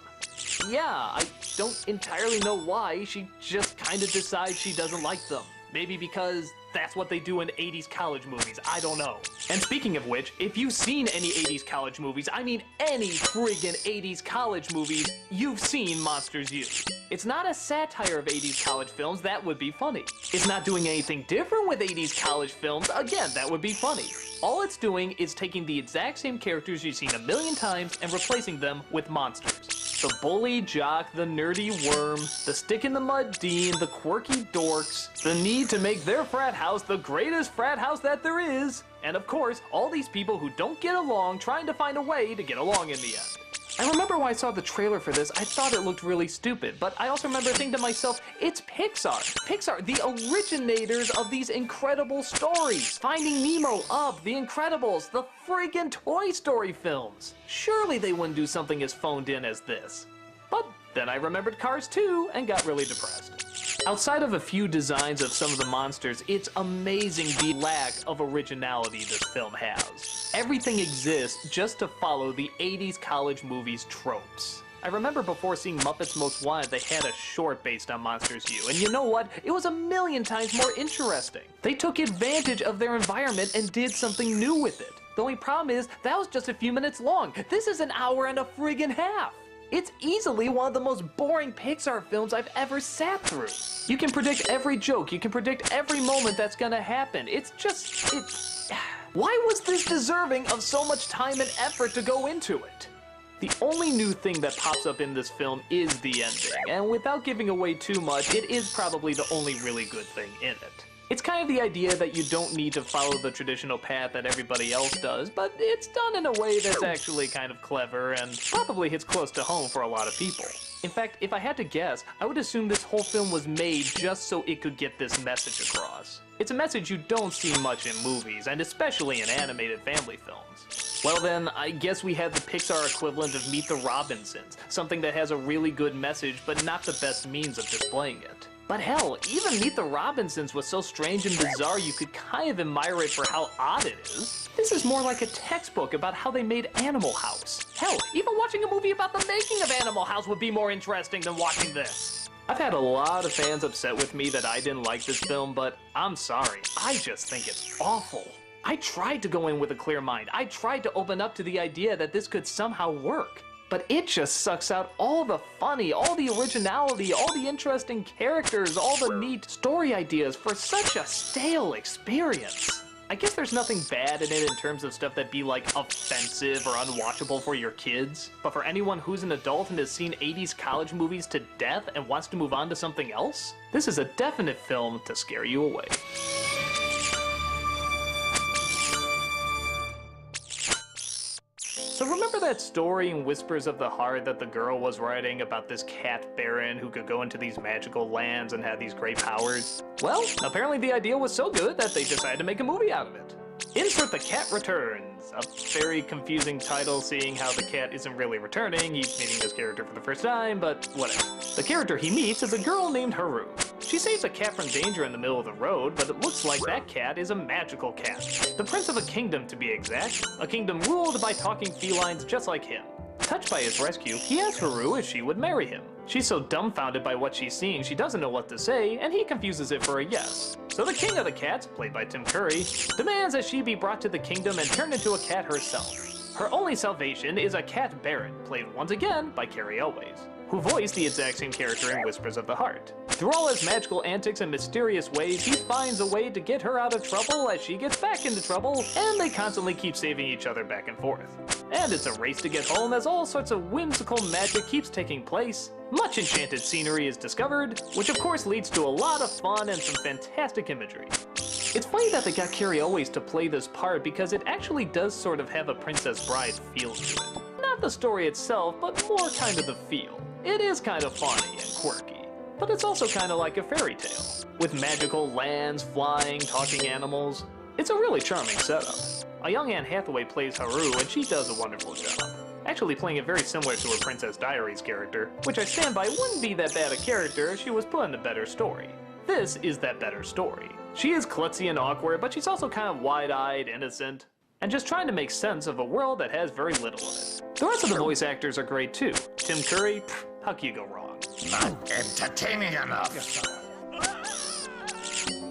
Yeah, I don't entirely know why, she just kinda decides she doesn't like them. Maybe because that's what they do in 80s college movies, I don't know. And speaking of which, if you've seen any 80s college movies, I mean any friggin' 80s college movies, you've seen Monsters U. It's not a satire of 80s college films, that would be funny. It's not doing anything different with 80s college films, again, that would be funny. All it's doing is taking the exact same characters you've seen a million times and replacing them with monsters. The bully jock, the nerdy worm, the stick-in-the-mud dean, the quirky dorks, the need to make their frat house the greatest frat house that there is, and of course, all these people who don't get along trying to find a way to get along in the end. I remember when I saw the trailer for this, I thought it looked really stupid, but I also remember thinking to myself, it's Pixar. Pixar, the originators of these incredible stories. Finding Nemo, Up, The Incredibles, the friggin' Toy Story films. Surely they wouldn't do something as phoned in as this. But then I remembered Cars 2 and got really depressed. Outside of a few designs of some of the monsters, it's amazing the lack of originality this film has. Everything exists just to follow the 80s college movies tropes. I remember before seeing Muppets Most Wanted, they had a short based on Monsters U, and you know what? It was a million times more interesting. They took advantage of their environment and did something new with it. The only problem is, that was just a few minutes long. This is an hour and a friggin' half. It's easily one of the most boring Pixar films I've ever sat through. You can predict every joke, you can predict every moment that's gonna happen. Why was this deserving of so much time and effort to go into it? The only new thing that pops up in this film is the ending, and without giving away too much, it is probably the only really good thing in it. It's kind of the idea that you don't need to follow the traditional path that everybody else does, but it's done in a way that's actually kind of clever and probably hits close to home for a lot of people. In fact, if I had to guess, I would assume this whole film was made just so it could get this message across. It's a message you don't see much in movies, and especially in animated family films. Well then, I guess we have the Pixar equivalent of Meet the Robinsons, something that has a really good message but not the best means of displaying it. But hell, even Meet the Robinsons was so strange and bizarre you could kind of admire it for how odd it is. This is more like a textbook about how they made Animal House. Hell, even watching a movie about the making of Animal House would be more interesting than watching this. I've had a lot of fans upset with me that I didn't like this film, but I'm sorry, I just think it's awful. I tried to go in with a clear mind. I tried to open up to the idea that this could somehow work. But it just sucks out all the funny, all the originality, all the interesting characters, all the neat story ideas for such a stale experience. I guess there's nothing bad in it in terms of stuff that'd be like offensive or unwatchable for your kids. But for anyone who's an adult and has seen 80s college movies to death and wants to move on to something else, this is a definite film to scare you away. So remember that story in Whispers of the Heart that the girl was writing about this cat baron who could go into these magical lands and have these great powers? Well, apparently the idea was so good that they decided to make a movie out of it. Insert The Cat Returns, a very confusing title seeing how the cat isn't really returning, he's meeting this character for the first time, but whatever. The character he meets is a girl named Haru. She saves a cat from danger in the middle of the road, but it looks like that cat is a magical cat. The prince of a kingdom, to be exact. A kingdom ruled by talking felines just like him. Touched by his rescue, he asks Haru if she would marry him. She's so dumbfounded by what she's seeing she doesn't know what to say, and he confuses it for a yes. So the king of the cats, played by Tim Curry, demands that she be brought to the kingdom and turned into a cat herself. Her only salvation is a cat baron, played once again by Carrie Elways, who voiced the exact same character in Whispers of the Heart. Through all his magical antics and mysterious ways, he finds a way to get her out of trouble as she gets back into trouble, and they constantly keep saving each other back and forth. And it's a race to get home as all sorts of whimsical magic keeps taking place. Much enchanted scenery is discovered, which of course leads to a lot of fun and some fantastic imagery. It's funny that they got Carrie Elways to play this part because it actually does sort of have a Princess Bride feel to it. Not the story itself, but more kind of the feel. It is kind of funny and quirky, but it's also kind of like a fairy tale, with magical lands, flying, talking animals. It's a really charming setup. A young Anne Hathaway plays Haru, and she does a wonderful job. Actually playing it very similar to her Princess Diaries character, which I stand by wouldn't be that bad a character if she was put in a better story. This is that better story. She is klutzy and awkward, but she's also kind of wide-eyed, innocent, and just trying to make sense of a world that has very little in it. The rest of the voice actors are great too. Tim Curry, how can you go wrong? Not entertaining enough.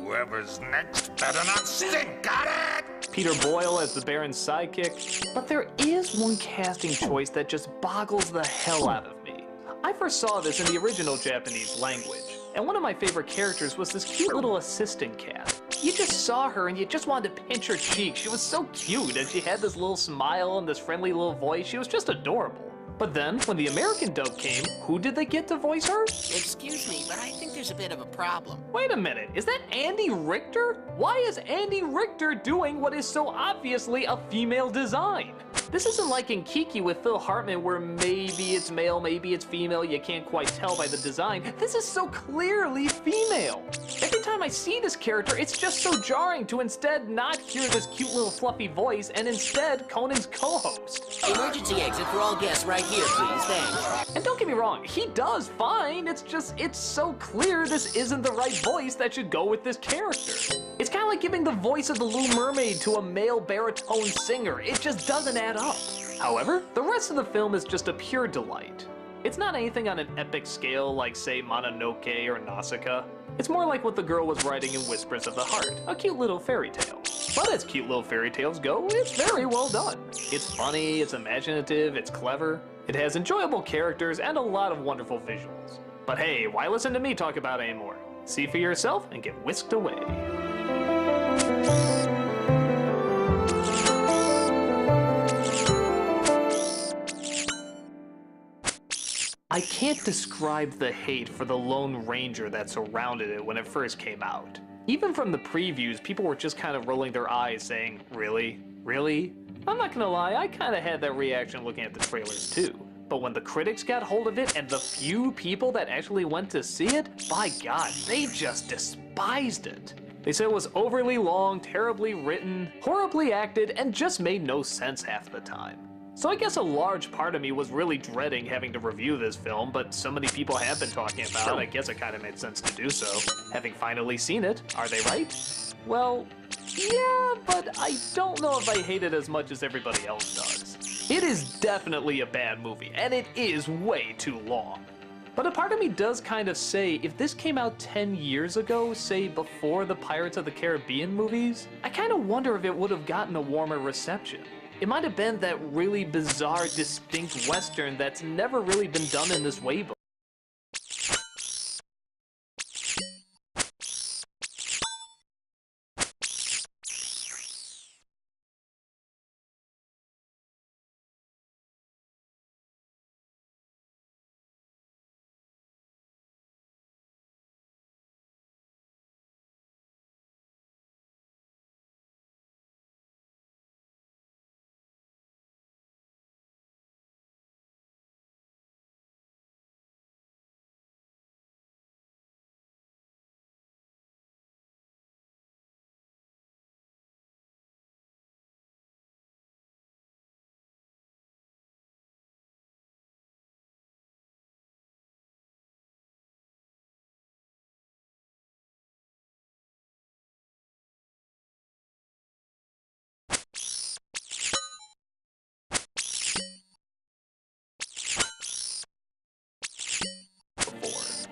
Whoever's next better not stink, got it? Peter Boyle as the Baron's sidekick. But there is one casting choice that just boggles the hell out of me. I first saw this in the original Japanese language, and one of my favorite characters was this cute little assistant cat. You just saw her and you just wanted to pinch her cheek. She was so cute, and she had this little smile and this friendly little voice. She was just adorable. But then, when the American dub came, who did they get to voice her? Excuse me, but I think there's a bit of a problem. Wait a minute, is that Andy Richter? Why is Andy Richter doing what is so obviously a female design? This isn't like in Kiki with Phil Hartman where maybe it's male, maybe it's female, you can't quite tell by the design. This is so clearly female. Every time I see this character, it's just so jarring to instead not hear this cute little fluffy voice and instead Conan's co-host. Emergency exit for all guests right here, please, thanks. And don't get me wrong, he does fine, it's so clear this isn't the right voice that should go with this character. It's kind of like giving the voice of the Little Mermaid to a male baritone singer. It just doesn't add up. However, the rest of the film is just a pure delight. It's not anything on an epic scale like, say, Mononoke or Nausicaa. It's more like what the girl was writing in Whispers of the Heart, a cute little fairy tale. But as cute little fairy tales go, it's very well done. It's funny, it's imaginative, it's clever. It has enjoyable characters and a lot of wonderful visuals. But hey, why listen to me talk about it anymore? See for yourself and get whisked away. I can't describe the hate for the Lone Ranger that surrounded it when it first came out. Even from the previews, people were just kind of rolling their eyes saying, really? Really? I'm not gonna lie, I kind of had that reaction looking at the trailers too. But when the critics got hold of it and the few people that actually went to see it, by God, they just despised it. They said it was overly long, terribly written, horribly acted, and just made no sense half the time. So I guess a large part of me was really dreading having to review this film, but so many people have been talking about it, I guess it kind of made sense to do so. Having finally seen it, are they right? Well, yeah, but I don't know if I hate it as much as everybody else does. It is definitely a bad movie, and it is way too long. But a part of me does kind of say, if this came out 10 years ago, say before the Pirates of the Caribbean movies, I kind of wonder if it would have gotten a warmer reception. It might have been that really bizarre, distinct Western that's never really been done in this way before.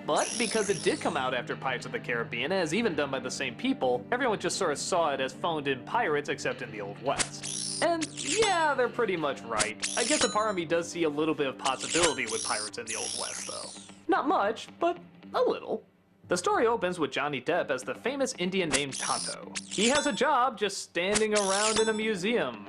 But because it did come out after Pirates of the Caribbean, and is even done by the same people, everyone just sort of saw it as phoned-in pirates except in the Old West. And yeah, they're pretty much right. I guess a part of me does see a little bit of possibility with pirates in the Old West, though. Not much, but a little. The story opens with Johnny Depp as the famous Indian named Tonto. He has a job just standing around in a museum.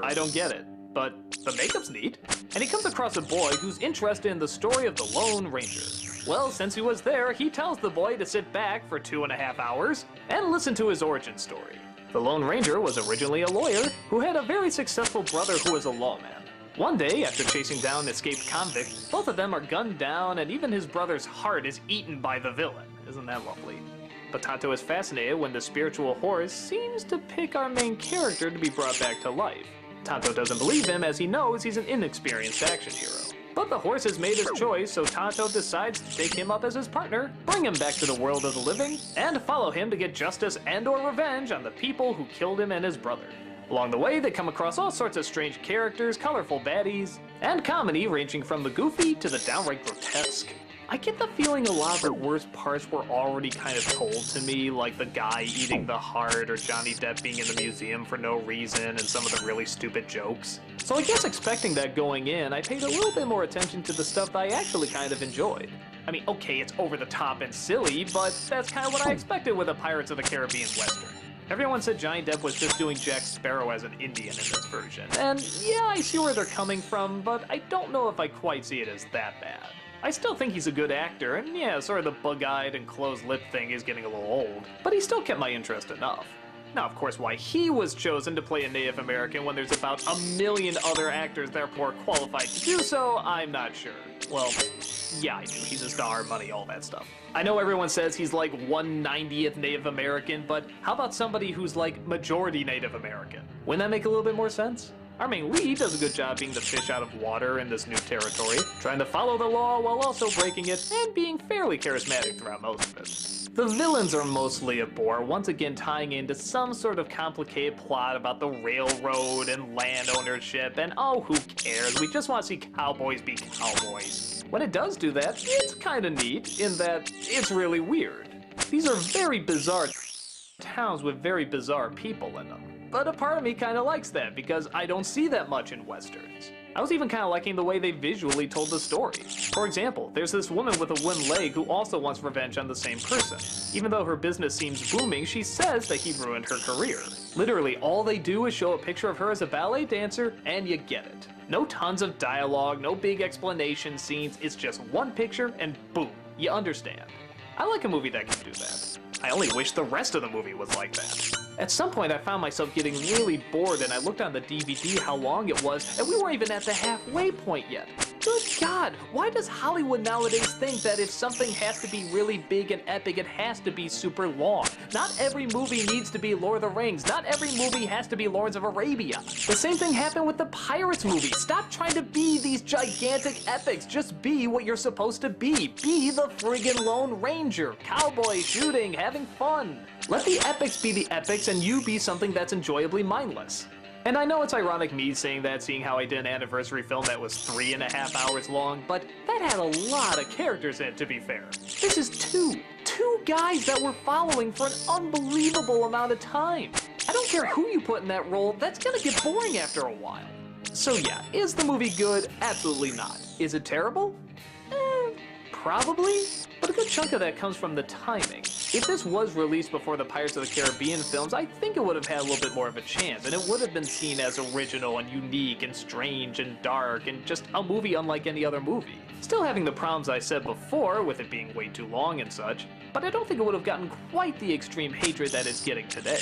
I don't get it, but the makeup's neat. And he comes across a boy who's interested in the story of the Lone Ranger. Well, since he was there, he tells the boy to sit back for 2.5 hours and listen to his origin story. The Lone Ranger was originally a lawyer who had a very successful brother who was a lawman. One day, after chasing down an escaped convict, both of them are gunned down and even his brother's heart is eaten by the villain. Isn't that lovely? But Tonto is fascinated when the spiritual horse seems to pick our main character to be brought back to life. Tonto doesn't believe him as he knows he's an inexperienced action hero. But the horse has made his choice, so Tonto decides to take him up as his partner, bring him back to the world of the living, and follow him to get justice and/or revenge on the people who killed him and his brother. Along the way, they come across all sorts of strange characters, colorful baddies, and comedy ranging from the goofy to the downright grotesque. I get the feeling a lot of the worst parts were already kind of told to me, like the guy eating the heart or Johnny Depp being in the museum for no reason and some of the really stupid jokes. So I guess expecting that going in, I paid a little bit more attention to the stuff that I actually kind of enjoyed. I mean, okay, it's over the top and silly, but that's kind of what I expected with a Pirates of the Caribbean Western. Everyone said Johnny Depp was just doing Jack Sparrow as an Indian in this version. And yeah, I see where they're coming from, but I don't know if I quite see it as that bad. I still think he's a good actor, and yeah, sort of the bug-eyed and closed-lipped thing is getting a little old, but he still kept my interest enough. Now, of course, why he was chosen to play a Native American when there's about 1 million other actors that are more qualified to do so, I'm not sure. Well, yeah, I do. He's a star, money, all that stuff. I know everyone says he's like 1/90th Native American, but how about somebody who's like majority Native American? Wouldn't that make a little bit more sense? Our main lead does a good job being the fish out of water in this new territory, trying to follow the law while also breaking it, and being fairly charismatic throughout most of it. The villains are mostly a bore, once again tying into some sort of complicated plot about the railroad and land ownership, and oh, who cares, we just want to see cowboys be cowboys. When it does do that, it's kinda neat, in that it's really weird. These are very bizarre towns with very bizarre people in them. But a part of me kind of likes that, because I don't see that much in Westerns. I was even kind of liking the way they visually told the story. For example, there's this woman with a wooden leg who also wants revenge on the same person. Even though her business seems booming, she says that he ruined her career. Literally, all they do is show a picture of her as a ballet dancer, and you get it. No tons of dialogue, no big explanation scenes, it's just one picture, and boom, you understand. I like a movie that can do that. I only wish the rest of the movie was like that. At some point, I found myself getting really bored, and I looked on the DVD how long it was, and we weren't even at the halfway point yet. Good God, why does Hollywood nowadays think that if something has to be really big and epic, it has to be super long? Not every movie needs to be Lord of the Rings. Not every movie has to be Lawrence of Arabia. The same thing happened with the Pirates movies. Stop trying to be these gigantic epics. Just be what you're supposed to be. Be the friggin' Lone Ranger. Cowboy, shooting, having fun. Let the epics be the epics and you be something that's enjoyably mindless. And I know it's ironic me saying that, seeing how I did an anniversary film that was 3.5 hours long, but that had a lot of characters in it, to be fair. This is two guys that we're following for an unbelievable amount of time. I don't care who you put in that role, that's gonna get boring after a while. So yeah, is the movie good? Absolutely not. Is it terrible? Probably, but a good chunk of that comes from the timing. If this was released before the Pirates of the Caribbean films, I think it would have had a little bit more of a chance, and it would have been seen as original and unique and strange and dark and just a movie unlike any other movie. Still having the problems I said before, with it being way too long and such, but I don't think it would have gotten quite the extreme hatred that it's getting today.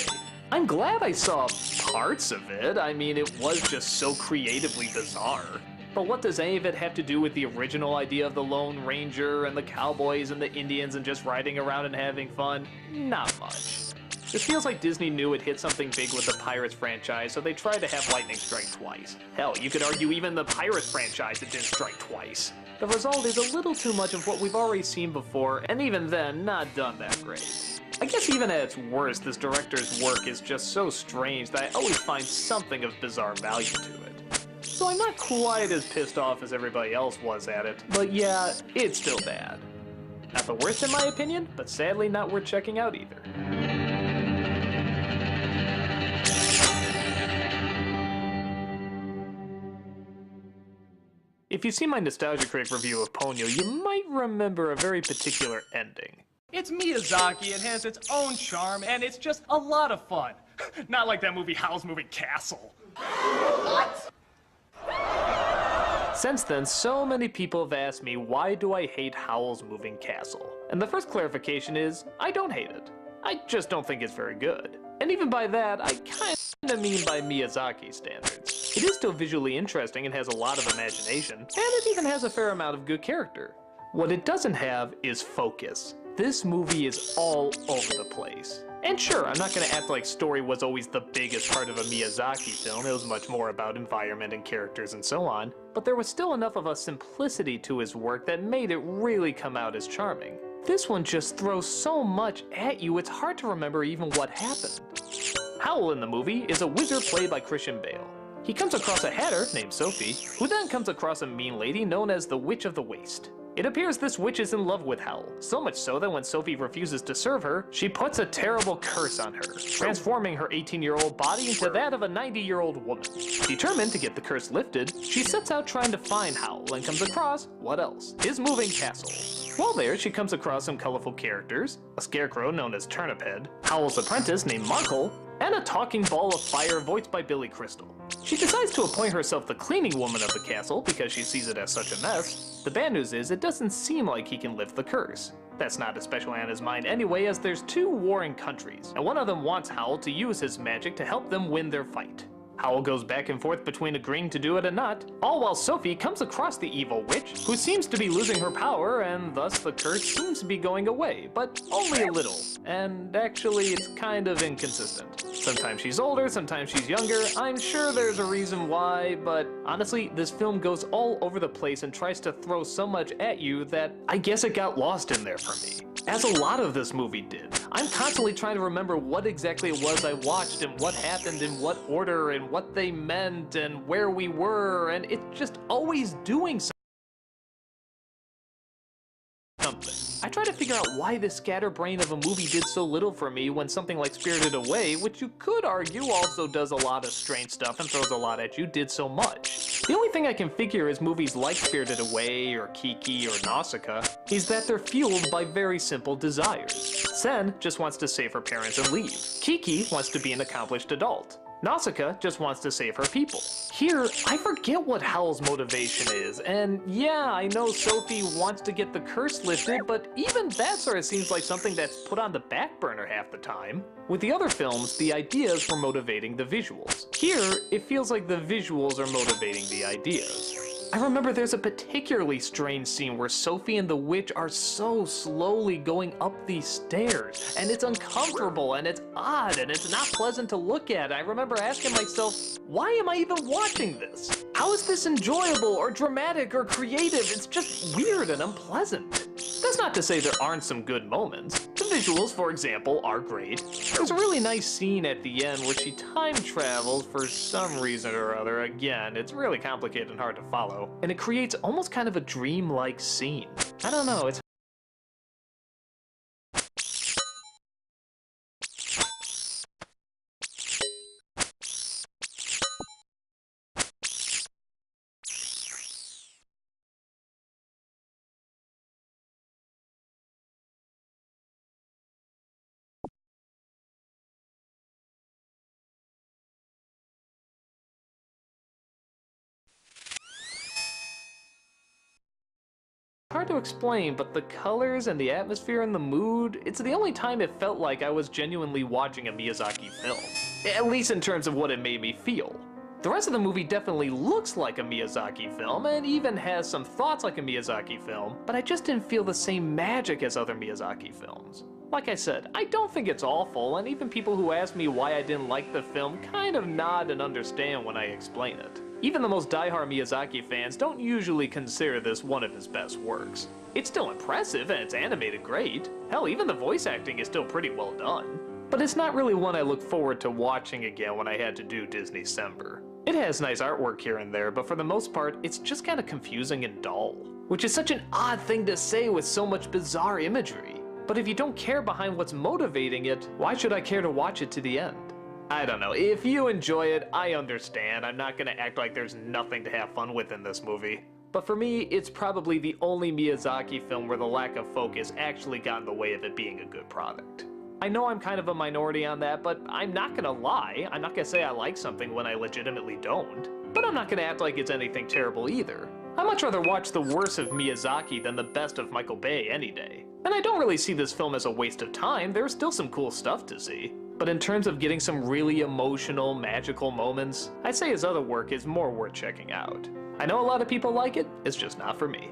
I'm glad I saw parts of it. I mean, it was just so creatively bizarre. But what does any of it have to do with the original idea of the Lone Ranger and the cowboys and the Indians and just riding around and having fun? Not much. This feels like Disney knew it hit something big with the Pirates franchise, so they tried to have lightning strike twice. Hell, you could argue even the Pirates franchise it didn't strike twice. The result is a little too much of what we've already seen before, and even then, not done that great. I guess even at its worst, this director's work is just so strange that I always find something of bizarre value to it. So I'm not quite as pissed off as everybody else was at it, but yeah, it's still bad. Not the worst in my opinion, but sadly not worth checking out either. If you see my Nostalgia Critic review of Ponyo, you might remember a very particular ending. It's Miyazaki, it has its own charm, and it's just a lot of fun. Not like that movie Howl's Moving Castle. What? Since then, so many people have asked me, why do I hate Howl's Moving Castle? And the first clarification is, I don't hate it. I just don't think it's very good. And even by that, I kinda mean by Miyazaki standards. It is still visually interesting and has a lot of imagination, and it even has a fair amount of good character. What it doesn't have is focus. This movie is all over the place. And sure, I'm not gonna act like story was always the biggest part of a Miyazaki film. It was much more about environment and characters and so on. But there was still enough of a simplicity to his work that made it really come out as charming. This one just throws so much at you, it's hard to remember even what happened. Howl in the movie is a wizard played by Christian Bale. He comes across a hatter named Sophie, who then comes across a mean lady known as the Witch of the Waste. It appears this witch is in love with Howl, so much so that when Sophie refuses to serve her, she puts a terrible curse on her, transforming her 18-year-old body into that of a 90-year-old woman. Determined to get the curse lifted, she sets out trying to find Howl and comes across, what else? His moving castle. While there, she comes across some colorful characters, a scarecrow known as Turniphead, Howl's apprentice named Markle, and a talking ball of fire voiced by Billy Crystal. She decides to appoint herself the cleaning woman of the castle because she sees it as such a mess. The bad news is it doesn't seem like he can lift the curse. That's not especially on his mind anyway, as there's two warring countries, and one of them wants Howl to use his magic to help them win their fight. Howl goes back and forth between agreeing to do it and not, all while Sophie comes across the evil witch, who seems to be losing her power, and thus the curse seems to be going away, but only a little. And actually, it's kind of inconsistent. Sometimes she's older, sometimes she's younger. I'm sure there's a reason why, but honestly, this film goes all over the place and tries to throw so much at you that I guess it got lost in there for me. As a lot of this movie did. I'm constantly trying to remember what exactly it was I watched and what happened in what order and what they meant and where we were, and it's just always doing something. I try to figure out why this scatterbrain of a movie did so little for me when something like Spirited Away, which you could argue also does a lot of strange stuff and throws a lot at you, did so much. The only thing I can figure is movies like Spirited Away or Kiki or Nausicaa is that they're fueled by very simple desires. Sen just wants to save her parents and leave. Kiki wants to be an accomplished adult. Nausicaa just wants to save her people. Here, I forget what Howl's motivation is, and yeah, I know Sophie wants to get the curse lifted, but even that sort of seems like something that's put on the back burner half the time. With the other films, the ideas were motivating the visuals. Here, it feels like the visuals are motivating the ideas. I remember there's a particularly strange scene where Sophie and the witch are so slowly going up these stairs, and it's uncomfortable, and it's odd, and it's not pleasant to look at. I remember asking myself, why am I even watching this? How is this enjoyable, or dramatic, or creative? It's just weird and unpleasant. That's not to say there aren't some good moments. The visuals, for example, are great. There's a really nice scene at the end where she time travels for some reason or other. Again, it's really complicated and hard to follow, and it creates almost kind of a dream-like scene. I don't know, it's hard to explain, but the colors and the atmosphere and the mood, it's the only time it felt like I was genuinely watching a Miyazaki film. At least in terms of what it made me feel. The rest of the movie definitely looks like a Miyazaki film, and even has some thoughts like a Miyazaki film, but I just didn't feel the same magic as other Miyazaki films. Like I said, I don't think it's awful, and even people who ask me why I didn't like the film kind of nod and understand when I explain it. Even the most diehard Miyazaki fans don't usually consider this one of his best works. It's still impressive and it's animated great. Hell, even the voice acting is still pretty well done. But it's not really one I look forward to watching again when I had to do Disneycember. It has nice artwork here and there, but for the most part, it's just kind of confusing and dull. Which is such an odd thing to say with so much bizarre imagery. But if you don't care behind what's motivating it, why should I care to watch it to the end? I don't know, if you enjoy it, I understand. I'm not gonna act like there's nothing to have fun with in this movie. But for me, it's probably the only Miyazaki film where the lack of focus actually got in the way of it being a good product. I know I'm kind of a minority on that, but I'm not gonna lie. I'm not gonna say I like something when I legitimately don't. But I'm not gonna act like it's anything terrible either. I'd much rather watch the worst of Miyazaki than the best of Michael Bay any day. And I don't really see this film as a waste of time. There's still some cool stuff to see. But in terms of getting some really emotional, magical moments, I'd say his other work is more worth checking out. I know a lot of people like it, it's just not for me.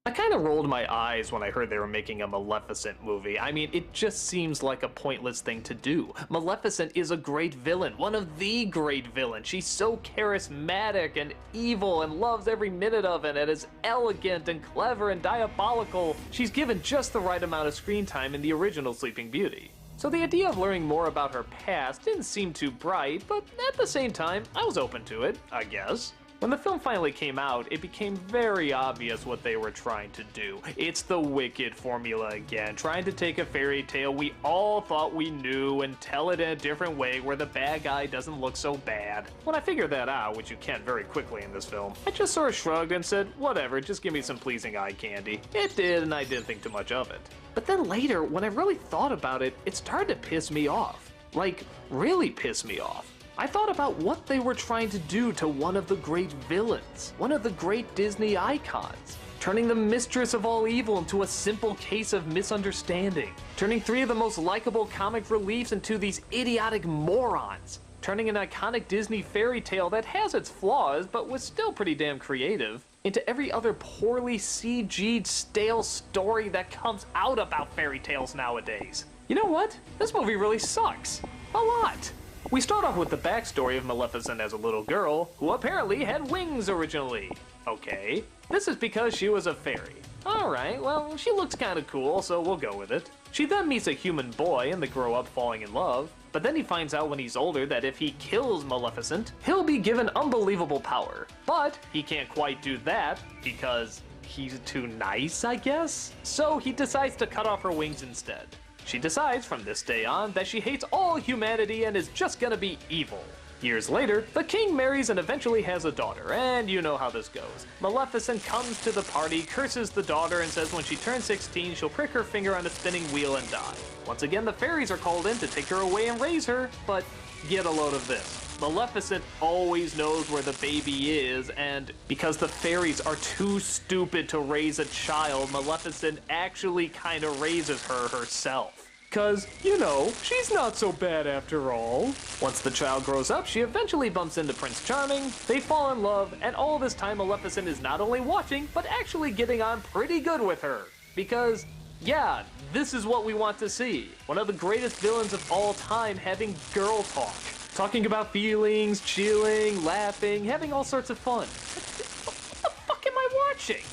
I kind of rolled my eyes when I heard they were making a Maleficent movie. I mean, it just seems like a pointless thing to do. Maleficent is a great villain, one of the great villains. She's so charismatic and evil and loves every minute of it and is elegant and clever and diabolical. She's given just the right amount of screen time in the original Sleeping Beauty. So the idea of learning more about her past didn't seem too bright, but at the same time, I was open to it, I guess. When the film finally came out, it became very obvious what they were trying to do. It's the Wicked formula again, trying to take a fairy tale we all thought we knew and tell it in a different way where the bad guy doesn't look so bad. When I figured that out, which you can very quickly in this film, I just sort of shrugged and said, whatever, just give me some pleasing eye candy. It did, and I didn't think too much of it. But then later, when I really thought about it, it started to piss me off. Like, really piss me off. I thought about what they were trying to do to one of the great villains, one of the great Disney icons, turning the mistress of all evil into a simple case of misunderstanding, turning three of the most likable comic reliefs into these idiotic morons, turning an iconic Disney fairy tale that has its flaws but was still pretty damn creative into every other poorly CG'd stale story that comes out about fairy tales nowadays. You know what? This movie really sucks. A lot. We start off with the backstory of Maleficent as a little girl, who apparently had wings originally. Okay, this is because she was a fairy. Alright, well, she looks kinda cool, so we'll go with it. She then meets a human boy and they grow up falling in love, but then he finds out when he's older that if he kills Maleficent, he'll be given unbelievable power. But he can't quite do that because he's too nice, I guess? So he decides to cut off her wings instead. She decides from this day on that she hates all humanity and is just gonna be evil. Years later, the king marries and eventually has a daughter, and you know how this goes. Maleficent comes to the party, curses the daughter, and says when she turns 16, she'll prick her finger on a spinning wheel and die. Once again, the fairies are called in to take her away and raise her, but get a load of this. Maleficent always knows where the baby is, and because the fairies are too stupid to raise a child, Maleficent actually kinda raises her herself. Cause, you know, she's not so bad after all. Once the child grows up, she eventually bumps into Prince Charming, they fall in love, and all this time Maleficent is not only watching, but actually getting on pretty good with her. Because, yeah, this is what we want to see. One of the greatest villains of all time having girl talk. Talking about feelings, chilling, laughing, having all sorts of fun. What the fuck am I watching?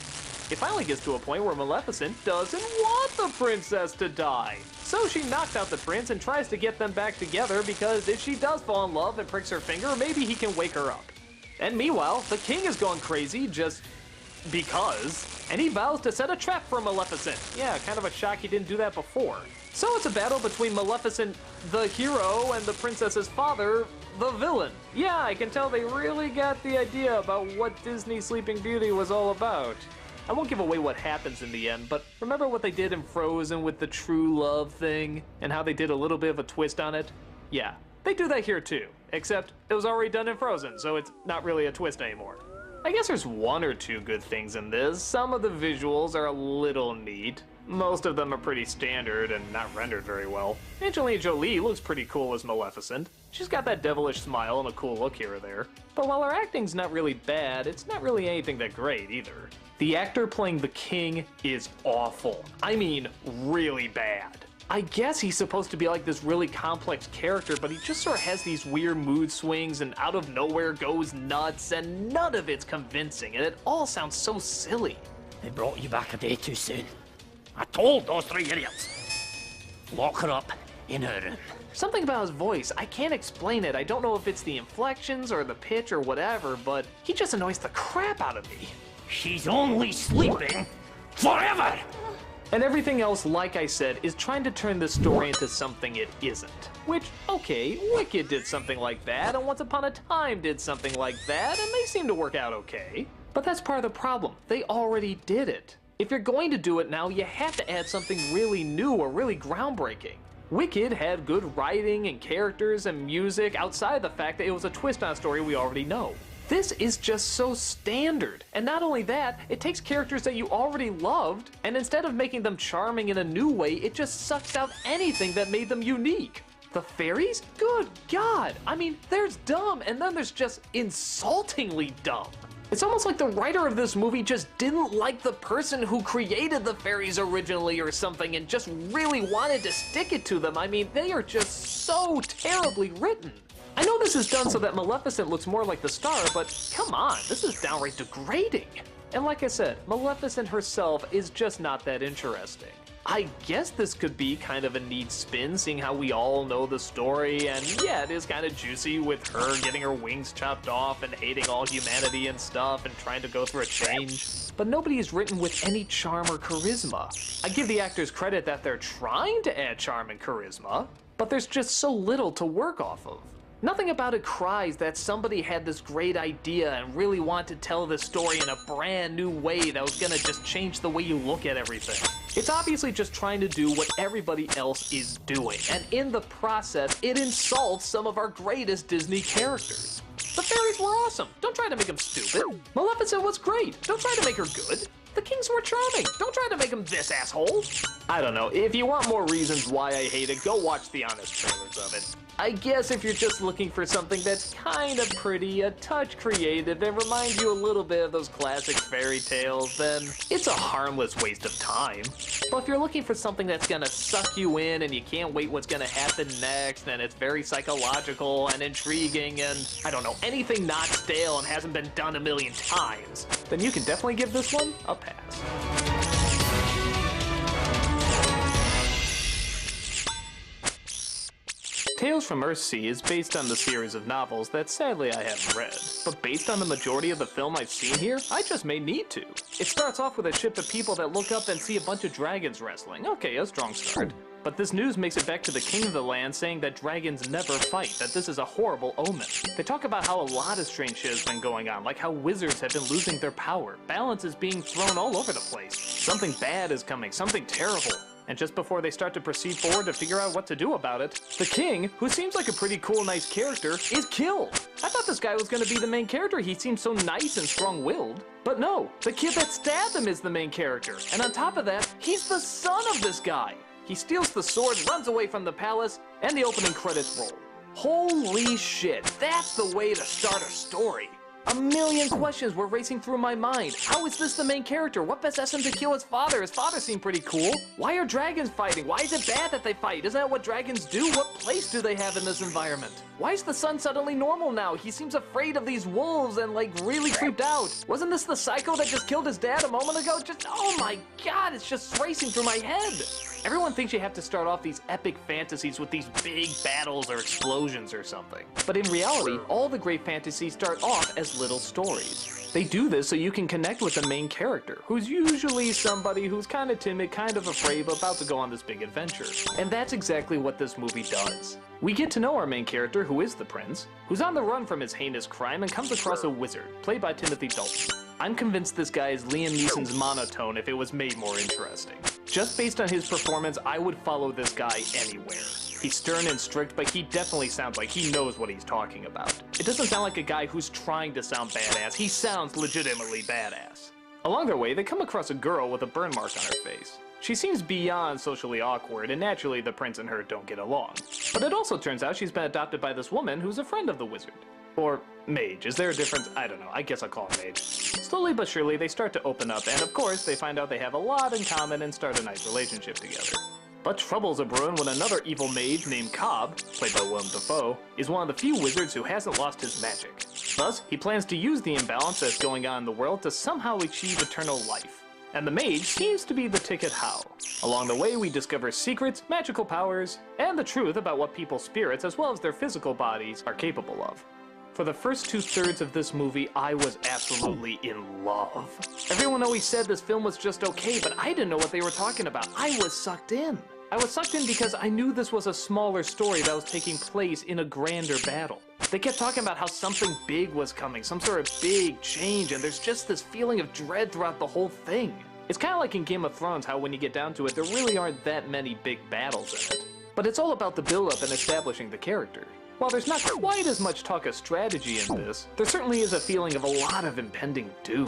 It finally gets to a point where Maleficent doesn't want the princess to die. So she knocks out the prince and tries to get them back together because if she does fall in love and pricks her finger, maybe he can wake her up. And meanwhile, the king is going crazy just because, and he vows to set a trap for Maleficent. Yeah, kind of a shock he didn't do that before. So it's a battle between Maleficent, the hero, and the princess's father, the villain. Yeah, I can tell they really got the idea about what Disney Sleeping Beauty was all about. I won't give away what happens in the end, but remember what they did in Frozen with the true love thing, and how they did a little bit of a twist on it? Yeah, they do that here too, except it was already done in Frozen, so it's not really a twist anymore. I guess there's one or two good things in this. Some of the visuals are a little neat. Most of them are pretty standard and not rendered very well. Angelina Jolie looks pretty cool as Maleficent. She's got that devilish smile and a cool look here or there. But while her acting's not really bad, it's not really anything that great either. The actor playing the king is awful. I mean, really bad. I guess he's supposed to be like this really complex character, but he just sort of has these weird mood swings and out of nowhere goes nuts, and none of it's convincing, and it all sounds so silly. They brought you back a day too soon. I told those three idiots. Lock her up in her room. Something about his voice, I can't explain it. I don't know if it's the inflections or the pitch or whatever, but he just annoys the crap out of me. She's only sleeping forever! And everything else, like I said, is trying to turn this story into something it isn't. Which, okay, Wicked did something like that, and Once Upon a Time did something like that, and they seem to work out okay. But that's part of the problem. They already did it. If you're going to do it now, you have to add something really new or really groundbreaking. Wicked had good writing and characters and music outside the fact that it was a twist on a story we already know. This is just so standard, and not only that, it takes characters that you already loved, and instead of making them charming in a new way, it just sucks out anything that made them unique. The fairies? Good God! I mean, there's dumb, and then there's just insultingly dumb. It's almost like the writer of this movie just didn't like the person who created the fairies originally or something and just really wanted to stick it to them. I mean, they are just so terribly written. I know this is done so that Maleficent looks more like the star, but come on, this is downright degrading. And like I said, Maleficent herself is just not that interesting. I guess this could be kind of a neat spin, seeing how we all know the story, and yeah, it is kind of juicy with her getting her wings chopped off and hating all humanity and stuff and trying to go through a change. But nobody is written with any charm or charisma. I give the actors credit that they're trying to add charm and charisma, but there's just so little to work off of. Nothing about it cries that somebody had this great idea and really wanted to tell this story in a brand new way that was gonna just change the way you look at everything. It's obviously just trying to do what everybody else is doing, and in the process, it insults some of our greatest Disney characters. The fairies were awesome, don't try to make them stupid. Maleficent was great, don't try to make her good. The kings were charming, don't try to make them this asshole. I don't know, if you want more reasons why I hate it, go watch the honest trailers of it. I guess if you're just looking for something that's kind of pretty, a touch creative, and reminds you a little bit of those classic fairy tales, then it's a harmless waste of time. But if you're looking for something that's gonna suck you in and you can't wait what's gonna happen next, and it's very psychological and intriguing and, I don't know, anything not stale and hasn't been done a million times, then you can definitely give this one a pass. Tales from Earthsea is based on the series of novels that sadly I haven't read, but based on the majority of the film I've seen here, I just may need to. It starts off with a ship of people that look up and see a bunch of dragons wrestling. Okay, a strong start. But this news makes it back to the king of the land saying that dragons never fight, that this is a horrible omen. They talk about how a lot of strange shit has been going on, like how wizards have been losing their power, balance is being thrown all over the place, something bad is coming, something terrible. And just before they start to proceed forward to figure out what to do about it, the king, who seems like a pretty cool, nice character, is killed. I thought this guy was going to be the main character. He seemed so nice and strong-willed. But no, the kid that stabbed him is the main character. And on top of that, he's the son of this guy. He steals the sword, runs away from the palace, and the opening credits roll. Holy shit, that's the way to start a story. A million questions were racing through my mind. How is this the main character? What possessed him to kill his father? His father seemed pretty cool. Why are dragons fighting? Why is it bad that they fight? Isn't that what dragons do? What place do they have in this environment? Why is the son suddenly normal now? He seems afraid of these wolves and like really creeped out. Wasn't this the psycho that just killed his dad a moment ago? Just, oh my god, it's just racing through my head. Everyone thinks you have to start off these epic fantasies with these big battles or explosions or something. But in reality, all the great fantasies start off as little stories. They do this so you can connect with the main character, who's usually somebody who's kind of timid, kind of afraid, but about to go on this big adventure. And that's exactly what this movie does. We get to know our main character, who is the prince, who's on the run from his heinous crime and comes across a wizard, played by Timothy Dalton. I'm convinced this guy is Liam Neeson's monotone if it was made more interesting. Just based on his performance, I would follow this guy anywhere. He's stern and strict, but he definitely sounds like he knows what he's talking about. It doesn't sound like a guy who's trying to sound badass, he sounds legitimately badass. Along their way, they come across a girl with a burn mark on her face. She seems beyond socially awkward, and naturally the prince and her don't get along. But it also turns out she's been adopted by this woman who's a friend of the wizard. Or mage. Is there a difference? I don't know. I guess I'll call her mage. Slowly but surely, they start to open up, and of course, they find out they have a lot in common and start a nice relationship together. But trouble's a brewing when another evil mage named Cobb, played by Willem Dafoe, is one of the few wizards who hasn't lost his magic. Thus, he plans to use the imbalance that's going on in the world to somehow achieve eternal life. And the mage seems to be the ticket how. Along the way, we discover secrets, magical powers, and the truth about what people's spirits, as well as their physical bodies, are capable of. For the first 2/3 of this movie, I was absolutely in love. Everyone always said this film was just okay, but I didn't know what they were talking about. I was sucked in. I was sucked in because I knew this was a smaller story that was taking place in a grander battle. They kept talking about how something big was coming, some sort of big change, and there's just this feeling of dread throughout the whole thing. It's kind of like in Game of Thrones, how when you get down to it, there really aren't that many big battles in it. But it's all about the build-up and establishing the character. While there's not quite as much talk of strategy in this, there certainly is a feeling of a lot of impending doom.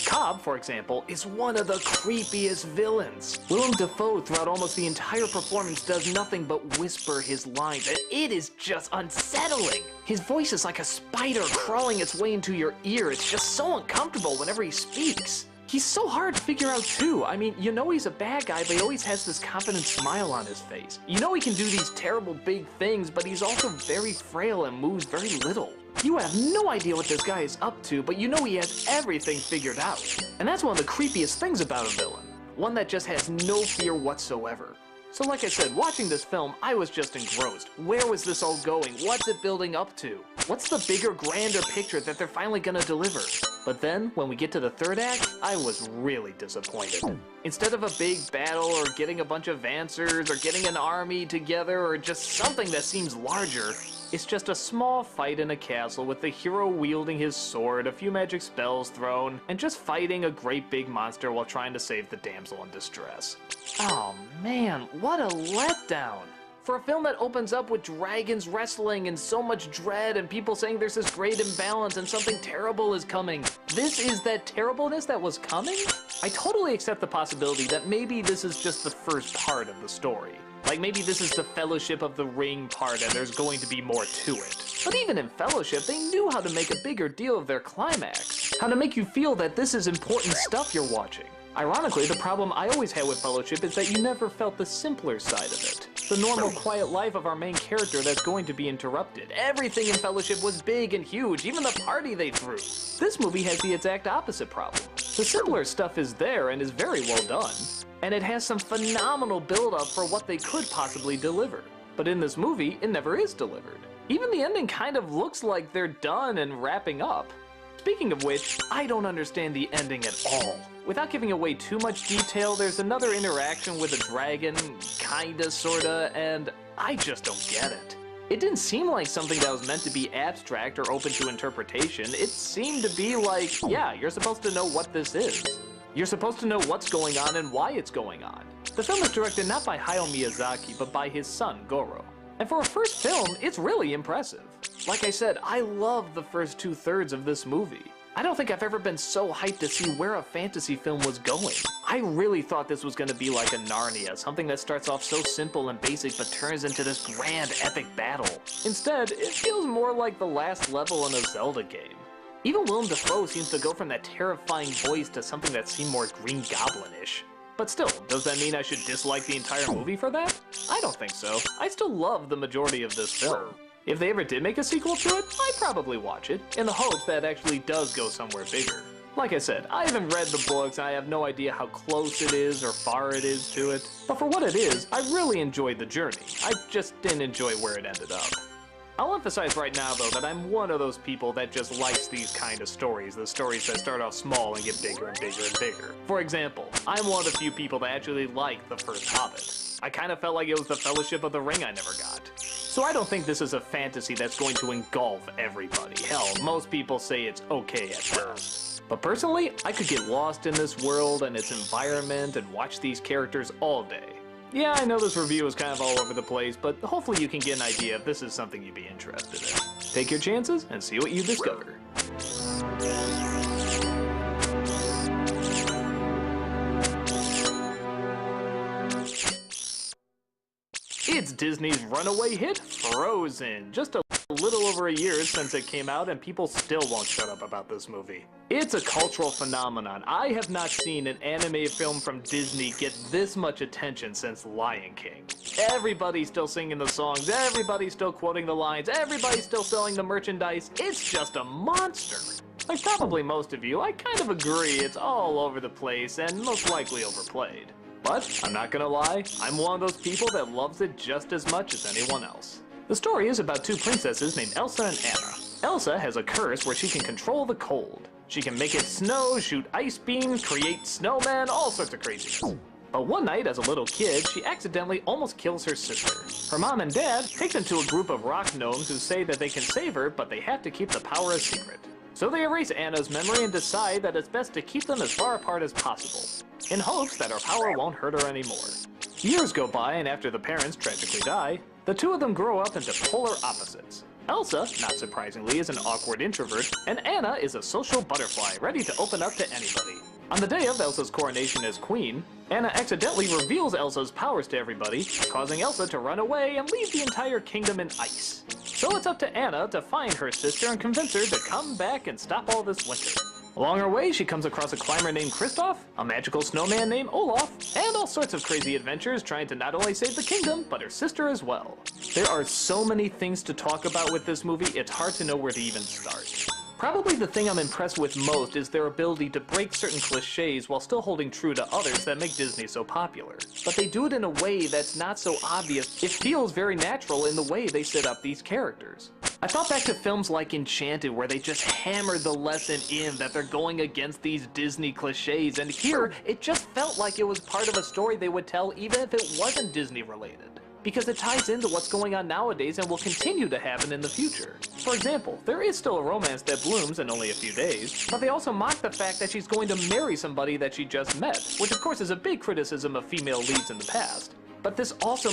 Cobb, for example, is one of the creepiest villains. Willem Dafoe, throughout almost the entire performance, does nothing but whisper his lines, and it is just unsettling. His voice is like a spider crawling its way into your ear. It's just so uncomfortable whenever he speaks. He's so hard to figure out too. I mean, you know he's a bad guy, but he always has this confident smile on his face. You know he can do these terrible big things, but he's also very frail and moves very little. You have no idea what this guy is up to, but you know he has everything figured out. And that's one of the creepiest things about a villain. One that just has no fear whatsoever. So like I said, watching this film, I was just engrossed. Where was this all going? What's it building up to? What's the bigger, grander picture that they're finally gonna deliver? But then, when we get to the third act, I was really disappointed. Instead of a big battle, or getting a bunch of answers, or getting an army together, or just something that seems larger, it's just a small fight in a castle with the hero wielding his sword, a few magic spells thrown, and just fighting a great big monster while trying to save the damsel in distress. Oh man, what a letdown! For a film that opens up with dragons wrestling and so much dread and people saying there's this great imbalance and something terrible is coming, this is that terribleness that was coming? I totally accept the possibility that maybe this is just the first part of the story. Like maybe this is the Fellowship of the Ring part and there's going to be more to it. But even in Fellowship, they knew how to make a bigger deal of their climax. How to make you feel that this is important stuff you're watching. Ironically, the problem I always had with Fellowship is that you never felt the simpler side of it. The normal, quiet life of our main character that's going to be interrupted. Everything in Fellowship was big and huge, even the party they threw. This movie has the exact opposite problem. The simpler stuff is there and is very well done. And it has some phenomenal build-up for what they could possibly deliver. But in this movie, it never is delivered. Even the ending kind of looks like they're done and wrapping up. Speaking of which, I don't understand the ending at all. Without giving away too much detail, there's another interaction with a dragon, kinda, sorta, and I just don't get it. It didn't seem like something that was meant to be abstract or open to interpretation. It seemed to be like, yeah, you're supposed to know what this is. You're supposed to know what's going on and why it's going on. The film is directed not by Hayao Miyazaki, but by his son, Goro. And for a first film, it's really impressive. Like I said, I love the first 2/3 of this movie. I don't think I've ever been so hyped to see where a fantasy film was going. I really thought this was going to be like a Narnia, something that starts off so simple and basic but turns into this grand epic battle. Instead, it feels more like the last level in a Zelda game. Even Willem Dafoe seems to go from that terrifying voice to something that seemed more Green Goblin-ish. But still, does that mean I should dislike the entire movie for that? I don't think so. I still love the majority of this film. If they ever did make a sequel to it, I'd probably watch it, in the hopes that it actually does go somewhere bigger. Like I said, I haven't read the books, and I have no idea how close it is or far it is to it. But for what it is, I really enjoyed the journey. I just didn't enjoy where it ended up. I'll emphasize right now, though, that I'm one of those people that just likes these kind of stories, the stories that start off small and get bigger and bigger and bigger. For example, I'm one of the few people that actually liked the first Hobbit. I kind of felt like it was the Fellowship of the Ring I never got. So I don't think this is a fantasy that's going to engulf everybody. Hell, most people say it's okay at first. But personally, I could get lost in this world and its environment and watch these characters all day. Yeah, I know this review is kind of all over the place, but hopefully you can get an idea if this is something you'd be interested in. Take your chances and see what you discover. It's Disney's runaway hit, Frozen. Just a little over a year since it came out and people still won't shut up about this movie. It's a cultural phenomenon. I have not seen an animated film from Disney get this much attention since Lion King. Everybody's still singing the songs, everybody's still quoting the lines, everybody's still selling the merchandise. It's just a monster. Like probably most of you, I kind of agree it's all over the place and most likely overplayed. But I'm not gonna lie, I'm one of those people that loves it just as much as anyone else. The story is about two princesses named Elsa and Anna. Elsa has a curse where she can control the cold. She can make it snow, shoot ice beams, create snowmen, all sorts of craziness. But one night, as a little kid, she accidentally almost kills her sister. Her mom and dad take them to a group of rock gnomes who say that they can save her, but they have to keep the power a secret. So they erase Anna's memory and decide that it's best to keep them as far apart as possible, in hopes that her power won't hurt her anymore. Years go by, and after the parents tragically die, the two of them grow up into polar opposites. Elsa, not surprisingly, is an awkward introvert, and Anna is a social butterfly, ready to open up to anybody. On the day of Elsa's coronation as queen, Anna accidentally reveals Elsa's powers to everybody, causing Elsa to run away and leave the entire kingdom in ice. So it's up to Anna to find her sister and convince her to come back and stop all this winter. Along her way, she comes across a climber named Kristoff, a magical snowman named Olaf, and all sorts of crazy adventures trying to not only save the kingdom, but her sister as well. There are so many things to talk about with this movie, it's hard to know where to even start. Probably the thing I'm impressed with most is their ability to break certain cliches while still holding true to others that make Disney so popular. But they do it in a way that's not so obvious. It feels very natural in the way they set up these characters. I thought back to films like Enchanted where they just hammered the lesson in that they're going against these Disney cliches, and here it just felt like it was part of a story they would tell even if it wasn't Disney related. Because it ties into what's going on nowadays and will continue to happen in the future. For example, there is still a romance that blooms in only a few days, but they also mock the fact that she's going to marry somebody that she just met, which of course is a big criticism of female leads in the past. But this also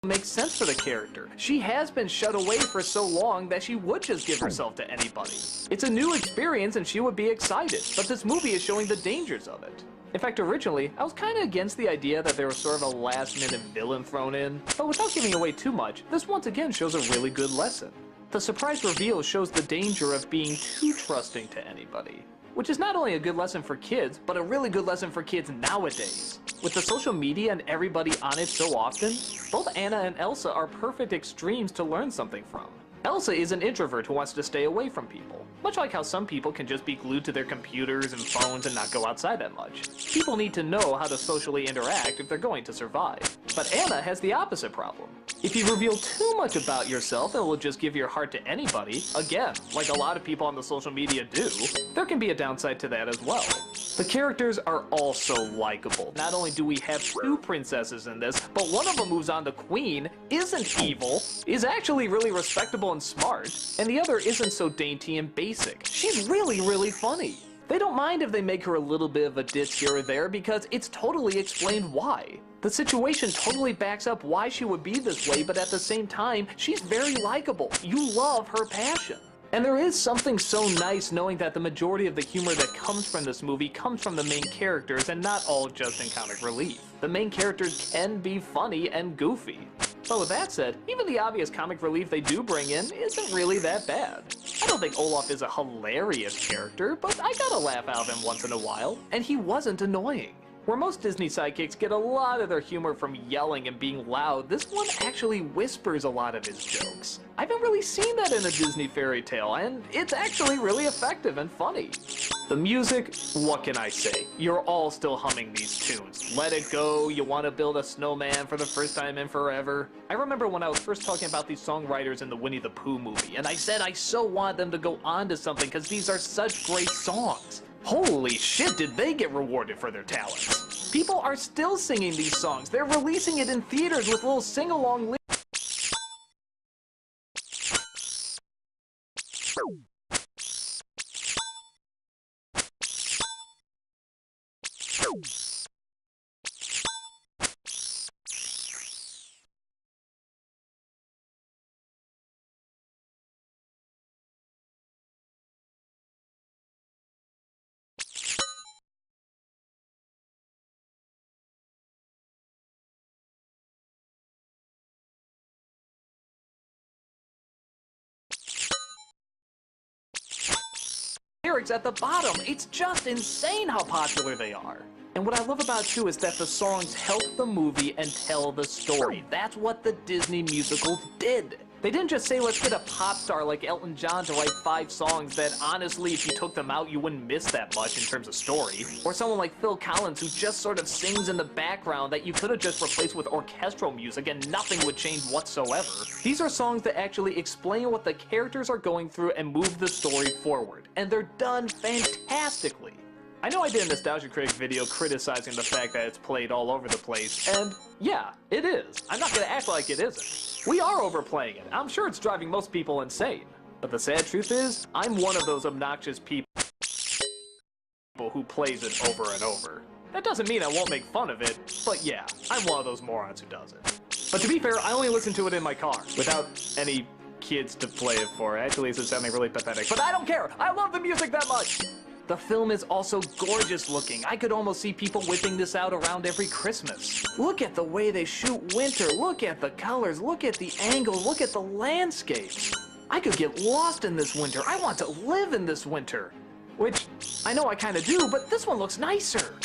makes sense for the character. She has been shut away for so long that she would just give herself to anybody. It's a new experience and she would be excited, but this movie is showing the dangers of it. In fact, originally, I was kind of against the idea that there was sort of a last-minute villain thrown in, but without giving away too much, this once again shows a really good lesson. The surprise reveal shows the danger of being too trusting to anybody, which is not only a good lesson for kids, but a really good lesson for kids nowadays. With the social media and everybody on it so often, both Anna and Elsa are perfect extremes to learn something from. Elsa is an introvert who wants to stay away from people, much like how some people can just be glued to their computers and phones and not go outside that much. People need to know how to socially interact if they're going to survive. But Anna has the opposite problem. If you reveal too much about yourself and will just give your heart to anybody, again, like a lot of people on the social media do, there can be a downside to that as well. The characters are also likable. Not only do we have two princesses in this, but one of them who's on the queen isn't evil, is actually really respectable and smart, and the other isn't so dainty and basic. She's really, really funny. They don't mind if they make her a little bit of a ditz here or there because it's totally explained why. The situation totally backs up why she would be this way, but at the same time, she's very likable. You love her passion. And there is something so nice knowing that the majority of the humor that comes from this movie comes from the main characters and not all just in comic relief. The main characters can be funny and goofy. But with that said, even the obvious comic relief they do bring in isn't really that bad. I don't think Olaf is a hilarious character, but I got a laugh out of him once in a while, and he wasn't annoying. Where most Disney sidekicks get a lot of their humor from yelling and being loud, this one actually whispers a lot of his jokes. I haven't really seen that in a Disney fairy tale, and it's actually really effective and funny. The music, what can I say? You're all still humming these tunes. Let It Go, You Want to Build a Snowman for the First Time in Forever. I remember when I was first talking about these songwriters in the Winnie the Pooh movie, and I said I so want them to go on to something because these are such great songs. Holy shit, did they get rewarded for their talents. People are still singing these songs. They're releasing it in theaters with little sing-along lyrics. At the bottom. It's just insane how popular they are. And what I love about it too is that the songs help the movie and tell the story. That's what the Disney musicals did. They didn't just say, let's get a pop star like Elton John to write 5 songs that honestly, if you took them out, you wouldn't miss that much in terms of story. Or someone like Phil Collins who just sort of sings in the background that you could have just replaced with orchestral music and nothing would change whatsoever. These are songs that actually explain what the characters are going through and move the story forward. And they're done fantastically. I know I did a Nostalgia Critic video criticizing the fact that it's played all over the place, and yeah, it is. I'm not gonna act like it isn't. We are overplaying it. I'm sure it's driving most people insane. But the sad truth is, I'm one of those obnoxious people who plays it over and over. That doesn't mean I won't make fun of it, but yeah, I'm one of those morons who does it. But to be fair, I only listen to it in my car, without any kids to play it for. Actually, this is sounding really pathetic, but I don't care! I love the music that much! The film is also gorgeous looking. I could almost see people whipping this out around every Christmas. Look at the way they shoot winter. Look at the colors. Look at the angle. Look at the landscapes. I could get lost in this winter. I want to live in this winter. Which, I know I kind of do, but this one looks nicer.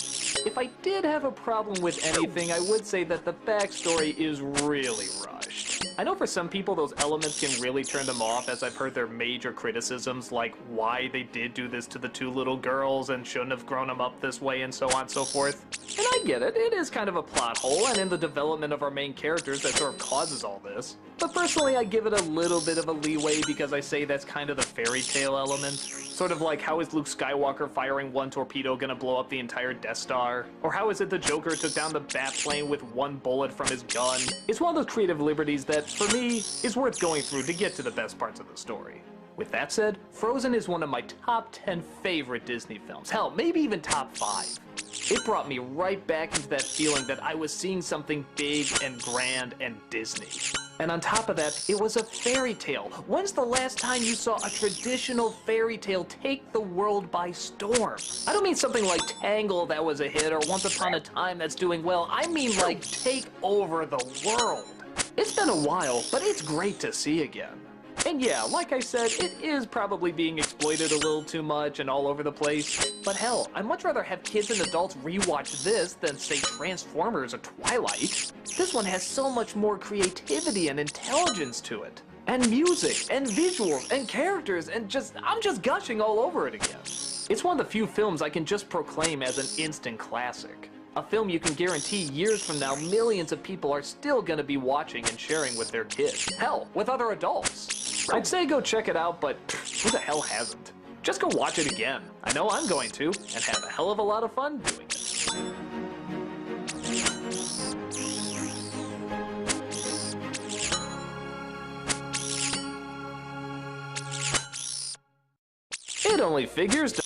If I did have a problem with anything, I would say that the backstory is really rushed. I know for some people those elements can really turn them off, as I've heard their major criticisms, like why they did do this to the 2 little girls and shouldn't have grown them up this way and so on and so forth. And I get it, it is kind of a plot hole, and in the development of our main characters that sort of causes all this. But personally, I give it a little bit of a leeway because I say that's kind of the fairy tale element. Sort of like, how is Luke Skywalker firing 1 torpedo gonna blow up the entire Death Star? Or how is it the Joker took down the Batplane with 1 bullet from his gun? It's one of those creative liberties that, for me, is worth going through to get to the best parts of the story. With that said, Frozen is one of my top 10 favorite Disney films. Hell, maybe even top 5. It brought me right back into that feeling that I was seeing something big and grand and Disney. And on top of that, it was a fairy tale. When's the last time you saw a traditional fairy tale take the world by storm? I don't mean something like Tangle that was a hit or Once Upon a Time that's doing well. I mean like take over the world. It's been a while, but it's great to see again. And yeah, like I said, it is probably being exploited a little too much and all over the place. But hell, I'd much rather have kids and adults rewatch this than, say, Transformers or Twilight. This one has so much more creativity and intelligence to it. And music, and visuals, and characters, and I'm just gushing all over it again. It's one of the few films I can just proclaim as an instant classic. A film you can guarantee years from now millions of people are still gonna be watching and sharing with their kids. Hell, with other adults. I'd say go check it out, but who the hell hasn't? Just go watch it again. I know I'm going to, and have a hell of a lot of fun doing it. It only figures to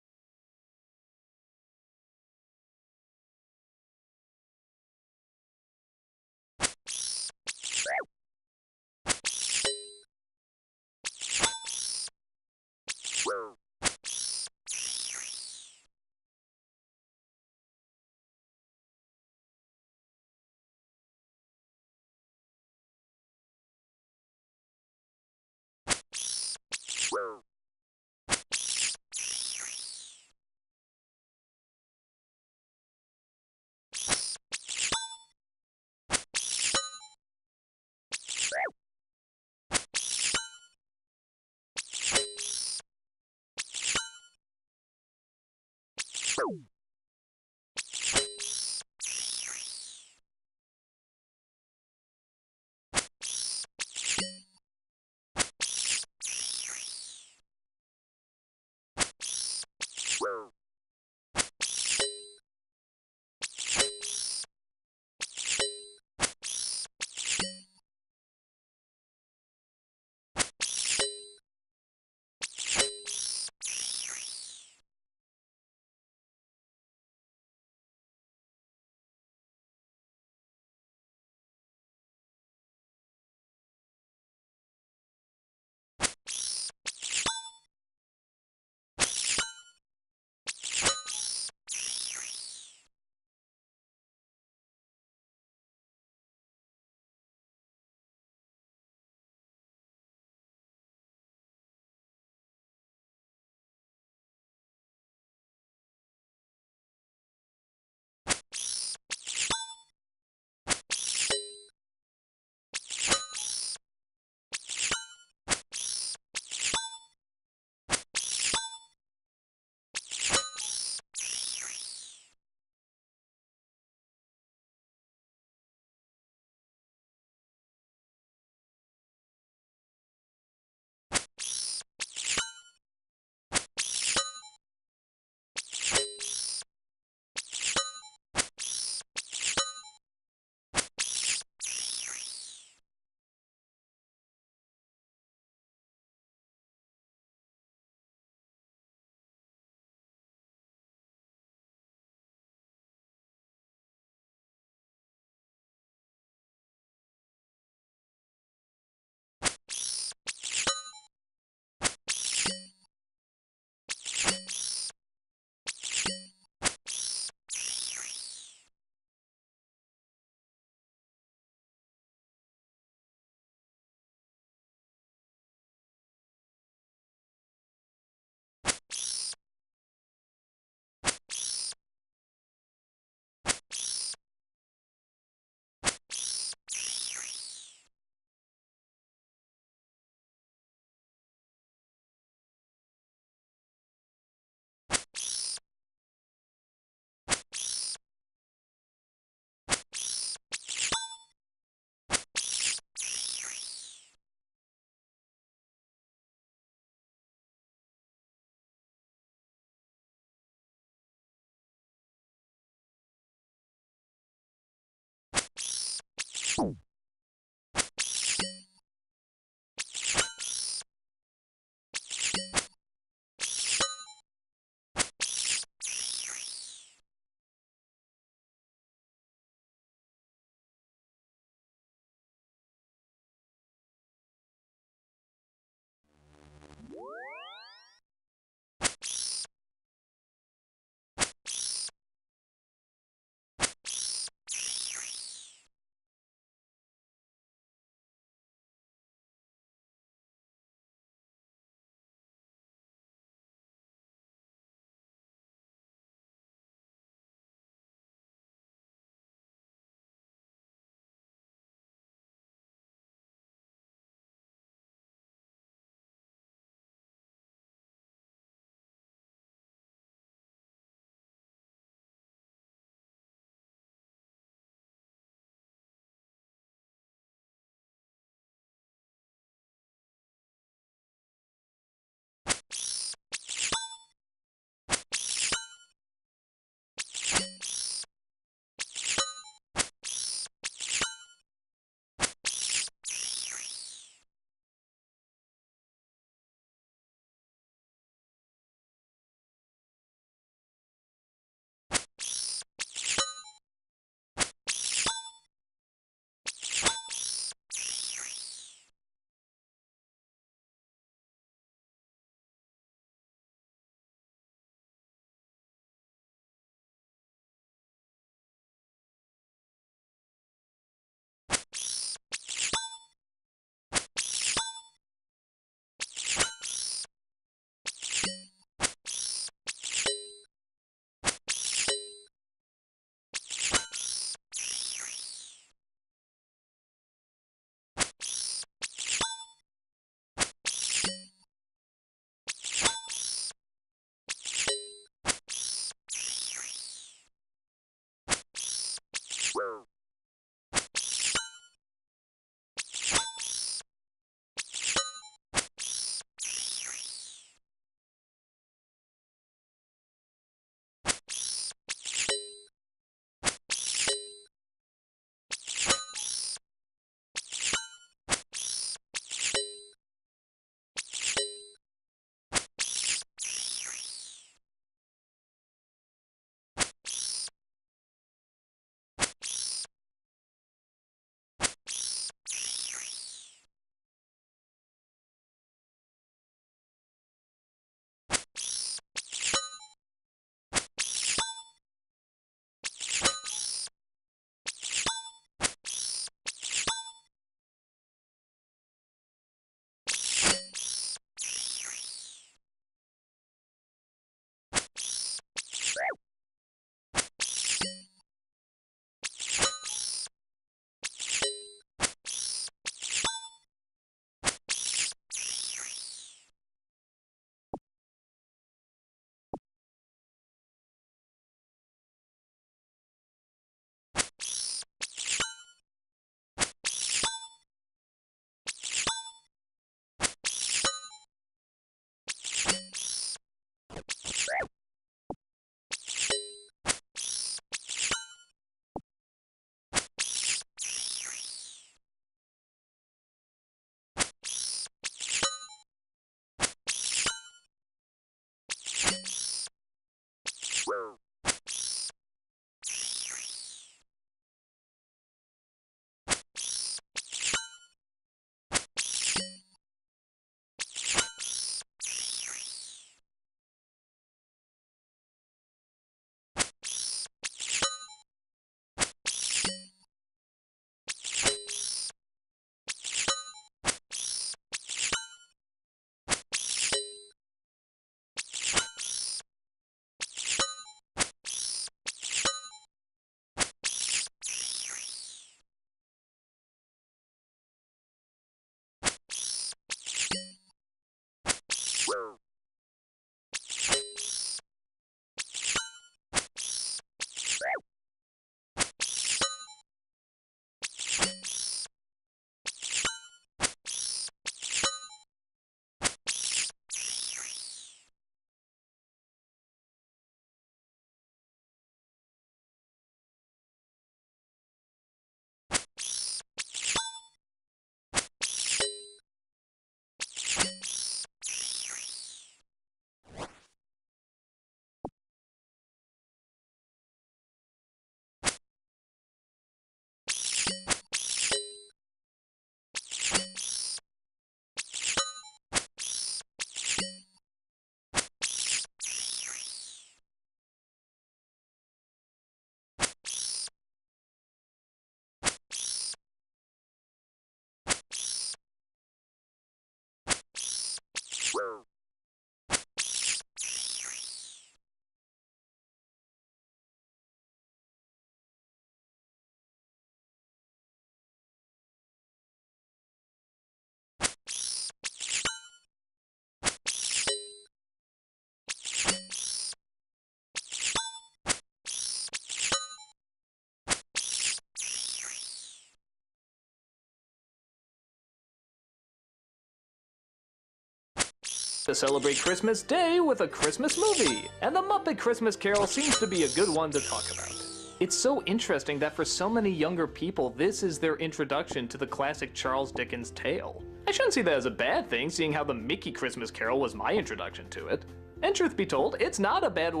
to celebrate Christmas Day with a Christmas movie, and The Muppet Christmas Carol seems to be a good one to talk about. It's so interesting that for so many younger people, this is their introduction to the classic Charles Dickens tale. I shouldn't see that as a bad thing, seeing how the Mickey Christmas Carol was my introduction to it. And truth be told, it's not a bad way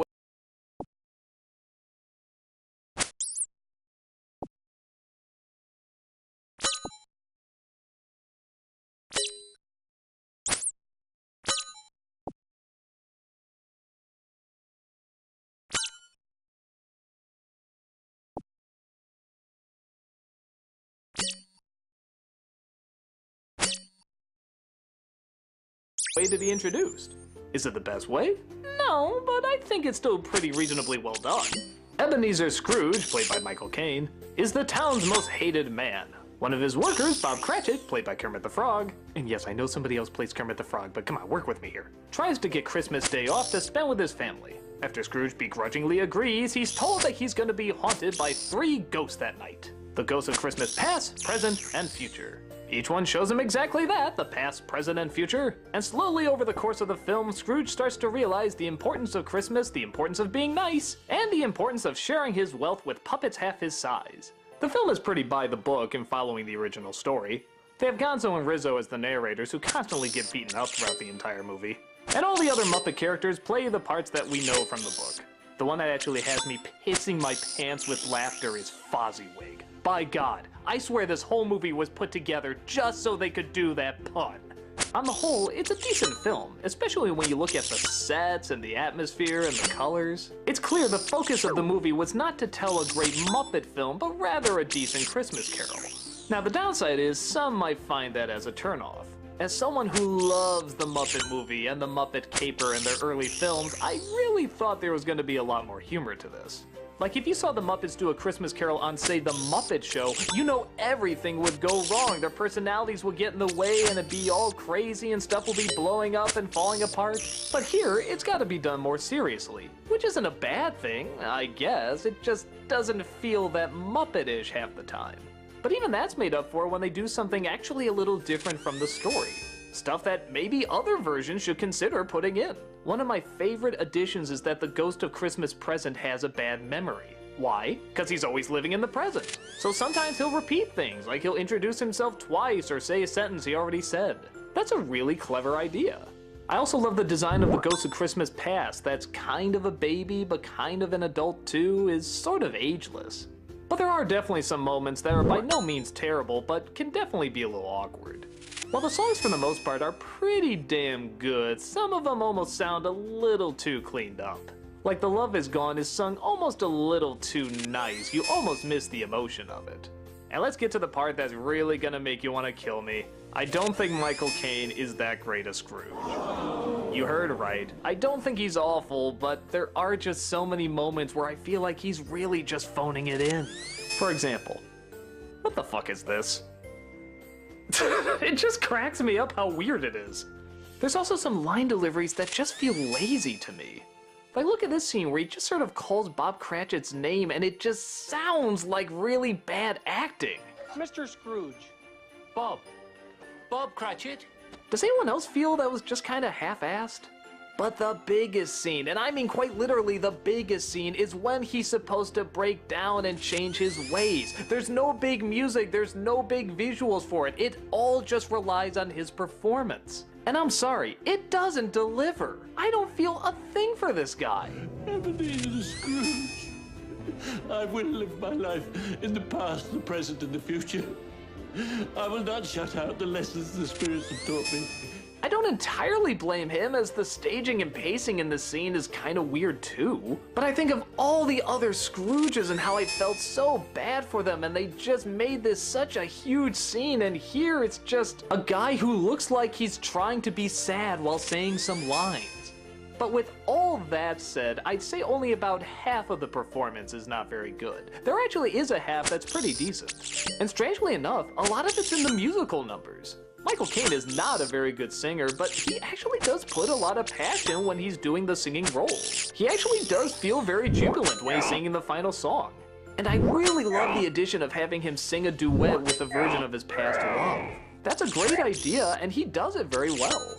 to be introduced. Is it the best way? No, but I think it's still pretty reasonably well done. Ebenezer Scrooge, played by Michael Caine, is the town's most hated man. One of his workers, Bob Cratchit, played by Kermit the Frog, and yes, I know somebody else plays Kermit the Frog, but come on, work with me here, tries to get Christmas Day off to spend with his family. After Scrooge begrudgingly agrees, he's told that he's going to be haunted by 3 ghosts that night. The ghosts of Christmas past, present, and future. Each one shows him exactly that, the past, present, and future. And slowly over the course of the film, Scrooge starts to realize the importance of Christmas, the importance of being nice, and the importance of sharing his wealth with puppets half his size. The film is pretty by the book in following the original story. They have Gonzo and Rizzo as the narrators who constantly get beaten up throughout the entire movie. And all the other Muppet characters play the parts that we know from the book. The one that actually has me pissing my pants with laughter is Fozziwig. By God, I swear this whole movie was put together just so they could do that pun. On the whole, it's a decent film, especially when you look at the sets and the atmosphere and the colors. It's clear the focus of the movie was not to tell a great Muppet film, but rather a decent Christmas Carol. Now the downside is some might find that as a turnoff. As someone who loves the Muppet movie and the Muppet Caper and their early films, I really thought there was going to be a lot more humor to this. Like if you saw the Muppets do a Christmas Carol on, say, The Muppet Show, you know everything would go wrong. Their personalities would get in the way and it'd be all crazy and stuff will be blowing up and falling apart. But here, it's gotta be done more seriously. Which isn't a bad thing, I guess. It just doesn't feel that Muppet-ish half the time. But even that's made up for when they do something actually a little different from the story. Stuff that maybe other versions should consider putting in. One of my favorite additions is that the Ghost of Christmas Present has a bad memory. Why? Because he's always living in the present. So sometimes he'll repeat things, like he'll introduce himself twice or say a sentence he already said. That's a really clever idea. I also love the design of the Ghost of Christmas Past. That's kind of a baby, but kind of an adult too, is sort of ageless. But there are definitely some moments that are by no means terrible, but can definitely be a little awkward. While the songs for the most part are pretty damn good, some of them almost sound a little too cleaned up. Like The Love Is Gone is sung almost a little too nice, you almost miss the emotion of it. And let's get to the part that's really gonna make you wanna kill me. I don't think Michael Caine is that great a Scrooge. You heard right. I don't think he's awful, but there are just so many moments where I feel like he's really just phoning it in. For example, what the fuck is this? It just cracks me up how weird it is. There's also some line deliveries that just feel lazy to me. Like look at this scene where he just sort of calls Bob Cratchit's name and it just sounds like really bad acting. Mr. Scrooge. Bob Cratchit. Does anyone else feel that was just kind of half-assed? But the biggest scene, and I mean quite literally the biggest scene, is when he's supposed to break down and change his ways. There's no big music, there's no big visuals for it. It all just relies on his performance. And I'm sorry, it doesn't deliver. I don't feel a thing for this guy. Ebenezer Scrooge. I will live my life in the past, the present, and the future. I will not shut out the lessons the spirits have taught me. I don't entirely blame him, as the staging and pacing in this scene is kind of weird too. But I think of all the other Scrooges and how I felt so bad for them, and they just made this such a huge scene, and here it's just a guy who looks like he's trying to be sad while saying some lines. But with all that said, I'd say only about half of the performance is not very good. There actually is a half that's pretty decent. And strangely enough, a lot of it's in the musical numbers. Michael Caine is not a very good singer, but he actually does put a lot of passion when he's doing the singing role. He actually does feel very jubilant when he's singing the final song. And I really love the addition of having him sing a duet with a version of his past love. That's a great idea, and he does it very well.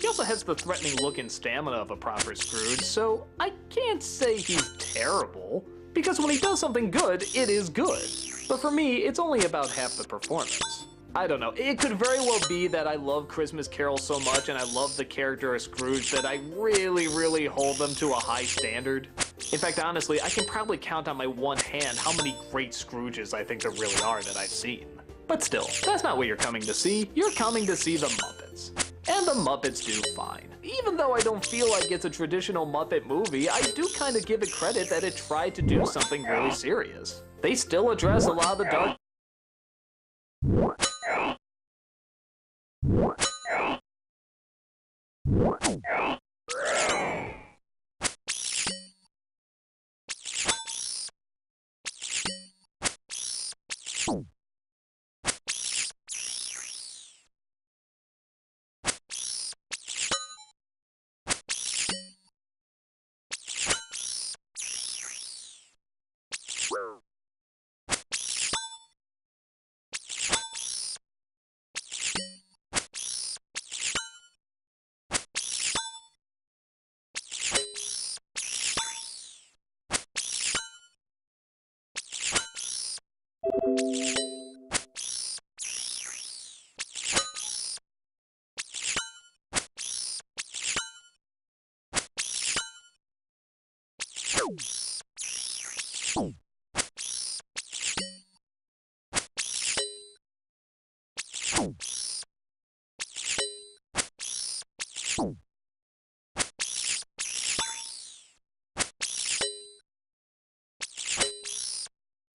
He also has the threatening look and stamina of a proper Scrooge, so I can't say he's terrible, because when he does something good, it is good. But for me, it's only about half the performance. I don't know, it could very well be that I love Christmas Carol so much and I love the character of Scrooge that I really hold them to a high standard. In fact, honestly, I can probably count on my one hand how many great Scrooges I think there really are that I've seen. But still, that's not what you're coming to see. You're coming to see the Muppets. And the Muppets do fine. Even though I don't feel like it's a traditional Muppet movie, I do kind of give it credit that it tried to do something really serious. They still address a lot of the dark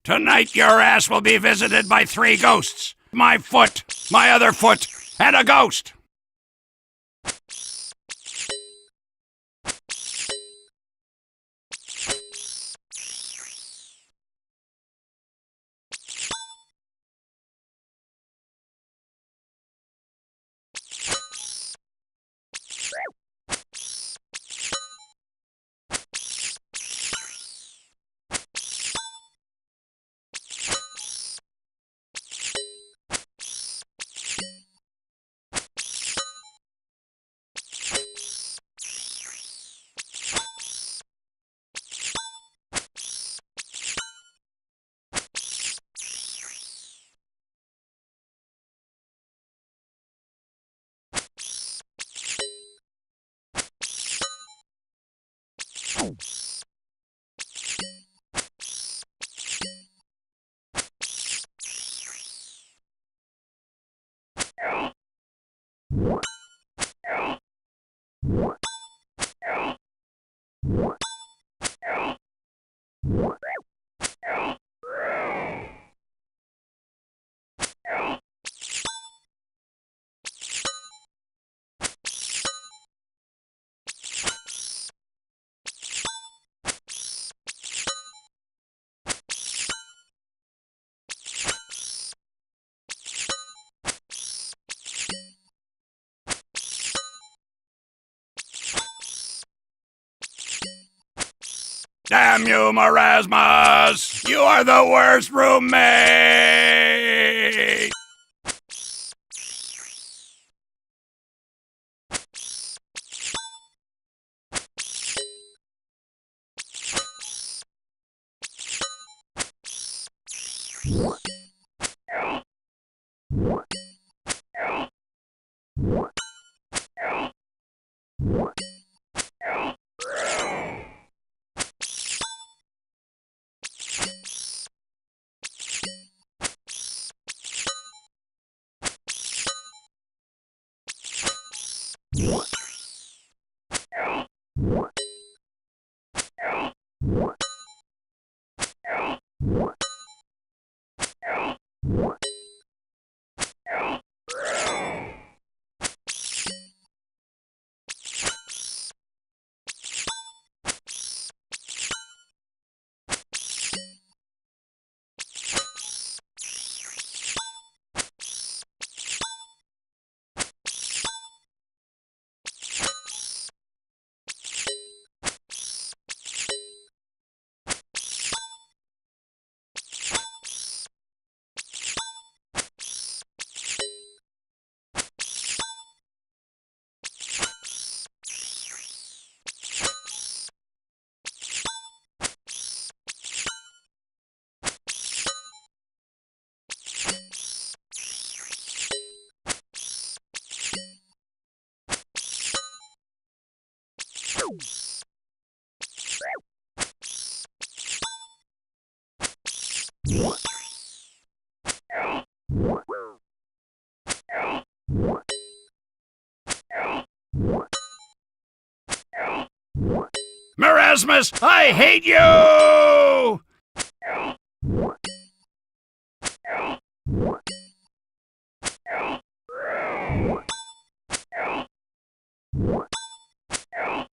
Tonight your ass will be visited by 3 ghosts. My foot, my other foot, and a ghost. Damn you, Marasmus! You are the worst roommate! Merasmus, I hate you!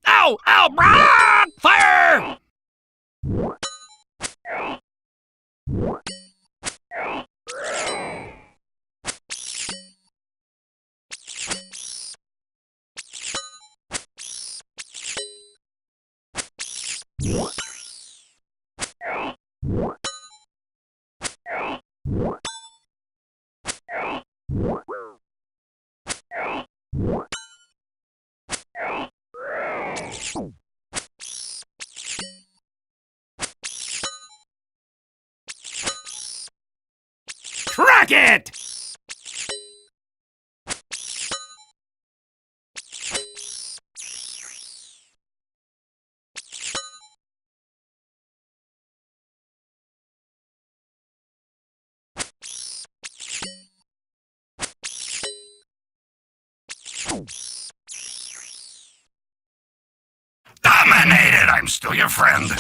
Ow! Ow! Brah! Fire! Track it! Dominated! I'm still your friend.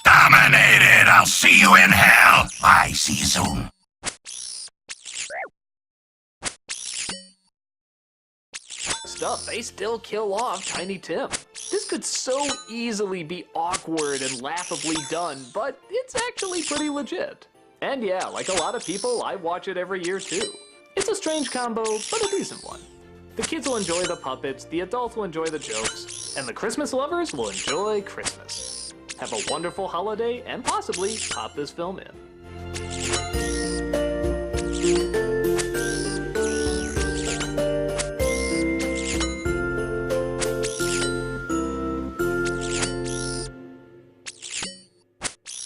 Dominated! I'll see you in hell! Bye, see you soon. Stuff, they still kill off Tiny Tim. This could so easily be awkward and laughably done, but it's actually pretty legit. And yeah, like a lot of people, I watch it every year too. It's a strange combo, but a decent one. The kids will enjoy the puppets, the adults will enjoy the jokes, and the Christmas lovers will enjoy Christmas. Have a wonderful holiday, and possibly pop this film in.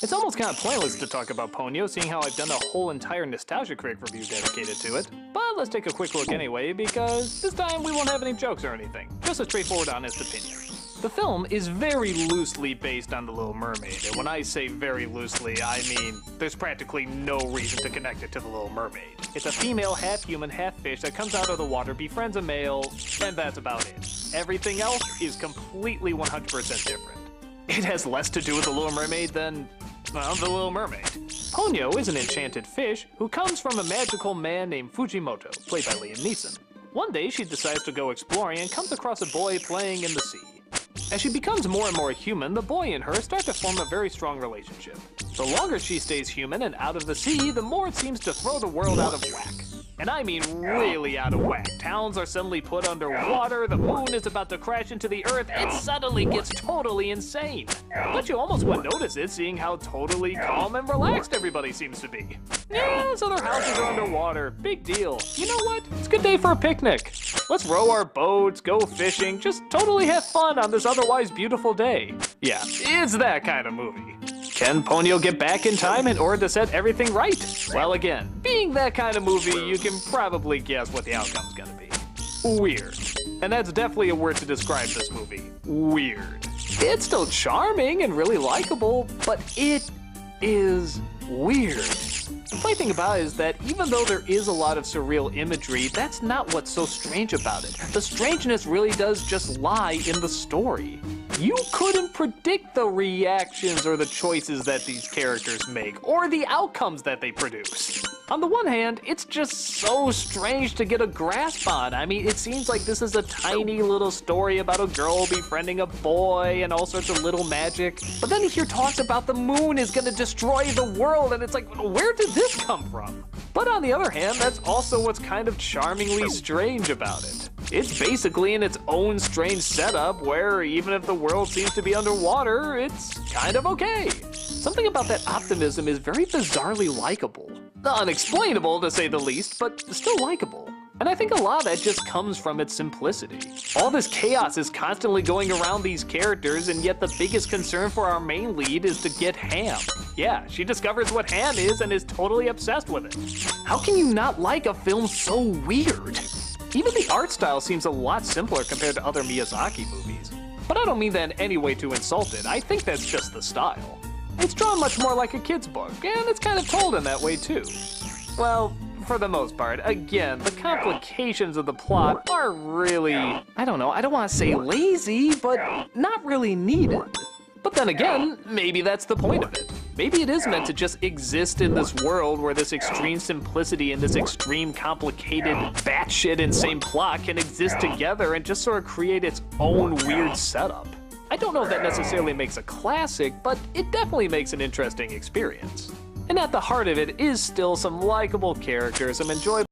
It's almost kind of pointless to talk about Ponyo, seeing how I've done a whole entire Nostalgia Critic review dedicated to it. But let's take a quick look anyway, because this time we won't have any jokes or anything. Just a straightforward, honest opinion. The film is very loosely based on The Little Mermaid, and when I say very loosely, I mean there's practically no reason to connect it to The Little Mermaid. It's a female, half-human, half-fish that comes out of the water, befriends a male, and that's about it. Everything else is completely 100% different. It has less to do with The Little Mermaid than, well, The Little Mermaid. Ponyo is an enchanted fish who comes from a magical man named Fujimoto, played by Liam Neeson. One day she decides to go exploring and comes across a boy playing in the sea. As she becomes more and more human, the boy and her start to form a very strong relationship. The longer she stays human and out of the sea, the more it seems to throw the world out of whack. And I mean really out of whack. Towns are suddenly put underwater, the moon is about to crash into the earth, it suddenly gets totally insane. But you almost wouldn't notice it, seeing how totally calm and relaxed everybody seems to be. Yeah, so their houses are underwater, big deal. You know what? It's a good day for a picnic. Let's row our boats, go fishing, just totally have fun on this otherwise beautiful day. Yeah, it's that kind of movie. Can Ponyo get back in time in order to set everything right? Well, again, being that kind of movie, you can probably guess what the outcome's gonna be. Weird. And that's definitely a word to describe this movie. Weird. It's still charming and really likable, but it is weird. The funny thing about it is that even though there is a lot of surreal imagery, that's not what's so strange about it. The strangeness really does just lie in the story. You couldn't predict the reactions or the choices that these characters make, or the outcomes that they produce. On the one hand, it's just so strange to get a grasp on. I mean, it seems like this is a tiny little story about a girl befriending a boy and all sorts of little magic. But then you hear talks about the moon is gonna destroy the world, and it's like, where did this come from? But on the other hand, that's also what's kind of charmingly strange about it. It's basically in its own strange setup where even if the world seems to be underwater, it's kind of okay. Something about that optimism is very bizarrely likable. Unexplainable to say the least, but still likable. And I think a lot of that just comes from its simplicity. All this chaos is constantly going around these characters, and yet the biggest concern for our main lead is to get ham. Yeah, she discovers what ham is and is totally obsessed with it. How can you not like a film so weird? Even the art style seems a lot simpler compared to other Miyazaki movies. But I don't mean that in any way to insult it, I think that's just the style. It's drawn much more like a kid's book, and it's kind of told in that way too. Well, for the most part. Again, the complications of the plot are really, I don't know, I don't want to say lazy, but not really needed. But then again, maybe that's the point of it. Maybe it is meant to just exist in this world where this extreme simplicity and this extreme complicated batshit insane plot can exist together and just sort of create its own weird setup. I don't know if that necessarily makes a classic, but it definitely makes an interesting experience. And at the heart of it is still some likable characters, some enjoyable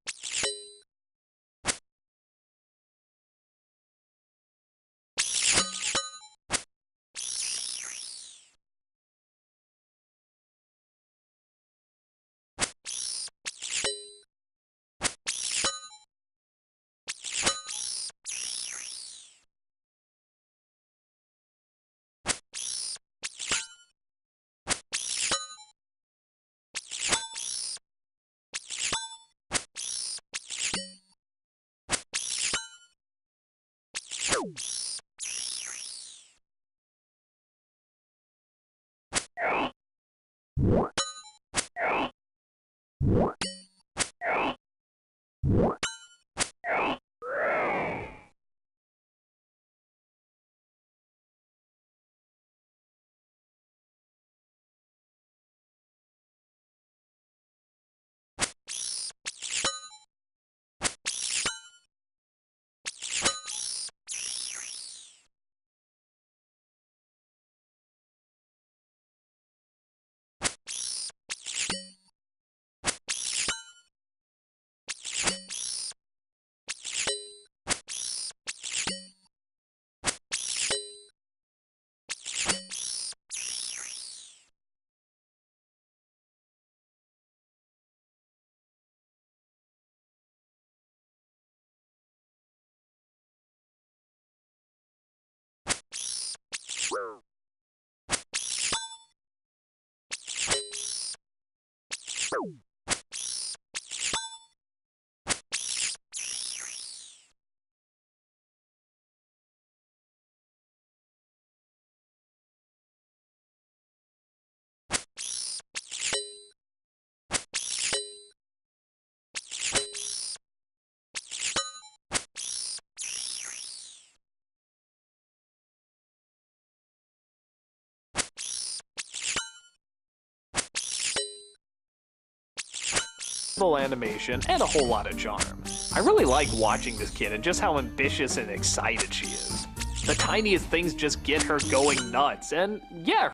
animation and a whole lot of charm. I really like watching this kid and just how ambitious and excited she is. The tiniest things just get her going nuts, and yeah.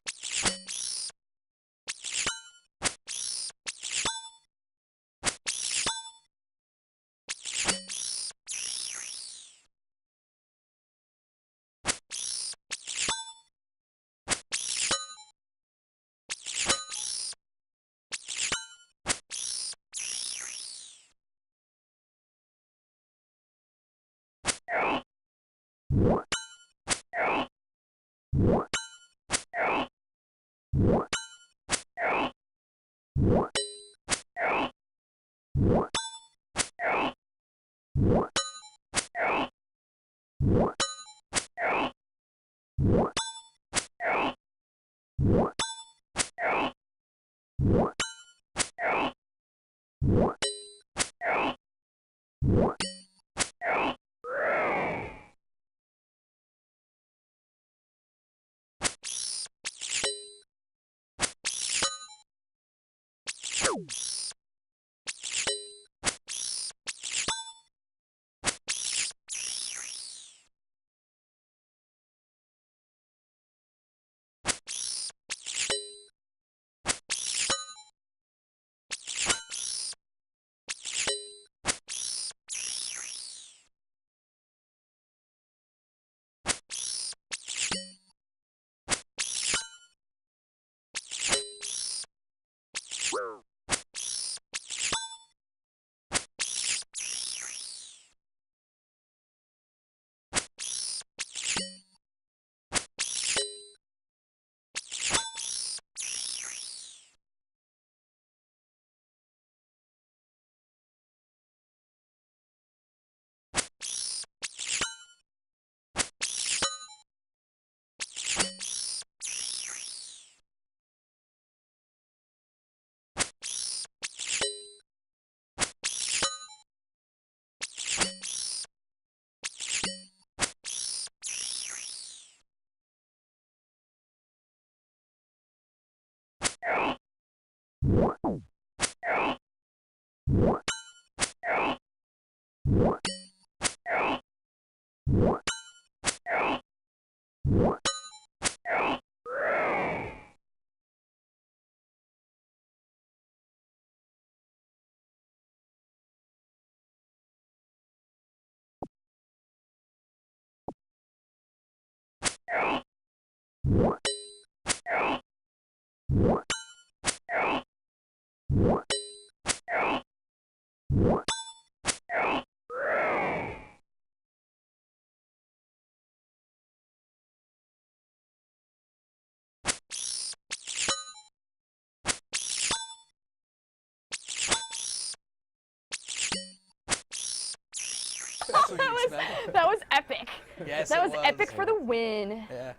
That was epic. Yes, that it was was. epic for the win. Yeah.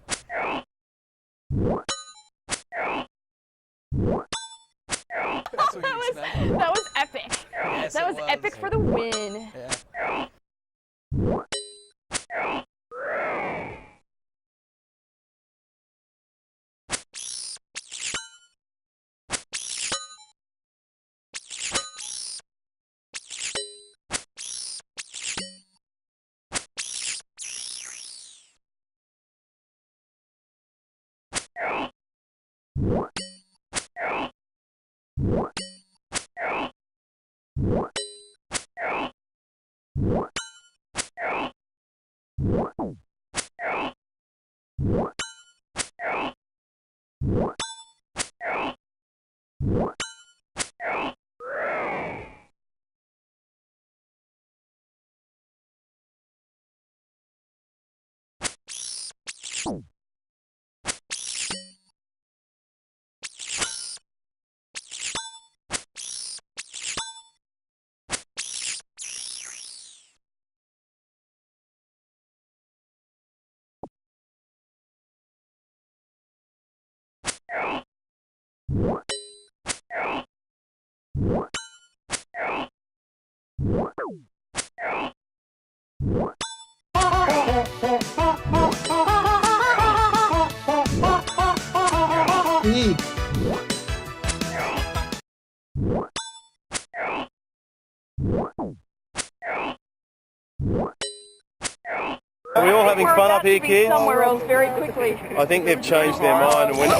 That was epic. Yes, that it was was. epic for the win. Yeah. Are we all having fun up here, kids? Somewhere else very quickly. I think they've changed their mind and went.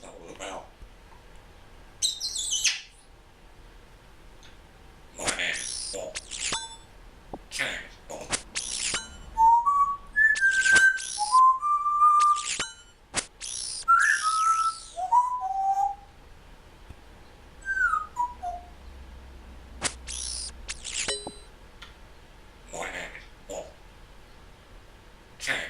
All about. My name's Bob. James Bob. My name is Bob. James.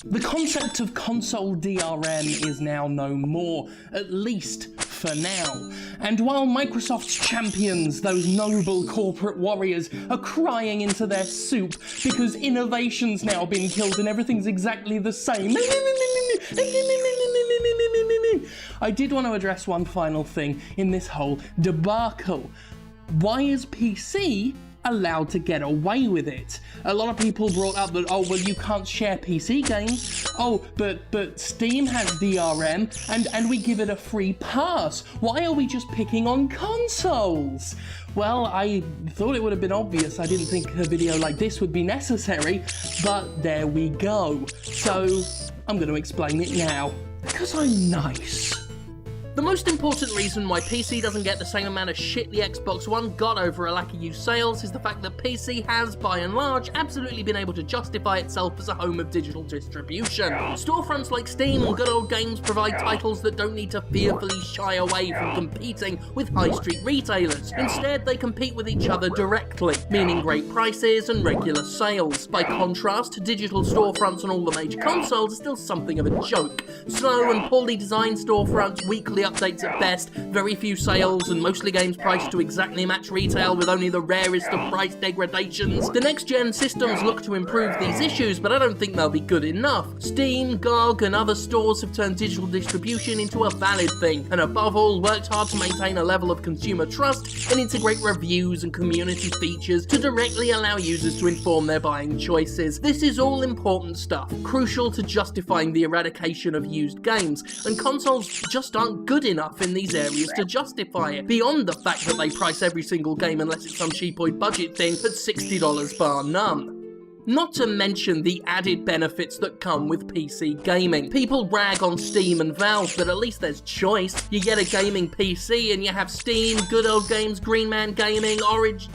The concept of console DRM is now no more, at least for now. And while Microsoft's champions, those noble corporate warriors, are crying into their soup because innovation's now been killed and everything's exactly the same, I did want to address one final thing in this whole debacle. Why is PC allowed to get away with it? A lot of people brought up that, oh, well, you can't share PC games. Oh, but Steam has DRM and we give it a free pass. Why are we just picking on consoles? Well, I thought it would have been obvious. I didn't think a video like this would be necessary, but there we go. So I'm going to explain it now, because I'm nice. The most important reason why PC doesn't get the same amount of shit the Xbox One got over a lack of used sales is the fact that PC has, by and large, absolutely been able to justify itself as a home of digital distribution. Storefronts like Steam and Good Old Games provide titles that don't need to fearfully shy away from competing with high street retailers. Instead, they compete with each other directly, meaning great prices and regular sales. By contrast, digital storefronts on all the major consoles are still something of a joke. Slow and poorly designed storefronts, weekly updates at best, very few sales, and mostly games priced to exactly match retail with only the rarest of price degradations. The next-gen systems look to improve these issues, but I don't think they'll be good enough. Steam, GOG, and other stores have turned digital distribution into a valid thing, and above all, worked hard to maintain a level of consumer trust and integrate reviews and community features to directly allow users to inform their buying choices. This is all important stuff, crucial to justifying the eradication of used games, and consoles just aren't good enough in these areas to justify it, beyond the fact that they price every single game, unless it's some cheapoid budget thing, at $60 bar none. Not to mention the added benefits that come with PC gaming. People rag on Steam and Valve, but at least there's choice. You get a gaming PC and you have Steam, Good Old Games, Green Man Gaming, Origin...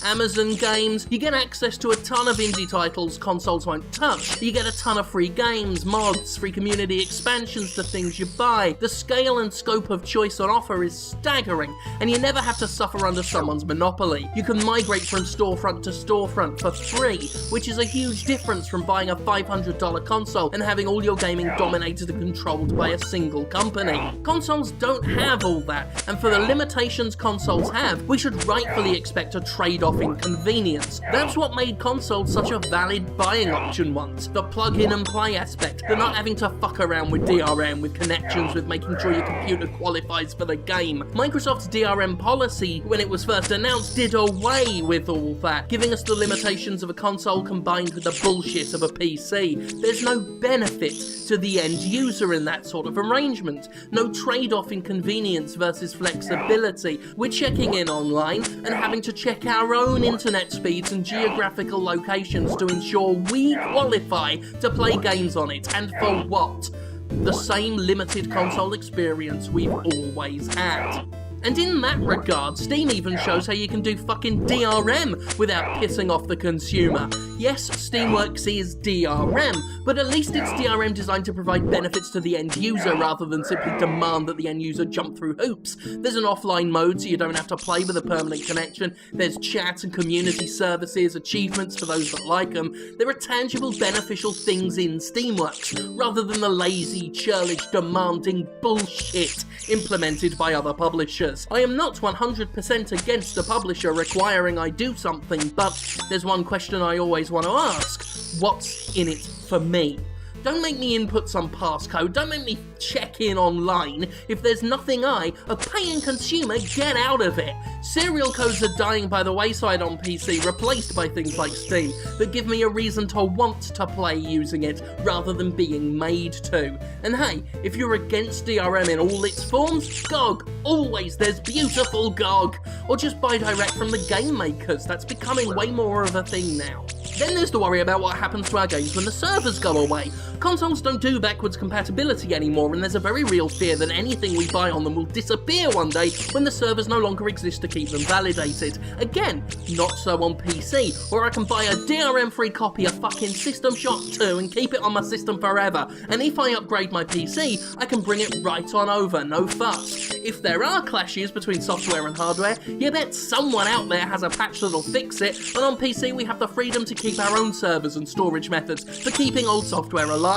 Amazon games. You get access to a ton of indie titles consoles won't touch. You get a ton of free games, mods, free community expansions to things you buy. The scale and scope of choice on offer is staggering, and you never have to suffer under someone's monopoly. You can migrate from storefront to storefront for free, which is a huge difference from buying a $500 console and having all your gaming dominated and controlled by a single company. Consoles don't have all that, and for the limitations consoles have, we should rightfully expect a trade-off in convenience. That's what made consoles such a valid buying option once. The plug-in and play aspect, the not having to fuck around with DRM, with connections, with making sure your computer qualifies for the game. Microsoft's DRM policy, when it was first announced, did away with all that, giving us the limitations of a console combined with the bullshit of a PC. There's no benefit to the end user in that sort of arrangement. No trade-off in convenience versus flexibility. We're checking in online and having to check our own internet speeds and geographical locations to ensure we qualify to play games on it, and for what? The same limited console experience we've always had. And in that regard, Steam even shows how you can do fucking DRM without pissing off the consumer. Yes, Steamworks is DRM, but at least it's DRM designed to provide benefits to the end user rather than simply demand that the end user jump through hoops. There's an offline mode so you don't have to play with a permanent connection. There's chat and community services, achievements for those that like them. There are tangible, beneficial things in Steamworks, rather than the lazy, churlish, demanding bullshit implemented by other publishers. I am not 100% against a publisher requiring I do something, but there's one question I always want to ask. What's in it for me? Don't make me input some passcode, don't make me check in online. If there's nothing a paying consumer, get out of it. Serial codes are dying by the wayside on PC, replaced by things like Steam, that give me a reason to want to play using it, rather than being made to. And hey, if you're against DRM in all its forms, GOG, always, there's beautiful GOG. Or just buy direct from the game makers, that's becoming way more of a thing now. Then there's the worry about what happens to our games when the servers go away. Consoles don't do backwards compatibility anymore, and there's a very real fear that anything we buy on them will disappear one day when the servers no longer exist to keep them validated. Again, not so on PC, where I can buy a DRM-free copy of fucking System Shock 2 and keep it on my system forever, and if I upgrade my PC, I can bring it right on over, no fuss. If there are clashes between software and hardware, you bet someone out there has a patch that'll fix it, and on PC we have the freedom to keep our own servers and storage methods for keeping old software alive.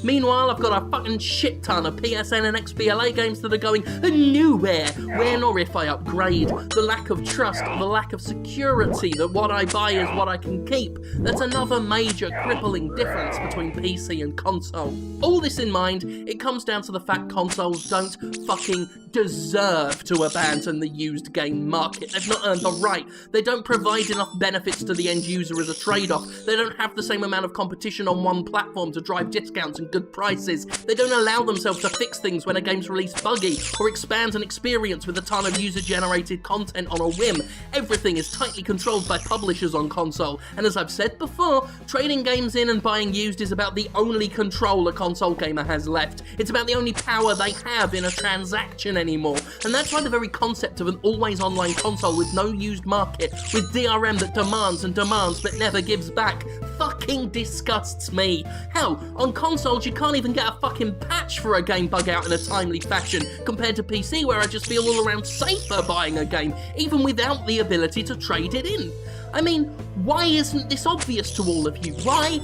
Meanwhile, I've got a fucking shit ton of PSN and XBLA games that are going nowhere when or if I upgrade. The lack of trust, the lack of security that what I buy is what I can keep. That's another major crippling difference between PC and console. All this in mind, it comes down to the fact consoles don't fucking deserve to abandon the used game market. They've not earned the right. They don't provide enough benefits to the end user as a trade-off. They don't have the same amount of competition on one platform to drive discounts and good prices. They don't allow themselves to fix things when a game's released buggy, or expand an experience with a ton of user-generated content on a whim. Everything is tightly controlled by publishers on console, and as I've said before, trading games in and buying used is about the only control a console gamer has left. It's about the only power they have in a transaction anymore, and that's why the very concept of an always online console with no used market, with DRM that demands and demands but never gives back, fucking disgusts me. Hell, on consoles you can't even get a fucking patch for a game bug out in a timely fashion, compared to PC where I just feel all around safer buying a game, even without the ability to trade it in. I mean, why isn't this obvious to all of you? Why?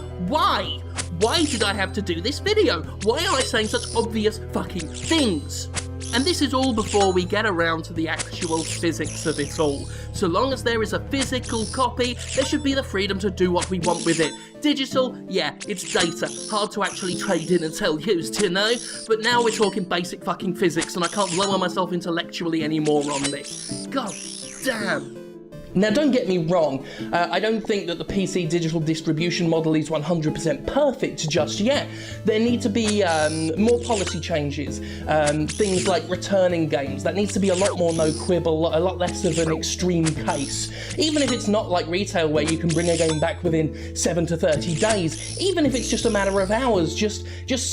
Why did I have to do this video? Why am I saying such obvious fucking things? And this is all before we get around to the actual physics of it all. So long as there is a physical copy, there should be the freedom to do what we want with it. Digital, yeah, it's data. Hard to actually trade in and sell used, you know? But now we're talking basic fucking physics, and I can't lower myself intellectually anymore on this. God damn. Now, don't get me wrong, I don't think that the PC digital distribution model is 100% perfect just yet. There need to be more policy changes, things like returning games. That needs to be a lot more no quibble, a lot less of an extreme case. Even if it's not like retail where you can bring a game back within 7 to 30 days, even if it's just a matter of hours, just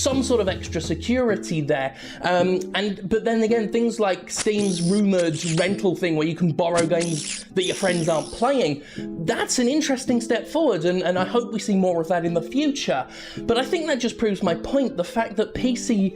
some sort of extra security there. But then again, things like Steam's rumoured rental thing where you can borrow games that your friends friends aren't playing. That's an interesting step forward, and I hope we see more of that in the future. But I think that just proves my point, the fact that PC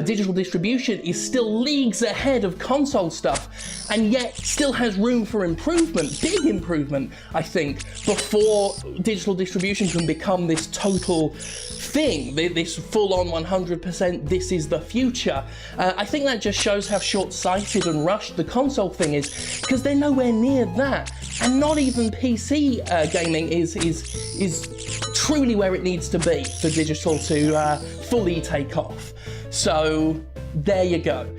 digital distribution is still leagues ahead of console stuff, and yet still has room for improvement, big improvement, I think, before digital distribution can become this total thing, this full-on 100%, this is the future. I think that just shows how short-sighted and rushed the console thing is, because they're nowhere near that, and not even PC gaming is truly where it needs to be for digital to fully take off. So there you go.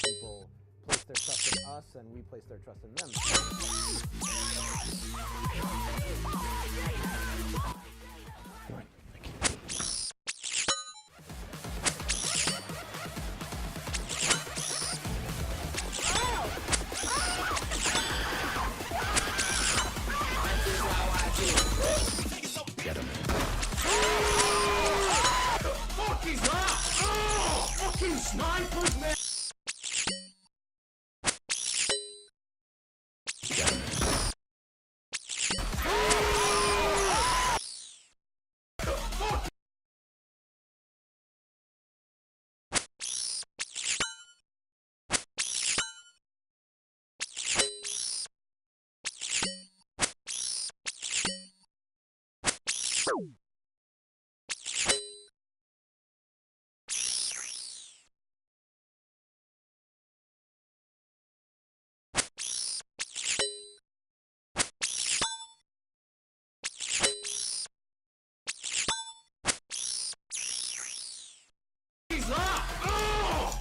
People place their trust in us, and we place their trust in them. Get him. Fucking snipers, man!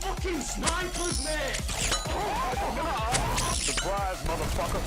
Fucking snipers, man! Surprise, motherfucker!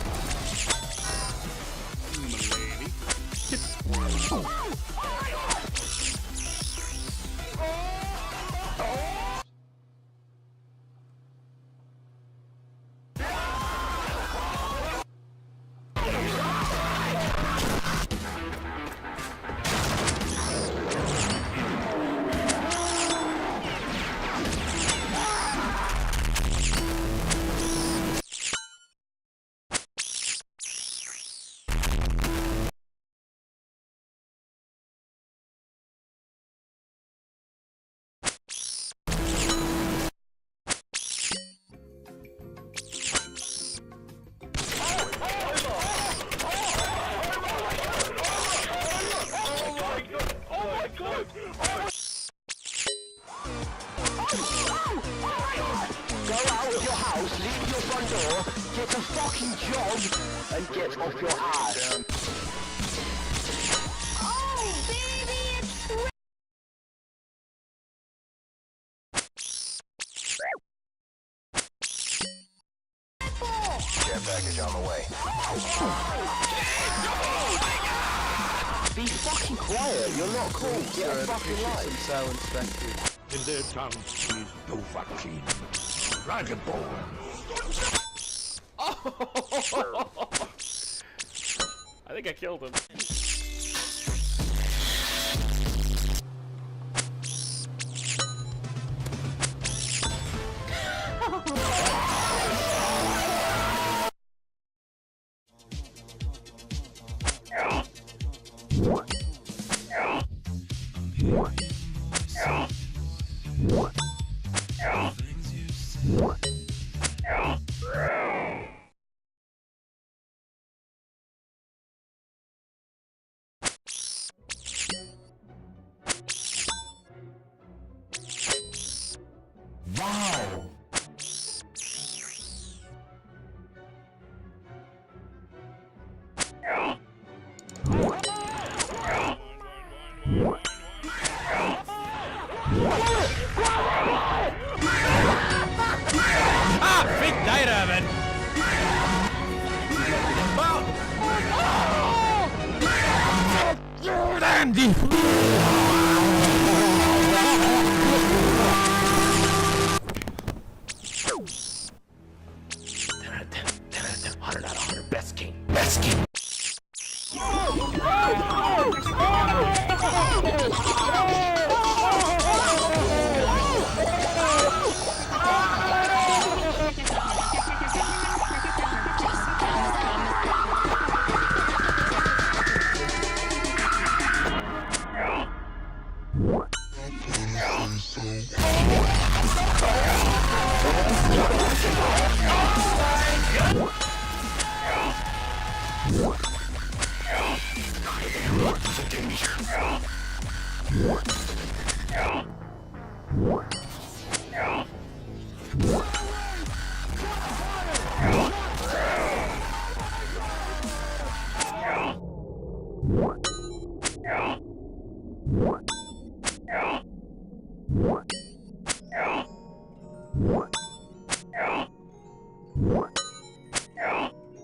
Go out of your house, leave your front door, get a fucking job, and get off your ass. Oh, baby, it's Care package on the way. Be quiet, you're not cool. Get a fucking life. Silence back here. In their tongue is Dovahkiin. Dragonborn. I think I killed him. Wow! Ah! Big data, man! Andy! Best king. Best king.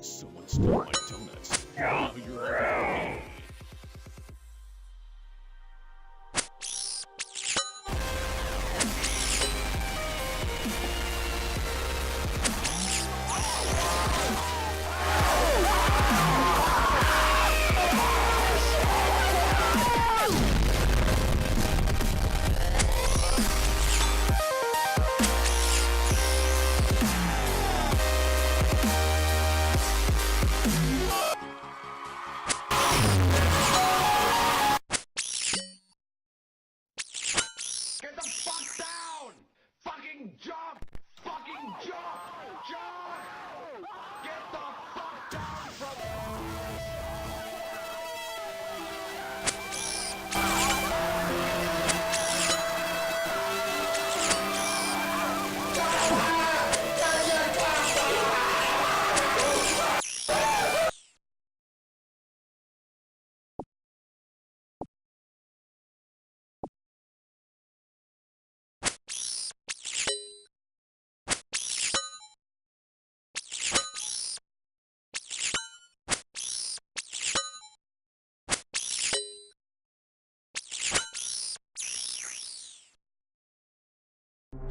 Someone stole my donuts. Now you're on me. Get the fuck down! Fucking jump! Fucking jump! Jump! Get the fuck down from...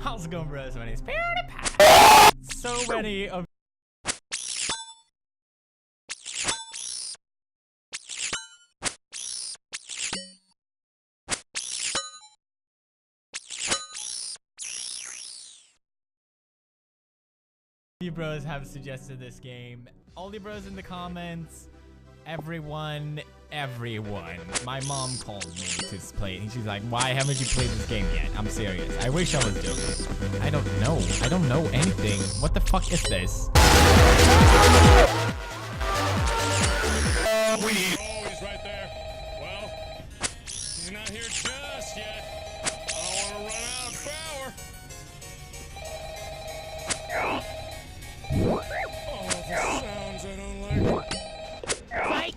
How's it going, bros? My name is PewDiePie. So many of you bros have suggested this game. All you bros in the comments, everyone. My mom called me to play it, and she's like, why haven't you played this game yet? I'm serious. I wish I was joking. I don't know. I don't know anything. What the fuck is this? Always right there. Well, he's not here just yet. I don't want to run out of power. Oh, the sounds I don't like. Psych!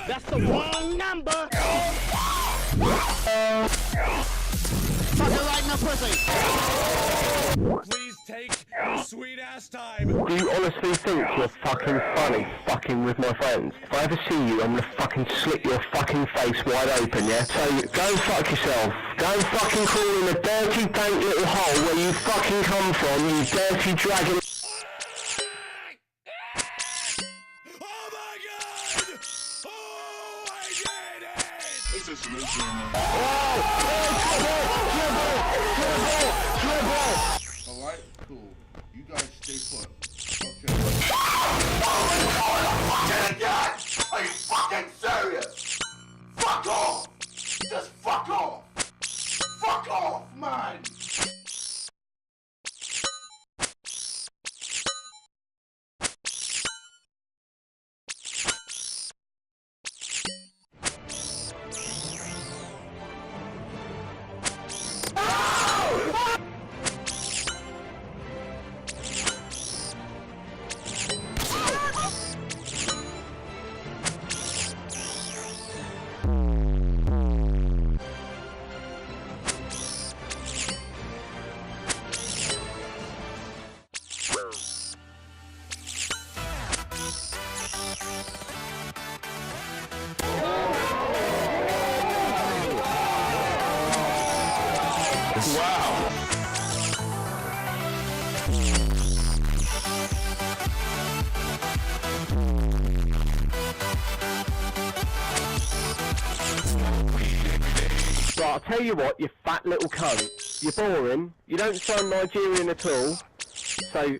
That's the wrong number! Fucking right in the pussy! Please take your sweet ass time. Do you honestly think you're fucking funny fucking with my friends? If I ever see you, I'm gonna fucking slit your fucking face wide open, yeah? So, go and fuck yourself. Go and fucking crawl in a dirty, dank little hole where you fucking come from, you dirty dragon. Alright, cool. You guys stay put. Are you fucking serious? Fuck off! Just fuck off! Fuck off, man! Wow. Right, I'll tell you what, you fat little cunt. You're boring. You don't sound Nigerian at all. So...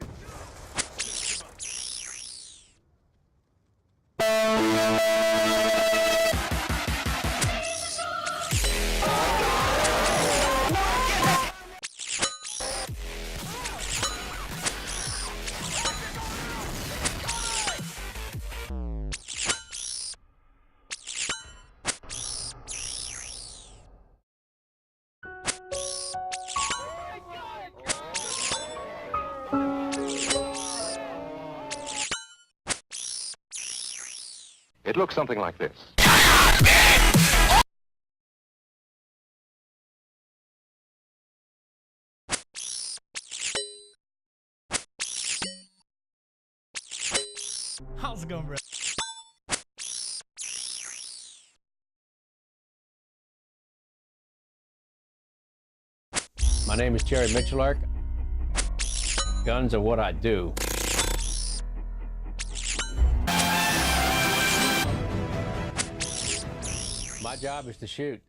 It looks something like this. How's it going, bro? My name is Jerry Mitchellark. Guns are what I do. My job is to shoot.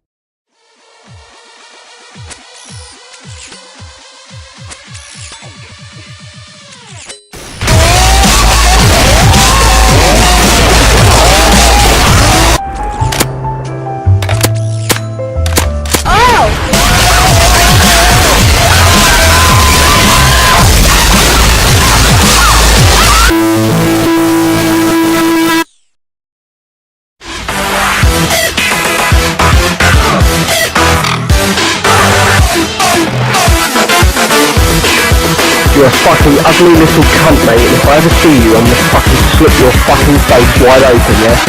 You're a fucking ugly little cunt, mate, and if I ever see you, I'm gonna fucking slit your fucking face wide open, yeah?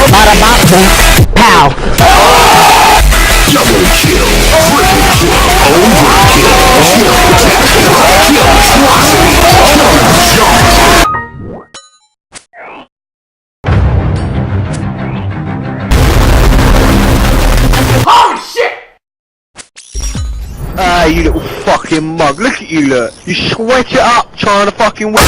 Bada bop, boom, pow! Double kill, triple kill, overkill, kill protection, kill atrocity, jump! Holy shit! Ah, you little fucking mug. Look at you, look. You sweat it up trying to fucking win.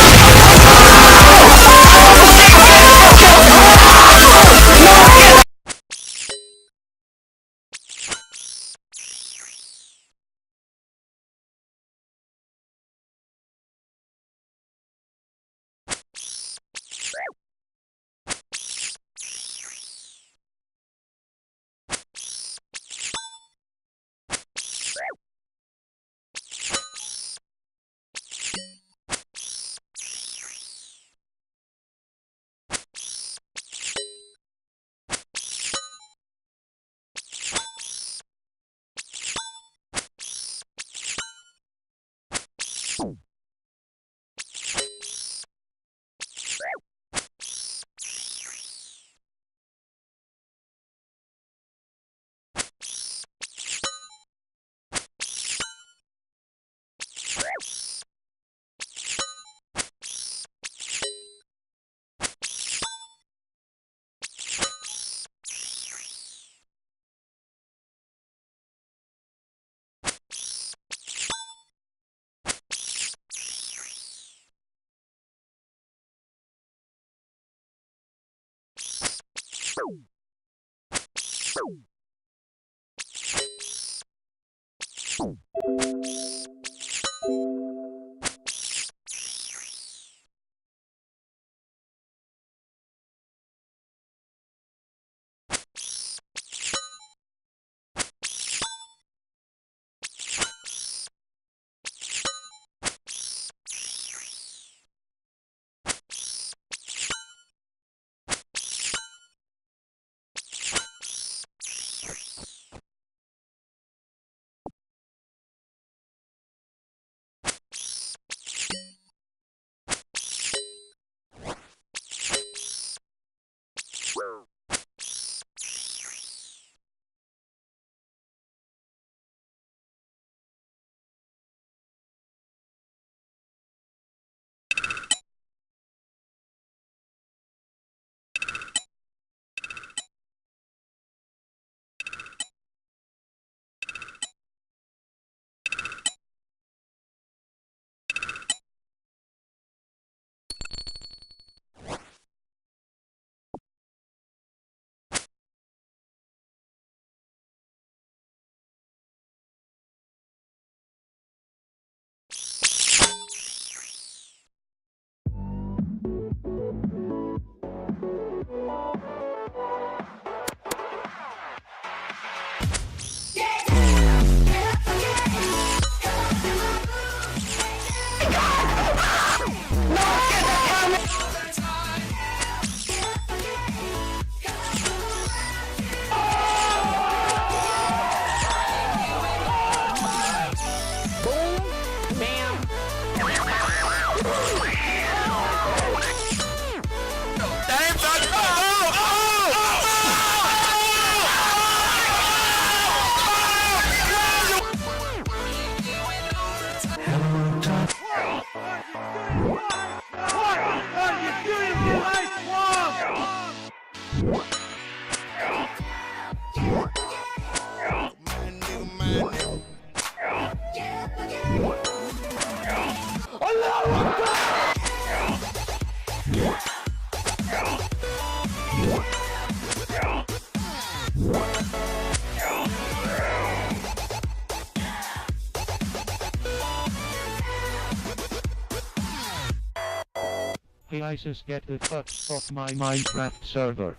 Hey ISIS, get the fuck off my Minecraft server.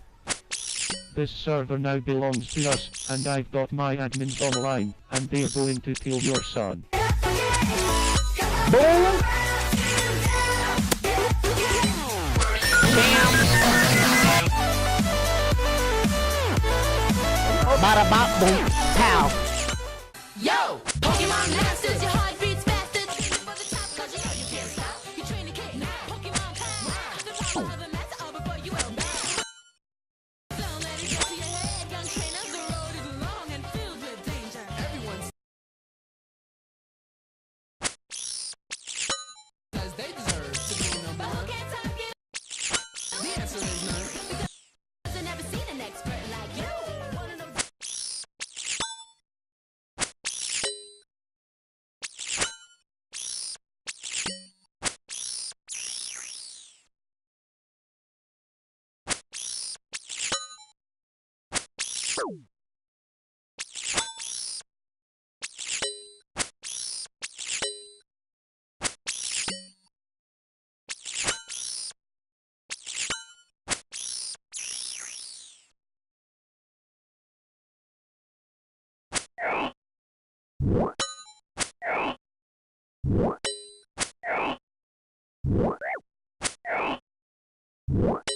This server now belongs to us, and I've got my admins online, and they're going to kill your son. Bada bop boom pow. Yo! Pokemon Masters, your heart beats faster. Training for the top, cause you know you can't stop. You train the kid, Pokemon class. The power of the master, all before you will bow. Don't let it get to your head, young trainer. The road is long and filled with danger. Everyone's as they deserve to be number one. But who can't top you? The answer is none. Because I've never seen an expert like you. One of those What?